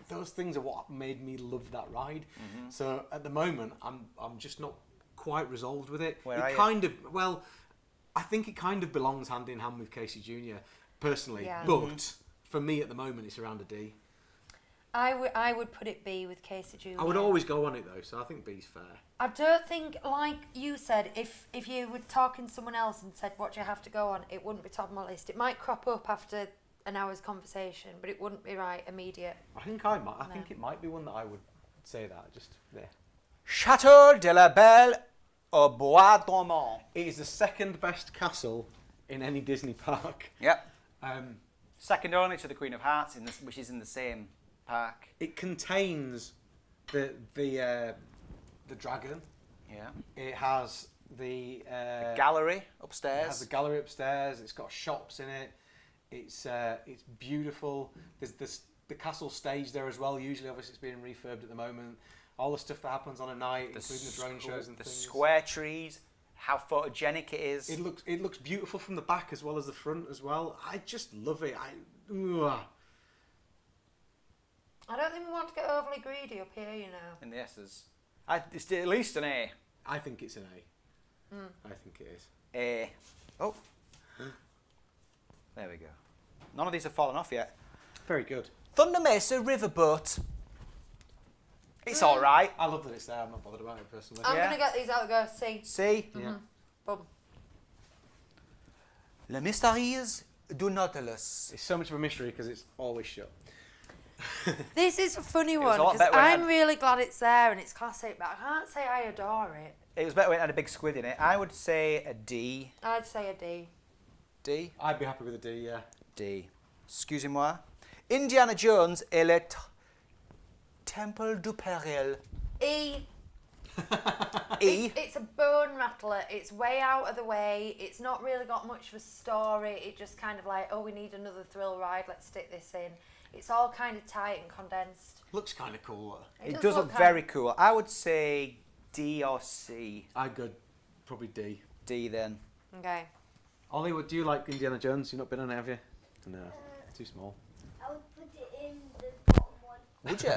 those things are what made me love that ride. So at the moment, I'm just not quite resolved with it. Where it are you? kind of I think it kind of belongs hand in hand with Casey Jr. personally, Yeah. but for me at the moment, it's around a D. I would put it B with Casey Jr. I would always go on it though, so I think B's fair. I don't think, like you said, if you were talking to someone else and said what do you have to go on, it wouldn't be top of my list. It might crop up after an hour's conversation, but it wouldn't be right immediate. I think I think it might be one that I would say that just there. Château de la Belle au Bois Dormant. It is the second best castle in any Disney park. Yep. Um, Second only to the Queen of Hearts, which is in the same park. it contains the dragon. Yeah. It has the Gallery It upstairs. has the gallery upstairs. It's got shops in it. It's beautiful. There's the castle stage there as well. Usually, obviously, it's being refurbed at the moment. All the stuff that happens on a night, including the drone shows and the things. square trees, how photogenic it is. It looks beautiful from the back as well as the front as well. I just love it. I don't think we want to get overly greedy up here, you know. in the S's. It's at least an A. I think it's an A. I think it is. A. Oh. There we go. None of these have fallen off yet. Very good. Thunder Mesa Riverboat. It's all right. I love that it's there. I'm not bothered about it personally. I'm Yeah. going to get these out and go C. C. Yeah. Boom. Les Mystères du Nautilus. It's so much of a mystery because it's always shut. This is a funny was one a lot because better when it I'm had- really glad it's there and it's classic, but I can't say I adore it. It was better when it had a big squid in it. I would say a D. I'd say a D. D. I'd be happy with a D, yeah. D. Excusez-moi. Indiana Jones et le Temple du Péril. E. E. It's a bone rattler. It's way out of the way. It's not really got much of a story. It just kind of like, oh, we need another thrill ride. Let's stick this in. It's all kind of tight and condensed. Looks kind of cool. It does look very cool. I would say D or C. I'd go probably D. D then. Okay. Ollie, what do you like Indiana Jones? You've not been on it, have you? No, too small. I would put it in the bottom one. Would you?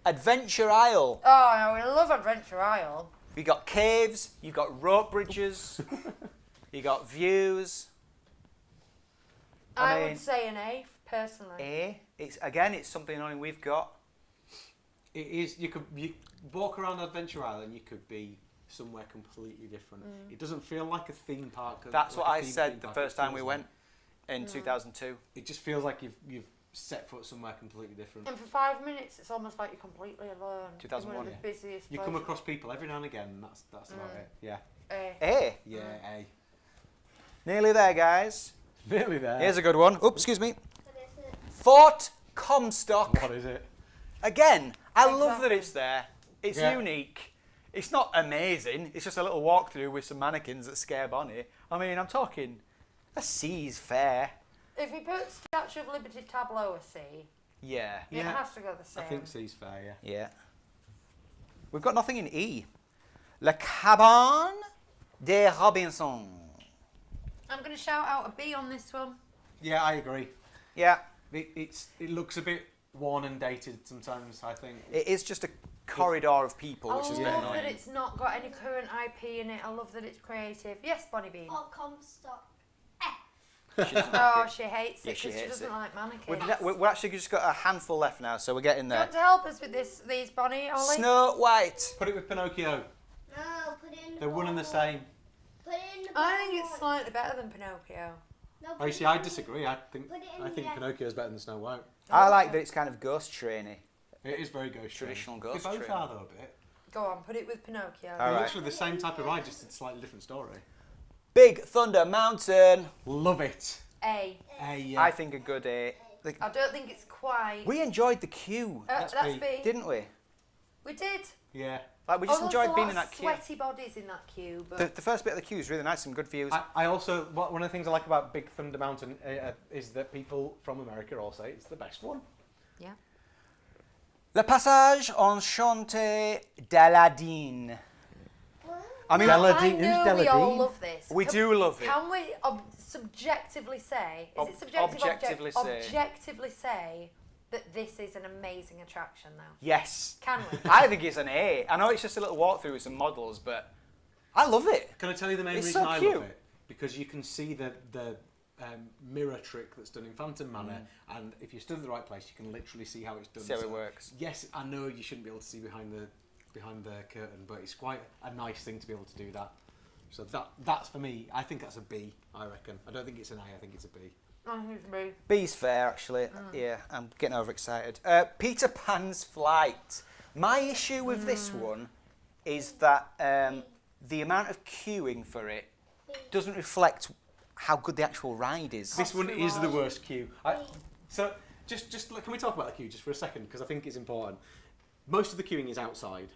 Adventure Isle. Oh, no, we love Adventure Isle. You got caves. You've got rope bridges. You got views. I mean, would say an A, personally. A. It's something only we've got. It is. You walk around Adventure Island. You could be somewhere completely different. It doesn't feel like a theme park. That's like what a I theme said the park. first It time we feels went in 2002. It just feels like you've set foot somewhere completely different. And for 5 minutes, it's almost like you're completely alone. 2001, In one of the busiest You come places. across people every now and again. And that's about it. Yeah. A. A. Yeah. A. Nearly there, guys. Really there. Here's a good one. Oops, excuse me. So there's a Fort Comstock. What is it? Again, I love that it's there. It's Yeah. unique. It's not amazing. It's just a little walkthrough with some mannequins that scare Bonnie. I mean, I'm talking a C's fair. If we put Statue of Liberty tableau a C, Yeah. it has to go the same. I think C's fair. Yeah. Yeah. We've got nothing in E. Le Cabane de Robinson. I'm going to shout out a B on this one. Yeah, I agree. Yeah. It looks a bit worn and dated sometimes. I think. It is just a corridor of people, I which is a bit love that annoying. it's not got any current IP in it. I love that it's creative. Yes, Bonnie Bean. or Comstock. She doesn't Oh, like it. she hates Yeah, it she because she hates doesn't it. like mannequins. We've actually just got a handful left now, so we're getting Do you there. want to help us with these, Bonnie, Ollie? Snow White. Put it with Pinocchio. No, put it in the They're one and the bottom same. Put it in the I bottom think it's one. slightly better than Pinocchio. No, Oh, put you it see, in I the- disagree. I think Put it in the- Pinocchio's better than Snow White. I like that it's kind of ghost trainy. It is very ghost Traditional train. ghost They both train. are though a bit. Go on, put it with Pinocchio. All They're right. literally the same type of ride, just a slightly different story. Big Thunder Mountain. Love it. A. A. I think a good A. I don't think it's quite. We enjoyed the queue, That's B. B. didn't we? We did. Yeah. Like we just Although enjoyed there's a being lot in that of queue. sweaty bodies in that queue, but The first bit of the queue is really nice, some good views. I also one of the things I like about Big Thunder Mountain is that people from America all say it's the best one. yeah. Le Passage Enchanté d'Aladin. I mean, Now, Deladine- I who's know we all Deladine? love this. we do love it. Can we subjectively say? Is it subjective? Objectively say. Objectively say that this is an amazing attraction, though. Yes. Can we? I think it's an A. I know it's just a little walkthrough with some models, but I love it. Can I tell you the main It's reason so I cute. love it? Because you can see the mirror trick that's done in Phantom Manor, and if you stood at the right place, you can literally see how it's done. See how it So, works. Yes, I know you shouldn't be able to see behind the curtain, but it's quite a nice thing to be able to do that. So that's for me. I think that's a B. I reckon. I don't think it's an A. I think it's a B. I think it's B. B's fair, actually. Yeah, I'm getting overexcited. Peter Pan's Flight. My issue with this one is that the amount of queuing for it doesn't reflect how good the actual ride is. This one is the worst queue. So just can we talk about the queue just for a second, because I think it's important. Most of the queuing is outside,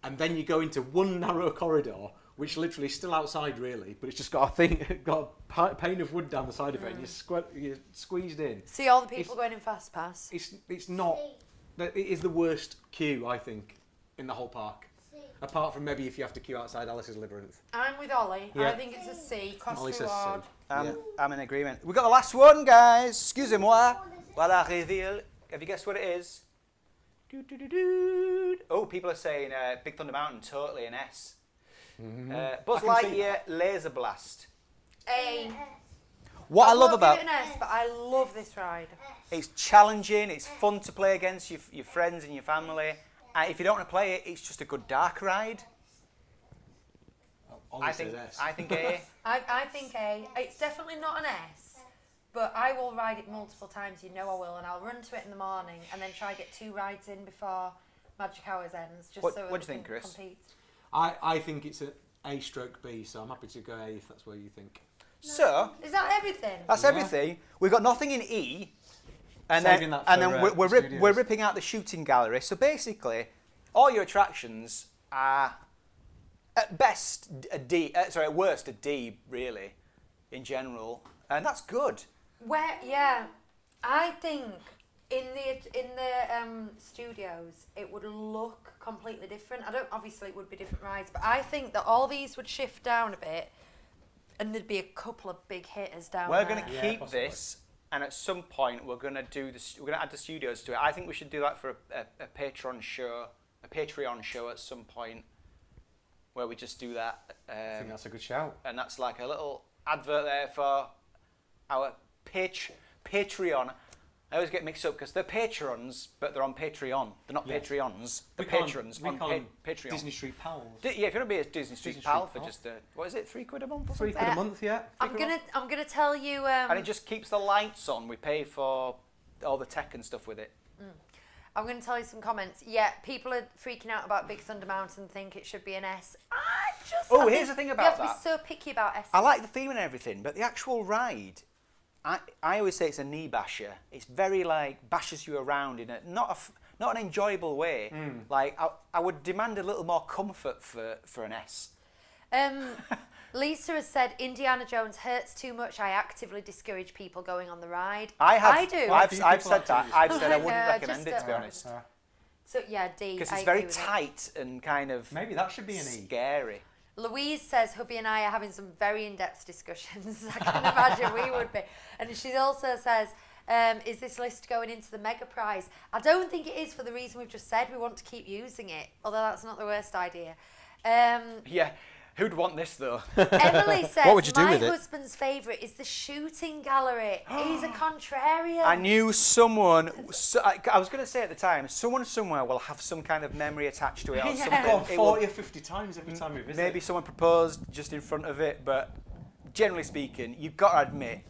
and then you go into one narrow corridor, which literally is still outside really, but it's just got a pane of wood down the side of it, and you're squeezed in. See all the people It's- going in fast pass. It's not. It is the worst queue, I think, in the whole park. Apart from maybe if you have to queue outside Alice's Labyrinth. I'm with Ollie. Yeah. I think it's a C. Cross Ollie says reward. C. I'm in agreement. We've got the last one, guys. Excusez-moi. Voilà, reveal. Have you guessed what it is? Doo-doo-doo-doo. Oh, people are saying Big Thunder Mountain, totally an S. Buzz I can see Lightyear Laser Blast. A. What I love won't about give it an S, but I love this ride. it's challenging, it's fun to play against your friends and your family. And if you don't want to play it, it's just a good dark ride. Ollie says S. I think A. I think A. It's definitely not an S, but I will ride it multiple times. You know I will, and I'll run to it in the morning and then try to get 2 rides in before Magic Hours ends, just What so do we you think, can Chris? compete. I think it's an A/B, so I'm happy to go A if that's what you think. So, Is that everything? that's Yeah. everything. We've got nothing in E. And Saving then, that and for, then the studios. we're ripping out the shooting gallery. So basically, all your attractions are At best, a D. At worst, a D, really, in general. And that's good. I think in the studios it would look completely different. Obviously it would be different rides, but I think that all these would shift down a bit, and there'd be a couple of big hitters down there. We're going to keep this, and at some point we're going to add the studios to it. I think we should do that for a Patreon show at some point, where we just do that. I think that's a good shout. And that's like a little advert there for our Patreon. I always get mixed up because they're patrons, but they're on Patreon. They're not Patreons. They're patrons on Patreon. Disney Street Pals. Yeah, if you want to be a Disney Street pal for just what is it, £3 a month? £3 a month, yeah. I'm gonna tell you. And it just keeps the lights on. We pay for all the tech and stuff with it. I'm going to tell you some comments. Yeah, people are freaking out about Big Thunder Mountain and think it should be an S. Here's the thing about that. You have to be so picky about S. I like the theme and everything, but the actual ride, I always say it's a knee basher. It's very bashes you around in not an enjoyable way. Like I would demand a little more comfort for an S. Lisa has said Indiana Jones hurts too much. I actively discourage people going on the ride. I do. I've said that. I've said I wouldn't recommend it, to be honest. So yeah, D. Because it's very tight and kind of maybe that should be an E. Scary. Louise says hubby and I are having some very in-depth discussions. I can imagine we would be. And she also says, is this list going into the mega prize? I don't think it is, for the reason we've just said. We want to keep using it, although that's not the worst idea. Yeah. Who'd want this though? Emily says, what would you do with it? My husband's favourite is the shooting gallery. He's a contrarian. I knew someone, I was going to say at the time, someone somewhere will have some kind of memory attached to it or something. 40 or 50 times every time we visit. Maybe someone proposed just in front of it, but generally speaking, you've got to admit,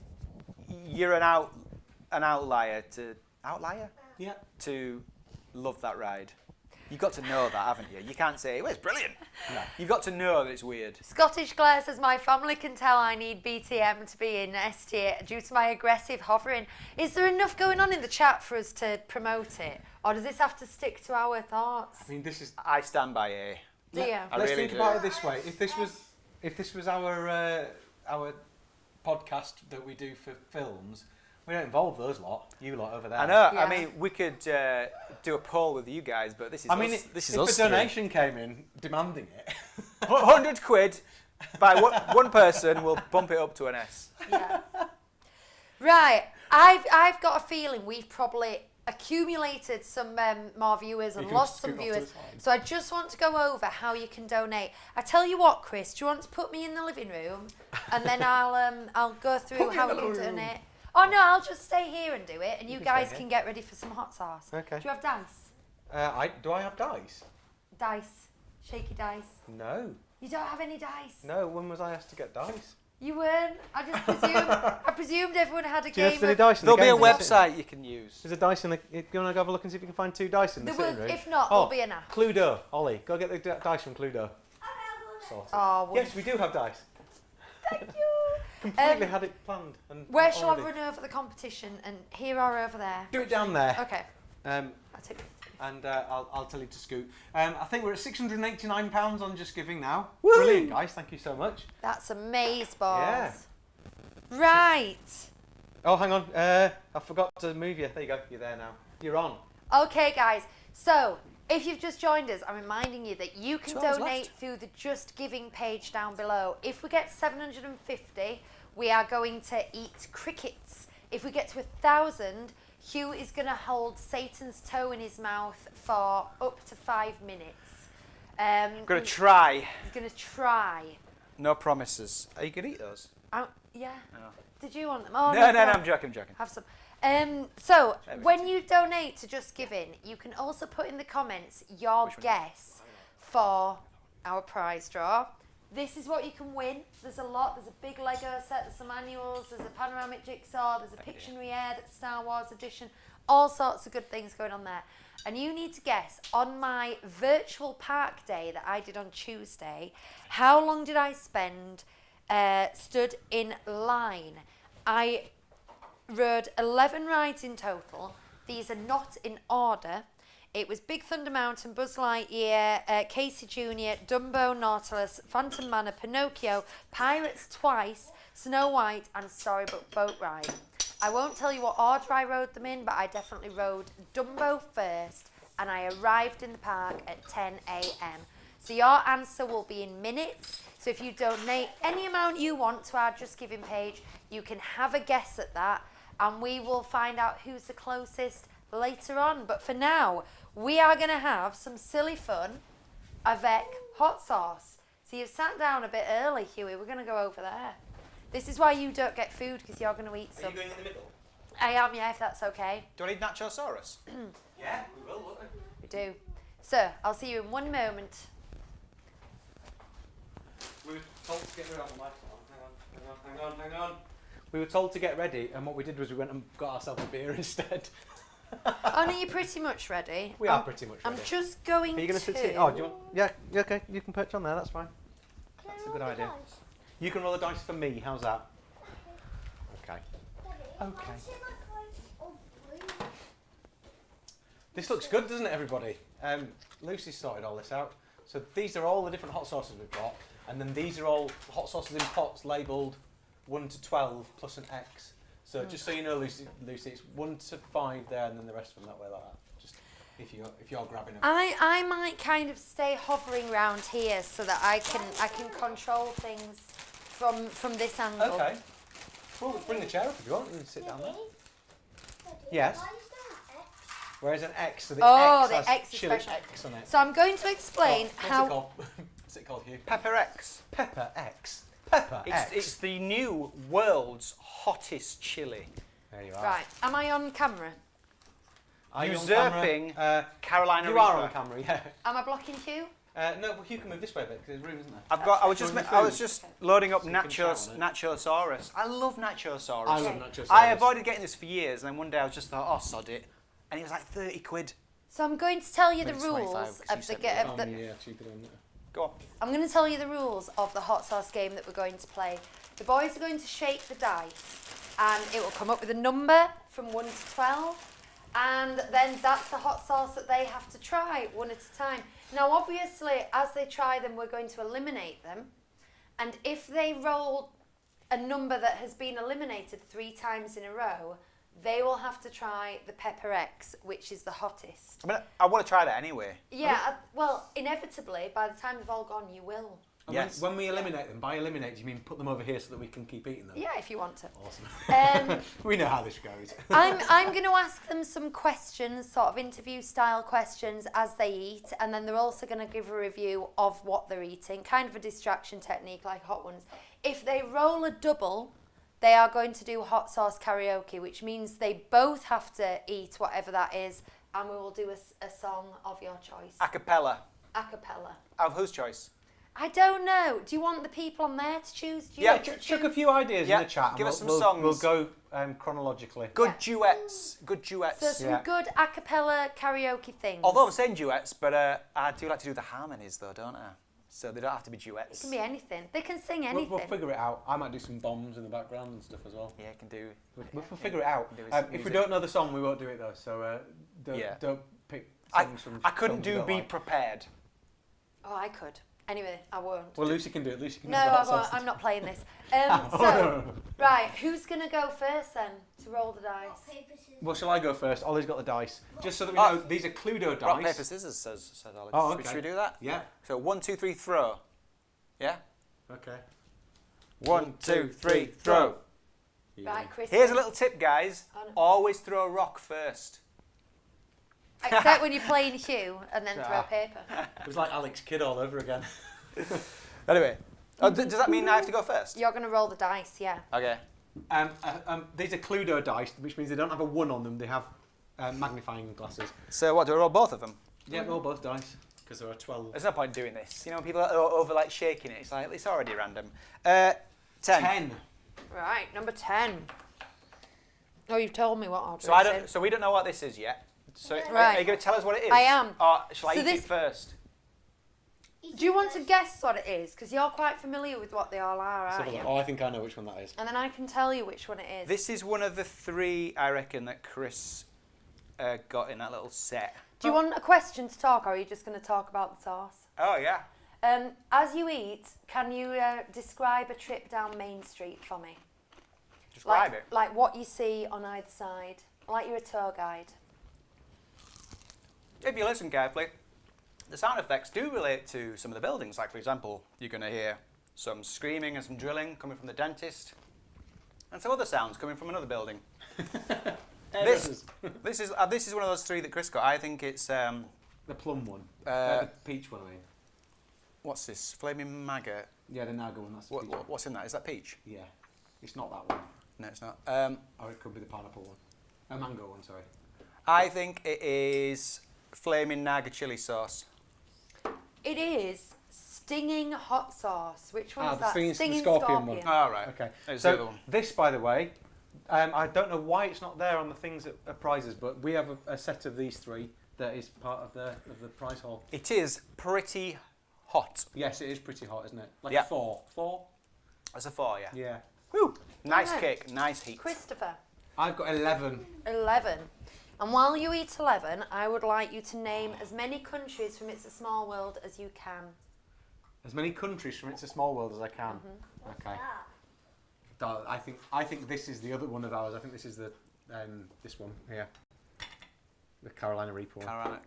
you're an outlier to love that ride. You've got to know that, haven't you? You can't say, well, it's brilliant. No. You've got to know that it's weird. Scottish Claire says, my family can tell I need BTM to be in S tier due to my aggressive hovering. Is there enough going on in the chat for us to promote it? Or does this have to stick to our thoughts? I mean, I stand by A. Do you? Let's think about it this way. If this was our podcast that we do for films, we don't involve those you lot over there. I know. Yeah. I mean, we could do a poll with you guys, but this is if a donation came in demanding it, 100 quid by one person will bump it up to an S. Yeah. Right. I've got a feeling we've probably accumulated some more viewers and lost some viewers. So I just want to go over how you can donate. I tell you what, Chris, do you want to put me in the living room and then I'll go through how we can donate. Oh no, I'll just stay here and do it, and you guys can get ready for some hot sauce. Okay. Do you have dice? Do I have dice? Dice. Shaky dice. No. You don't have any dice? No, when was I asked to get dice? You weren't. I presumed everyone had a Do you game have any of... dice in There'll the be a game? website you can use. There's a dice in the... You want to go have a look and see if you can find 2 dice in the sitting room? If not, there'll be an app. Cluedo. Ollie, go get the dice from Cluedo. Sorted. Oh, Yes, we do have dice. thank you. Completely had it planned. And Where shall I already. run over the competition? And here or over there? Do it down there. Okay. I'll take it. I'll tell you to scoot. I think we're at £689 on Just Giving now. Woo! Brilliant, guys. Thank you so much. That's amaze balls. Yeah. Right. Oh, hang on. I forgot to move you. There you go. You're there now. You're on. Okay, guys. So, if you've just joined us, I'm reminding you that you can 12 donate left. through the Just Giving page down below. If we get 750, we are going to eat crickets. If we get to 1,000, Hugh is going to hold Satan's toe in his mouth for up to 5 minutes. I'm going to try. He's going to try. No promises. Are you going to eat those? Yeah. No. Did you want them? Oh, No, I'm joking. Have some. So, when you donate to Just Giving, you can also put in the comments your guess for our prize draw. This is what you can win. There's a lot. There's a big Lego set, there's some annuals, there's a panoramic jigsaw, there's a Pictionary Air, that's Star Wars edition, all sorts of good things going on there. And you need to guess, on my virtual park day that I did on Tuesday, how long did I spend stood in line? I rode 11 rides in total. These are not in order. It was Big Thunder Mountain, Buzz Lightyear, Casey Jr., Dumbo, Nautilus, Phantom Manor, Pinocchio, Pirates twice, Snow White, and Storybook Boat Ride. I won't tell you what order I rode them in, but I definitely rode Dumbo first, and I arrived in the park at 10 a.m. So your answer will be in minutes. So if you donate any amount you want to our Just Giving page, you can have a guess at that, and we will find out who's the closest later on. But for now, we are going to have some silly fun avec hot sauce. So you've sat down a bit early, Huey. We're going to go over there. This is why you don't get food, because you're going to eat some. Are you going in the middle? I am, yeah, if that's okay. Do I need Nachosaurus? Yeah, we will, won't we? We do. So, I'll see you in one moment. We were told to get rid of the microphone. Hang on. We were told to get ready, and what we did was we went and got ourselves a beer instead. Oh, no, you're pretty much ready. We are pretty much ready. I'm just going Are you going to... to sit? Oh, do you want? Yeah, okay. You can perch on there. That's fine. Can I That's a roll good the idea. dice? You can roll the dice for me. How's that? Okay. Daddy, Okay. mine's in my place. Oh, blue. This looks good, doesn't it, everybody? Lucy sorted all this out. So these are all the different hot sauces we've got, and then these are all hot sauces in pots labelled 1 to 12 plus an X. So just so you know, Lucy, it's 1 to 5 there, and then the rest of them that way like that. Just if you're grabbing them. I might kind of stay hovering around here so that I can control things from this angle. Okay. Well, bring the chair up if you want and sit down there. Daddy, Yes. why is that X? Where's an X? So the Oh, X the has X is chili special. X on it. So I'm going to explain What's how... it called? What's it called, Hugh? Pepper X. Pepper X. Pepper X. It's the new world's hottest chili. There you are. Right, am I on camera? Are you on Usurping camera? Carolina You are Reaper. on camera, yeah. Am I blocking Hugh? No, well, Hugh can move this way a bit because there's room, isn't there? I was just loading up So you can shout on it. Nachosaurus. I love Nachosaurus. I love Nachosaurus. I avoided getting this for years, and then one day I was just thought, oh, sod it. And it was like 30 quid. So I'm going to tell you the Maybe 25, rules because you of said the... it. Of the Yeah, cheaper than that. Go on. I'm going to tell you the rules of the hot sauce game that we're going to play. The boys are going to shake the dice, and it will come up with a number from 1 to 12, and then that's the hot sauce that they have to try one at a time. Now, obviously, as they try them, we're going to eliminate them, and if they roll a number that has been eliminated 3 times in a row, they will have to try the Pepper X, which is the hottest. I mean, I want to try that anyway. Yeah, well, inevitably, by the time they've all gone, you will. And Yes. When we eliminate them, by eliminate, do you mean put them over here so that we can keep eating them? Yeah, if you want to. Awesome. We know how this goes. I'm going to ask them some questions, sort of interview-style questions as they eat, and then they're also going to give a review of what they're eating, kind of a distraction technique like Hot Ones. If they roll a double, they are going to do hot sauce karaoke, which means they both have to eat whatever that is, and we will do a song of your choice. A cappella. A cappella. Of whose choice? I don't know. Do you want the people on there to choose? Do you Yeah, want to Chuck a choose? few ideas Yeah, in the chat. and give us some we'll, songs. We'll go chronologically. Good Yeah. duets. Good duets. So some Yeah. good a cappella karaoke things. Although I'm saying duets, but I do like to do the harmonies though, don't I? So they don't have to be It duets. can be anything. They can sing We'll, anything. we'll figure it out. I might do some bombs in the background and stuff as well. Yeah, can do. We'll figure it out. Do his If we music. don't know the song, we won't do it though. So don't pick songs from I couldn't films you do don't Be like. Prepared. Oh, I could. Anyway, I won't. Well, Lucy can do it. Lucy can No, do the I hot won't. sauce. I'm not playing this. Oh, So, no. right, who's going to go first then to roll the dice? Rock, paper, scissors. Well, shall I go first? Ollie's got the dice. Just so that we Oh. know, these are Cluedo dice. Rock, paper, scissors, says Alex. Oh, Should we- okay. Should we do that? Yeah. So 1, 2, 3, throw. Yeah? Okay. 1, 2, 3, throw. Right, Chris. Here's a little tip, guys. Oh, no. Always throw a rock first. Except when you're playing Hugh and then throw Ah. paper. It was like Alex Kidd all over again. Anyway, does that mean I have to go first? You're going to roll the dice, yeah. Okay. These are Cluedo dice, which means they don't have a 1 on them. They have magnifying glasses. So what, do I roll both of them? Yeah, roll both dice because there are 12. There's no point doing this. You know, when people are over like shaking it, it's like, it's already random. 10. 10. Right, number 10. Oh, you've told me what order So it's in. we don't know what this is yet. So Right. are you going to tell us what it is? I am. Or shall I So eat this- it first? Do you want to guess what it is? Because you're quite familiar with what they all are, So, aren't you? oh, I think I know which one that is. And then I can tell you which one it is. This is one of the 3, I reckon, that Chris got in that little set. Do you want a question to talk, or are you just going to talk about the sauce? Oh, yeah. As you eat, can you describe a trip down Main Street for me? Describe it. Like what you see on either side. Like you're a tour guide. If you listen carefully, the sound effects do relate to some of the buildings. Like, for example, you're going to hear some screaming and some drilling coming from the dentist, and some other sounds coming from another building. This is one of those three that Chris got. I think it's The plum one. The peach one, I mean. what's this? Flaming maggot. Yeah, the naga one. That's the peach one. What's in that? Is that peach? Yeah. It's not that one. No, it's not. Or it could be the pineapple one. A mango one, sorry. I think it is flaming naga chili sauce. It is stinging hot sauce. Which one is the that? stinging scorpion one. All right. Okay. It's the other So one. this, by the way, I don't know why it's not there on the things that are prizes, but we have a set of these three that is part of the prize haul. It is pretty hot. Yes, it is pretty hot, isn't it? Like Yeah. a 4. 4? That's a 4, yeah. Yeah. Woo! Nice Alright. kick, nice heat. Christopher. I've got 11. 11. And while you eat 11, I would like you to name as many countries from It's a Small World as you can. As many countries from It's a Small World as I can. Okay. I think this is the other one of ours. I think this is the this one here. The Carolina Reaper one.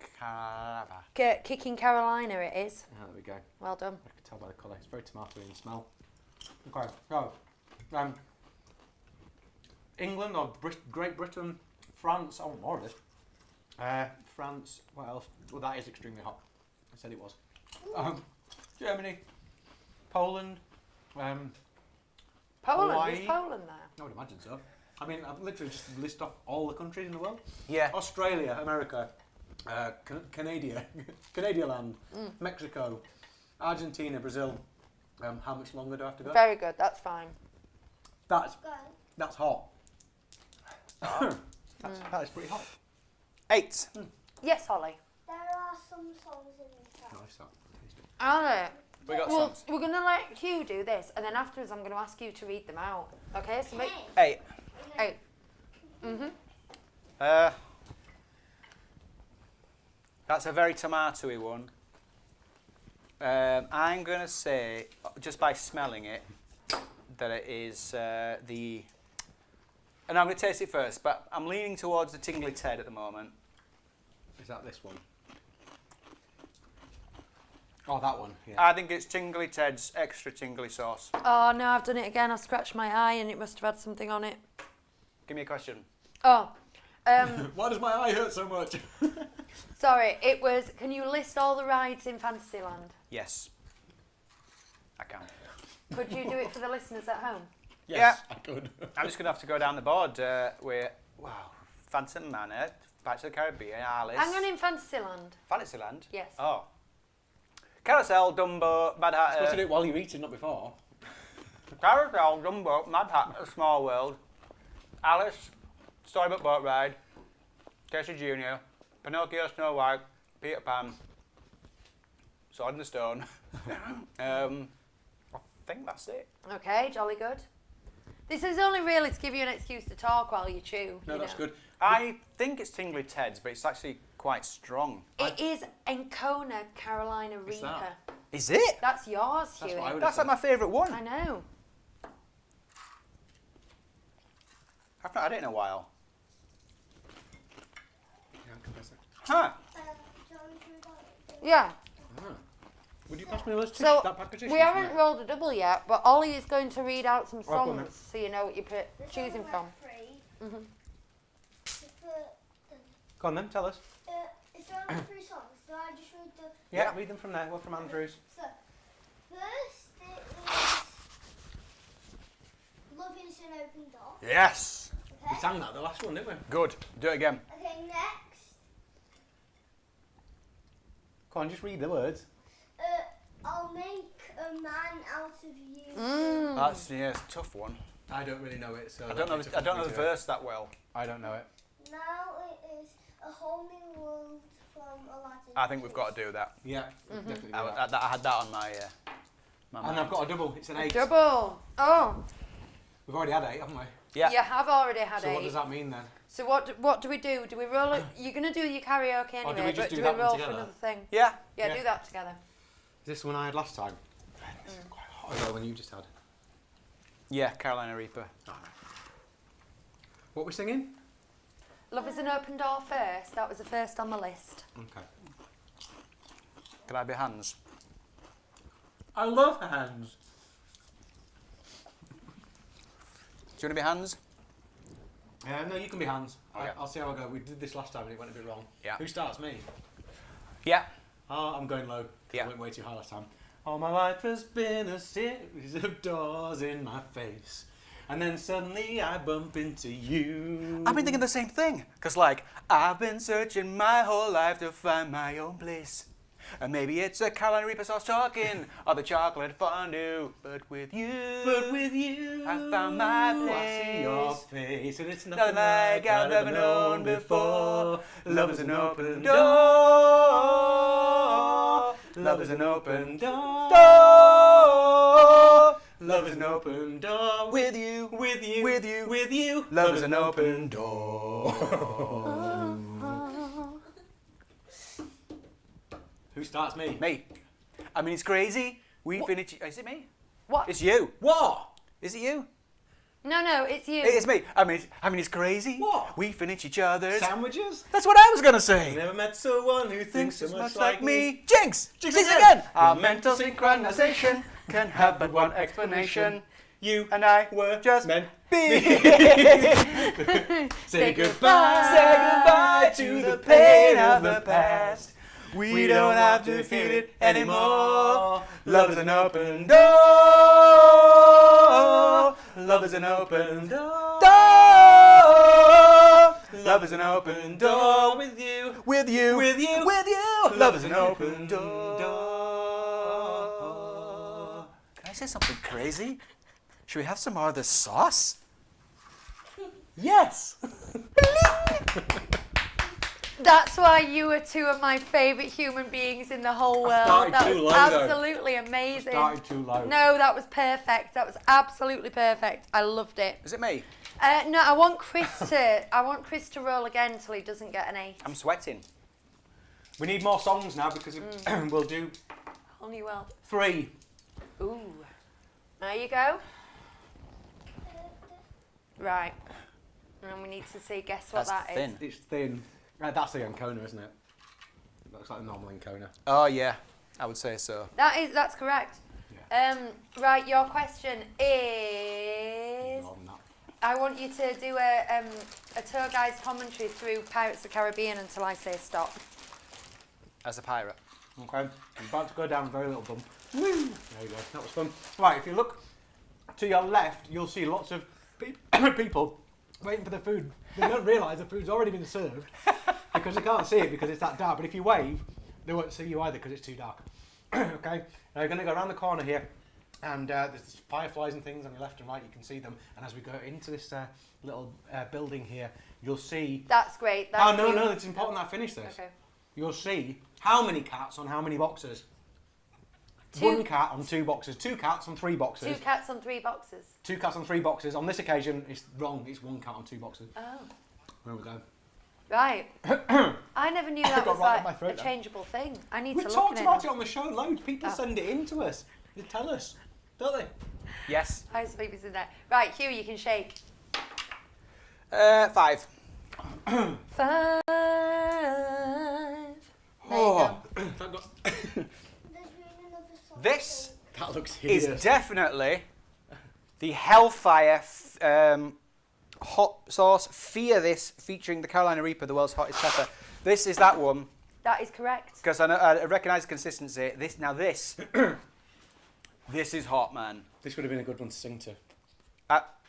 Kicking Carolina it is. There we go. Well done. I can tell by the colour. It's very tomatoey in smell. Okay, so England or Great Britain, France. Oh, more of this. France. What else? Well, that is extremely hot. I said it was. Germany, Poland. Poland. Hawaii. Is Poland there? I would imagine so. I mean, I've literally just list off all the countries in the world. Yeah. Australia, America, Canada, Canadialand, Mexico, Argentina, Brazil. How much longer do I have to go? Very good. That's fine. That's Go. hot. That is pretty hot. 8. Yes, Holly. There are some songs in this track. Nice that. Are there? We got Well, songs. we're going to let Hugh do this, and then afterwards I'm going to ask you to read them out. Okay? So make... 8. Hey. Mm-hmm. That's a very tomatoey one. I'm going to say, just by smelling it, that it is the... And I'm going to taste it first, but I'm leaning towards the Tingly Ted at the moment. Is that this one? Oh, that one. Yeah. I think it's Tingly Ted's extra tingly sauce. Oh, no, I've done it again. I scratched my eye and it must have had something on it. Give me a question. Oh, Why does my eye hurt so much? sorry. It was, can you list all the rides in Fantasyland? Yes. I can. Could you do it for the listeners at home? Yes, I could. I'm just going to have to go down the board with, wow, Phantom Manor, Pirates of the Caribbean, Alice. Hang on, in Fantasyland. Fantasyland? Yes. Oh. Carousel, Dumbo, Mad Hatter. Supposed to do it while you're eating, not before. Carousel, Dumbo, Mad Hatter, Small World, Alice, Storybook Boat Ride, Casey Jr., Pinocchio, Snow White, Peter Pan, Sword in the Stone. I think that's it. Okay, jolly good. This is only really to give you an excuse to talk while you chew. No, you that's know. good. I think it's Tingly Ted's, but it's actually quite strong. It is Encona Carolina What's Reaper. that? Is it? That's yours, That's Huey. what I would That's like my favourite one. I know. I've not had it in a while. Yeah, I can press it. Huh. John, should we go? Yeah. Would you pass me those So that pack of tissues? we haven't rolled a double yet, but Ollie is going to read out some Right, go on then. songs so you know what you're There's choosing only from. three. Mhm. Go on then, tell us. It's only 3 songs, so I just read the... Yeah, read them from there. Well, from Andrews. So, first it is Love is an Open Door. Yes. We Okay. sang that the last one, didn't we? Good. Do it again. Okay, next, Come on, just read the words. I'll make a man out of you. That's a tough one. I don't really know it, so... I don't know the verse that well. I don't know it. Now it is A Whole New World from Aladdin. I think we've got to do that. Yeah, definitely do I that. had that on my. My And mind. I've got a double. It's an 8. Double. Oh. We've already had 8, haven't we? Yeah. You have already had So 8. what does that mean then? So what do we do? Do we roll it? You're going to do your karaoke anyway, Or do we just but do do that we one roll for together? another thing? Yeah. Yeah, Yeah. do that together. Is this the one I had last time? This is quite hot. Oh, the one you just had. Yeah, Carolina Reaper. What are we singing? Love is an open door first. That was the first on the list. Okay. Can I be Hans? I love hands. Do you want to be Hans? No, you can be Hans. Okay. I'll see how I go. We did this last time and it went a bit wrong. Yeah. Who starts? Me? Yeah. Oh, I'm going low. Yeah. I went way too high last time. All my life has been a series of doors in my face. And then suddenly I bump into you. I've been thinking the same thing. Because, like, I've been searching my whole life to find my own place. And maybe it's a Carolina Reaper sauce talking, or the chocolate fondue. But with you, I found my place. I see your face, and it's Nothing like I've never known before. Love is an open door. Love is an open door. Love is an open door. With you, With you. with you, With you. love is an open door. Who starts? Me. Me. I mean, it's crazy. We finish. Is it me? What? It's you. What? Is it you? No, it's you. It's me. I mean, it's crazy. What? We finish each other's. Sandwiches? That's what I was gonna say. Never met someone who thinks so much like me. Jinx! Jinx Jinx again! again! Our mental synchronization can have but one explanation. You And I were just meant be. Say goodbye. Say goodbye to the pain of the past. We don't have to feel it anymore. Love is an open door. Love is an open door. Love is an open door. With you. With you. With you. With you. Love is an open door. Can I say something crazy? Should we have some more of this sauce? Yes. That's why you are 2 of my favourite human beings in the whole world. started That too was low, though. absolutely amazing. Started too low. No, that was perfect. That was absolutely perfect. I loved it. Is it me? No, I want Chris to roll again until he doesn't get an 8. I'm sweating. We need more songs now because we'll do Only well. 3. Ooh. There you go. Right. And we need to see, guess what That's that thin. is. It's thin. That's the Ancona, isn't it? Looks like a normal Ancona. Oh yeah, I would say so. That's correct. Right, your question is... More than that. I want you to do a tour guide's commentary through Pirates of the Caribbean until I say stop. As a pirate. Okay, I'm about to go down a very little bump. There you go, that was fun. Right, if you look to your left, you'll see lots of people waiting for the food. They don't realise the food's already been served because they can't see it because it's that dark. But if you wave, they won't see you either because it's too dark. Okay, now you're going to go around the corner here, and there's fireflies and things on your left and right. You can see them. And as we go into this little building here, you'll see. That's great. Oh no, it's important that I finish this. Okay. You'll see how many cats on how many boxes. 2 1 cat on 2 boxes. 2 cats on 3 boxes. 2 cats on 3 boxes. 2 cats on 3 boxes. On this occasion, it's wrong. It's 1 cat on 2 boxes. Oh. There we go. Right. I never knew that Got was right in my like throat a then. changeable thing. I need We to look talked at about it. it on the show loads. People Oh. send it in to us. They tell us, don't they? Yes. I was sleeping in there. Right, Hugh, you can shake. 5. 5. Oh. There's been another song. This That looks is hideous. definitely the Hellfire hot sauce. Fear this, featuring the Carolina Reaper, the world's hottest pepper. This is that one That is correct. because I recognise the consistency. This this is hot, man. This would have been a good one to sing to.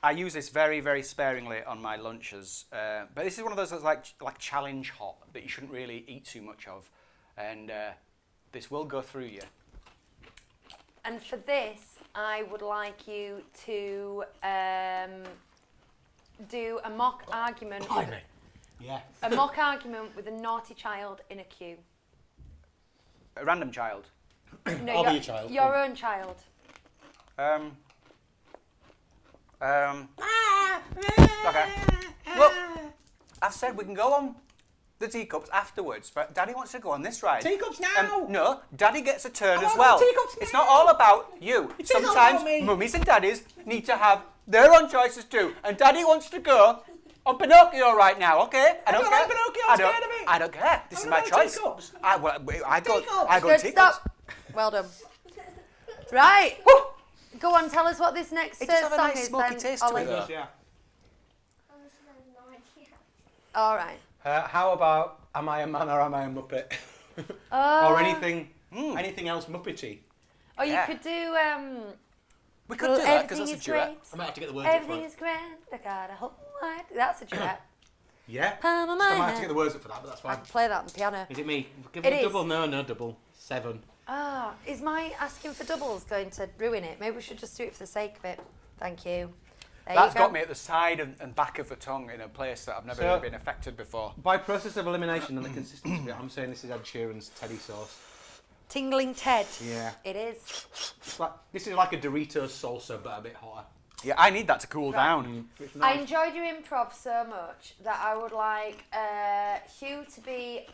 I use this very, very sparingly on my lunches, but this is one of those that's like challenge hot that you shouldn't really eat too much of, and this will go through you. And for this, I would like you to do a mock argument. Blimey. Yeah. A mock argument with a naughty child in a queue. A random child. No, I'll be your child. Your own child. Okay. Look, I've said we can go on the teacups afterwards, but Daddy wants to go on this ride. Teacups now! No, Daddy gets a turn I as want well. the teacups It's now! not all about you. It is all Sometimes about me. mummies and daddies need to have their own choices too, and Daddy wants to go on Pinocchio right now, okay? I don't care. like Pinocchio, I'm scared of it. I don't care. This is I'm my gonna go choice. teacups. I go Good, teacups. stop. Well done. Right. Go on, tell us what this next It does have a song nice is smoky then, taste to Ollie. it, though. Yeah. Honestly, I have no idea. All right. How about Am I a Man or Am I a Muppet? Oh. Or anything else Muppety? Or you Yeah. could do We could do that because everything that's is a duet. great. I might have to get the words up Everything front. is grand. I got a whole lot. That's a duet. Yeah. Palm of I my might have to hand. get the words up for that, but that's I fine. can play that on the piano. Is it me? Give It me a is. double? No, double. 7. Ah, is my asking for doubles going to ruin it? Maybe we should just do it for the sake of it. Thank you. There That's you go. got me at the side and back of the tongue in a place that I've never So- been affected before. By process of elimination and the consistency of it, I'm saying this is Ed Sheeran's Teddy sauce. Tingling Ted. Yeah. It is. This is like a Doritos salsa, but a bit hotter. Yeah, I need that to cool Right. down. It's I nice. enjoyed your improv so much that I would like Hugh to be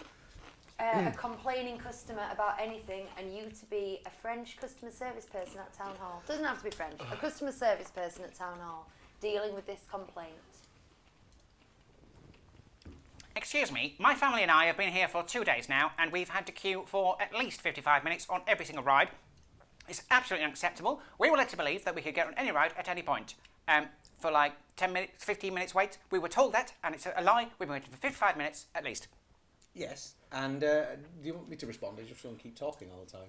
a complaining customer about anything and you to be a French customer service person at Town Hall. Doesn't have to be French. A customer service person at Town Hall dealing with this complaint. Excuse me, my family and I have been here for 2 days now, and we've had to queue for at least 55 minutes on every single ride. It's absolutely unacceptable. We were led to believe that we could get on any ride at any point. For like 10 minutes, 15 minutes wait. We were told that, and it's a lie. We've been waiting for 55 minutes at least. Yes, and do you want me to respond or just want to keep talking all the time?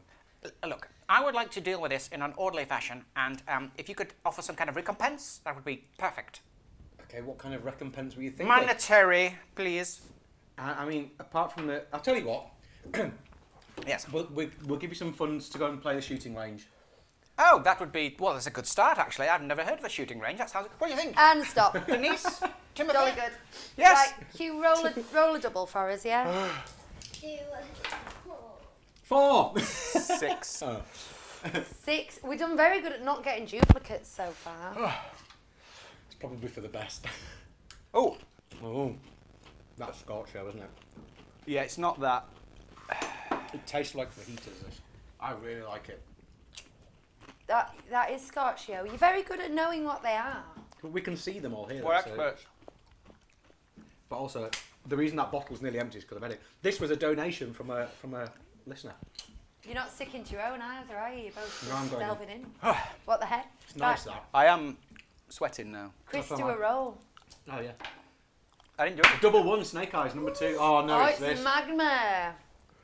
Look, I would like to deal with this in an orderly fashion, and if you could offer some kind of recompense, that would be perfect. Okay, what kind of recompense were you thinking? Monetary, please. I mean, apart from the... I'll tell you what. Yes. We'll give you some funds to go and play the shooting range. Oh, that would be... Well, that's a good start, actually. I've never heard of a shooting range. That sounds... What do you think? And stop. Denise? Timothy? Jolly good. Yes. Right, Hugh, roll a double for us, yeah? 2, 4! 6. Oh. 6. We've done very good at not getting duplicates so far. It's probably for the best. Oh. Oh. That's Scotch show, isn't it? Yeah, it's not that. It tastes like fajitas. This. I really like it. That is Scotch, yo. You're very good at knowing what they are. But we can see them all here. We're so- experts. But also, the reason that bottle's nearly empty is because I've had it. This was a donation from a listener. You're not sticking to your own either, are you? You're both No, I'm just going delving in. What the heck? It's nice Right, that. I am sweating now. Chris, That's do a all roll. Oh, yeah. I didn't do it. Double 1, Snake Eyes, number 2. Oh, no, Oh, it's it's this. magma.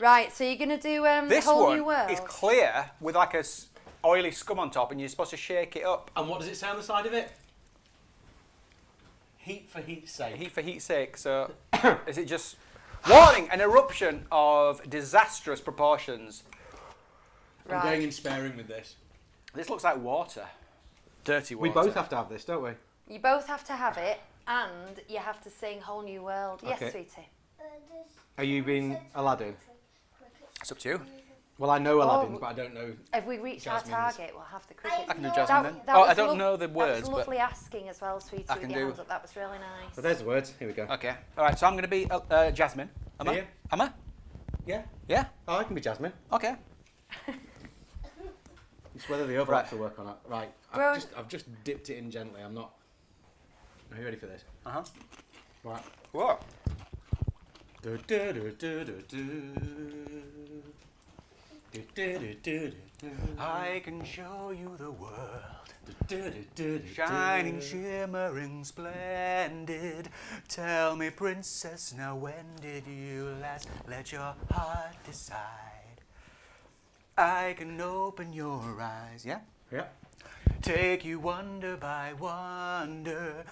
Right, so you're going to do This Whole one New World. is clear with like a oily scum on top, and you're supposed to shake it up. And what does it say on the side of it? Heat for heat's sake. Heat for heat's sake. So, is it just warning? An eruption of disastrous proportions. I'm Right. going in sparing with this. This looks like water. Dirty water. We both have to have this, don't we? You both have to have it, and you have to sing Whole New World. Yes, Okay. sweetie. Are you being Aladdin? It's up to you. Well, I know Aladdin, Oh. but I don't know. If we reach our Jasmine's. target, we'll have the cricket. I can do That- Jasmine then. that Oh, was I don't lov- know the words, That was but lovely asking as well, sweetie, I with can your do- hands up. That was really nice. But there's the words. Here we go. okay. All right. So I'm going to be Jasmine. Am I? Yeah. Am I? Yeah. Yeah. Oh, I can be Jasmine. Okay. It's whether the overlaps will work on it. Right. Well- I've just dipped it in gently. I'm not. Are you ready for this? Uh huh. Right. Whoa. Do, do, do, do, do, do. Do, do, do, do, do, do. I can show you the world. Do, do, do, do, do, Shining, do. shimmering, splendid. Tell me, princess, now when did you last let your heart decide? I can open your eyes, yeah? Yeah. Take you wonder by wonder,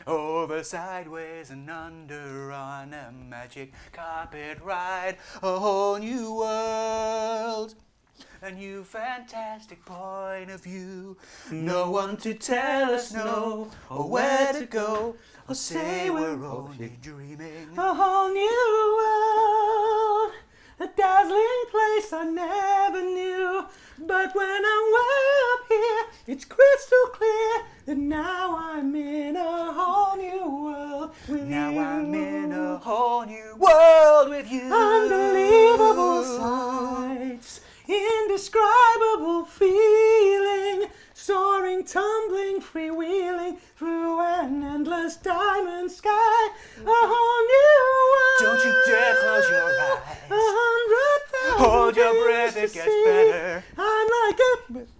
over, sideways, and under on a magic carpet ride, a whole new world, a new fantastic point of view. No one to tell us no, or where to go, or say we're only dreaming. A whole new world, a dazzling place I never knew. But when I'm way up here, it's crystal clear. that now I'm in a whole new world with you. Now I'm in a whole new world with you. Unbelievable sights, indescribable feeling, soaring, tumbling, freewheeling through an endless diamond sky. A whole new world. Don't you dare close your eyes. 100,000 Hold your breath, it ways to gets see. better. I'm like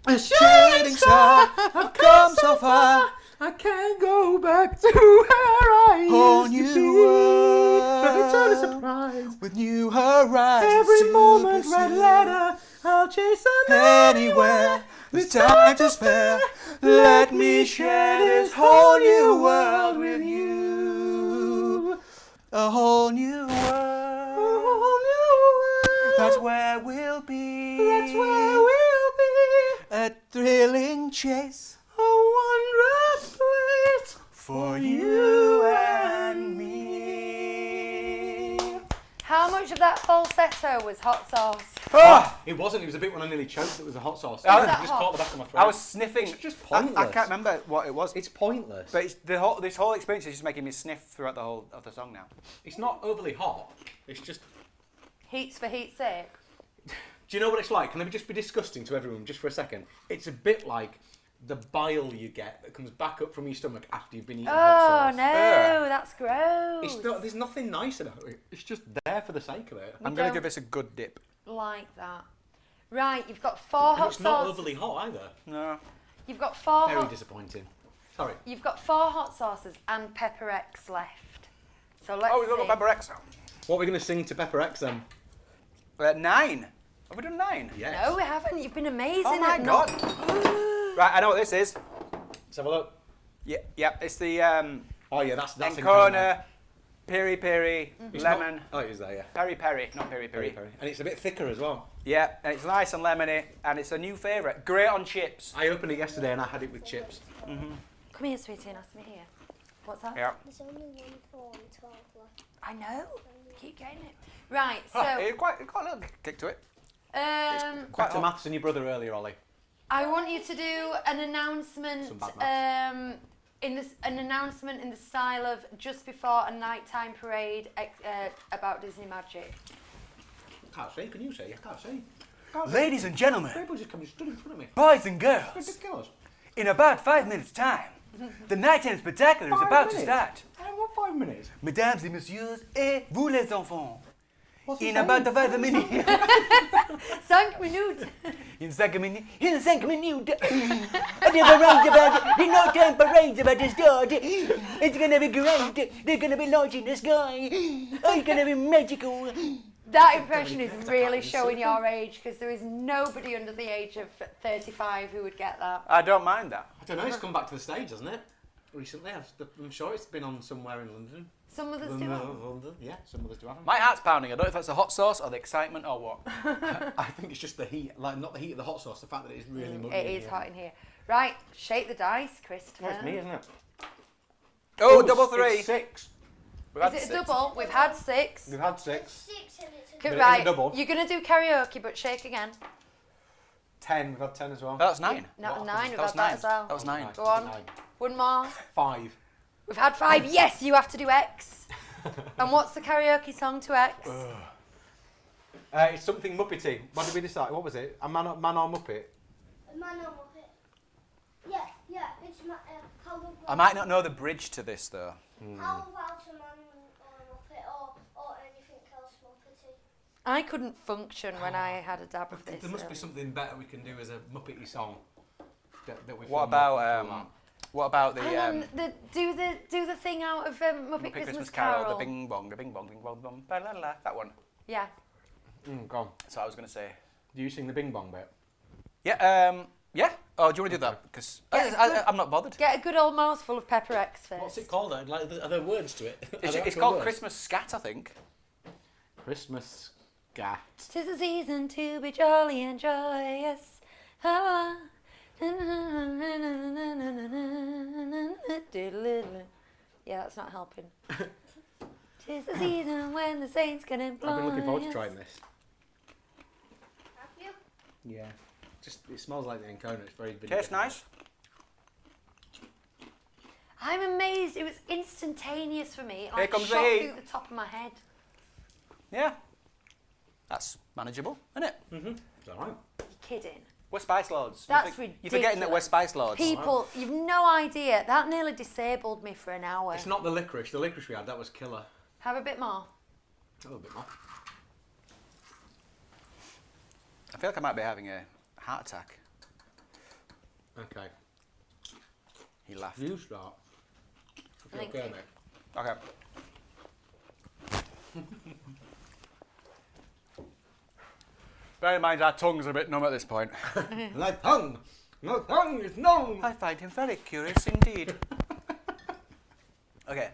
a shooting star. I've come so far. I can't go back to where I Whole used to new be. world. Every turn is a surprise. With new horizons. Every to moment, red pursue. letter. I'll chase them Anywhere there's time to spare. Let me share this whole new world with you. A whole new world. A whole new world. That's where we'll be. That's where we'll be. A thrilling chase A wondrous place for you and me. How much of that falsetto was hot sauce? Oh, It wasn't. It was a bit when I nearly choked. It was a hot sauce. that It just hot? caught the back of my throat. I was sniffing. It's just I pointless. can't remember what it was. It's pointless. But it's this whole experience is just making me sniff throughout the whole of the song now. It's not overly hot. It's just. Heats for heat's sake. Do you know what it's like? Can I just be disgusting to everyone just for a second? It's a bit like the bile you get that comes back up from your stomach after you've been eating hot Oh sauce. no, that's gross. It's not, there's nothing nice about it. It's just there for the sake of it. I'm going to don't- give this a good dip. Like that. Right, you've got 4 And hot it's not sauces. overly hot either. No. You've got 4 Very hot. disappointing. Sorry. You've got 4 hot sauces and Pepper X left. So let's Oh, we've got see. Pepper X. What are we going to sing to Pepper X then? 9. Have we done 9? Yes. No, we haven't. You've been amazing. Oh my at god. Right, I know what this is. Let's have a look. Yeah, it's the Oh yeah, that's Encona, peri peri, It's lemon, Not, oh, it is there, yeah. peri peri, not peri peri. Peri. And it's a bit thicker as well. Yeah, and it's nice and lemony, and it's a new favourite. Great on chips. I opened it yesterday and I had it with chips. Come here, sweetie, and ask me here. What's that? Yeah. There's only one form 12 left. I know. Keep getting it. Right, so It's quite a little kick to it. um, Back to maths and your brother earlier, Ollie. I want you to do an announcement. Some bad An announcement in the style of just before a nighttime parade about Disney Magic. Can't see, can you see? I can't see. Ladies and gentlemen, People just come and stood in front of me. boys and girls, Ridiculous. in about 5 minutes' time, the nighttime spectacular is 5 about to minutes? start. I want 5 minutes. Mesdames et messieurs, et vous les enfants, What's he in saying? about 5 minutes. 5 minutes. In 5 minutes, in 5 minutes, the parade about, the nighttime parade about to start. It's gonna be great. They're gonna be lights in the sky. It's gonna be magical. That impression is really showing your age because there is nobody under the age of 35 who would get that. I don't mind that. I don't know, it's come back to the stage, hasn't it? Recently, I'm sure it's been on somewhere in London. Some others do have. London, yeah, some others do have them. My heart's pounding. I don't know if that's the hot sauce or the excitement or what. I think it's just the heat, like not the heat of the hot sauce, the fact that it's really muggy. It is hot in here. Right, shake the dice, Christopher. Well, it's me, isn't it? Oh, it's- double 3. It's 6. We've had Is it a 6. double? We've had 6. We've had 6. 6 and it's a But it is a Right, double. you're going to do karaoke, but shake again. 10. We've had 10 as well. That was 9. Not What? 9, we've That was had that 9. as well. That was 9. Go on. 9. One more. 5. We've had 5. Yes, you have to do X. And what's the karaoke song to X? It's something Muppety. What did we decide? What was it? A man or Muppet? A man or Muppet. Yeah, it's how about I might not know the bridge to this though. how about a man or a Muppet or anything else Muppety? I couldn't function when I had a dab of this. There must be something better we can do as a Muppety song. That we What about the Hang on, do the thing out of Muppet Christmas Carol. the bing bong, bing bong, ba la la, that one. Yeah. Go on. That's what I was going to say. Do you sing the Bing Bong bit? Yeah, yeah. Oh, do you want to do that? Because I'm not bothered. Get a good old mouthful of Pepper X first. What's it called? Like, are there words to it? It's called Christmas Scat, I think. Christmas Scat. 'Tis a season to be jolly and joyous. Ah. Yeah, that's not helping. 'Tis the season when the saints can employ. I've been looking forward to trying this. Have you? Yeah. Just it smells like the Encona. It's very vintage. Tastes nice. I'm amazed. It was instantaneous for me. It, Here like, comes the shot heat. through the top of my head. Yeah. That's manageable, isn't it? It's all right. You're kidding. We're Spice Lords. That's You're forgetting that we're ridiculous. Spice Lords. People, you've no idea. That nearly disabled me for an hour. It's not the licorice. The licorice we had, that was killer. Have a bit more. A little bit more. I feel like I might be having a heart attack. Okay. He laughed. You start. Thank Okay, you. mate. Okay. Bear in mind our tongue's a bit numb at this point. My tongue! My tongue is numb! I find him very curious indeed. Okay.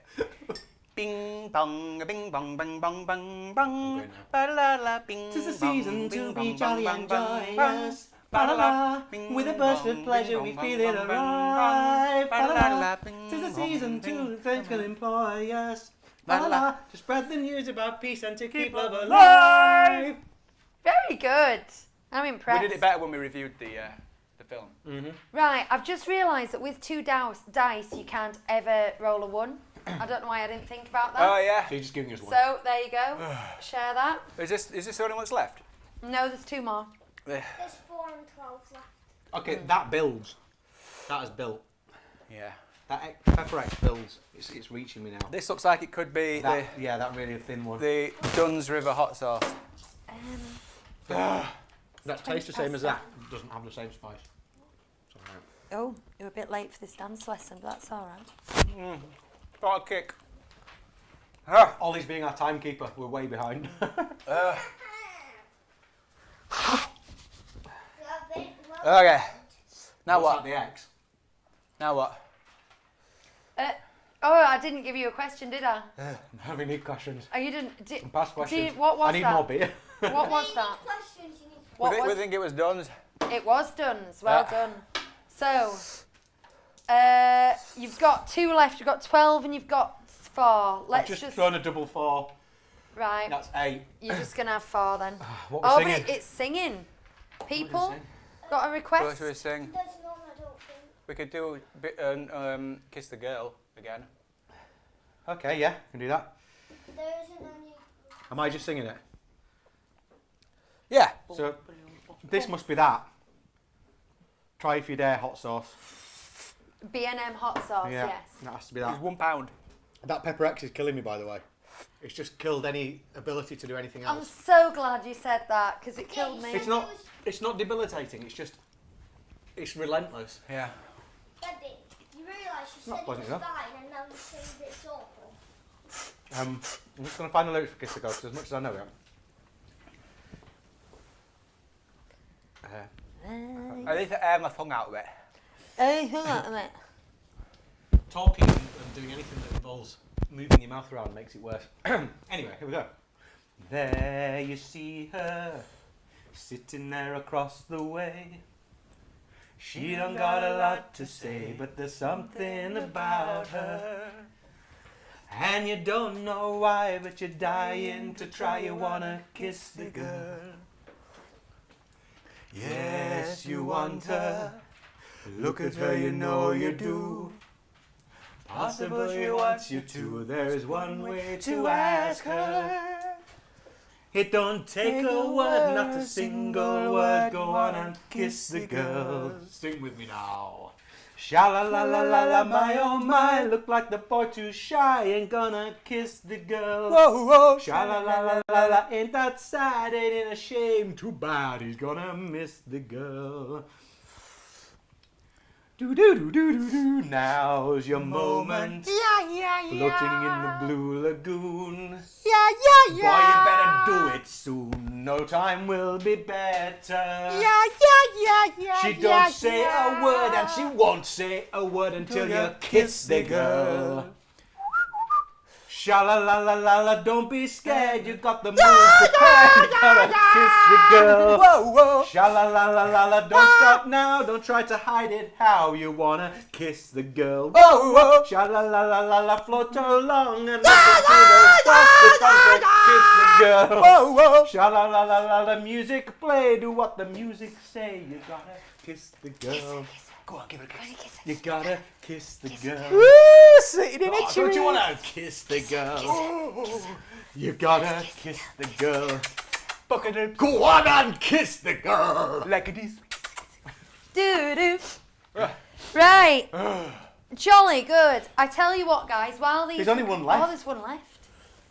Bing bong, bing bong, bing bong, bing bong. Okay, now. Ba-la-la, bing 'Tis the bong, season to bing be bong, jolly bong, and bong, bong, joyous. ba-la-la, Ba-la-la, bing with a burst bong, of pleasure bing we bong, feel bong, it bong, arrive. bong, Ba-la-la, ba-la-la, bing 'tis the bong, season bing to things can bong. employ us. Ba-la-la. Ba-la-la, to spread the news about peace and to keep love alive. Very good. I'm We impressed. did it better when we reviewed the film. Right, I've just realised that with 2 dice, you can't ever roll a 1. I don't know why I didn't think about that. Oh yeah. So you're just giving us one. So, there you go. Share that. Is this the only one that's left? No, there's 2 more. There's 4 and 12 left. Okay, that builds. That has built. Yeah. That Pepper X builds. It's reaching me now. This looks like it could be That, yeah, that really thin one. the Dunn's River hot sauce. That tastes the same as that. It doesn't have the same spice. It's all right. Oh, you're a bit late for this dance lesson, but that's all right. Got a kick. Ollie's being our timekeeper. We're way behind. Okay. Now What's what? that, the X? Now what? Oh, I didn't give you a question, did I? Having need questions. Oh, you didn't. Did, Past questions. what was I need that? more beer. What was that? Questions you need. What we was think it was Dunn's. It was Dunn's. Well Yeah. done. So, you've got 2 left. You've got 12, and you've got 4. I've Let's just thrown a double 4. right. That's 8. You're just gonna have 4 then. What we're Oh, singing? but it's singing. People What did got a What request. should we sing? There's none, I don't think. We could do a bit, Kiss the Girl again. Okay, yeah, can do that. There isn't any. Am I just singing it? Yeah. So, this must be that. Try if you dare hot sauce. B&M hot sauce. Yeah, Yes. that has to be It's that. £1. That Pepper X is killing me, by the way. It's just killed any ability to do anything I'm else. so glad you said that because it killed me. It's not debilitating. It's just, it's relentless. Yeah. Daddy, you realise you Not said it pleasant was enough. fine and now you're saying that it's awful. I'm just going to find the lyrics for Kiss the Girl, because as much as I know it. I need to air my tongue out a bit. Hey, hang on a minute. Talking and doing anything that involves moving your mouth around makes it worse. Anyway, here we go. There you see her, sitting there across the way. She don't got a lot to say, but there's something about her. And you don't know why, but you're dying to try. You wanna kiss the girl. Yes, you want her. Look at her, you know you do. Possible she wants you to. There is one way to ask her. It don't take a word, not a single word. Go on and kiss the girl. Sing with me now. Sha la la la la la, my oh my. Look like the boy too shy, ain't gonna kiss the girl. Whoa, whoa. Sha la la la la la, ain't that sad, ain't it a shame? Too bad he's gonna miss the girl. Do do do do do do. Now's your moment. Floating in the blue lagoon. Boy, you better do it soon. No time will be better. She don't say a word, and she won't say a word until you kiss the girl. Sha la la la la la, don't be scared. You got the moves prepared. You gotta kiss the girl. Whoa, whoa. Sha la la la la la, don't stop now. Don't try to hide it. How you wanna kiss the girl? Whoa, whoa. Sha la la la la la, float along and listen to the soft songs that kiss the girl. Whoa, whoa. Sha la la la la, the music play. Do what the music say. You gotta kiss the girl. Go on, give her a kiss. You gotta kiss the girl. Woo! Sitting in Oh, it, don't you wanna kiss the girl? You gotta kiss the girl. Go on and kiss the girl. Like it is. Do. Right. Jolly good. I tell you what, guys, while these... There's only one left. Oh, there's one left.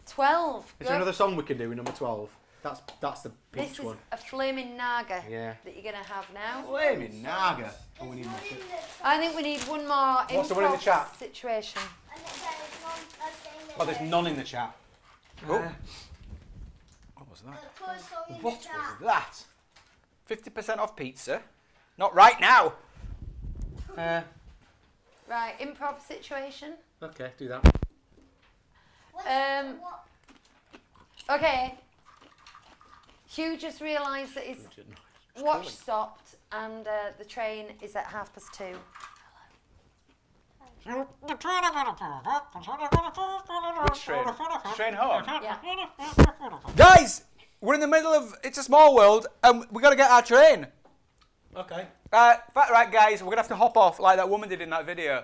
12. Is there another song we can do with number 12? That's the This peach is one. a flaming naga Yeah. that you're going to have now. Flaming Naga. Oh, we need more. I think we need one more What's the one in the improv chat? situation. And then there's one, Oh, there's none in the chat. Oh. What was that? put a song in What the chat. was that? 50% off pizza. Not right now. Right, improv situation. Okay, do that. What? Okay. Hugh just realised that his watch stopped and the train is at 2:30. Which train? Train home. Yeah. Guys, we're in the middle of It's a Small World and we got to get our train. Okay. Right, guys, we're going to have to hop off like that woman did in that video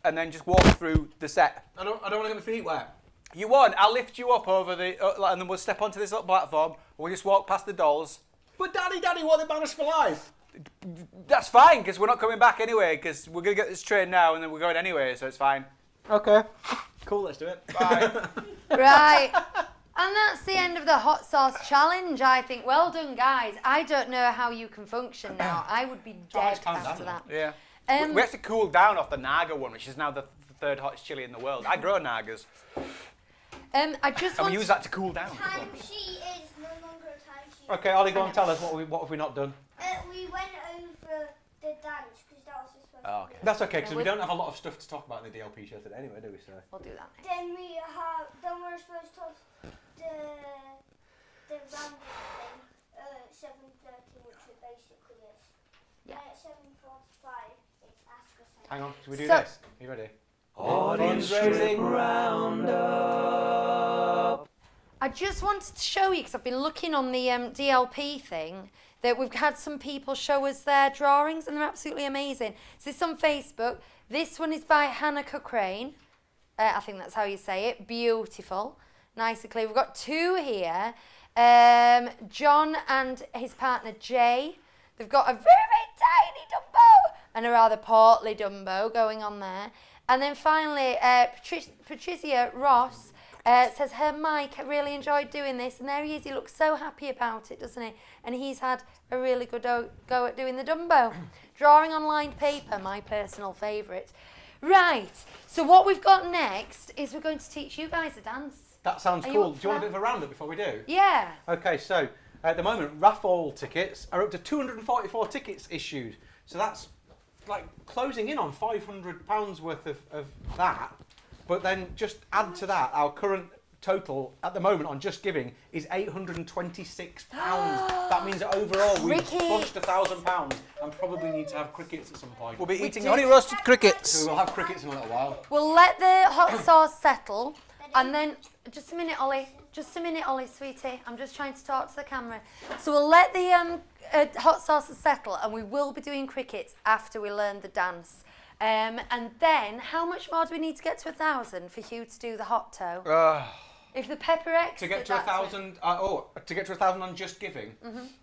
and then just walk through the set. I don't want to get my feet wet. You won't. I'll lift you up over the... and then we'll step onto this little platform. We'll just walk past the dolls. But Daddy, what are they banners for life? That's fine, because we're not coming back anyway, because we're going to get this train now and then we're going anyway, so it's fine. Okay. Cool, let's do it. Bye. Right. And that's the end of the hot sauce challenge, I think. Well done, guys. I don't know how you can function now. I would be dead after that. Yeah. We actually cooled down off the Naga one, which is now the third hottest chili in the world. I grow Nagas. I just And want we use that to cool down. Timesheet is no longer a timesheet. Okay, Ollie, go on, tell us what have we not done? We went over the dance because that was just supposed to be. That's okay, because we don't have a lot of stuff to talk about in the DLP show today anyway, do we, sir? We'll do that next. Then we're supposed to have the random thing, 7:30, which it basically is. Yeah. Then at 7:45, it's ask us. Hang on, should we do So- this? Are you ready? Fundraising roundup. I just wanted to show you, because I've been looking on the DLP thing, that we've had some people show us their drawings and they're absolutely amazing. So this is on Facebook. This one is by Hannah Cochrane. I think that's how you say it. Beautiful. Nice and clear. We've got two here. John and his partner Jay. They've got a very, very tiny Dumbo and a rather portly Dumbo going on there. And then finally, Patricia Ross says her Mike really enjoyed doing this, and there he is. He looks so happy about it, doesn't he? And he's had a really good go at doing the Dumbo. Drawing on lined paper, my personal favourite. Right, so what we've got next is we're going to teach you guys a dance. That sounds Are you cool. up Do you want a for bit of a roundup before we do? Yeah. Okay, so at the moment, raffle tickets are up to 244 tickets issued. So that's like closing in on £500 worth of that. But then just add to that, our current total at the moment on Just Giving is £826. That means that overall we've punched £1,000 and probably need to have crickets at some point. We'll be eating honey roasted crickets. So we'll have crickets in a little while. We'll let the hot sauce settle, and then just a minute, Ollie, sweetie. I'm just trying to talk to the camera. So we'll let the hot sauce settle, and we will be doing crickets after we learn the dance. And then, how much more do we need to get to 1,000 for Hugh to do the hot toe? If the pepper X To get to 1,000, to get to 1,000 on Just Giving,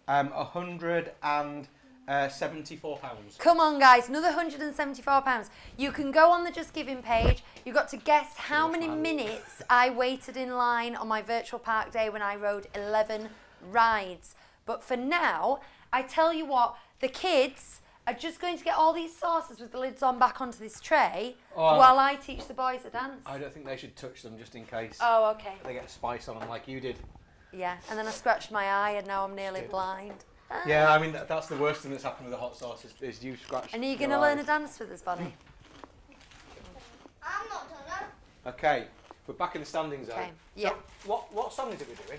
£174. Come on, guys, another £174. You can go on the Just Giving page. You've got to guess how many minutes I waited in line on my virtual park day when I rode 11 rides. But for now, I tell you what, the kids are just going to get all these sauces with the lids on back onto this tray while I teach the boys a dance. I don't think they should touch them just in case Oh, okay. they get spice on them like you did. Yeah, and then I scratched my eye and now I'm nearly blind. Yeah, I mean, that's the worst thing that's happened with the hot sauce is you scratched. And are you going your to learn a eyes. dance with us, Bonnie? I'm not done. Okay, we're back in the standing zone. Okay, yeah. So what song is it we're doing?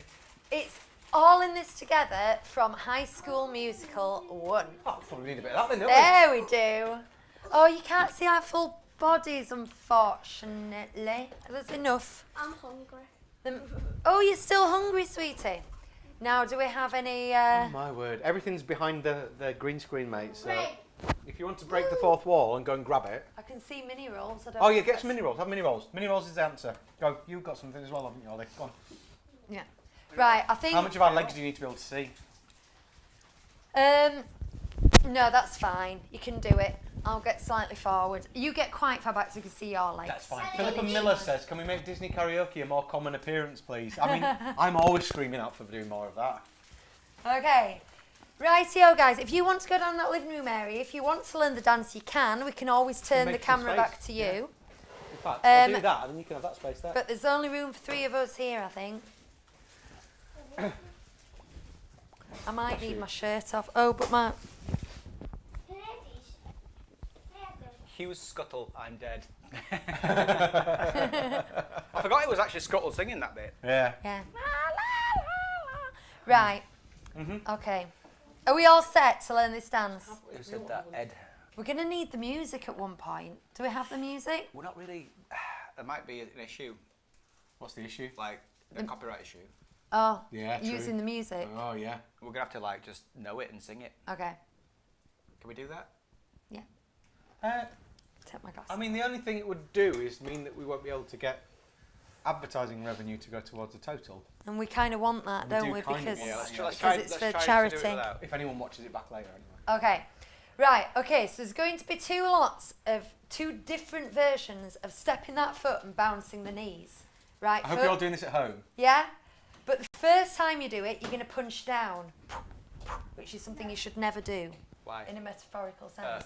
It's All in This Together from High School Musical 1. Oh, probably need a bit of that then, don't There we do. Oh, you can't see our full bodies, unfortunately. There's enough. I'm hungry. Oh, you're still hungry, sweetie. Now, do we have any... we? My word, everything's behind the green screen, mate. So Ray, If you want to break the fourth wall and go and grab it. I can see mini rolls. I don't Oh, know yeah, if get that's- some mini rolls. Have mini rolls. Mini rolls is the answer. Go. You've got something as well, haven't you, Ollie? Go on. Yeah. Right, I think... How much of our legs do you need to be able to see? No, that's fine. You can do it. I'll get slightly forward. You get quite far back so you can see your legs. That's fine. Philippa Miller says, can we make Disney karaoke a more common appearance, please? I mean, I'm always screaming out for doing more of that. Okay. Rightio, guys. If you want to go down that living room area, if you want to learn the dance, you can. We can always turn the make some camera space, back to you. yeah. In fact, I'll do Um, that, and then you can have that space there. But there's only room for 3 of us here, I think. I might need my shirt off. Oh, but my... Hughes Scuttle, I'm dead. I forgot it was actually Scuttle singing that bit. Yeah. Yeah. Right. Okay. Are we all set to learn this dance? Who said that? Ed. We're going to need the music at one point. Do we have the music? We're not really... There might be an issue, What's the issue? like a copyright issue. Oh, Yeah, true. using the music. Oh, yeah. We're going to have to like just know it and sing it. Okay. Can we do that? Take my glasses. I mean, the only thing it would do is mean that we won't be able to get advertising revenue to go towards the total. And we kind of want that, We don't do we? kind of Because want that, yeah. Let's because it's let's for try to charity. do it without. If anyone watches it back later, anyway. Okay. Right, okay, so there's going to be 2 lots of 2 different versions of stepping that foot and bouncing the knees. Right? I hope you're all doing this at home. Yeah? But the first time you do it, you're going to punch down, which is something you should never do Why? in a metaphorical sense.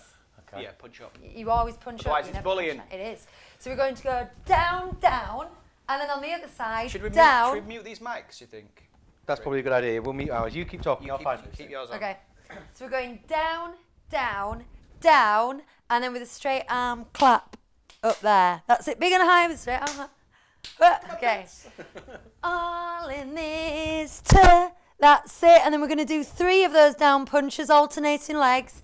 Okay. Yeah, punch up. You always punch Otherwise up. You it's never punch bullying. down. It is. So we're going to go down, down, and then on the other side, Should we, down. should we mute these mics, you think? That's probably a good idea. We'll meet ours. You keep talking. You I'll keep, find it. keep yours on. Okay. So we're going down, down, down, and then with a straight arm clap up there. That's it. Big and high with a straight arm clap. Okay. All in this that's it. And then we're going to do 3 of those down punches, alternating legs.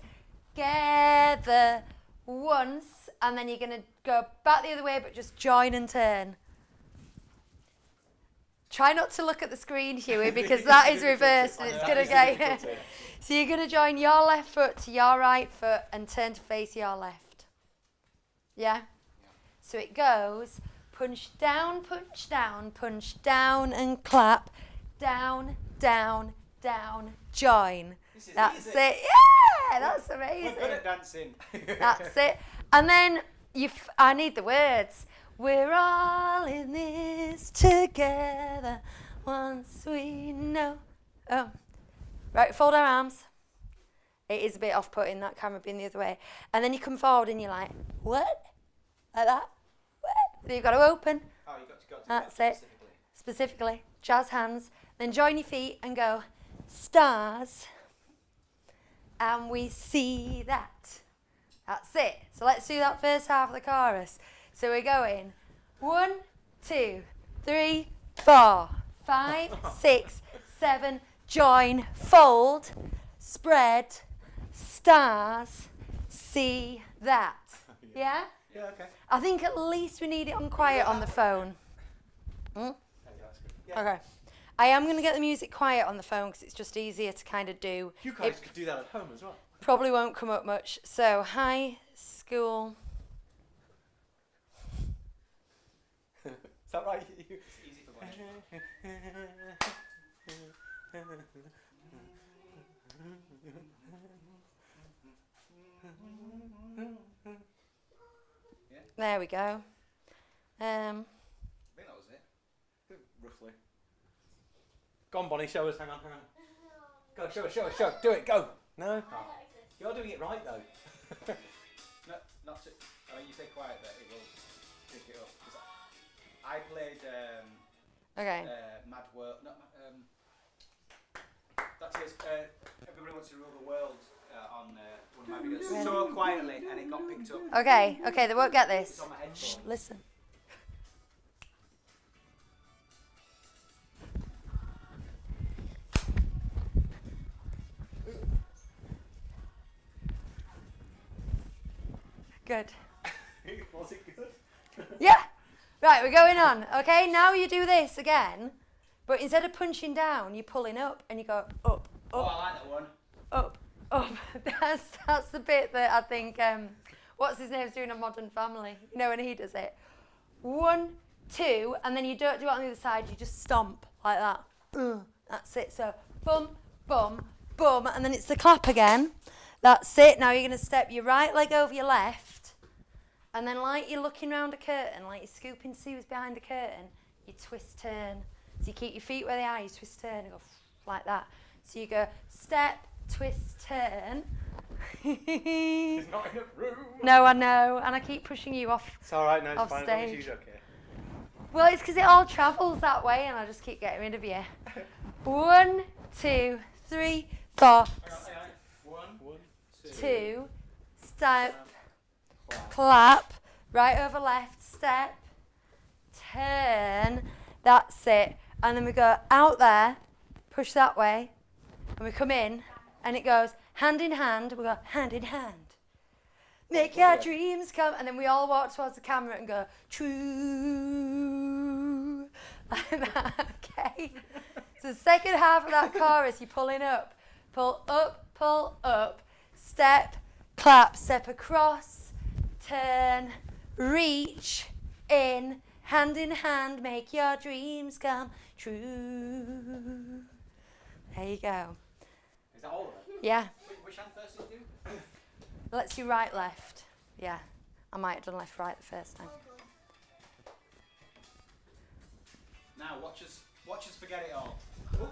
Together once, and then you're going to go back the other way, but just join and turn. Try not to look at the screen, Huey, because that is reversed and it's going to get... So you're going to join your left foot to your right foot and turn to face your left. Yeah? So it goes punch down, and clap. Down, down, down, join. That's easy. it. Yeah, that's amazing. We're good at dancing. That's it. And then I need the words. We're all in this together once we know. Oh. Right, fold our arms. It is a bit off-putting, that camera being the other way. And then you come forward and you're like, what? Like that? What? Then you've got to open. Oh, you got to go to That's that it. Specifically. Jazz hands. Then join your feet and go, stars. And we see that. That's it. So let's do that first half of the chorus. So we're going 1, 2, 3, 4, 5, 6, 7, join, fold, spread, stars, see that. Yeah? Yeah, okay. I think at least we need it on quiet on the phone. Okay. I am going to get the music quiet on the phone because it's just easier to kind of do. You guys could do that at home as well. Probably won't come up much. So, high school. Is that right? It's easy for boys. There we go. I think that was it. Roughly. Go on, Bonnie, show us. Hang on. Go, show us. Do it, go. No? Oh. You're doing it right, though. No, not to. I mean, you say quiet, but it will pick it up. 'Cause I played Okay. Mad World. No, that is Everybody Wants to Rule the World on one of my videos. So quietly, and it got picked up. Okay, they won't get It's this. on my headphone. Shh, listen. Good. Was it good? Yeah. Right, we're going on. Okay, now you do this again, but instead of punching down, you're pulling up and you go up, Oh, up, I like that one. up, up. That's the bit that I think, what's his name's doing on Modern Family. You know when he does it? 1, 2, and then you don't do it on the other side, you just stomp like that. That's it. So bum, bum, bum, and then it's the clap again. That's it. Now you're going to step your right leg over your left, and then like you're looking round a curtain, like you're scooping to see who's behind the curtain, you twist turn. So you keep your feet where they are, you twist turn and go like that. So you go step, twist, turn. There's not enough room. No, I know, and I keep pushing you off. It's all right, no, it's Off fine. As long as stage. she's okay. Well, it's because it all travels that way, and I just keep getting rid of you. 1, 2, 3, 4. 1, 2, step, clap, right over left, step, turn. That's it. And then we go out there, push that way, and we come in, and it goes hand in hand. We go hand in hand. Make your dreams come. And then we all walk towards the camera and go, true. Like that, okay? So the second half of that chorus, you're pulling up. Pull up, step, clap, step across, turn, reach, in hand, make your dreams come true. There you go. Is that all of it? Yeah. Which hand first did you do? Let's do right, left. Yeah. I might have done left, right the first time. Now watch us forget it all. Ooh.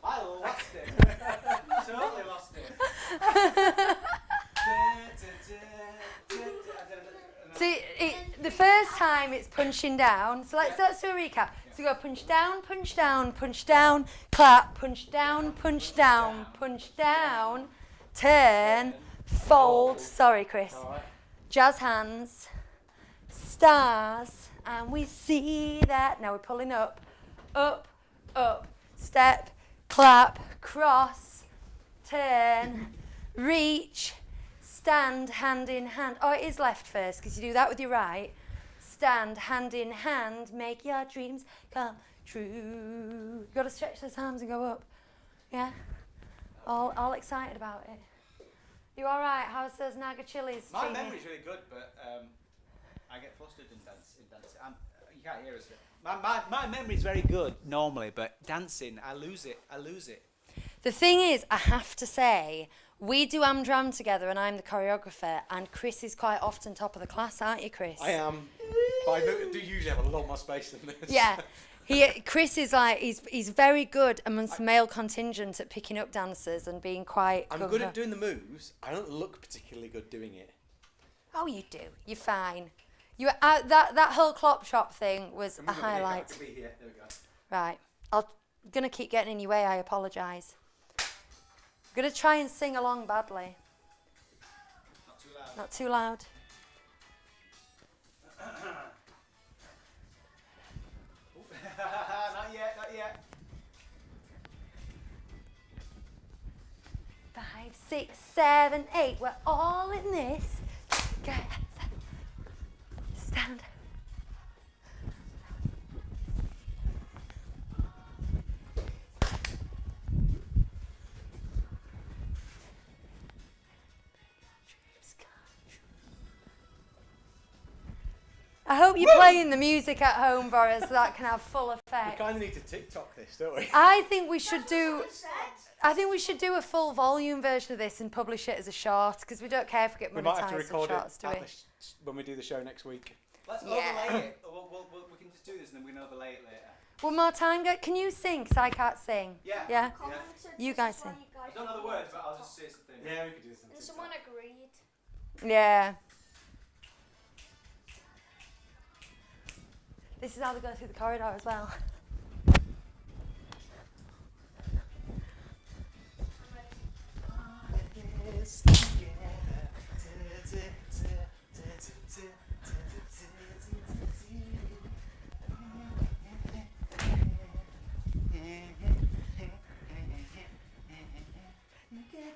I lost it. Totally lost it. See, the first time it's punching down. So let's do a recap. So go punch down, punch down, punch down, clap, punch down, punch down, punch down, turn, fold. Sorry, Chris. Jazz hands, stars, and we see that. Now we're pulling up, step, clap, cross, turn, reach, stand, hand in hand. Oh, it is left first, because you do that with your right. Stand, hand in hand, make your dreams come true. You got to stretch those arms and go up. Yeah? All excited about it. You all right? How's those Naga chilies? My treating you? memory's really good, but I get flustered in dance. You can't hear us. My memory's very good normally, but dancing, I lose it. The thing is, I have to say, we do Amdram together and I'm the choreographer, and Chris is quite often top of the class, aren't you, Chris? I am. But I do usually have a lot more space than this. Yeah. Chris is like, he's very good amongst the male contingent at picking up dancers and being quite... I'm good at doing the moves. I don't look particularly good doing it. Oh, you do. You're fine. You that whole clop shop thing was a highlight. Here. There we go. Right. I'm going to keep getting in your way. I apologise. I'm going to try and sing along badly. Not too loud. Not too loud. Not yet. 5, 6, 7, 8. We're all in this together. Stand. I hope you're playing the music at home for us so that can have full We effect. kind of need to TikTok this, don't we? I think we should do a full volume version of this and publish it as a short, because we don't care if we get We might have to monetised record for shorts, do it we? when we do the show next week. Let's Yeah. overlay it. We can just do this and then we can overlay it later. One more time, can you sing? Because I can't sing. Yeah. Yeah? Commented You this guys is why sing. you guys I don't know the words, but I'll just say something. Yeah, we could do this. And someone agreed. Yeah. This is how they go through the corridor as well.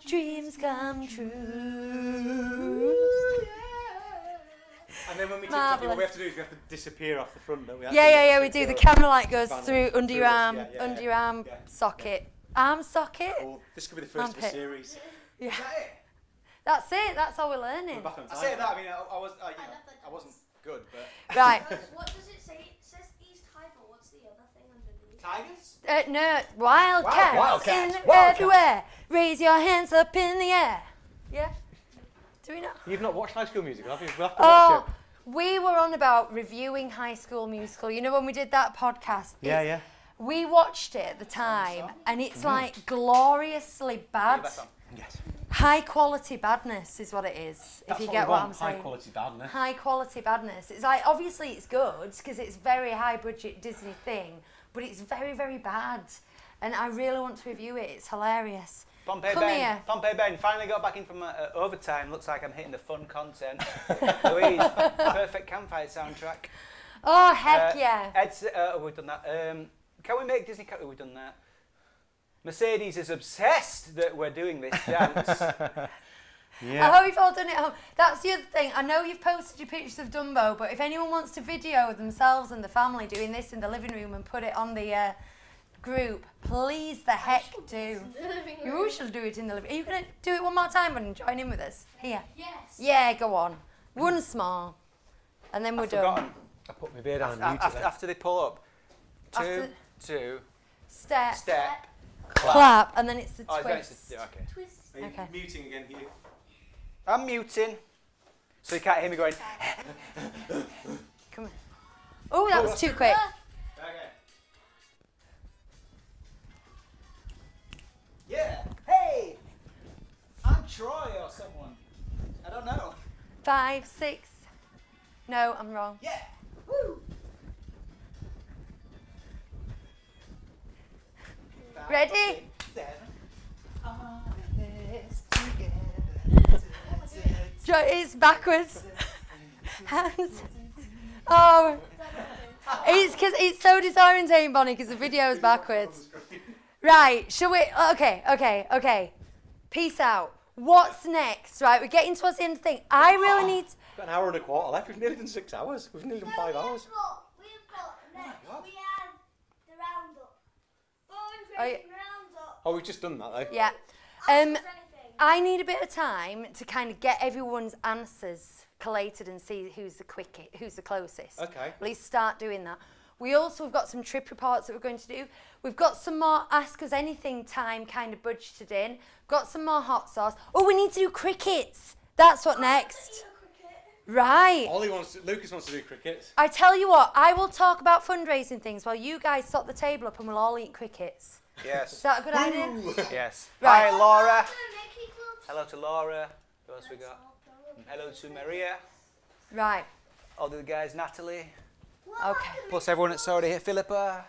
dreams come true. And then when we tip Marvellous. what we have to do is we have to disappear off the front, don't we? Yeah, we do. The camera light goes Banner through under your through us, arm, yeah, under your arm yeah. socket. Arm socket? Cool. This could be the first of a Armpit. series. Yeah. Is that it? That's it, that's how we're learning. We're back on I time. say that. I mean, I wasn't good, but Right. What does it say? It says East High, but what's the other thing underneath? tigers. No, wildcats, Wildcats. everywhere. Raise your hands up in the air. Yeah? Do we know? You've not watched High School Musical, have you? We'll have to watch Oh, it. we were on about reviewing High School Musical. You know when we did that podcast? Yeah, It's- yeah. We watched it at the time, and it's like gloriously bad. Yes. High quality badness is what it is, if you get what I'm saying. High quality badness. High quality badness. It's like, obviously it's good, because it's very high budget Disney thing, but it's very, very bad. And I really want to review it. It's hilarious. Pompey Come Ben. here. Pompey Ben finally got back in from overtime. Looks like I'm hitting the fun content. Louise, perfect campfire soundtrack. Oh, heck yeah. Ed's, we've done that. Can we make Disney? We've done that. Mercedes is obsessed that we're doing this dance. I Yeah. hope you've all done it at home. That's the other thing. I know you've posted your pictures of Dumbo, but if anyone wants to video themselves and the family doing this in the living room and put it on the group, please the heck do. You should do it in the living room. Are you going to do it one more time and join in with us? Here. Yes. Yeah, go on. Once more. And then we're I've done. forgotten. I put my beard on mute today. After they pull up. After- Two, Step, step. clap, and then it's the Oh, twist. yeah, okay. Twist. Are you Okay. muting again, Hugh? I'm muting. So you can't hear me going. Come on. Oh, that was too quick. Okay. Yeah. Hey! I'm Troy or someone. I don't know. 5, 6. No, I'm wrong. Yeah. Woo! Ready? 6, 7. On this together. It's backwards. Hands. Oh. It's because it's so disorientating, Bonnie, because the video is backwards. Right, shall we? Okay. Peace out. What's next? Right, we're getting towards the end of the thing. I really need... Got an hour and a quarter left. We've nearly done 6 hours. We've nearly done 5 hours. We've got next. We have the roundup. Oh, yeah. Roundup. Oh, we've just done that, though. Yeah. Ask us anything. I need a bit of time to kind of get everyone's answers collated and see who's the closest. Okay. At least start doing that. We also have got some trip reports that we're going to do. We've got some more Ask Us Anything time kind of budgeted in. Got some more hot sauce. Oh, we need to do crickets. That's what next. Right. Lucas wants to do cricket. I tell you what, I will talk about fundraising things while you guys set the table up and we'll all eat crickets. Is Yes. that a good idea? Yes. Right. Hi, Laura. Mickey clubs. Hello to Laura. Who else we got? Hello to Maria. Right. All the guys, Natalie. Okay. Plus everyone that's already here, Philippa.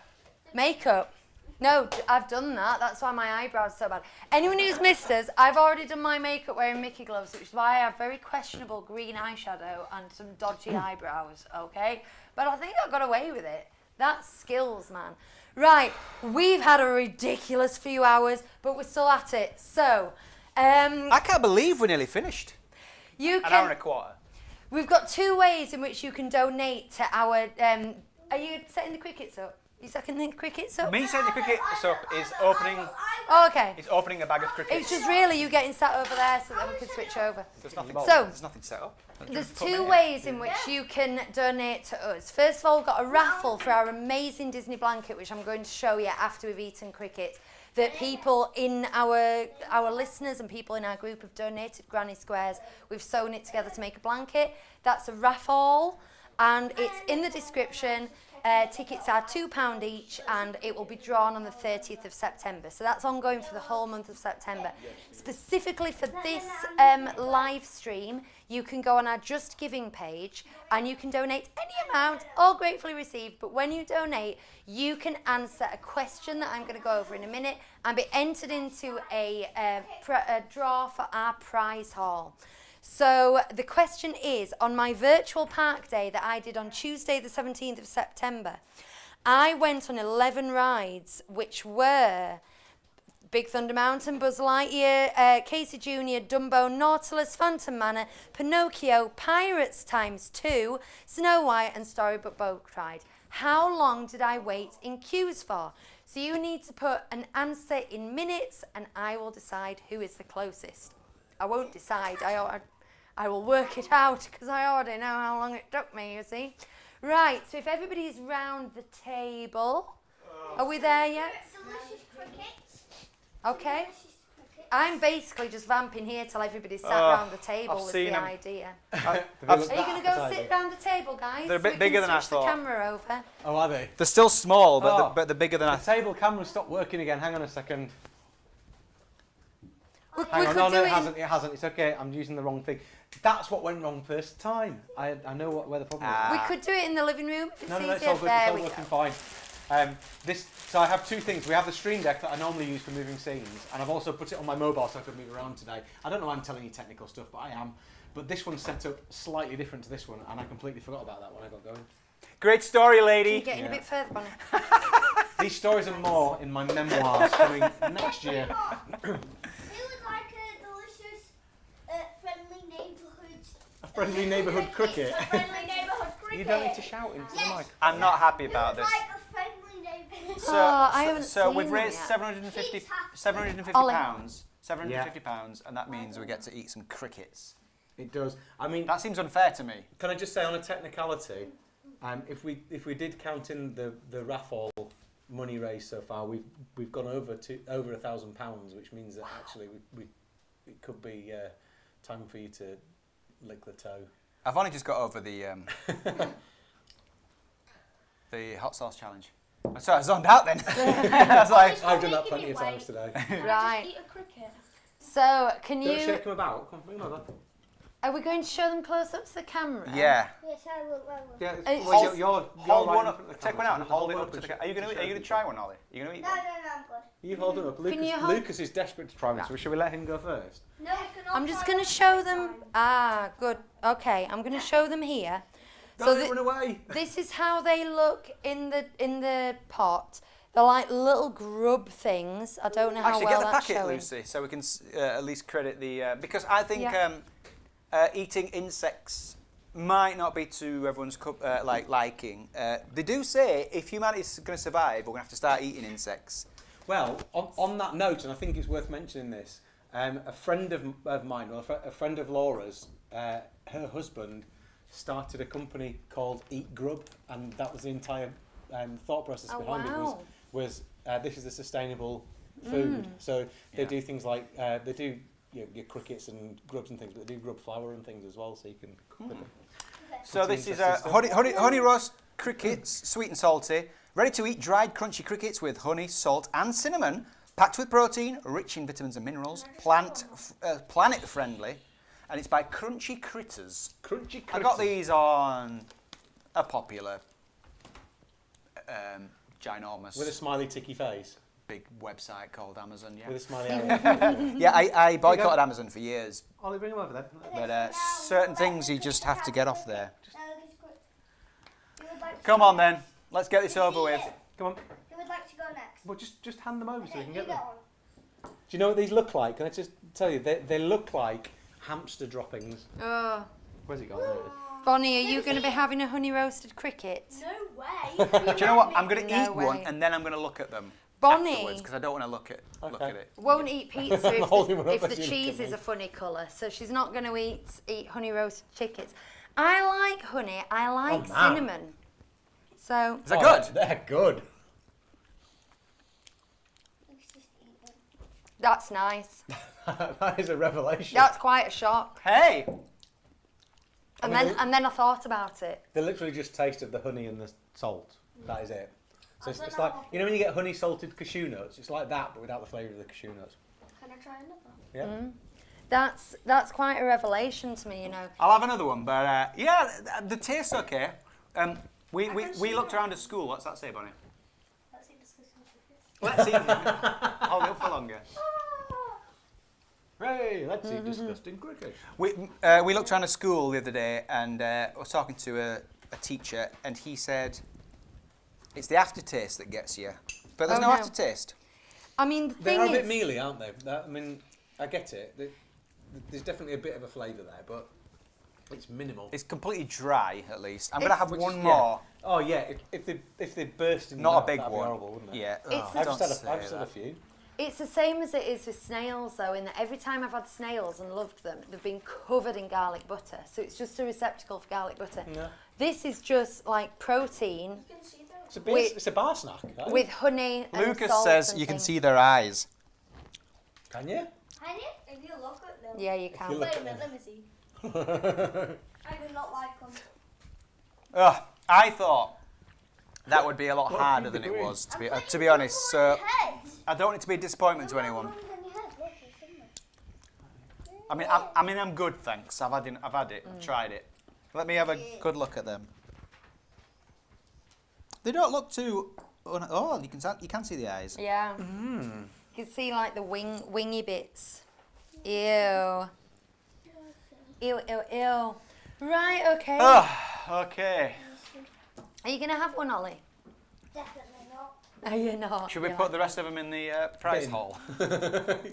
Makeup. No, I've done that. That's why my eyebrows are so bad. Anyone who's missed us, I've already done my makeup wearing Mickey gloves, which is why I have very questionable green eyeshadow and some dodgy eyebrows, okay? But I think I got away with it. That's skills, man. Right, we've had a ridiculous few hours, but we're still at it. So, I can't believe we're nearly finished. you An hour and a can... quarter. We've got 2 ways in which you can donate to our... are you setting the crickets up? You setting the crickets up? Me setting the cricket up is opening. Oh, okay. It's opening a bag of crickets. It's just really you getting sat over there so that we can switch over. There's nothing. So- There's nothing set up. There's 2 ways in which you can donate to us. First of all, we've got a raffle for our amazing Disney blanket, which I'm going to show you after we've eaten crickets, that people in our listeners and people in our group have donated granny squares. We've sewn it together to make a blanket. That's a raffle, and it's in the description. Tickets are £2 each, and it will be drawn on the 30th of September. So that's ongoing for the whole month of September. Specifically for this live stream, you can go on our Just Giving page and you can donate any amount, all gratefully received. But when you donate, you can answer a question that I'm going to go over in a minute and be entered into a draw for our prize haul. So the question is, on my virtual park day that I did on Tuesday the 17th of September, I went on 11 rides, which were Big Thunder Mountain, Buzz Lightyear, Casey Jr., Dumbo, Nautilus, Phantom Manor, Pinocchio, Pirates ×2, Snow White and Storybook Boat Ride. How long did I wait in queues for? So you need to put an answer in minutes and I will decide who is the closest. I won't decide, I will work it out because I already know how long it took me, you see. Right, so if everybody's round the table, are we there yet? Delicious cricket. Okay. I'm basically just vamping here till everybody's sat round the table I've was seen the 'em. idea. I've- Are you going to go sit round the table, guys? They're a bit We bigger can than I switch the thought. camera over. Oh, are they? They're still small, but, Oh. they're bigger than I The table camera stopped working again. Hang on a second. We Hang on, could no, do it it. hasn't. It hasn't. It's okay. I'm using the wrong thing. That's what went wrong first time. I know where the problem is. We could do it in the living room if it's No, easier. it's all good. It's There all we working go. fine. So I have two things. We have the stream deck that I normally use for moving scenes, and I've also put it on my mobile so I could move around today. I don't know why I'm telling you technical stuff, but I am. But this one's set up slightly different to this one, and I completely forgot about that when I got going. Great story, Can lady. you get in a bit further, Bonnie? These stories and more in my memoirs coming next year. Who would like a delicious, friendly neighbourhood? A friendly neighbourhood cricket. A friendly neighbourhood cricket. You don't need to shout into the mic. I'm not happy Who about would this. like a friendly neighbourhood? So, I haven't so seen we've them raised yet. 750 Ollie. pounds. 750 pounds, and that means we get to eat some crickets. It does. I mean, That seems unfair to me. can I just say on a technicality, if we did count in the raffle money raised so far, we've gone over £1,000, which means that actually we it could be time for you to lick the toe. I've only just got over the the hot sauce challenge. So I zoned out then. I was like, I've done that plenty of times today. Right. Eat a cricket. So, can Don't you... shake them about. Come on, bring them over. Are we going to show them close up to the camera? yeah. Yes, I will. Yeah, It's well, just- you're Hold right one in up, front of the take one camera, out and so hold it hold up to the and camera. Are you gonna try one, Ollie? Are you gonna eat No, one? I'm good. You hold them up. Can you hold- Lucas is desperate to try one, so should we let him go first? No, I'm just going to show them... Ah, good. Okay, I'm going to show them here. Don't run away. This is how they look in the pot. They're like little grub things. I don't know how Actually, well get the that's packet, showing. Lucy, so we can at least credit the because I think Yeah. eating insects might not be to everyone's liking. They do say if humanity's going to survive, we're going to have to start eating insects. Well, on that note, and I think it's worth mentioning this, a friend of mine, well, a friend of Laura's, her husband started a company called Eat Grub, and that was the entire thought process Oh, behind wow. it was this is a sustainable food. So they do things like they do your crickets and grubs and things, but they do grub flour and things as well, so you can cook with them. So this is interesting honey roast crickets, sweet and salty, ready to eat dried crunchy crickets with honey, salt and cinnamon, packed with protein, rich in vitamins and minerals, planet friendly, and it's by Crunchy Critters. Crunchy I got these on a popular, ginormous, with a smiley ticky face. big website called Amazon. Yeah, With a smiley eye. yeah. I boycotted Amazon for years, Ollie, bring him over then. but certain things you just have to get off there. Who would like to Come go on next? then, let's get this over with. Come on. Who would like to go next? Well, just hand them over so we can You get them. one. Do you know what these look like? Can I just tell you? They look like hamster droppings. Oh. Where's it gone? There it is. Bonnie, are you going to be having a honey roasted cricket? No way. Do you know what? I'm going to No eat one way. and then I'm going to look at them Bonnie afterwards because I don't want to look at it. won't eat pizza if holding the, one up if as the you look cheese at is me. a funny colour, so she's not going to eat honey roasted chickens. I like honey, I like Oh, man. cinnamon. So, Is that good? They're good. Let's just eat them. that's nice. That is a revelation. That's quite a shock. Hey, And mean, then I thought about it. They literally just tasted the honey and the salt. That is it. So it's don't like, know. you know when you get honey salted cashew nuts? It's like that, but without the flavour of the cashew nuts. Can I try another? Yeah. That's quite a revelation to me, you know. I'll have another one, but yeah, the taste's okay. We looked around at school. What's that say, Bonnie? Let's eat disgusting crickets. Let's eat. Hold it up for longer. Hey, let's eat disgusting cricket. We looked around a school the other day and I was talking to a teacher and he said it's the aftertaste that gets you. But there's Oh, no no. aftertaste. I mean, the They thing are is, a bit mealy, aren't they? I mean, I get it. There's definitely a bit of a flavour there, but it's minimal. It's completely dry, at least. I'm going to have Which one is- more. Yeah. Oh yeah, if they burst in your Not a mouth, big that'd be one. horrible, wouldn't it? Yeah. It's I've don't just say had a that. few. it's the same as it is with snails, though, in that every time I've had snails and loved them, they've been covered in garlic butter. So it's just a receptacle for garlic butter. Yeah. This is just like protein You can see those. It's a bar snack. Right? with honey and Lucas salt says and you can things. see their eyes. Can you? Honey, if you look at them. Yeah, you can. you look Wait a at minute, them. let me see. I do not like them. Ugh, I thought that would be a lot What harder are than you it doing? was, to be honest. So Head. I don't want it to be a disappointment to anyone. Look, it's in there. I mean, I'm good, thanks. I've had it, tried it. Let me have a good look at them. They don't look too. Oh, you can see the eyes. Yeah. You can see like the wingy bits. Ew. Ew, ew, ew. Right, okay. Oh, okay. Are you going to have one, Ollie? Definitely not. Are you not? Should we You're put like- the rest of them in the prize Bin. hole?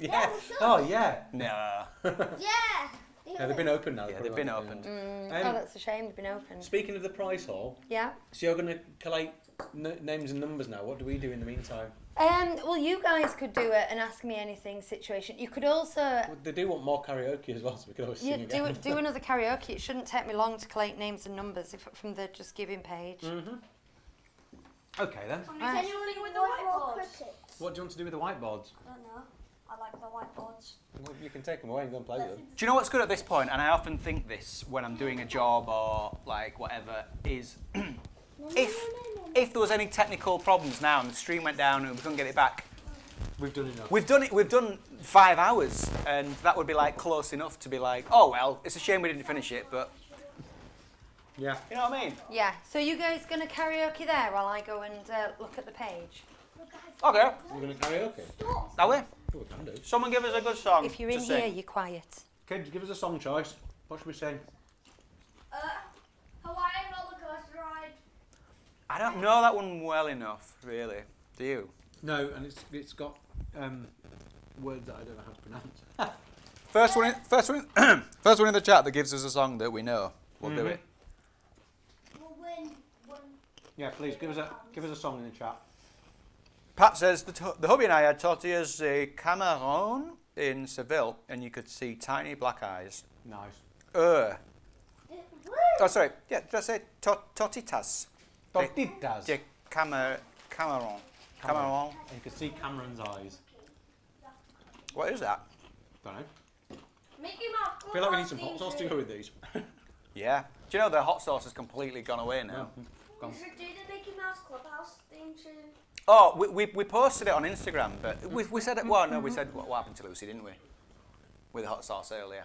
Yeah. Oh yeah. No. Yeah. Yeah, they've been opened now. Yeah, they've been opened. Oh, that's a shame they've been opened. Speaking of the prize hall, Yeah. so you're going to collate names and numbers now. What do we do in the meantime? Well, you guys could do it and ask me anything situation. You could also Well, they do want more karaoke as well, so we could always sing again. do another karaoke. It shouldn't take me long to collate names and numbers from the Just Giving page. Okay then. Is Right. anything with the Want more whiteboards? crickets? What do you want to do with the whiteboards? I don't know. I like the whiteboards. Well, you can take them away and go and play with them. Do you know what's good at this point? And I often think this when I'm doing a job or like whatever is if there was any technical problems now and the stream went down and we couldn't get it back, We've done enough. we've done 5 hours and that would be like close enough to be like, oh well, it's a shame we didn't finish it, but Yeah. you know what I mean? Yeah. So you guys gonna karaoke there while I go and look at the page? Okay, We're going to karaoke. are we? Oh, we can do. Someone give us a good song. If you're to in sing. here, you're quiet. Kids, give us a song choice. What should we sing? Hawaiian roller coaster ride. I don't know that one well enough, really. Do you? No, and it's got words that I don't know how to pronounce. First one in the chat that gives us a song that we know. We'll do it. We'll win one. Yeah, please give us a song in the chat. Pat says the hubby and I had tortillas de Cameron in Seville, and you could see tiny black eyes. Nice. Oh, sorry. Yeah, did I say tortitas? Tortitas. De Cameron. Cameron. And you can see Cameron's eyes. What is that? Don't know. Mickey Mouse. I feel like we need some hot sauce to go with these. Yeah. Do you know the hot sauce has completely gone away now? We should do the Mickey Mouse Clubhouse theme tune. Oh, we posted it on Instagram, but we said it. Well, no, we said what happened to Lucy, didn't we? With the hot sauce earlier.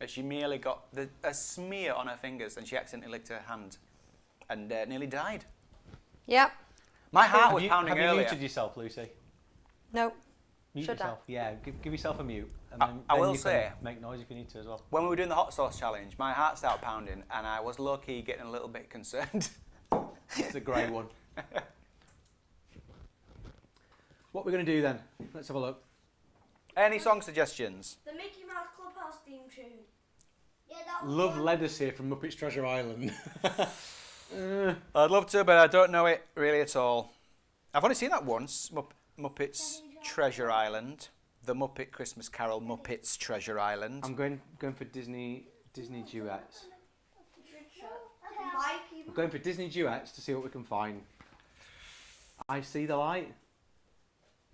That she merely got a smear on her fingers, and she accidentally licked her hand, and nearly died. Yep. My heart was pounding have you earlier. muted yourself, Lucy? No. Mute Should I? yourself. Yeah, give yourself a mute. And I then will you say- can make noise if you need to as well. When we were doing the hot sauce challenge, my heart started pounding, and I was low-key getting a little bit concerned. It's a grey one. What we're going to do then? Let's have a look. Any song suggestions? The Mickey Mouse Clubhouse theme tune. Yeah, that was Love Letters here from Muppets Treasure Island. I'd love to, but I don't know it really at all. I've only seen that once. Muppets Treasure Island, the Muppet Christmas Carol, Muppets Treasure Island. I'm going for Disney duets. Mikey I'm going for Disney duets to see what we can find. I See the Light.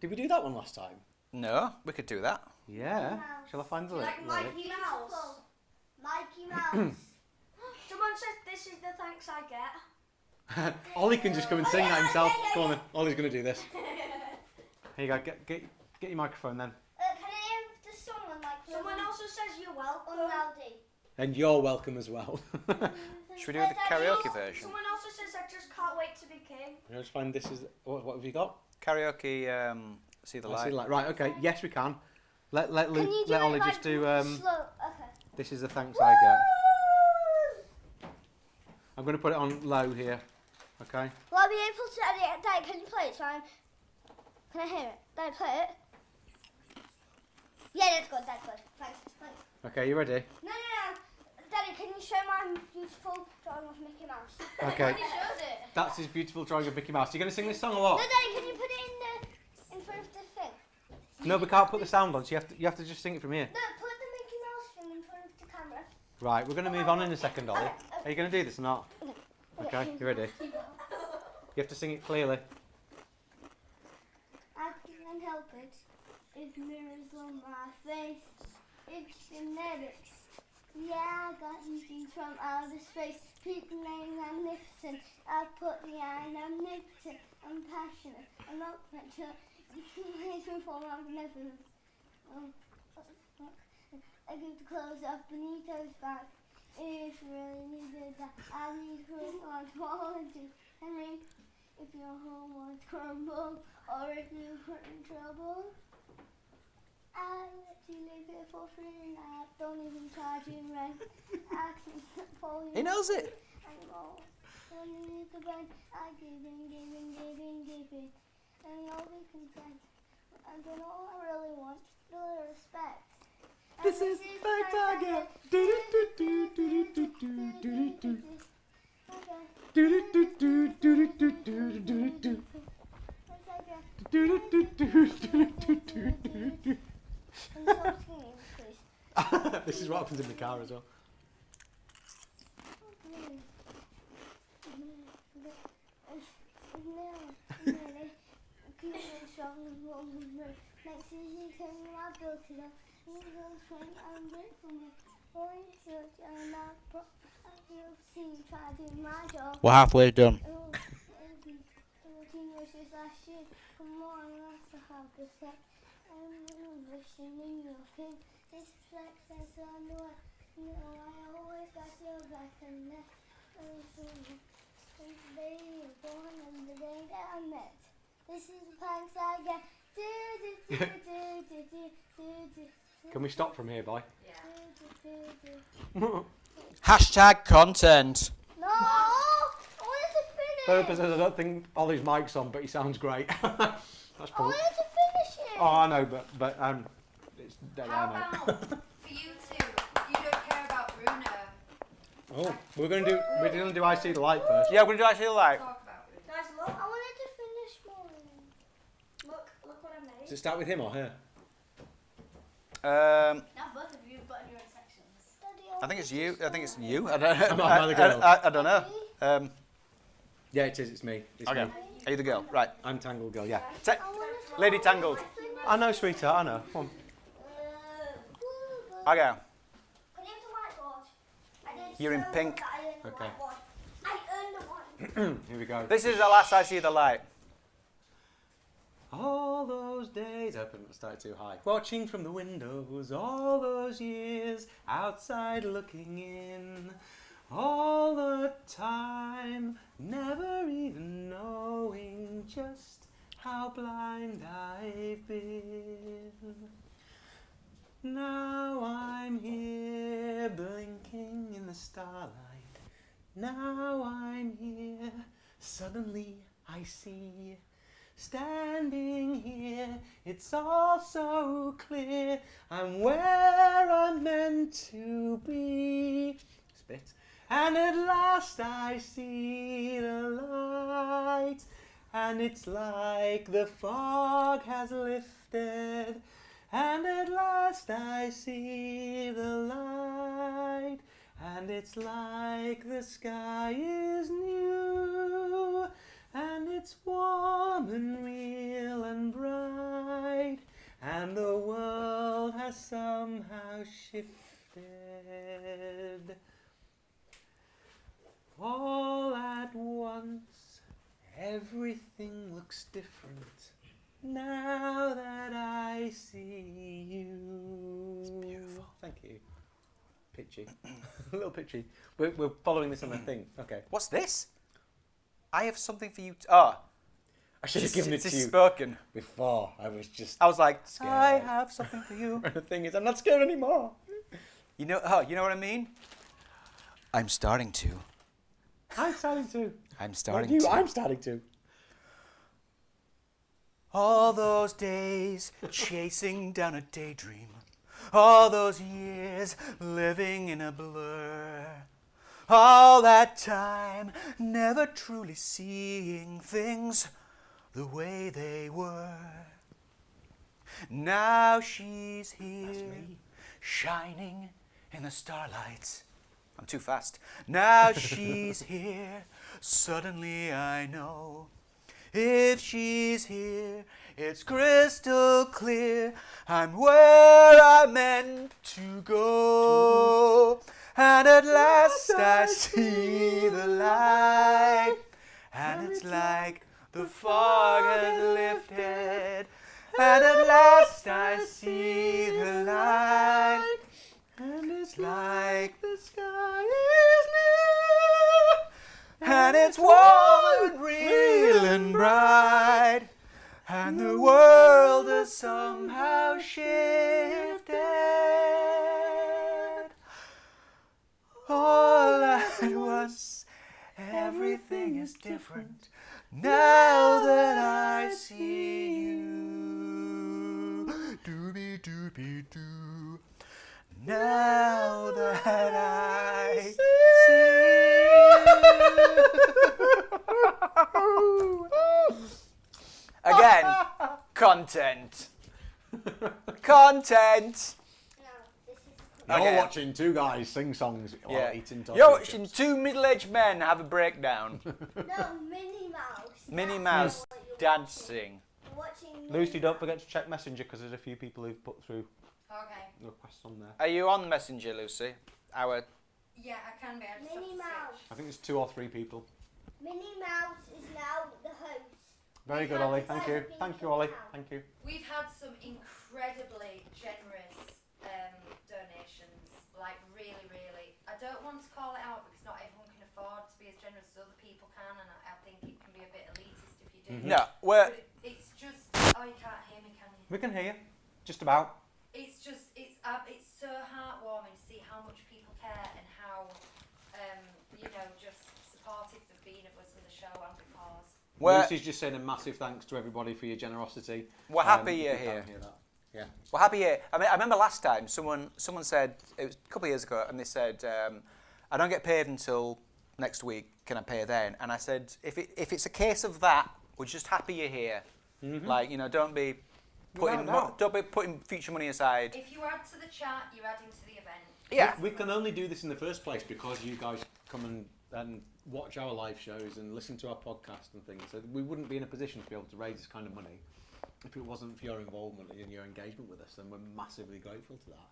Did we do that one last time? No, we could do that. Yeah. Shall I find the like lyrics? Mikey Mouse. Mikey Mouse. Someone says this is the thanks I get. Ollie can just come and sing that himself. Go on then. Ollie's going to do this. Here you go. Get your microphone then. Can I hear the song on my Someone also says you're welcome. on Loudy? And you're welcome as well. Should we do the karaoke version? Someone also says I just can't wait to be king. Let's find this is what have you got? Karaoke, See the I Light. See the Light. Right. Okay. Yes, we can. Let Can you do let it Ollie like just do. slow? Okay. This is the thanks I get. I'm going to put it on low here. Okay. Will I be able to edit that? Can you play it? So I'm. Can I hear it? Daddy, play it. Yeah, that's good. Thanks. Okay, you ready? No. Daddy, can you show my beautiful drawing of Mickey Mouse? Okay. He showed it. That's his beautiful drawing of Mickey Mouse. You going to sing this song or what? No, Daddy, can you put it in front of the thing? No, we can't put the sound on, so you have to just sing it from here. No, put the Mickey Mouse thing in front of the camera. Right, we're going to move on in a second, Ollie. Are you going to do this or not? Okay, you ready? You have to sing it clearly. I can't help it. It mirrors on my face. It's genetics. Yeah, I got these things from outer space. People name magnificent. I put the iron omnipotent. I'm passionate. I'm not pressure. You can raise me for magnificent. I give the clothes off Benito's back. If you really needed that, I need proof on quality. Henry, if your home wants crumble, or if you're in trouble, I let you live here for free and I don't even charge you rent. I can for you. He knows it. Anymore. When you need the rent, I give in. And you'll be content. And then all I really want is a little respect. This is Back Target. This is what happens in the car as well. We're halfway done. This is the thanks I get. Can we stop from here, boy? Hashtag content. No, I wanted to Purpose finish. says I don't think Ollie's mic's on, but he sounds great. That's I probably. wanted to finish it. Oh, I know, but it's dead How air, mate. about for you two? You don't care about Bruno. Oh, we're gonna do I See the Light first. Yeah, we're going to do I See the Light. Talk about Bruno. Guys, I look. wanted to finish mine. Look what I made. Does it start with him or her? Now both of you have got in your own sections. Daddy, I think it's you. I think it's you. I don't. Am I the girl? I don't know. Yeah, it is. It's me. It's Okay. me. Are you the girl? Right. I'm Tangled Girl. Yeah. Ta- Lady Tangled. I know, sweetheart. I know. Come on. Okay. Can you have the whiteboard? I did You're in so good pink. that I earned the Okay. whiteboard. I earned the whiteboard. Here we go. This is the last I See the Light. All those days, I couldn't start too high. Watching from the windows, all those years outside looking in. All the time, never even knowing just how blind I've been. Now I'm here blinking in the starlight. Now I'm here, suddenly I see. Standing here, it's all so clear. I'm where I'm meant to be. Spit. And at last I see the light. And it's like the fog has lifted. And at last I see the light. And it's like the sky is new. And it's warm and real and bright, and the world has somehow shifted. All at once, everything looks different now that I see you. It's beautiful. Thank you. Pitchy. A little pitchy. We're following this on a thing. Okay. What's this? I have something for you. Oh, I should have given it to it's you spoken. before. I was just. I was like, Scared. I have something for you. The thing is, I'm not scared anymore. You know what I mean? I'm starting to. I'm starting to. I'm Not starting you, to. I'm starting to. All those days chasing down a daydream. All those years living in a blur. All that time never truly seeing things the way they were. Now she's here, shining in the starlight. I'm too fast. Now she's here, suddenly I know. If she's here, it's crystal clear. I'm where I'm meant to go. And at last I see the light. And it's like the fog has lifted. And at last I see the light. And it's like the sky is blue. And it's warm and real and bright. And the world has somehow shifted. All at once, everything is different. Now that I see you. Doobie doobie doo. Now that I see you. Again, content. Content. You're Okay. watching two guys sing songs while eating tortilla You're chips. watching two middle-aged men have a breakdown. No, Minnie Mouse. Minnie That's Mouse what you're dancing. watching. Lucy, don't forget to check Messenger because there's a few people who've put through Okay. requests on there. Are you on Messenger, Lucy? Our Yeah, I can be. I just have Minnie to Mouse. I think there's 2 or 3 people. Minnie Mouse is now the host. Very good, Ollie. Thank you. Thank you, Ollie. Thank you. We've had some incredibly generous donations, like really. I don't want to call it out because not everyone can afford to be as generous as other people can, and I think it can be a bit elitist if you do. No, we're But it's just, oh, you can't hear me, can you? We can hear you. Just about. It's just, it's so heartwarming to see how much people care and how, just supportive they've been of us and the show and the cause. Lucy's just saying a massive thanks to everybody for your generosity. We're happy if you're you can't here. hear that. Yeah. We're happy here. I mean, I remember last time someone said, it was a couple of years ago, and they said, I don't get paid until next week. Can I pay then? And I said, if it's a case of that, we're just happy you're here. Mm-hmm. Like, don't be putting future money aside. If you add to the chat, you're adding to the event. Yeah. We can only do this in the first place because you guys come and watch our live shows and listen to our podcast and things. So we wouldn't be in a position to be able to raise this kind of money if it wasn't for your involvement and your engagement with us. And we're massively grateful to that.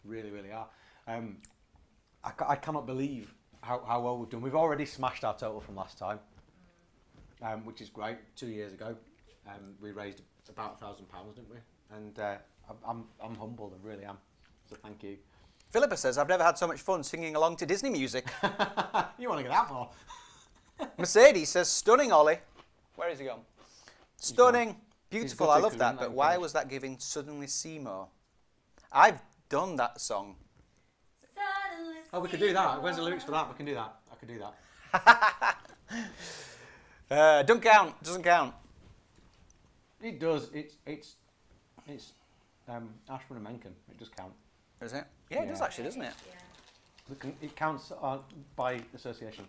Really, really are. I cannot believe how well we've done. We've already smashed our total from last time, which is great. 2 years ago, we raised about £1,000, didn't we? And I'm humbled. I really am. So thank you. Philippa says, I've never had so much fun singing along to Disney music. You want to get out more? Mercedes says, stunning, Ollie. Where is he gone? Stunning. Beautiful. I got love it, that. couldn't But I? why was that giving Suddenly Seymour? I've done that song. Oh, we could do that. Where's the lyrics for that? We can do that. I could do that. Don't count. Doesn't count. It does. It's Ashman and Menken. It does count. Is it? Yeah, it does Yeah. actually, doesn't it? Yeah. It counts by association.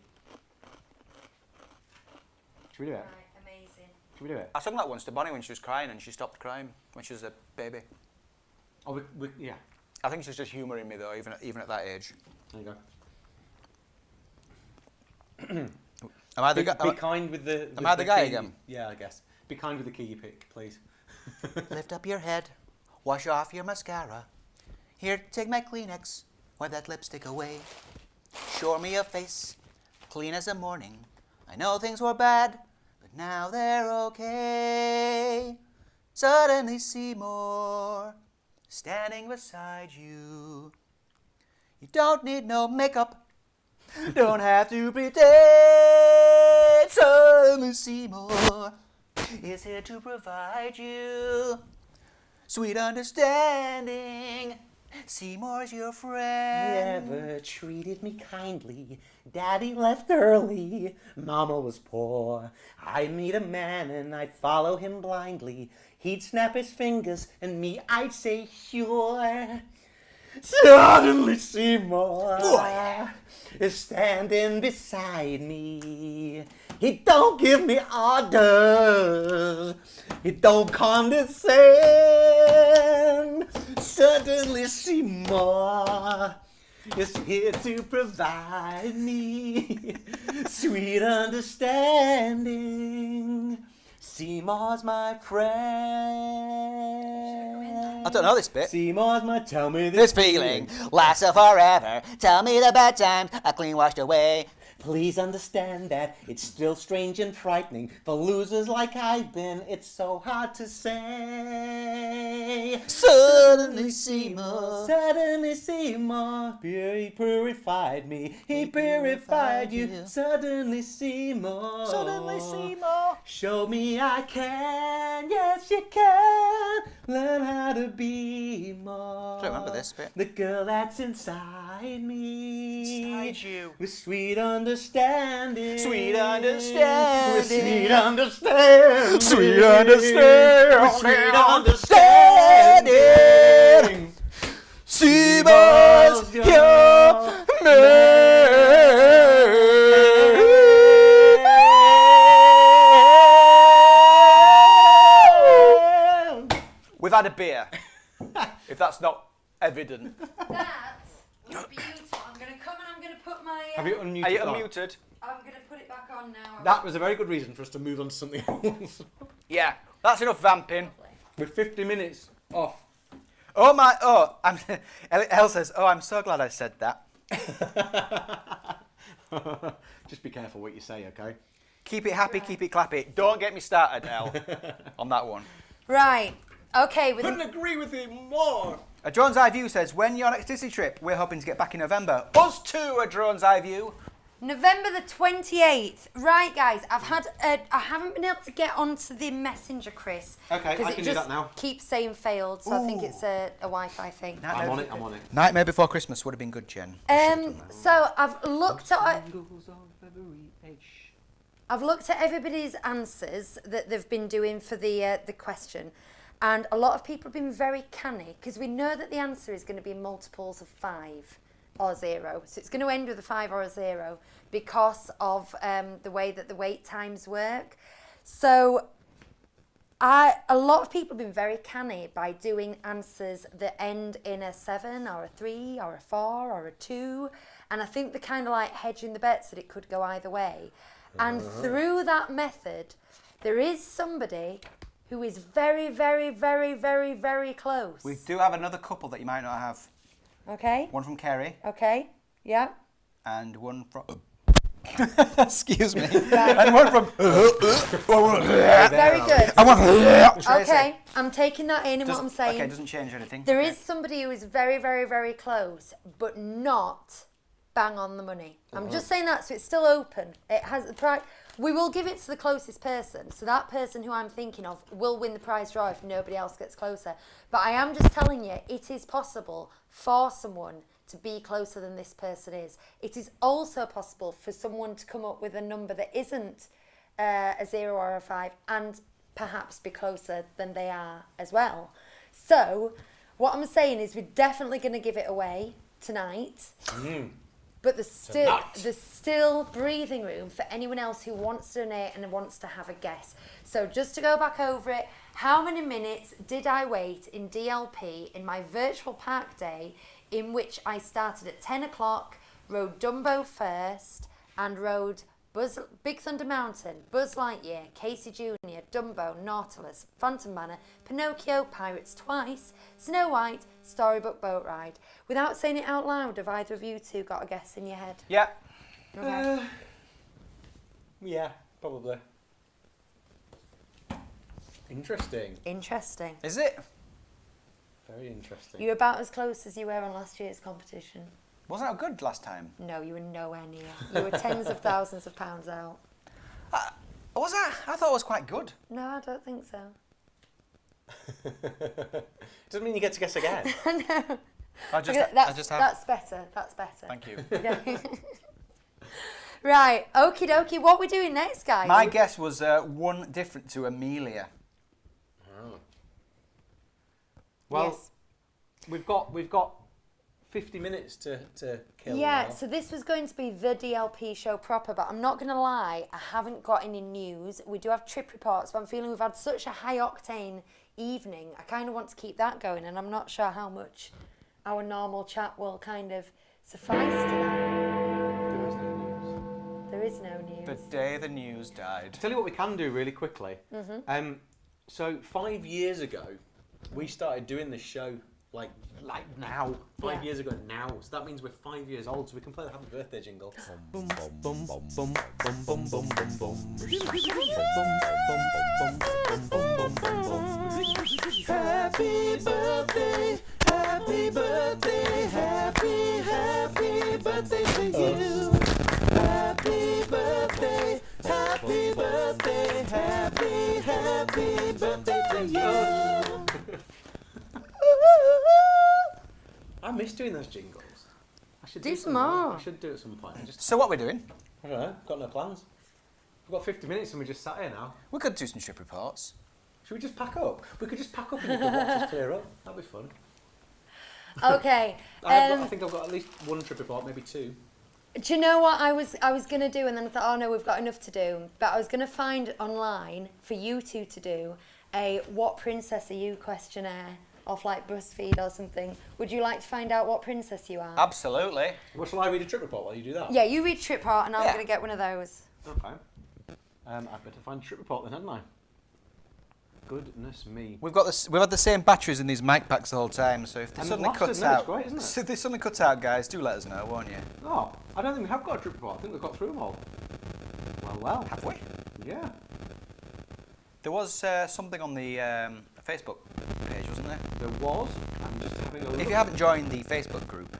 Should we do it? Right, amazing. Should we do it? I sung that once to Bonnie when she was crying and she stopped crying when she was a baby. Oh, yeah. I think she's just humouring me though, even at that age. There you go. Am I the Be guy? kind with the. Am I the guy key. again? Yeah, I guess. Be kind with the key you pick, please. Lift up your head, wash off your mascara. Here, take my Kleenex, wipe that lipstick away. Show me a face, clean as the morning. I know things were bad, but now they're okay. Suddenly Seymour, standing beside you. You don't need no makeup, don't have to pretend. Suddenly Seymour is here to provide you sweet understanding Seymour's your friend. Never treated me kindly. Daddy left early. Mama was poor. I'd meet a man and I'd follow him blindly. He'd snap his fingers and me, I'd say, sure. Suddenly Seymour is standing beside me. He don't give me orders. He don't condescend. Suddenly Seymour is here to provide me sweet understanding. Seymour's my friend. I don't know this bit. Seymour's my tell me This feeling lasts forever. Tell me the bad times are clean washed away. Please understand that it's still strange and frightening. For losers like I've been, it's so hard to say. Suddenly Seymour. Suddenly Seymour, he purified me. He purified you. Suddenly Seymour. Suddenly Seymour. Show me I can, yes you can. Learn how to be more. I don't remember this bit. The girl that's inside me. Inside you. With sweet understanding. Sweet understanding. With sweet understanding. Sweet understanding. With sweet understanding. Seymour's your man. We've had a beer, if that's not evident. That's beautiful. I'm going to come and I'm going to put my... Have you unmuted? Are you that? unmuted? I'm going to put it back on now. That was a very good reason for us to move on to something else. Yeah, that's enough vamping. We're 50 minutes off. Oh my, Elle says, oh, I'm so glad I said that. Just be careful what you say, okay? Keep it happy, keep it clappy. Don't get me started, Elle, on that one. Right. Okay. With Couldn't agree with him more. A Drone's Eye View says, when your next Disney trip, we're hoping to get back in November. Us too, a Drone's Eye View. November the 28th. Right, guys, I haven't been able to get onto the messenger, Chris. Okay, I because can it do just that now. keeps saying failed, so I think it's a Wi-Fi thing. I'm on it, I'm on it. Nightmare Before Christmas would have been good, Jen. So I've looked at everybody's answers that they've been doing for the question, and a lot of people have been very canny because we know that the answer is going to be multiples of 5 or 0. So it's going to end with a 5 or a 0 because of the way that the wait times work. So a lot of people have been very canny by doing answers that end in a 7 or a 3 or a 4 or a 2. And I think they're kind of like hedging the bets that it could go either way. And through that method, there is somebody who is very, very, very, very, very close. We do have another couple that you might not have. Okay. One from Kerry Okay. Yeah. and one from... Excuse me. And one from... Very good. And one from... Tracy. Okay. I'm taking that in, and what I'm saying. Okay, it doesn't change anything. There Okay. is somebody who is very, very, very close, but not bang on the money. I'm just saying that, so it's still open. It has the prize. We will give it to the closest person, so that person who I'm thinking of will win the prize draw if nobody else gets closer. But I am just telling you, it is possible for someone to be closer than this person is. It is also possible for someone to come up with a number that isn't a 0 or a 5 and perhaps be closer than they are as well. So what I'm saying is we're definitely going to give it away tonight. But there's still breathing room for anyone else who wants to donate and wants to have a guess. So just to go back over it, how many minutes did I wait in DLP in my virtual park day in which I started at 10 o'clock, rode Dumbo first, and rode Big Thunder Mountain, Buzz Lightyear, Casey Jr., Dumbo, Nautilus, Phantom Manor, Pinocchio, Pirates twice, Snow White, Storybook Boat Ride. Without saying it out loud, have either of you two got a guess in your head? Yeah. Okay. Yeah, probably. Interesting. Interesting. Is it? Very interesting. You're about as close as you were on last year's competition. Wasn't that good last time? No, you were nowhere near. You were tens of thousands of pounds out. Was that? I thought it was quite good. No, I don't think so. Doesn't mean you get to guess again. No. I just have. That's better. That's better. Thank you. Okay. Right. Okie dokie. What we doing next, guys? My guess was one different to Amelia. Well, Yes. we've got 50 minutes to kill. Yeah, now. so this was going to be the DLP show proper, but I'm not going to lie, I haven't got any news. We do have trip reports, but I'm feeling we've had such a high octane evening. I kind of want to keep that going, and I'm not sure how much our normal chat will kind of suffice to that. There is no news. There is no news. The day the news died. Tell you what we can do really quickly. So 5 years ago, we started doing this show like now. 5 years ago now. So that means we're 5 years old. So we can play the happy birthday jingle. Bum, bum, bum, bum, bum, bum, bum, bum, bum, bum. Happy birthday, happy birthday, happy birthday to you. Happy birthday, happy birthday, happy birthday to you. I miss doing those jingles. I should Do some some more. I should do it at some point. So what we're doing? I don't know. Got no plans. We've got 50 minutes and we just sat here now. We could do some trip reports. Should we just pack up? We could just pack up and you could watch us clear up. That'd be fun. Okay. I think I've got at least one trip report, maybe two. Do you know what I was going to do, and then I thought, oh no, we've got enough to do. But I was going to find online for you two to do a "What princess are you?" questionnaire off like BuzzFeed or something. Would you like to find out what princess you are? Absolutely. Well, shall I read a trip report while you do that? Yeah, you read trip report, and I'm Yeah. going to get one of those. Okay. I better find a trip report then, hadn't I? Goodness me. We've had the same batteries in these mic packs the whole time, so if they And suddenly lasted, cuts no, it's out, great, isn't it? so if they suddenly cut out, guys, do let us know, won't you? Oh, I don't think we have got a trip report. I think we've got through them all. Well. Have we? Yeah. There was something on the Facebook page, wasn't there? There was. I'm just having a look. If you haven't joined the Facebook group,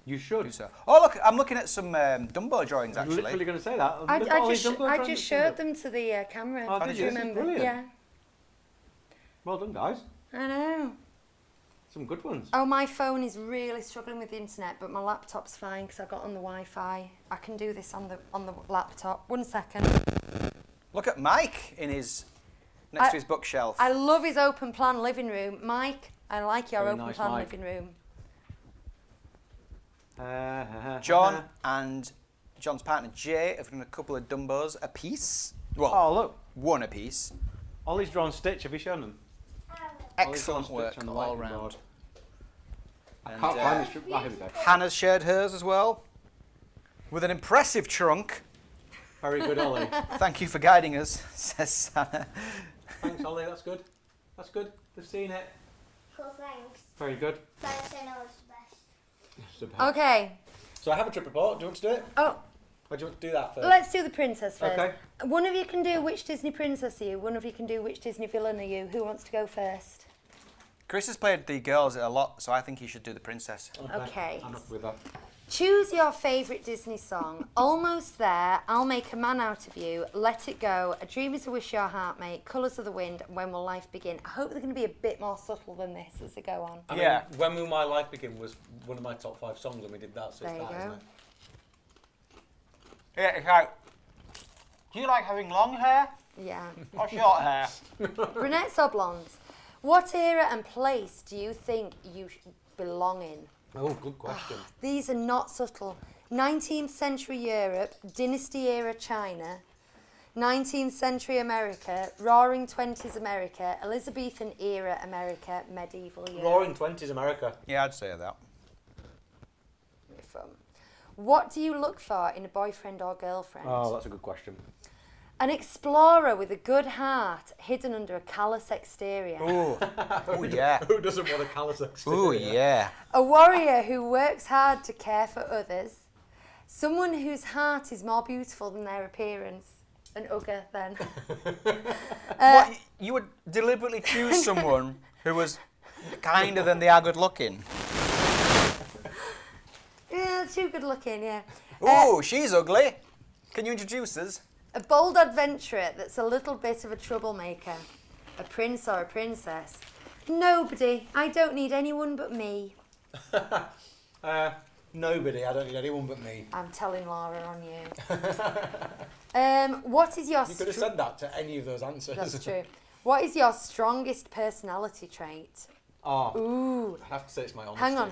You should. do so. Oh look, I'm looking at some Dumbo drawings I was actually. literally going to say that. I Look at all these just Dumbo drawings that's showed in them to the camera. Oh, do did you you? remember? Brilliant. Yeah. it. Well done, guys. I know. Some good ones. Oh, my phone is really struggling with the internet, but my laptop's fine because I got on the Wi-Fi. I can do this on the laptop. 1 second. Look at Mike in his next to his bookshelf. I love his open plan living room, Mike. I like your Very open nice, plan Mike. living room. John and John's partner Jay have done a couple of Dumbos apiece. Well, Oh, look. one apiece. Ollie's drawn Stitch. Have you shown them? Excellent Stitch work on the all whiteboard. round. I And, can't find this trip. Oh, here we go. Hannah's shared hers as well, with an impressive trunk. Very good, Ollie. Thank you for guiding us, says Hannah. Thanks, Ollie. That's good. That's good. They've seen it. Cool, thanks. Very good. Thanks, I know it's the best. Super. Okay. So I have a trip report. Do you want to do it? Oh, Or do you want to do that first? let's do the princess first. Okay. One of you can do which Disney princess are you. One of you can do which Disney villain are you. Who wants to go first? Chris has played the girls a lot, so I think he should do the princess. Okay. I'm up with that. Choose your favourite Disney song. Almost There, I'll Make a Man Out of You, Let It Go, A Dream Is a Wish Your Heart Made, Colours of the Wind, and When Will Life Begin. I hope they're going to be a bit more subtle than this as they go on. I Yeah. mean, When Will My Life Begin was one of my top 5 songs, and we did that, so There it's you that, go. isn't it? Yeah, it's like, do you like having long hair Yeah. or short hair? Brunettes or blondes? What era and place do you think you belong in? Oh, good question. These are not subtle. 19th century Europe, dynasty era China, 19th century America, roaring 20s America, Elizabethan era America, medieval Europe. Roaring 20s America. Yeah, I'd say that. From. What do you look for in a boyfriend or girlfriend? Oh, that's a good question. An explorer with a good heart hidden under a callous exterior. Ooh, oh yeah. Who doesn't want a callous exterior? Ooh yeah. A warrior who works hard to care for others. Someone whose heart is more beautiful than their appearance. An ugger, then. What, you would deliberately choose someone who was kinder than they are good looking? Yeah, too good looking, yeah. Ooh, she's ugly. Can you introduce us? A bold adventurer that's a little bit of a troublemaker. A prince or a princess. Nobody. I don't need anyone but me. Nobody. I don't need anyone but me. I'm telling Laura on you. What is your... You could have said that to any of those answers. That's true. What is your strongest personality trait? Oh, Ooh. I'd have to say it's my honesty. Hang on.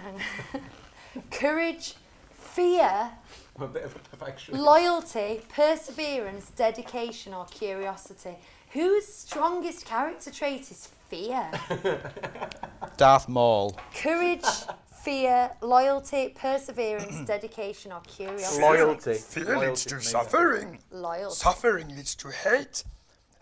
Courage, fear, I'm a bit of a perfectionist. loyalty, perseverance, dedication, or curiosity. Whose strongest character trait is fear? Darth Maul. Courage, fear, loyalty, perseverance, dedication, or curiosity. Loyalty. Fear leads to suffering. Loyalty. Suffering leads to hate.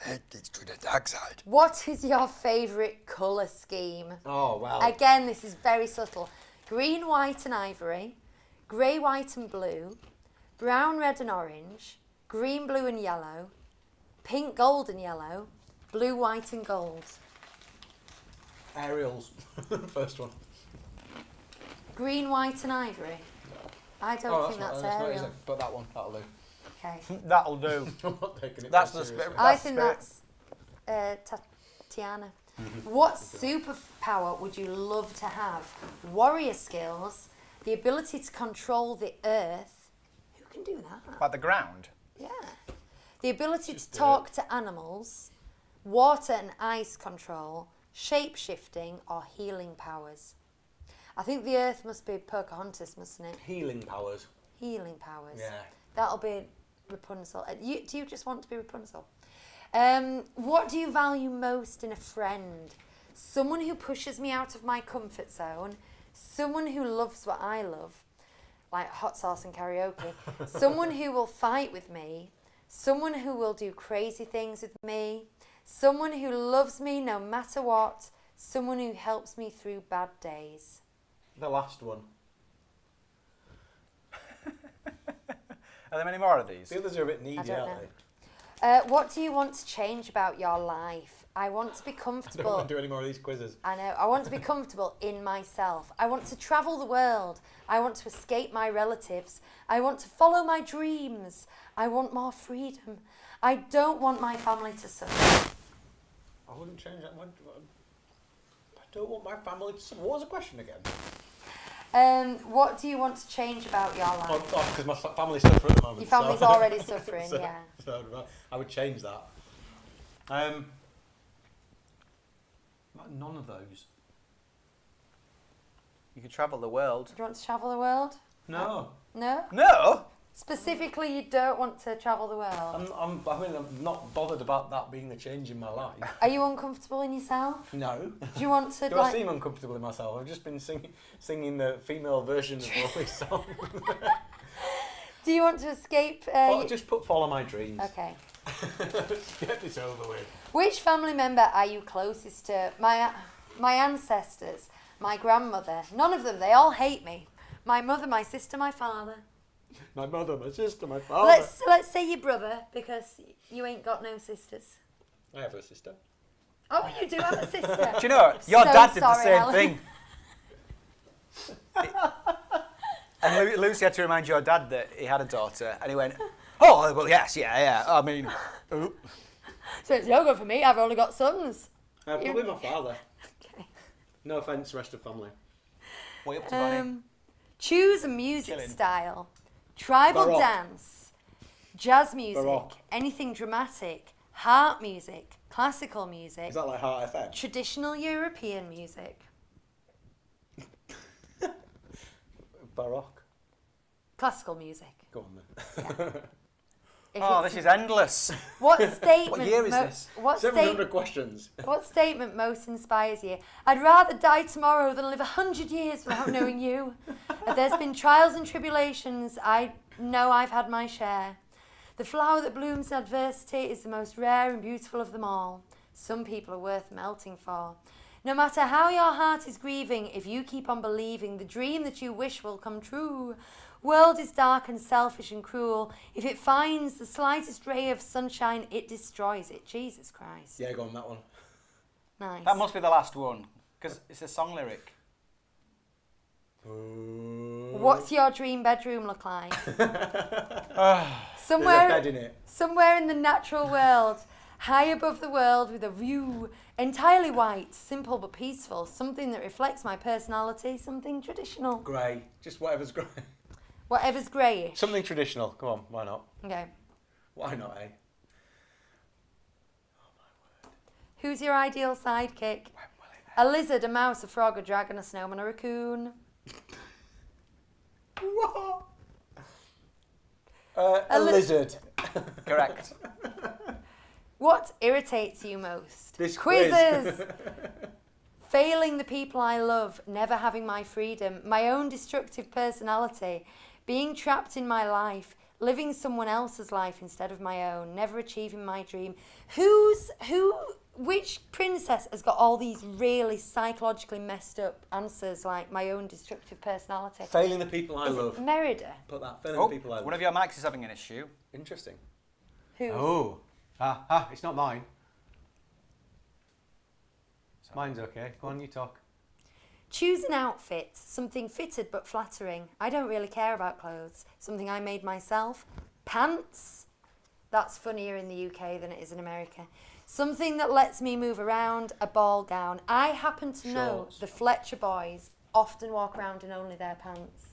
Hate leads to the dark side. What is your favourite colour scheme? Oh, wow. Again, this is very subtle. Green, white and ivory, grey, white and blue, brown, red and orange, green, blue and yellow, pink, gold and yellow, blue, white and gold. Ariel's. First one. Green, white and ivory? I don't think that's not Ariel. easy, but that one, that'll do. Okay. That'll do. I'm not taking it That's very the seriously. spirit. I think that's Tatiana. Mm-hmm. What superpower would you love to have? Warrior skills, the ability to control the earth. Who can do that? Like the ground. Yeah. The ability to talk to animals, water and ice control, shape-shifting, or healing powers. I think the earth must be Pocahontas, mustn't it? Healing powers. Healing powers. Yeah. That'll be Rapunzel. Do you just want to be Rapunzel? What do you value most in a friend? Someone who pushes me out of my comfort zone, someone who loves what I love, like hot sauce and karaoke, someone who will fight with me, someone who will do crazy things with me, someone who loves me no matter what, someone who helps me through bad days. The last one. Are there many more of these? The others are a bit needy, I don't aren't know. they? What do you want to change about your life? I want to be I don't comfortable. want to do any more of these quizzes. I know. I want to be comfortable in myself. I want to travel the world. I want to escape my relatives. I want to follow my dreams. I want more freedom. I don't want my family to suffer. I wouldn't change that one. I don't want my family to suffer. What was the question again? What do you want to change about your life? Oh, because my family's suffering at the moment. Your family's so- already suffering, so- yeah. So I would change that. None of those. You could travel the world. Do you want to travel the world? No. No? No! Specifically, you don't want to travel the world. I'm not bothered about that being the change in my life. Are you uncomfortable in yourself? No. Do you want to Do I seem uncomfortable in myself? I've just been singing the female version of all these songs. Do you want to escape? Just follow my dreams. Okay. Get this over with. Which family member are you closest to? My ancestors, my grandmother. None of them. They all hate me. My mother, my sister, my father. My mother, my sister, my father. Let's say your brother, because you ain't got no sisters. I have a sister. Oh, you do have a sister. Do you know, your So dad did the sorry, same Alan. thing. And Lucy had to remind your dad that he had a daughter, and he went, oh, well, yes, yeah. I mean, ooh. So it's no good for me. I've only got sons. Probably my father. Okay. No offence, rest of family. What are you up to, Bonnie? Choose a music Chilling. style. Tribal Baroque. dance, jazz music, Baroque. anything dramatic, harp music, classical music, Is that like Heart FM? traditional European music, Baroque. classical music. Go on then. If Oh, it's- this is endless. What statement? What year is this? What 700 questions. What statement most inspires you? I'd rather die tomorrow than live 100 years without knowing you. If there's been trials and tribulations, I know I've had my share. The flower that blooms in adversity is the most rare and beautiful of them all. Some people are worth melting for. No matter how your heart is grieving, if you keep on believing, the dream that you wish will come true. World is dark and selfish and cruel. If it finds the slightest ray of sunshine, it destroys it. Jesus Christ. Yeah, go on that one. Nice. That must be the last one, because it's a song lyric. What's your dream bedroom look like? There's a somewhere, bed in it. somewhere in the natural world. High above the world with a view. Entirely white, simple but peaceful. Something that reflects my personality. Something traditional. Grey. Just whatever's grey. Whatever's greyish. Something traditional. Come on, why not? Okay. Why not, eh? Who's your ideal sidekick? A lizard, a mouse, a frog, a dragon, a snowman, a raccoon. What? A lizard. Correct. What irritates you most? This Quizzes. quiz. Failing the people I love, never having my freedom, my own destructive personality, being trapped in my life, living someone else's life instead of my own, never achieving my dream. Which princess has got all these really psychologically messed up answers like my own destructive personality? Failing the people I love. Merida. Put that. Failing the people I love. One of your mics is having an issue. Interesting. Who's? Oh. It's not mine. Mine's okay. Go on, you talk. Choose an outfit, something fitted but flattering. I don't really care about clothes. Something I made myself. Pants. That's funnier in the UK than it is in America. Something that lets me move around. A ball gown. I happen to know Shorts. the Fletcher boys often walk around in only their pants.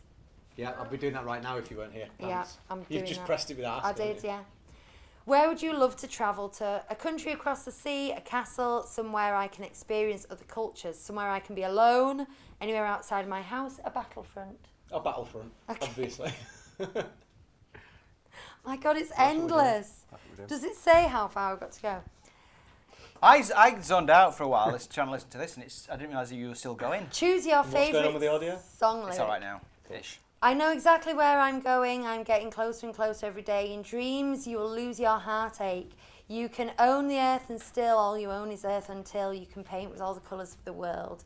Yeah, I'll be doing that right now if you weren't here. Yeah, Thanks. I'm doing You've just that. pressed it with that. I did, yeah. Where would you love to travel to? A country across the sea, a castle, somewhere I can experience other cultures, somewhere I can be alone, anywhere outside my house, a battlefront. A battlefront, Okay. obviously. My God, it's what we're doing. endless. That's what we're doing. Does it say how far I've got to go? I zoned out for a while trying to listen to this, and I didn't realise that you were still going. Choose your What's going on favourite with the audio? song lyric. It's all right now, ish. I know exactly where I'm going. I'm getting closer and closer every day. In dreams, you will lose your heartache. You can own the earth and still all you own is earth until you can paint with all the colours of the world.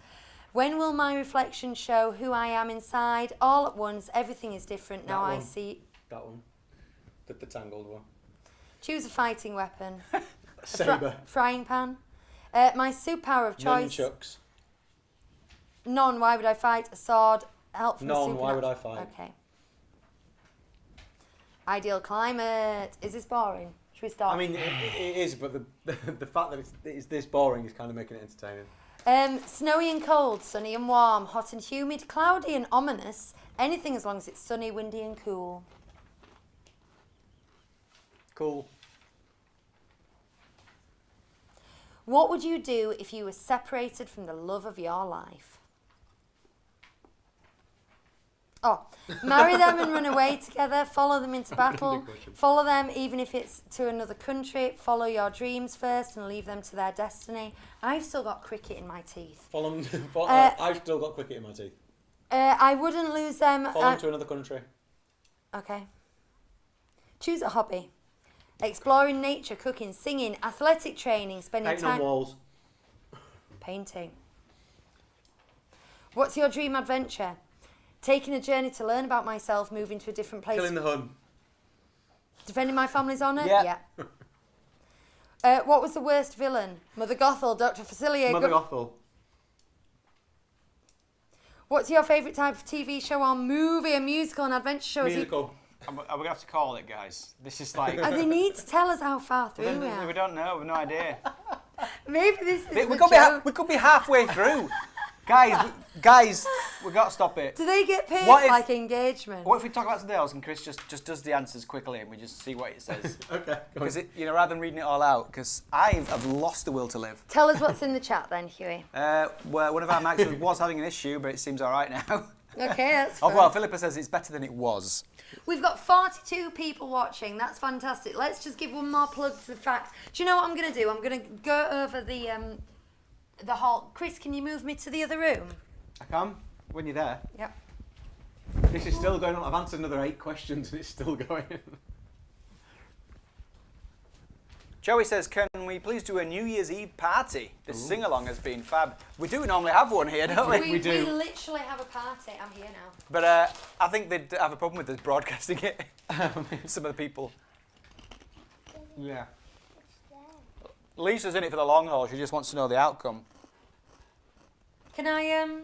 When will my reflection show who I am inside? All at once, everything is different. Now I one. see... That one. The tangled one. Choose a fighting weapon. Sabre. Frying pan. My superpower of choice. Nunchucks. None. Why would I fight? A sword. Help from a None. Why would I supernatural- fight? Okay. Ideal climate. Is this boring? Should we start? I mean, it is, but the fact that it's this boring is kind of making it entertaining. Snowy and cold, sunny and warm, hot and humid, cloudy and ominous. Anything as long as it's sunny, windy and cool. Cool. What would you do if you were separated from the love of your life? Oh, marry them and run away together, follow them into battle, follow them even if it's to another country, follow your dreams first and leave them to their destiny. I've still got cricket in my teeth. I've still got cricket in my teeth. I wouldn't lose them. Follow them to another country. Okay. Choose a hobby. Exploring nature, cooking, singing, athletic training, spending Painting on time... walls. Painting. What's your dream adventure? Taking a journey to learn about myself, moving to a different place. Killing the Hun. Defending my family's honour? Yeah. What was the worst villain? Mother Gothel, Dr. Facilier. Mother Gothel. What's your favourite type of TV show or movie? A musical, an adventure show? Musical. Are we going to have to call it, guys? This is like... They need to tell us how far through we are. we don't know. We've no idea. Maybe this is we, the joke. we could be halfway through. Guys, we've got to stop it. Do they get paid What if- like engagement? What if we talk about something else and Chris just does the answers quickly and we just see what it says? Okay. Because rather than reading it all out, because I've lost the will to live. Tell us what's in the chat then, Huey. Well, one of our Macs was having an issue, but it seems all right now. Okay, that's Oh fine. well, Philippa says it's better than it was. We've got 42 people watching. That's fantastic. Let's just give one more plug to the fact. Do you know what I'm going to do? I'm going to go over the hall. Chris, can you move me to the other room? I can, when you're there. Yep. This is still going on. I've answered another 8 questions and it's still going. Joey says, can we please do a New Year's Eve party? This sing-along has been fab. We do normally have one here, don't we? We do. We literally have a party. I'm here now. But I think they'd have a problem with us broadcasting it. Some of the people. Yeah. Lisa's in it for the long haul. She just wants to know the outcome. Can I,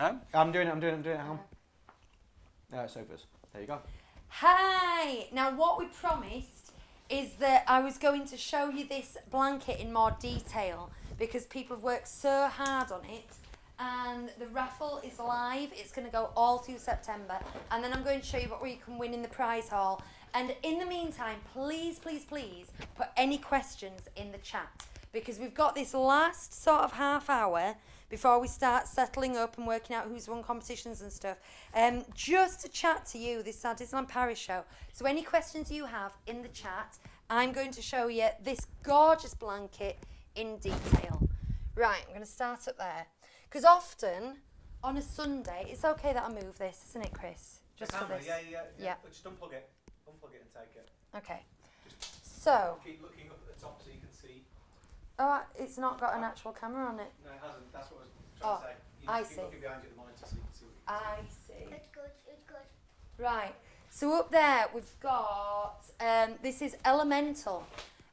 Huh? I'm doing it. Hang on. Sofas. There you go. Hi! Now, what we promised is that I was going to show you this blanket in more detail because people have worked so hard on it. And the raffle is live. It's going to go all through September. And then I'm going to show you what you can win in the prize hall. And in the meantime, please, please, please put any questions in the chat. Because we've got this last sort of half hour before we start settling up and working out who's won competitions and stuff. Just to chat to you, this is our Disneyland Paris show. So any questions you have in the chat, I'm going to show you this gorgeous blanket in detail. Right, I'm going to start up there. Because often, on a Sunday, it's okay that I move this, isn't it, Chris? Just for this. Yeah. Just unplug it and take it. Okay. So. Keep looking up at the top so you can see. Oh, it's not got an actual camera on it. No, it hasn't. That's what I was trying to say. I Keep see. looking behind you at the monitor so you can see what you can I see. It's good, it's good. Right. So up there we've got, this is Elemental.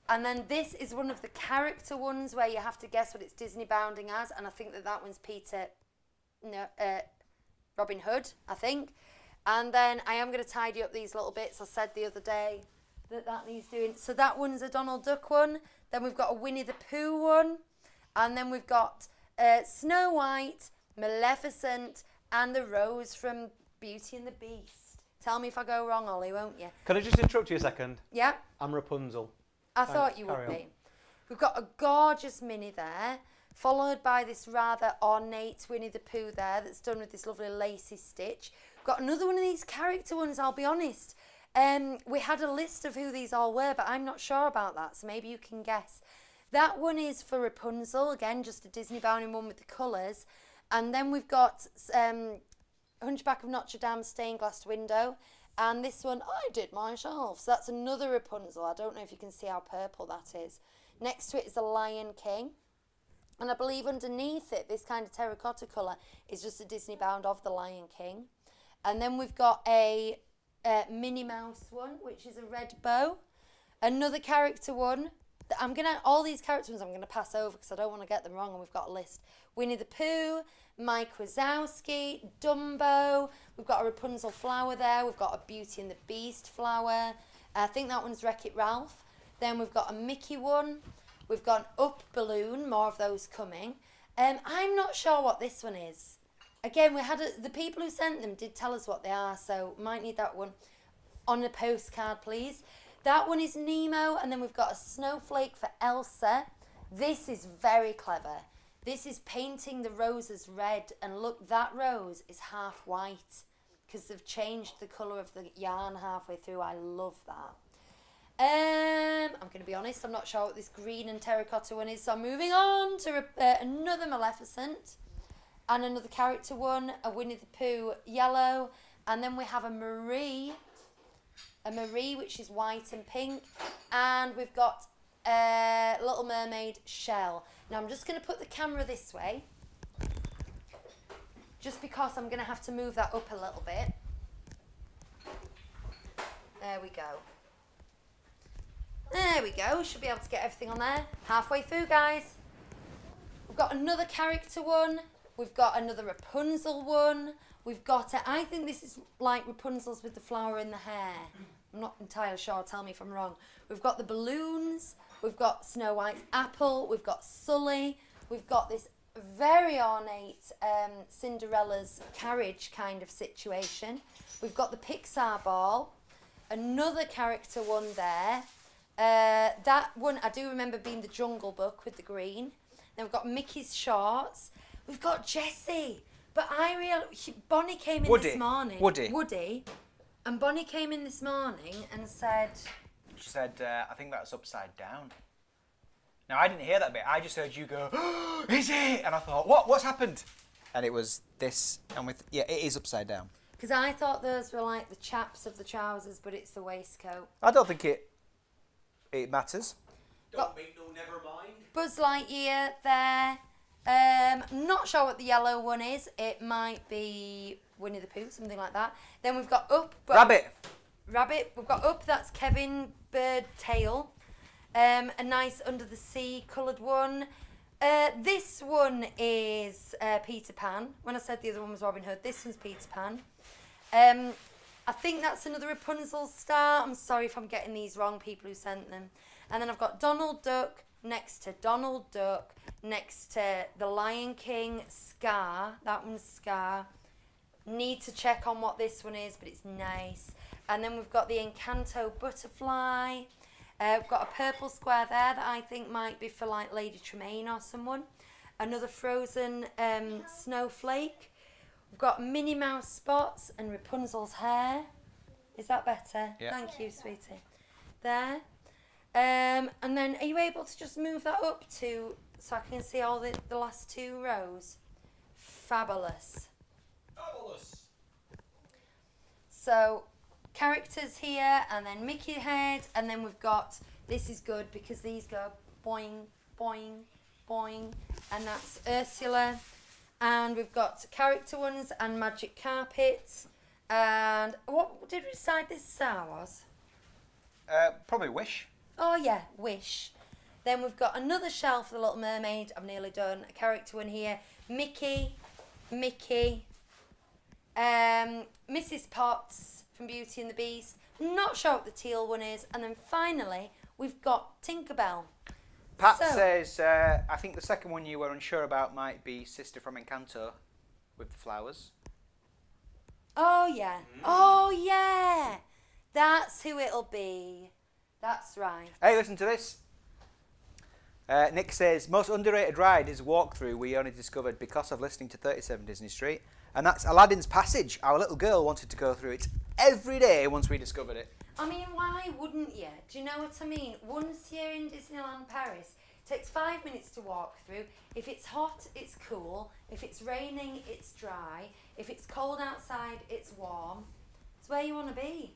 And then this is one of the character ones where you have to guess what it's Disney bounding as. And I think that one's Robin Hood, I think. And then I am going to tidy up these little bits. I said the other day that needs doing. So that one's a Donald Duck one. Then we've got a Winnie the Pooh one. And then we've got Snow White, Maleficent, and the Rose from Beauty and the Beast. Tell me if I go wrong, Ollie, won't you? Can I just interrupt you a second? Yeah. I'm Rapunzel. I thought you would be. We've got a gorgeous Minnie there, followed by this rather ornate Winnie the Pooh there that's done with this lovely lacy stitch. We've got another one of these character ones, I'll be honest. We had a list of who these all were, but I'm not sure about that, so maybe you can guess. That one is for Rapunzel, again, just a Disney bounding one with the colours. And then we've got Hunchback of Notre Dame stained glass window. And this one, I did myself. So that's another Rapunzel. I don't know if you can see how purple that is. Next to it is the Lion King. And I believe underneath it, this kind of terracotta colour is just a Disney bound of the Lion King. And then we've got a Minnie Mouse one, which is a red bow. Another character one. All these character ones I'm going to pass over because I don't want to get them wrong, and we've got a list. Winnie the Pooh, Mike Wazowski, Dumbo. We've got a Rapunzel flower there. We've got a Beauty and the Beast flower. I think that one's Wreck-It Ralph. Then we've got a Mickey one. We've got an Up balloon, more of those coming. I'm not sure what this one is. Again, the people who sent them did tell us what they are, so might need that one on a postcard, please. That one is Nemo, and then we've got a snowflake for Elsa. This is very clever. This is painting the roses red, and look, that rose is half white because they've changed the colour of the yarn halfway through. I love that. I'm going to be honest, I'm not sure what this green and terracotta one is, so I'm moving on to another Maleficent and another character one, a Winnie the Pooh yellow, and then we have a Marie which is white and pink, and we've got Little Mermaid shell. Now I'm just going to put the camera this way, just because I'm going to have to move that up a little bit. There we go. There we go. Should be able to get everything on there. Halfway through, guys. We've got another character one. We've got another Rapunzel one. We've got I think this is like Rapunzel's with the flower in the hair. I'm not entirely sure. Tell me if I'm wrong. We've got the balloons. We've got Snow White's apple. We've got Sully. We've got this very ornate Cinderella's carriage kind of situation. We've got the Pixar ball. Another character one there. That one I do remember being the Jungle Book with the green. Then we've got Mickey's shorts. We've got Jessie. But Bonnie came in this morning. Woody. And Bonnie came in this morning and said... She said, I think that's upside down. Now, I didn't hear that bit. I just heard you go, oh, is it? And I thought, what's happened? And it was this, and it is upside down. Because I thought those were like the chaps of the trousers, but it's the waistcoat. I don't think it matters. Don't make no never mind. Buzz Lightyear there. Not sure what the yellow one is. It might be Winnie the Pooh, something like that. Then we've got Up. Rabbit. We've got Up, that's Kevin Birdtail. A nice under the sea coloured one. This one is Peter Pan. When I said the other one was Robin Hood, this one's Peter Pan. I think that's another Rapunzel star. I'm sorry if I'm getting these wrong, people who sent them. And then I've got Donald Duck next to Donald Duck, next to the Lion King, Scar. That one's Scar. Need to check on what this one is, but it's nice. And then we've got the Encanto butterfly. We've got a purple square there that I think might be for like Lady Tremaine or someone. Another Frozen snowflake. We've got Minnie Mouse spots and Rapunzel's hair. Is that better? Yeah. Thank you, sweetie. There. And then are you able to just move that up to so I can see all the last 2 rows? Fabulous. So characters here, and then Mickey head, and then we've got, this is good because these go boing, boing, boing, and that's Ursula. And we've got character ones and magic carpets. And what did we decide this star was? Probably Wish. Oh yeah, Wish. Then we've got another shelf for the Little Mermaid. I'm nearly done. A character one here. Mickey. Mrs. Potts from Beauty and the Beast. Not sure what the teal one is. And then finally, we've got Tinkerbell. Pat So- says, I think the second one you were unsure about might be Sister from Encanto with the flowers. Oh yeah. Oh yeah. That's who it'll be. That's right. Hey, listen to this. Nick says, most underrated ride is walkthrough we only discovered because of listening to 37 Disney Street. And that's Aladdin's Passage. Our little girl wanted to go through it every day once we discovered it. I mean, why wouldn't you? Do you know what I mean? Once you're in Disneyland Paris, it takes 5 minutes to walk through. If it's hot, it's cool. If it's raining, it's dry. If it's cold outside, it's warm. It's where you want to be.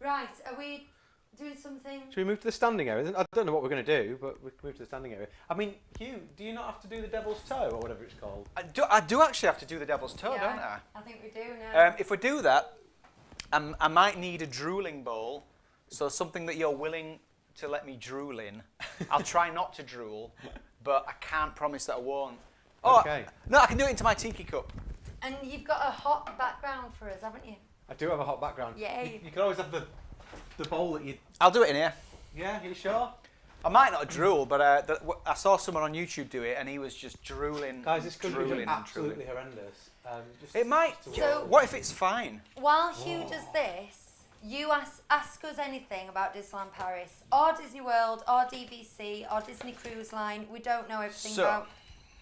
Right, are we doing something? Should we move to the standing area? I don't know what we're going to do, but we can move to the standing area. I mean, Hugh, do you not have to do the Devil's Toe or whatever it's called? I do actually have to do the Devil's Toe, don't I? I think we do now. If we do that, I might need a drooling bowl. So something that you're willing to let me drool in. I'll try not to drool, but I can't promise that I won't. Oh, Okay. no, I can do it into my tiki cup. And you've got a hot background for us, haven't you? I do have a hot background. Yay. You can always have the bowl that you... I'll do it in here. Yeah, you sure? I might not drool, but I saw someone on YouTube do it, and he was just drooling. Guys, this could be drooling and absolutely drooling. horrendous. It might. So- What if it's fine? While Hugh does this, you ask us anything about Disneyland Paris, or Disney World, or DVC, or Disney Cruise Line. We don't know everything So, about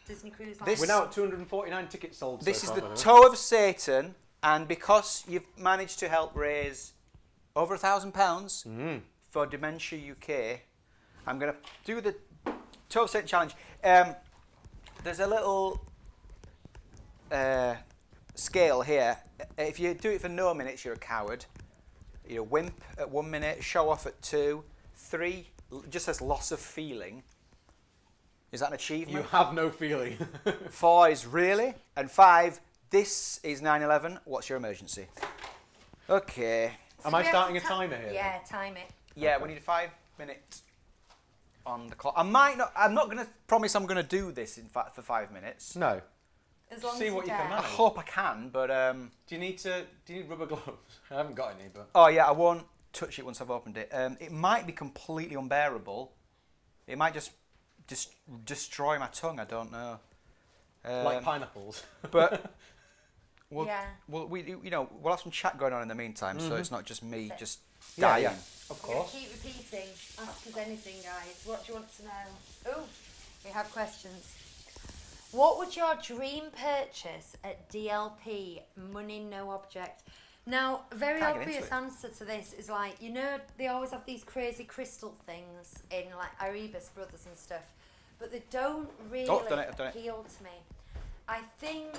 Disney Cruise Line. this- We're now at 249 tickets sold. This so is far, the by way. toe of Satan, and because you've managed to help raise over £1,000 for Dementia UK, I'm going to do the toe of Satan challenge. There's a little scale here. If you do it for no minutes, you're a coward. You're a wimp at 1 minute, show off at 2, 3 just says loss of feeling. Is that an achievement? You have no feeling. 4 is really, and 5, this is 9/11. What's your emergency? Okay. So Am I we have starting to a timer here? Yeah, time it. Yeah, we need 5 minutes on the clock. I'm not going to promise I'm going to do this in fact for 5 minutes. No. As long See as what you can dare. I manage. hope I can, but Do you need rubber gloves? I haven't got any, but... oh yeah, I won't touch it once I've opened it. It might be completely unbearable. It might just destroy my tongue. I don't know. like pineapples. But we'll have some chat going on in the meantime, so it's not just me just Yeah, dying. yeah. Of We're going course. to keep repeating. Ask us anything, guys. What do you want to know? Oh, we have questions. What would your dream purchase at DLP? Money, no object. Now, a very Can't get obvious into it. answer to this is like, you know, they always have these crazy crystal things in like Erebus Brothers and stuff, but they don't really I've done it. appeal to me. I think.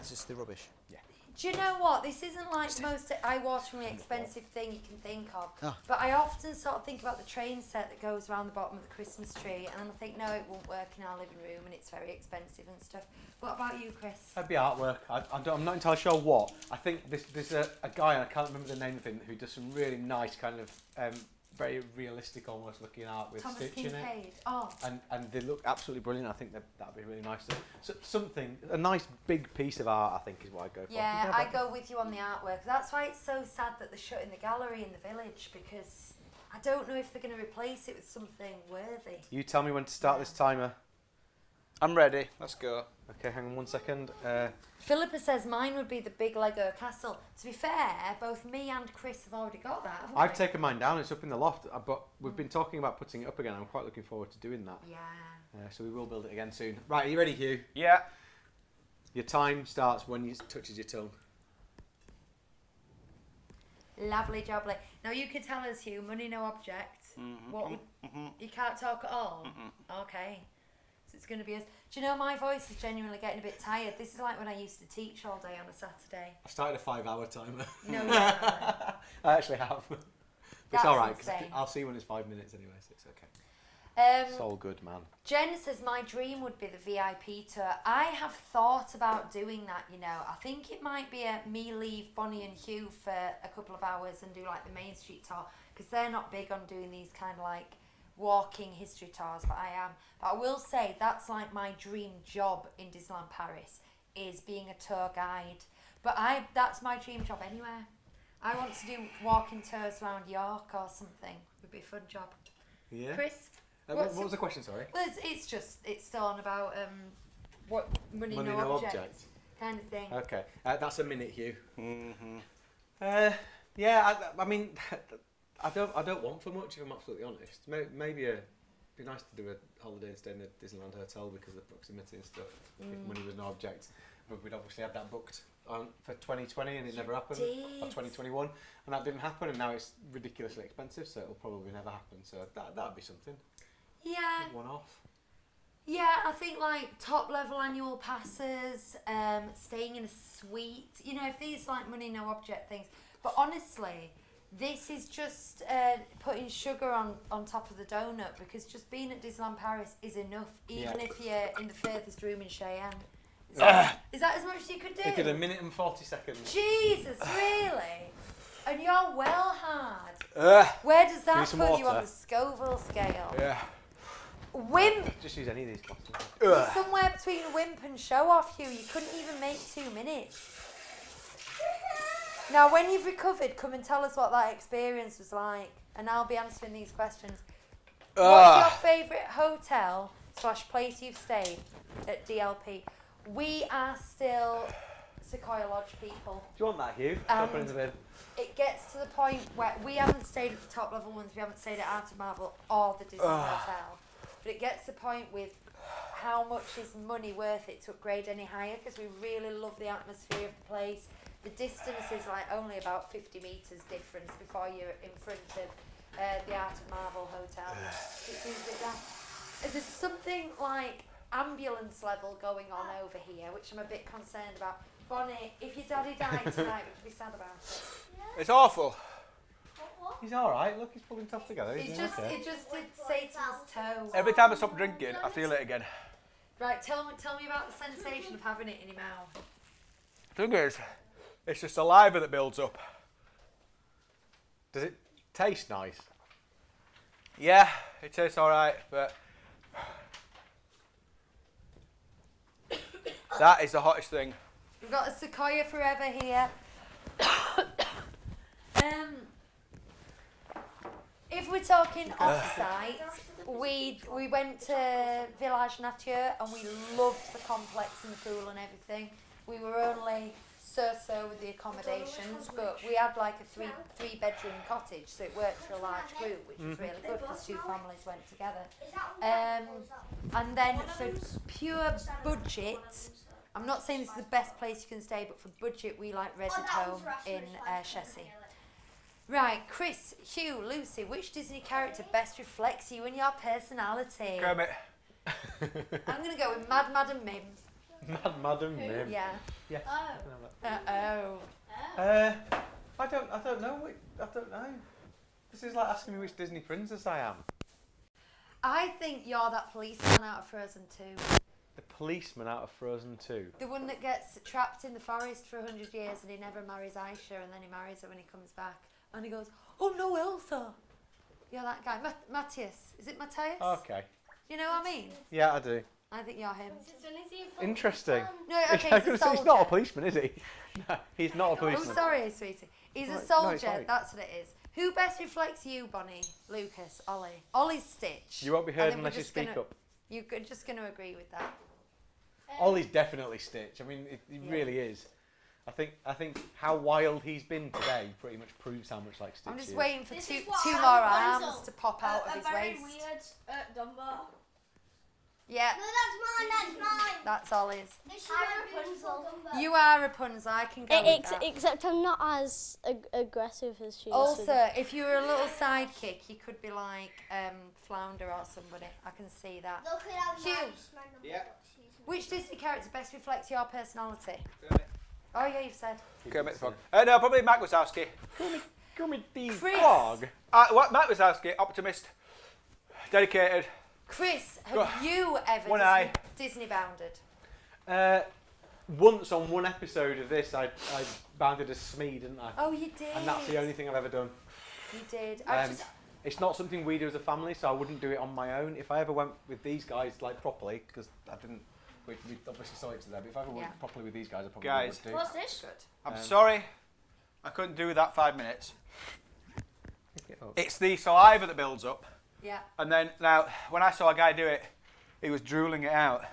Is this the rubbish? Yeah. Do you know what? This isn't like the most eye-wateringly expensive thing you can think of. Oh. But I often sort of think about the train set that goes around the bottom of the Christmas tree, and I think, no, it won't work in our living room, and it's very expensive and stuff. What about you, Chris? That'd be artwork. I'm not entirely sure what. I think there's a guy, and I can't remember the name of him, who does some really nice kind of very realistic, almost looking art with Thomas Stitch in it. Kincaid. Oh. And they look absolutely brilliant. I think that'd be really nice. A nice big piece of art, I think, is what I'd go for. Yeah, I go with you on the artwork. That's why it's so sad that they're shutting the gallery in the village, because I don't know if they're going to replace it with something worthy. You tell me when to start this timer. I'm ready. Let's go. Okay, hang on 1 second. Philippa says mine would be the big Lego castle. To be fair, both me and Chris have already got that, haven't I've we? taken mine down. It's up in the loft, but we've been talking about putting it up again. I'm quite looking forward to doing that. Yeah. So we will build it again soon. Right, are you ready, Hugh? Yeah. Your time starts when it touches your tongue. Lovely jubbly. Now you could tell us, Hugh, money no object. What would, you can't talk at all? Okay. So it's going to be us. Do you know my voice is genuinely getting a bit tired? This is like when I used to teach all day on a Saturday. I've started a 5-hour timer. No, you haven't. I actually have. But That's it's alright, because insane. I'll see when it's 5 minutes anyway, so it's okay. It's all good, man. Jen says my dream would be the VIP tour. I have thought about doing that, you know. I think it might be me leave Bonnie and Hugh for a couple of hours and do like the Main Street tour, because they're not big on doing these kind of like walking history tours, but I am. But I will say that's like my dream job in Disneyland Paris, is being a tour guide. But that's my dream job anywhere. I want to do walking tours around York or something. It would be a fun job. Yeah. Chris? What was the question, sorry? Well, it's still on about what money no object kind of thing. Okay, that's a minute, Hugh. Yeah, I mean, I don't want for much, if I'm absolutely honest. Maybe it'd be nice to do a holiday and stay in the Disneyland hotel because of the proximity and stuff. If money was no object, but we'd obviously had that booked for 2020 and it never happened. Or 2021, and that didn't happen, and now it's ridiculously expensive, so it'll probably never happen. So that'd be something. Yeah. One off. Yeah, I think like top level annual passes, staying in a suite. You know, if these like money no object things. But honestly, this is just putting sugar on top of the donut, because just being at Disneyland Paris is enough, even if you're in the furthest room in Cheyenne. Is that as much as you could do? It did 1 minute and 40 seconds. Jesus, really? And you're well hard. Where does that some put you water? on the Scoville scale? Yeah. Wimp. Just use any of these glasses. You're somewhere between wimp and show off, Hugh. You couldn't even make 2 minutes. Now, when you've recovered, come and tell us what that experience was like, and I'll be answering these questions. What's your favourite hotel / place you've stayed at DLP? We are still Sequoia Lodge people. Do you want that, Hugh? Open into the... It gets to the point where we haven't stayed at the top level ones, we haven't stayed at Art of Marvel or the Disney Hotel. But it gets to the point with how much is money worth it to upgrade any higher, because we really love the atmosphere of the place. The distance is like only about 50 metres difference before you're in front of the Art of Marvel Hotel. It seems a bit daft. There's something like ambulance level going on over here, which I'm a bit concerned about. Bonnie, if your daddy died tonight, would you be sad about it? It's awful. He's alright, look, he's pulling stuff together. It just did Satan's toe. Every time I stop drinking, I feel it again. Right, tell me about the sensation of having it in your mouth. Thing is, it's the saliva that builds up. Does it taste nice? Yeah, it tastes alright, but that is the hottest thing. We've got a Sequoia Forever here. If we're talking off-site, we went to Village Nature and we loved the complex and the pool and everything. We were only so with the accommodations, but we had like a three bedroom cottage, so it worked for a large group, which was really good because 2 families went together. And then for pure budget, I'm not saying this is the best place you can stay, but for budget we like Resid Home in Chessy. Right, Chris, Hugh, Lucy, which Disney character best reflects you and your personality? Kermit. I'm going to go with Mad Madam Mim. Madam Mim. Yeah. Yeah. Uh-oh. I don't know. I don't know. This is like asking me which Disney princess I am. I think you're that policeman out of Frozen 2. The policeman out of Frozen 2. The one that gets trapped in the forest for 100 years and he never marries Aisha, and then he marries her when he comes back. And he goes, "Oh no, Elsa." You're that guy. Matthias. Is it Matthias? Okay. You know what I mean? Yeah, I do. I think you're him. Interesting. No, okay, he's a soldier. He's not a policeman, is he? No, he's not a Oh, policeman. sorry, sweetie. He's a No, it's soldier. fine. That's what it is. Who best reflects you, Bonnie? Lucas, Ollie. Ollie's Stitch. You won't be I heard think we're unless you just speak gonna- up. You're just going to agree with that. Ollie's definitely Stitch. I mean, it really is. I think how wild he's been today pretty much proves how much like Stitch I'm just he is. waiting for This two is what more I'm arms to pop out of his very waist. weird Dumbo. Yeah, No, that's mine. that's Ollie's. This is my beautiful Dumbo. You are Rapunzel. I can go with that. Except I'm not as aggressive as she is. Also, if you were a little sidekick, you could be like Flounder or somebody. I can see that. Look at how Hugh. nice my Dumbo Yeah. looks. Which Disney character best reflects your personality? Kermit. Oh yeah, you've said. Kermit the Frog. No, probably Mike Wazowski. Come the Chris. frog. What? Mike Wazowski, optimist, dedicated. Chris, Go- have you ever One eye. Disney bounded? Once on one episode of this, I bounded a Smee, didn't I? Oh, you did. And that's the only thing I've ever done. You did. I just. It's not something we do as a family, so I wouldn't do it on my own. If I ever went with these guys like properly, because I didn't, we obviously saw it to them. But if I ever went properly with these guys, I probably Guys. would do. What's this? Good. I'm sorry, I couldn't do that 5 minutes. Pick it up. It's the saliva that builds up, Yeah. and then now when I saw a guy do it, he was drooling it out,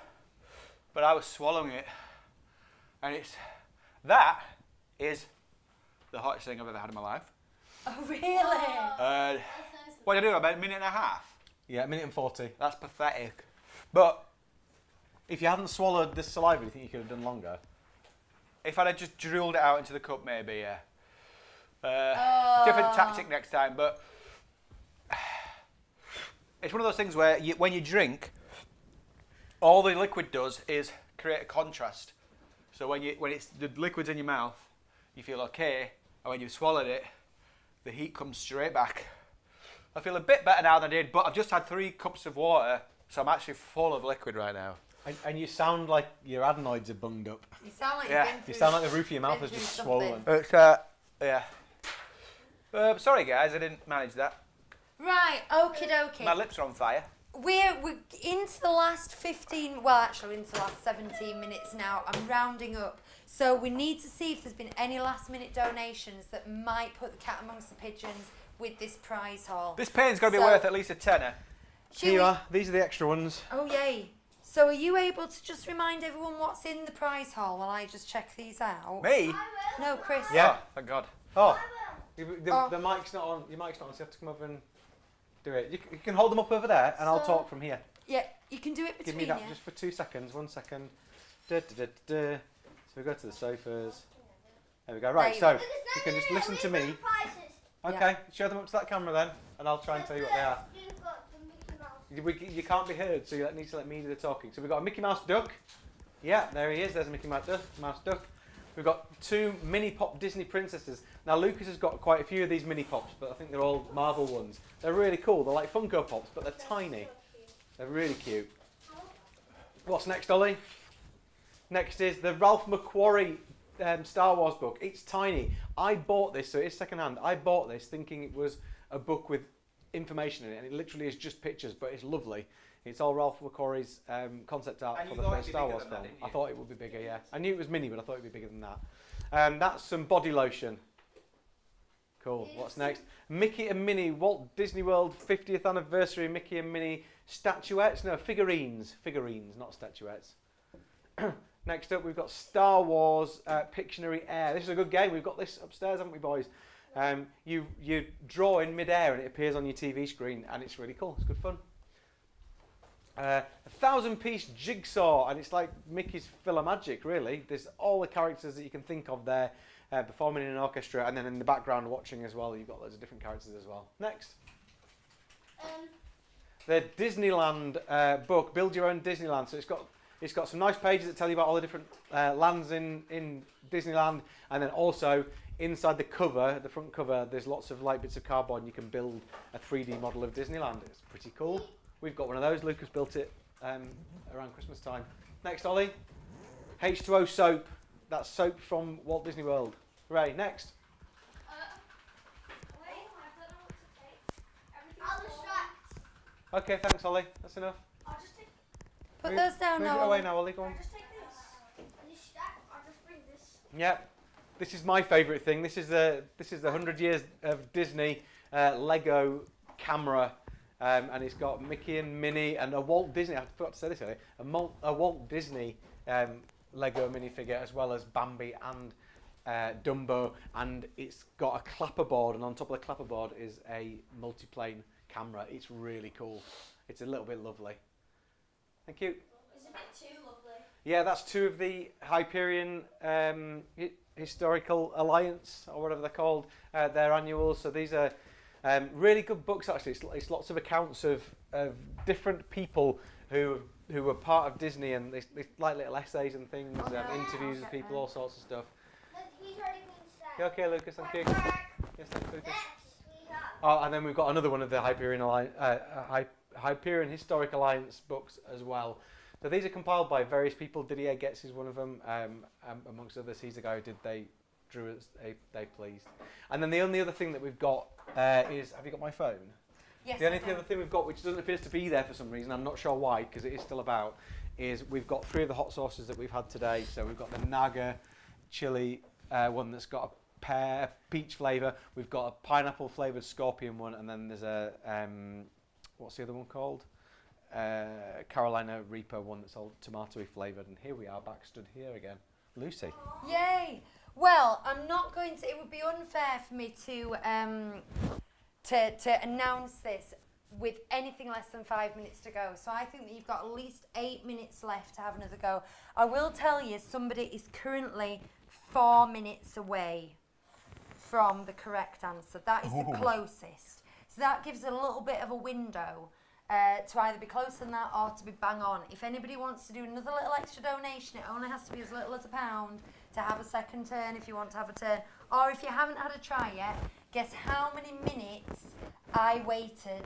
but I was swallowing it, and that is the hottest thing I've ever had in my life. Oh really? What did I do? About a minute and a half. Yeah, a minute and 40. That's pathetic. But If you hadn't swallowed the saliva, do you think you could have done longer? if I'd have just drooled it out into the cup, maybe, yeah. Different tactic next time, but it's one of those things where when you drink, all the liquid does is create a contrast. So when it's the liquid's in your mouth, you feel okay, and when you've swallowed it, the heat comes straight back. I feel a bit better now than I did, but I've just had 3 cups of water, so I'm actually full of liquid right now. And you sound like your adenoids are bunged up. You sound like Yeah. you've been through. You sound like the roof of your mouth been is just through something. swollen. It's yeah. Sorry guys, I didn't manage that. Right. Okie dokie. My lips are on fire. We're into the last 15, well actually into the last 17 minutes now. I'm rounding up. So we need to see if there's been any last minute donations that might put the cat amongst the pigeons with this prize haul. This pain's got to be So- worth at least a tenner. Should Here you we- are. These are the extra ones. Oh yay. So are you able to just remind everyone what's in the prize haul while I just check these out? Me? No, Chris. Yeah. Oh, thank God. Oh, Oh. the mic's not on. Your mic's not on, so you have to come over and do it. You can hold them up over there, and I'll So- talk from here. Yeah, you can do it Give between me that you. just for 2 seconds. 1 second. Da, da, da, da. So we go to the sofas. There we go. Right. There you So you can just listen to me. Prizes. Okay. Show them up to that camera then, and I'll try and tell you what they are. You've got the Mickey Mouse. You can't be heard, so you need to let me do the talking. So we've got a Mickey Mouse duck. Yeah, there he is. There's a Mickey Mouse duck. We've got 2 mini pop Disney princesses. Now Lucas has got quite a few of these mini pops, but I think they're all Marvel ones. They're really cool. They're like Funko Pops, but they're tiny. They're really cute. What's next, Ollie? Next is the Ralph McQuarrie Star Wars book. It's tiny. I bought this, so it is secondhand. I bought this thinking it was a book with information in it, and it literally is just pictures, but it's lovely. It's all Ralph McQuarrie's concept art And for you the thought first it'd be Star bigger Wars than that, film. didn't you? I thought it would be bigger, yeah. I knew it was mini, but I thought it would be bigger than that. That's some body lotion. Cool. What's next? Mickey and Minnie Walt Disney World 50th anniversary Mickey and Minnie statuettes. No, figurines. Figurines, not statuettes. Next up, we've got Star Wars Pictionary Air. This is a good game. We've got this upstairs, haven't we, boys? You draw in mid-air and it appears on your TV screen, and it's really cool. It's good fun. A 1,000-piece jigsaw, and it's like Mickey's Magic, really. There's all the characters that you can think of there performing in an orchestra, and then in the background watching as well. You've got loads of different characters as well. Next. The Disneyland book, Build Your Own Disneyland. So it's got some nice pages that tell you about all the different lands in Disneyland, and then also inside the cover, the front cover, there's lots of light bits of cardboard, and you can build a 3D model of Disneyland. It's pretty cool. We've got one of those. Lucas built it around Christmas time. Next, Ollie. H2O soap. That's soap from Walt Disney World. Hooray. Next. Okay, thanks, Ollie. That's enough. I'll just take. Put those down Move now. it away now, Ollie. Go on. I'll just take this. This stack. I'll just bring this. Yeah, this is my favourite thing. This is the 100 years of Disney Lego camera, and it's got Mickey and Minnie and a Walt Disney. I forgot to say this earlier. A Walt Disney Lego minifigure, as well as Bambi and Dumbo, and it's got a clapperboard, and on top of the clapperboard is a multiplane camera. It's really cool. It's a little bit lovely. Thank you. It's a bit too lovely. Yeah, that's two of the Hyperion Historical Alliance, or whatever they're called, their annuals. So these are really good books, actually. It's lots of accounts of different people who were part of Disney, and they like little essays and things, interviews with people, all sorts of stuff. Look, he's already been set. You okay, Lucas? Thank you. Yes, thanks, Lucas. Next, we have. Oh, and then we've got another one of the Hyperion Historic Alliance books as well. So these are compiled by various people. Didier Getz is one of them, amongst others. He's the guy who did They Drew As They Pleased. And then the only other thing that we've got is, have you got my phone? Yes, The only other thing we've got, which doesn't appear to be there for some reason, I'm not sure why, because it is still about, is we've got 3 of the hot sauces that we've had today. So we've got the Naga chili one that's got a pear, peach flavour. We've got a pineapple flavoured scorpion one, and then there's a, what's the other one called? Carolina Reaper one that's all tomatoey flavoured. And here we are, back stood here again. Lucy. Yay! Well, I'm not going to. It would be unfair for me to announce this with anything less than 5 minutes to go. So I think that you've got at least 8 minutes left to have another go. I will tell you, somebody is currently 4 minutes away from the correct answer. That is the closest. So that gives a little bit of a window to either be closer than that or to be bang on. If anybody wants to do another little extra donation, it only has to be as little as £1 to have a second turn if you want to have a turn. Or if you haven't had a try yet, guess how many minutes I waited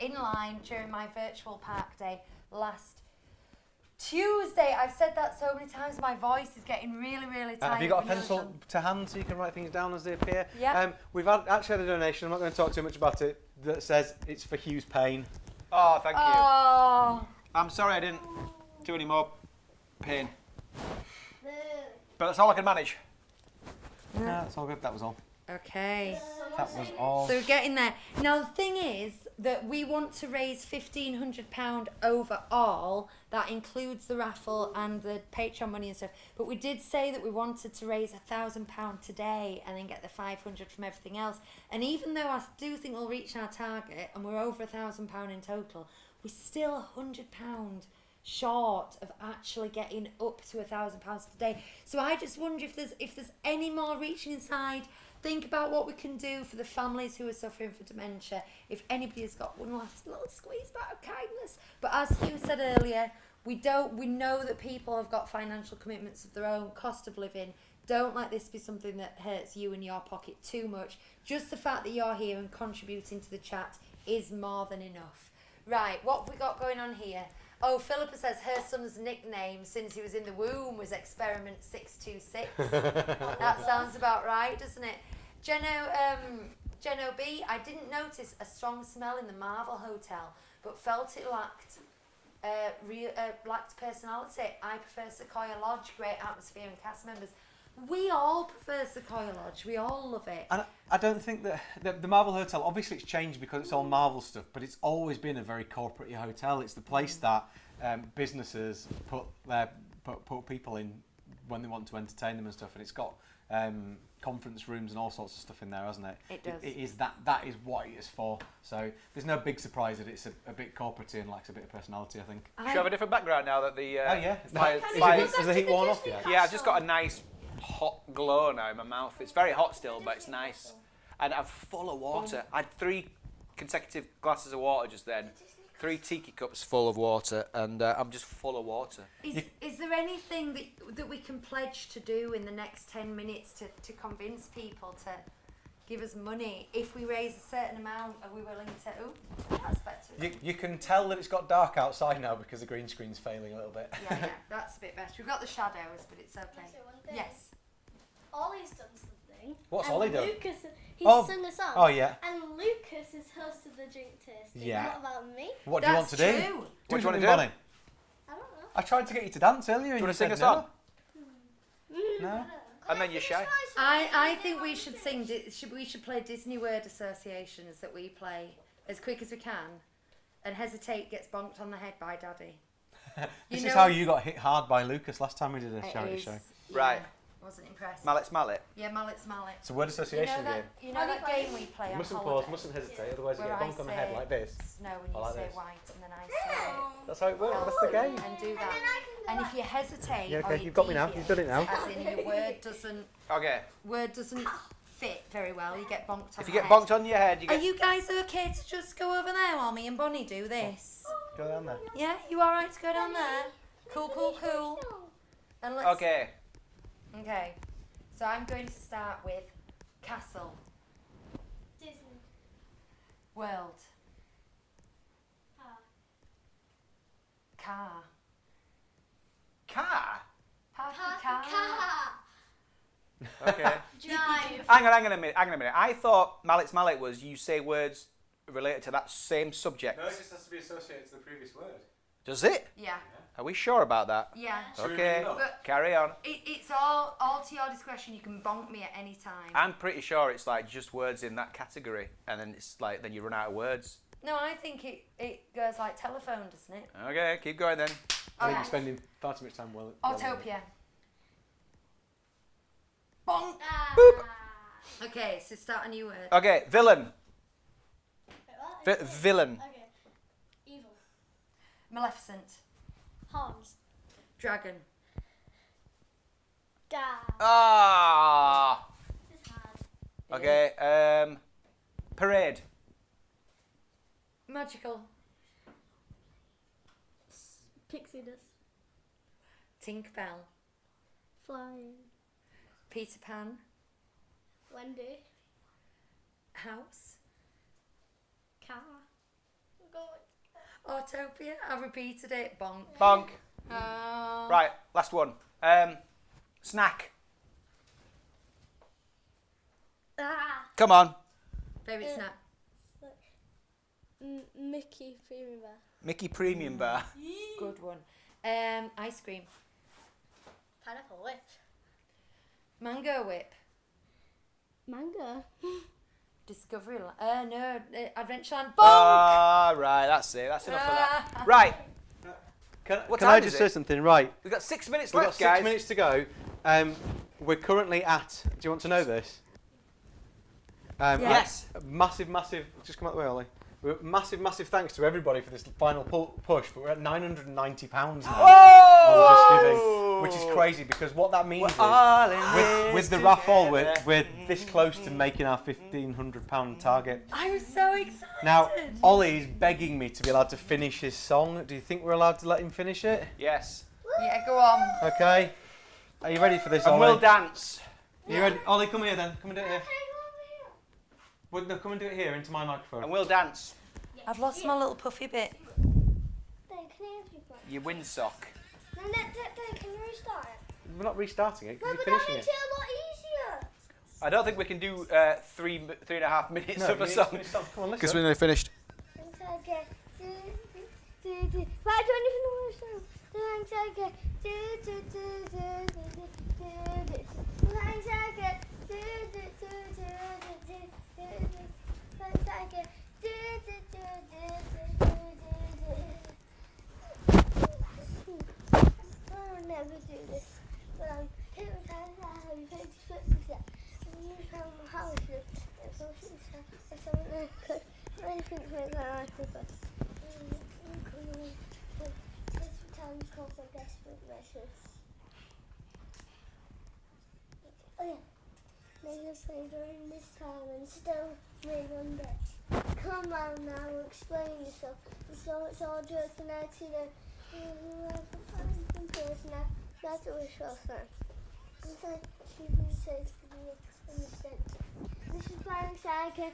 in line during my virtual park day last Tuesday. I've said that so many times, my voice is getting really, really tired. Have you got a pencil to hand so you can write things down as they appear? Yeah. We've actually had a donation, I'm not going to talk too much about it, that says it's for Hugh's pain. Oh, thank you. Oh. I'm sorry I didn't do any more pain. Boo. But that's all I can manage. Yeah, that's all good, that was all. Okay. That was all. So we're getting there. Now the thing is that we want to raise £1,500 overall. That includes the raffle and the Patreon money and stuff. But we did say that we wanted to raise £1,000 today and then get the 500 from everything else. And even though I do think we'll reach our target and we're over £1,000 in total, we're still £100 short of actually getting up to £1,000 today. So I just wonder if there's any more reaching inside. Think about what we can do for the families who are suffering from dementia. If anybody has got one last little squeeze back of kindness. But as Hugh said earlier, we know that people have got financial commitments of their own, cost of living. Don't let this be something that hurts you in your pocket too much. Just the fact that you're here and contributing to the chat is more than enough. Right, what have we got going on here? Oh, Philippa says her son's nickname since he was in the womb was Experiment 626. That sounds about right, doesn't it? Geno B, I didn't notice a strong smell in the Marvel Hotel, but felt it lacked personality. I prefer Sequoia Lodge, great atmosphere and cast members. We all prefer Sequoia Lodge. We all love it. And I don't think that the Marvel Hotel, obviously it's changed because it's all Marvel stuff, but it's always been a very corporate hotel. It's the place that businesses put people in when they want to entertain them and stuff, and it's got conference rooms and all sorts of stuff in there, hasn't it? It does. It is that is what it is for. So there's no big surprise that it's a bit corporate and lacks a bit of personality, I think. Should we have a different background now that the Oh yeah. fire, Is the heat worn off yet? yeah, I've just got a nice hot glow now in my mouth. It's very hot still, but it's nice. And I'm full of water. I had 3 consecutive glasses of water just then. 3 tiki cups full of water, and I'm just full of water. Is there anything that we can pledge to do in the next 10 minutes to convince people to give us money? If we raise a certain amount, are we willing to... Oh, that's better. You can tell that it's got dark outside now because the green screen's failing a little bit. Yeah, that's a bit better. We've got the shadows, but it's okay. Can I say one thing? Yes. Ollie's done something tasting. What's and Ollie doing? Lucas, he's Oh. sung a song. Oh, yeah. And Lucas is host of the drink tasting. Yeah. What about me? What do you want to do? That's true. Do What do you wanna something, do? Bonnie. I don't know. I tried to get you to dance earlier. Do you and want to sing said a song? No. And then you're shy. I think we should sing. We should play Disney word associations that we play as quick as we can, and hesitate gets bonked on the head by Daddy. This You is know- how you got hit hard by Lucas last time we did a It charity is, show. yeah, Right. Wasn't impressed. Mallet's mallet. Yeah, mallet's mallet. It's a word You association know game. that, you know that game we play You on mustn't holiday? pause, mustn't hesitate, otherwise you Where get a I bonk on the head say like this. snow and Or you like say this. white and then I say That's how it works. That's the game. and do that. And if you hesitate, Yeah, or okay, you you've got me now. You've done it now. as in your Okay. word doesn't fit very well, you get bonked on If the you get head. bonked on your head, you Are get. you guys okay to just go over there while me and Bonnie do this? Go down there. Yeah, you alright to go down there? Cool, cool, cool. And let's. Okay. Okay. So I'm going to start with castle, Disney. world, Car. car, Car. party car. Okay. Drive. Hang on a minute. I thought Mallet's mallet was you say words related to that same subject. No, it just has to be associated to the previous word. Does it? Yeah, Are we sure about that? yeah. Okay. But Carry on. it's all to your discretion. You can bonk me at any time. I'm pretty sure it's like just words in that category, and then it's like then you run out of words. No, I think it goes like telephone, doesn't it? Okay, keep going then. I think Okay. you're spending far too much time well. Autopia. Bonk. Boop. Okay, so start a new word. Okay, villain. Villain. Okay. Evil. Maleficent. Horns. Dragon. Dad. Ah. This is hard. Okay. Parade. Magical. Pixie dust. Tinkerbell. Flying. Peter Pan. Wendy. House. Car. Autopia. I repeated it. Bonk. Bonk. Oh. Right, last one. Snack. Ah. Come on. Favourite snack. Mickey Premium Bear. Mickey Premium Bar. Good one. Ice cream. Pineapple whip. Mango whip. Mango. Discovery. No. Adventureland. Bonk. Ah, right, that's it. That's enough of that. Right. What Can time I is just it? say something? Right. We've got 6 minutes We've left, got 6 minutes to go. We're currently at. Do you want to know this? Yes. Massive. Just come out the way, Ollie. Massive thanks to everybody for this final push, but we're at £990 now on Just Giving, which is crazy because what that means is with the raffle, we're this close to making our £1,500 target. I'm so excited. Now, Ollie is begging me to be allowed to finish his song. Do you think we're allowed to let him finish it? Yes. Yeah, go on. Okay. Are you ready for this, And Ollie? we'll dance. Are you ready? Ollie, come here then. Come and do it here. Well, no, come and do it here into my microphone. And we'll dance. I've lost my little puffy bit. Your windsock. Can you restart it? We're not restarting it because But you're that finishing makes it. it a lot easier. I don't think we can do 3.5 minutes No, of a you need to song. finish song. Come on, Because listen. we're nearly finished. Right, I don't even know what song. Thanks, I get. Thanks, I get. Thanks, I get. I'll never do this, but I'm hypnotized by how you take the flip. And you found my house. It's something that could really think make my life better. This time's called for desperate measures. Oh yeah. Make a play during this time and still remember. Come on now, explain yourself. It's all just an accident. That's a wish well done. Inside, you can say to me in the sense. This is flying second.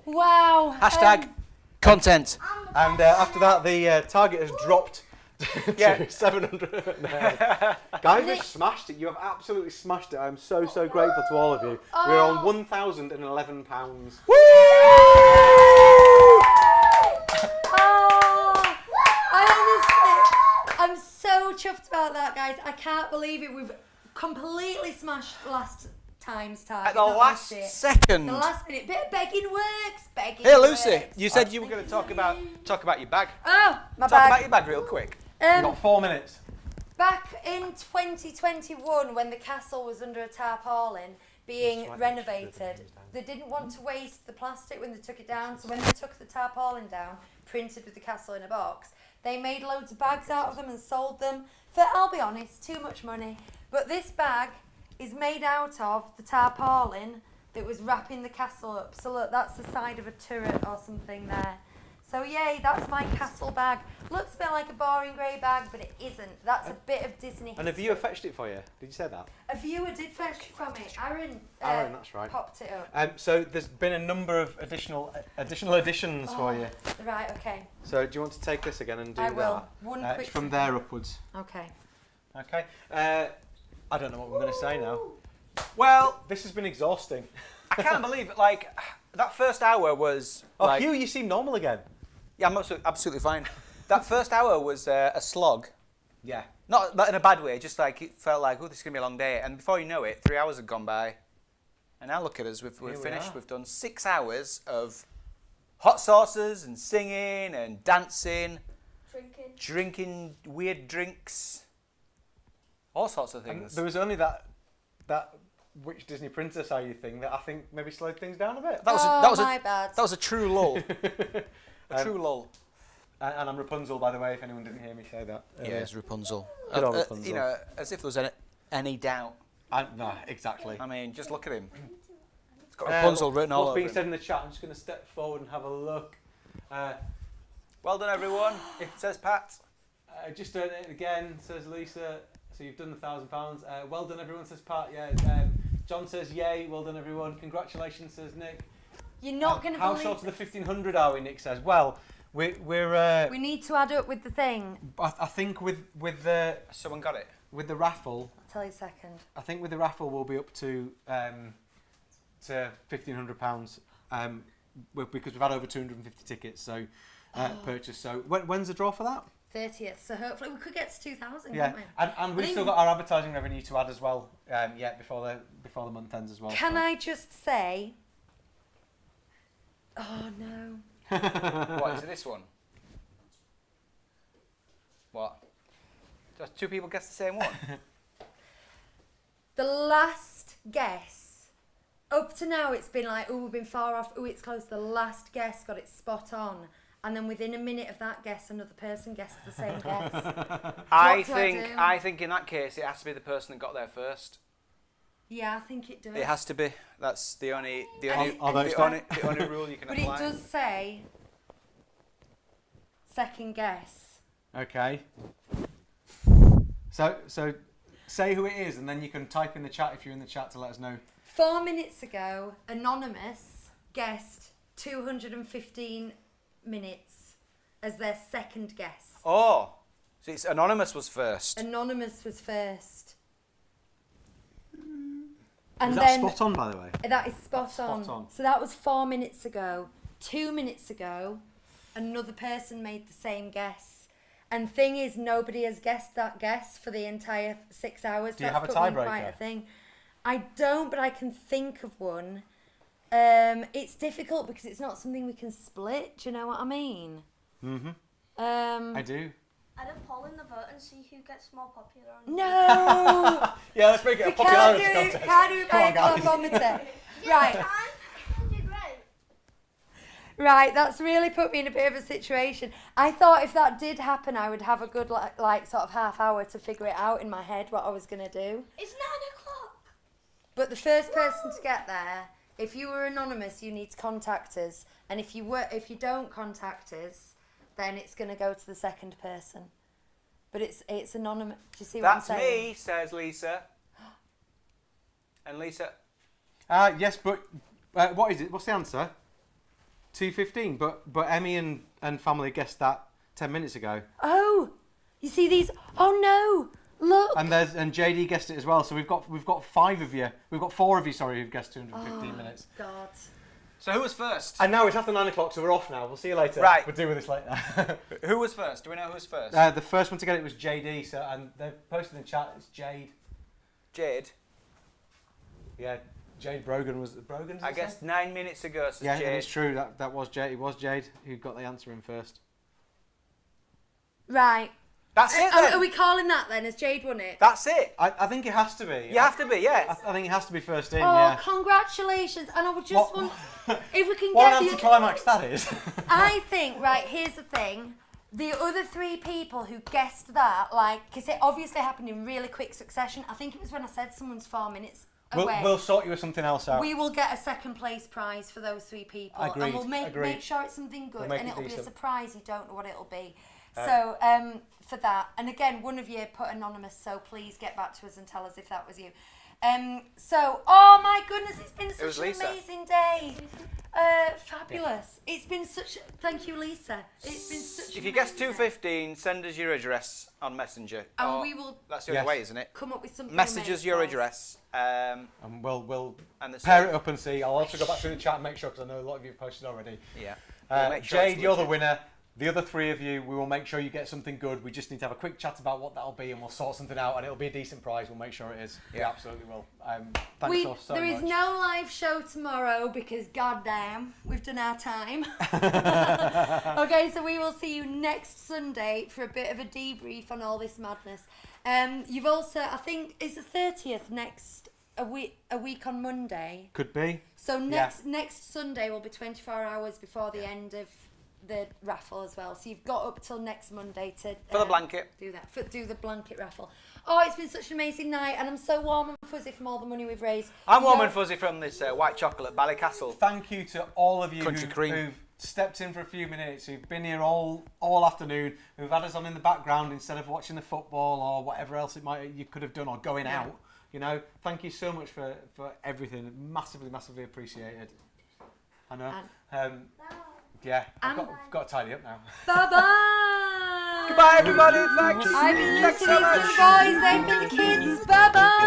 Wow. Hashtag content. And after that, the target has dropped to 700. No. Guys, you've smashed it. You have absolutely smashed it. I'm so grateful to all of you. We're on £1,011. I'm so chuffed about that, guys. I can't believe it. We've completely smashed last time's target. At the last second. The last minute. Bit of begging works. Hey, Lucy, you said you were going to talk about your bag. Oh, my Talk bag. about your bag real quick. You've got 4 minutes. Back in 2021, when the castle was under a tarpaulin being renovated, they didn't want to waste the plastic when they took it down. So when they took the tarpaulin down, printed with the castle in a box, they made loads of bags out of them and sold them for, I'll be honest, too much money. But this bag is made out of the tarpaulin that was wrapping the castle up. So look, that's the side of a turret or something there. So yay, that's my castle bag. Looks a bit like a boring grey bag, but it isn't. That's a bit of Disney And a history. viewer fetched it for you. Did you say that? A viewer did fetch it from me. Aaron, Aaron, that's right. popped it up. So there's been a number of additional additions for you. Right, okay. So do you want to take this again and do I that? will. One quick It's from second. there upwards. Okay. Okay. I don't know what we're going to say now. Well, This has been exhausting. I can't believe it. Like, that first hour was. Oh, like, Hugh, you seem normal again. Yeah, I'm absolutely fine. That first hour was a slog. Yeah. Not in a bad way, just like it felt like, oh, this is going to be a long day. And before you know it, 3 hours had gone by. And now look at us, we've finished. We've done 6 hours of hot sauces and singing and dancing, drinking weird drinks, all sorts of And things. there was only that which Disney princess are you thing that I think maybe slowed things down a bit. That was a true lull. True lull. And I'm Rapunzel, by the way, if anyone didn't hear me say that. Yeah, it's Rapunzel. Good old Rapunzel. You know, as if there was any doubt. No, exactly. I mean, just look at him. It's got Rapunzel written all what's over being him. said in the chat, I'm just going to step forward and have a look. Well done, everyone. It says Pat. Just doing it again, says Lisa. So you've done £1,000. Well done, everyone, says Pat. Yeah. John says yay. Well done, everyone. Congratulations, says Nick. You're not going to believe How short of the 1,500 are we? Nick says. Well, we're. We need to add up with the thing. I think with the Someone got it. with the raffle. I'll tell you a second. I think with the raffle we'll be up to £1,500. Because we've had over 250 tickets. So purchased. So when's the draw for that? 30th. So hopefully we could get to 2,000. Yeah, Can't we? and we've still got our advertising revenue to add as well. Before the month ends as well. Can I just say? Oh no. What, is it this one? What? Just 2 people guess the same one? The last guess. Up to now, it's been like, oh, we've been far off. Oh, it's close. The last guess got it spot on. And then within a minute of that guess, another person guessed the same guess. I do I do? think in that case it has to be the person that got there first. Yeah, I think it does. It has to be. That's the only it- the only rule you can But apply. it does say second guess. Okay. So say who it is, and then you can type in the chat if you're in the chat to let us know. 4 minutes ago, Anonymous guessed 215 minutes as their second guess. Oh, so it's Anonymous was first. Anonymous was first. Is that spot on, by the way? That is spot Spot on. on. So that was 4 minutes ago. 2 minutes ago, another person made the same guess. And thing is, nobody has guessed that guess for the entire 6 hours. Do you That's have a put me in quite tiebreaker? a thing. I don't, but I can think of one. It's difficult because it's not something we can split. Do you know what I mean? Mm-hmm. I do. Add a poll in the vote and see who gets more popular. On No! Yeah, let's make it a We popularity can't contest. do it by a Come on, guys. kilometre. Right. Right, that's really put me in a bit of a situation. I thought if that did happen, I would have a good like sort of half hour to figure it out in my head what I was going to do. It's 9 o'clock. But the first person to get there, if you were anonymous, you need to contact us, and if you don't contact us, then it's going to go to the second person. But it's anonymous. Do you see what I'm saying? That's me, says Lisa. And Lisa, Yes, but What is it? What's the answer? 2:15. But Emmy and family guessed that 10 minutes ago. Oh, you see these? Oh no! Look. And JD guessed it as well. So we've got 5 of you. We've got 4 of you. Sorry, who've guessed 215 minutes. God. So who was first? And now it's after 9 o'clock, so we're off now. We'll see you later. Right. We'll deal with this later. Who was first? Do we know who was first? The first one to get it was JD. So and they've posted in the chat. It's Jade. Jade. Yeah, Jade Brogan was Brogan. I guess 9 minutes ago. So Yeah, Jade. and it's true. That was Jade. It was Jade who got the answer in first. Right. That's it then. Are we calling that then as Jade won it? That's it. I think it has to be. You have to be, yeah. I think it has to be first in. Oh, Yeah. congratulations! And I would just want if we can What get an the. anticlimax that is. I think right. Here's the thing. The other 3 people who guessed that, like, because it obviously happened in really quick succession. I think it was when I said someone's 4 minutes away. We'll sort you with something else out. We will get a second place prize for those 3 people. Agreed, And we'll make agreed. sure it's something good. We'll make And it it'll be a decent. surprise. You don't know what it'll be. So, for that. And again, one of you put anonymous, so please get back to us and tell us if that was you. Oh my goodness, it's been such an Lisa. amazing day. Fabulous. It's been such. Thank you, Lisa. It's been such. If you guess 2:15, send us your address on Messenger. And Or- we will That's the other way, isn't it? come up with something. Message us amazing your for us. address. And we'll And the pair same. it up and see. I'll also go back through the chat and make sure, because I know a lot of you have posted already. Yeah. We'll make sure Jade, it's you're the legit. winner. The other 3 of you, we will make sure you get something good. We just need to have a quick chat about what that'll be, and we'll sort something out, and it'll be a decent prize. We'll make sure it is. Yeah, absolutely will. Thanks all so There much. is no live show tomorrow because goddamn, we've done our time. Okay, so we will see you next Sunday for a bit of a debrief on all this madness. You've also, I think, is the 30th a week on Monday. Could be. So next Sunday will be 24 hours before the end of the raffle as well. So you've got up till next Monday to For the blanket. do that. Do the blanket raffle. Oh, it's been such an amazing night, and I'm so warm and fuzzy from all the money we've raised. I'm warm and fuzzy from this white chocolate Ballycastle. Thank you to all of you Country cream. who've stepped in for a few minutes, who've been here all afternoon, who've had us on in the background instead of watching the football or whatever else you could have done, or going out. You know, thank you so much for everything. Massively appreciated. I know. Yeah, I've got to tidy up now. Bye-bye. Goodbye, everybody. Thanks. I've been Thanks listening so to much. the boys. They've been the kids. Bye-bye.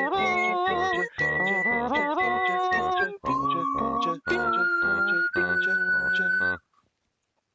Bye.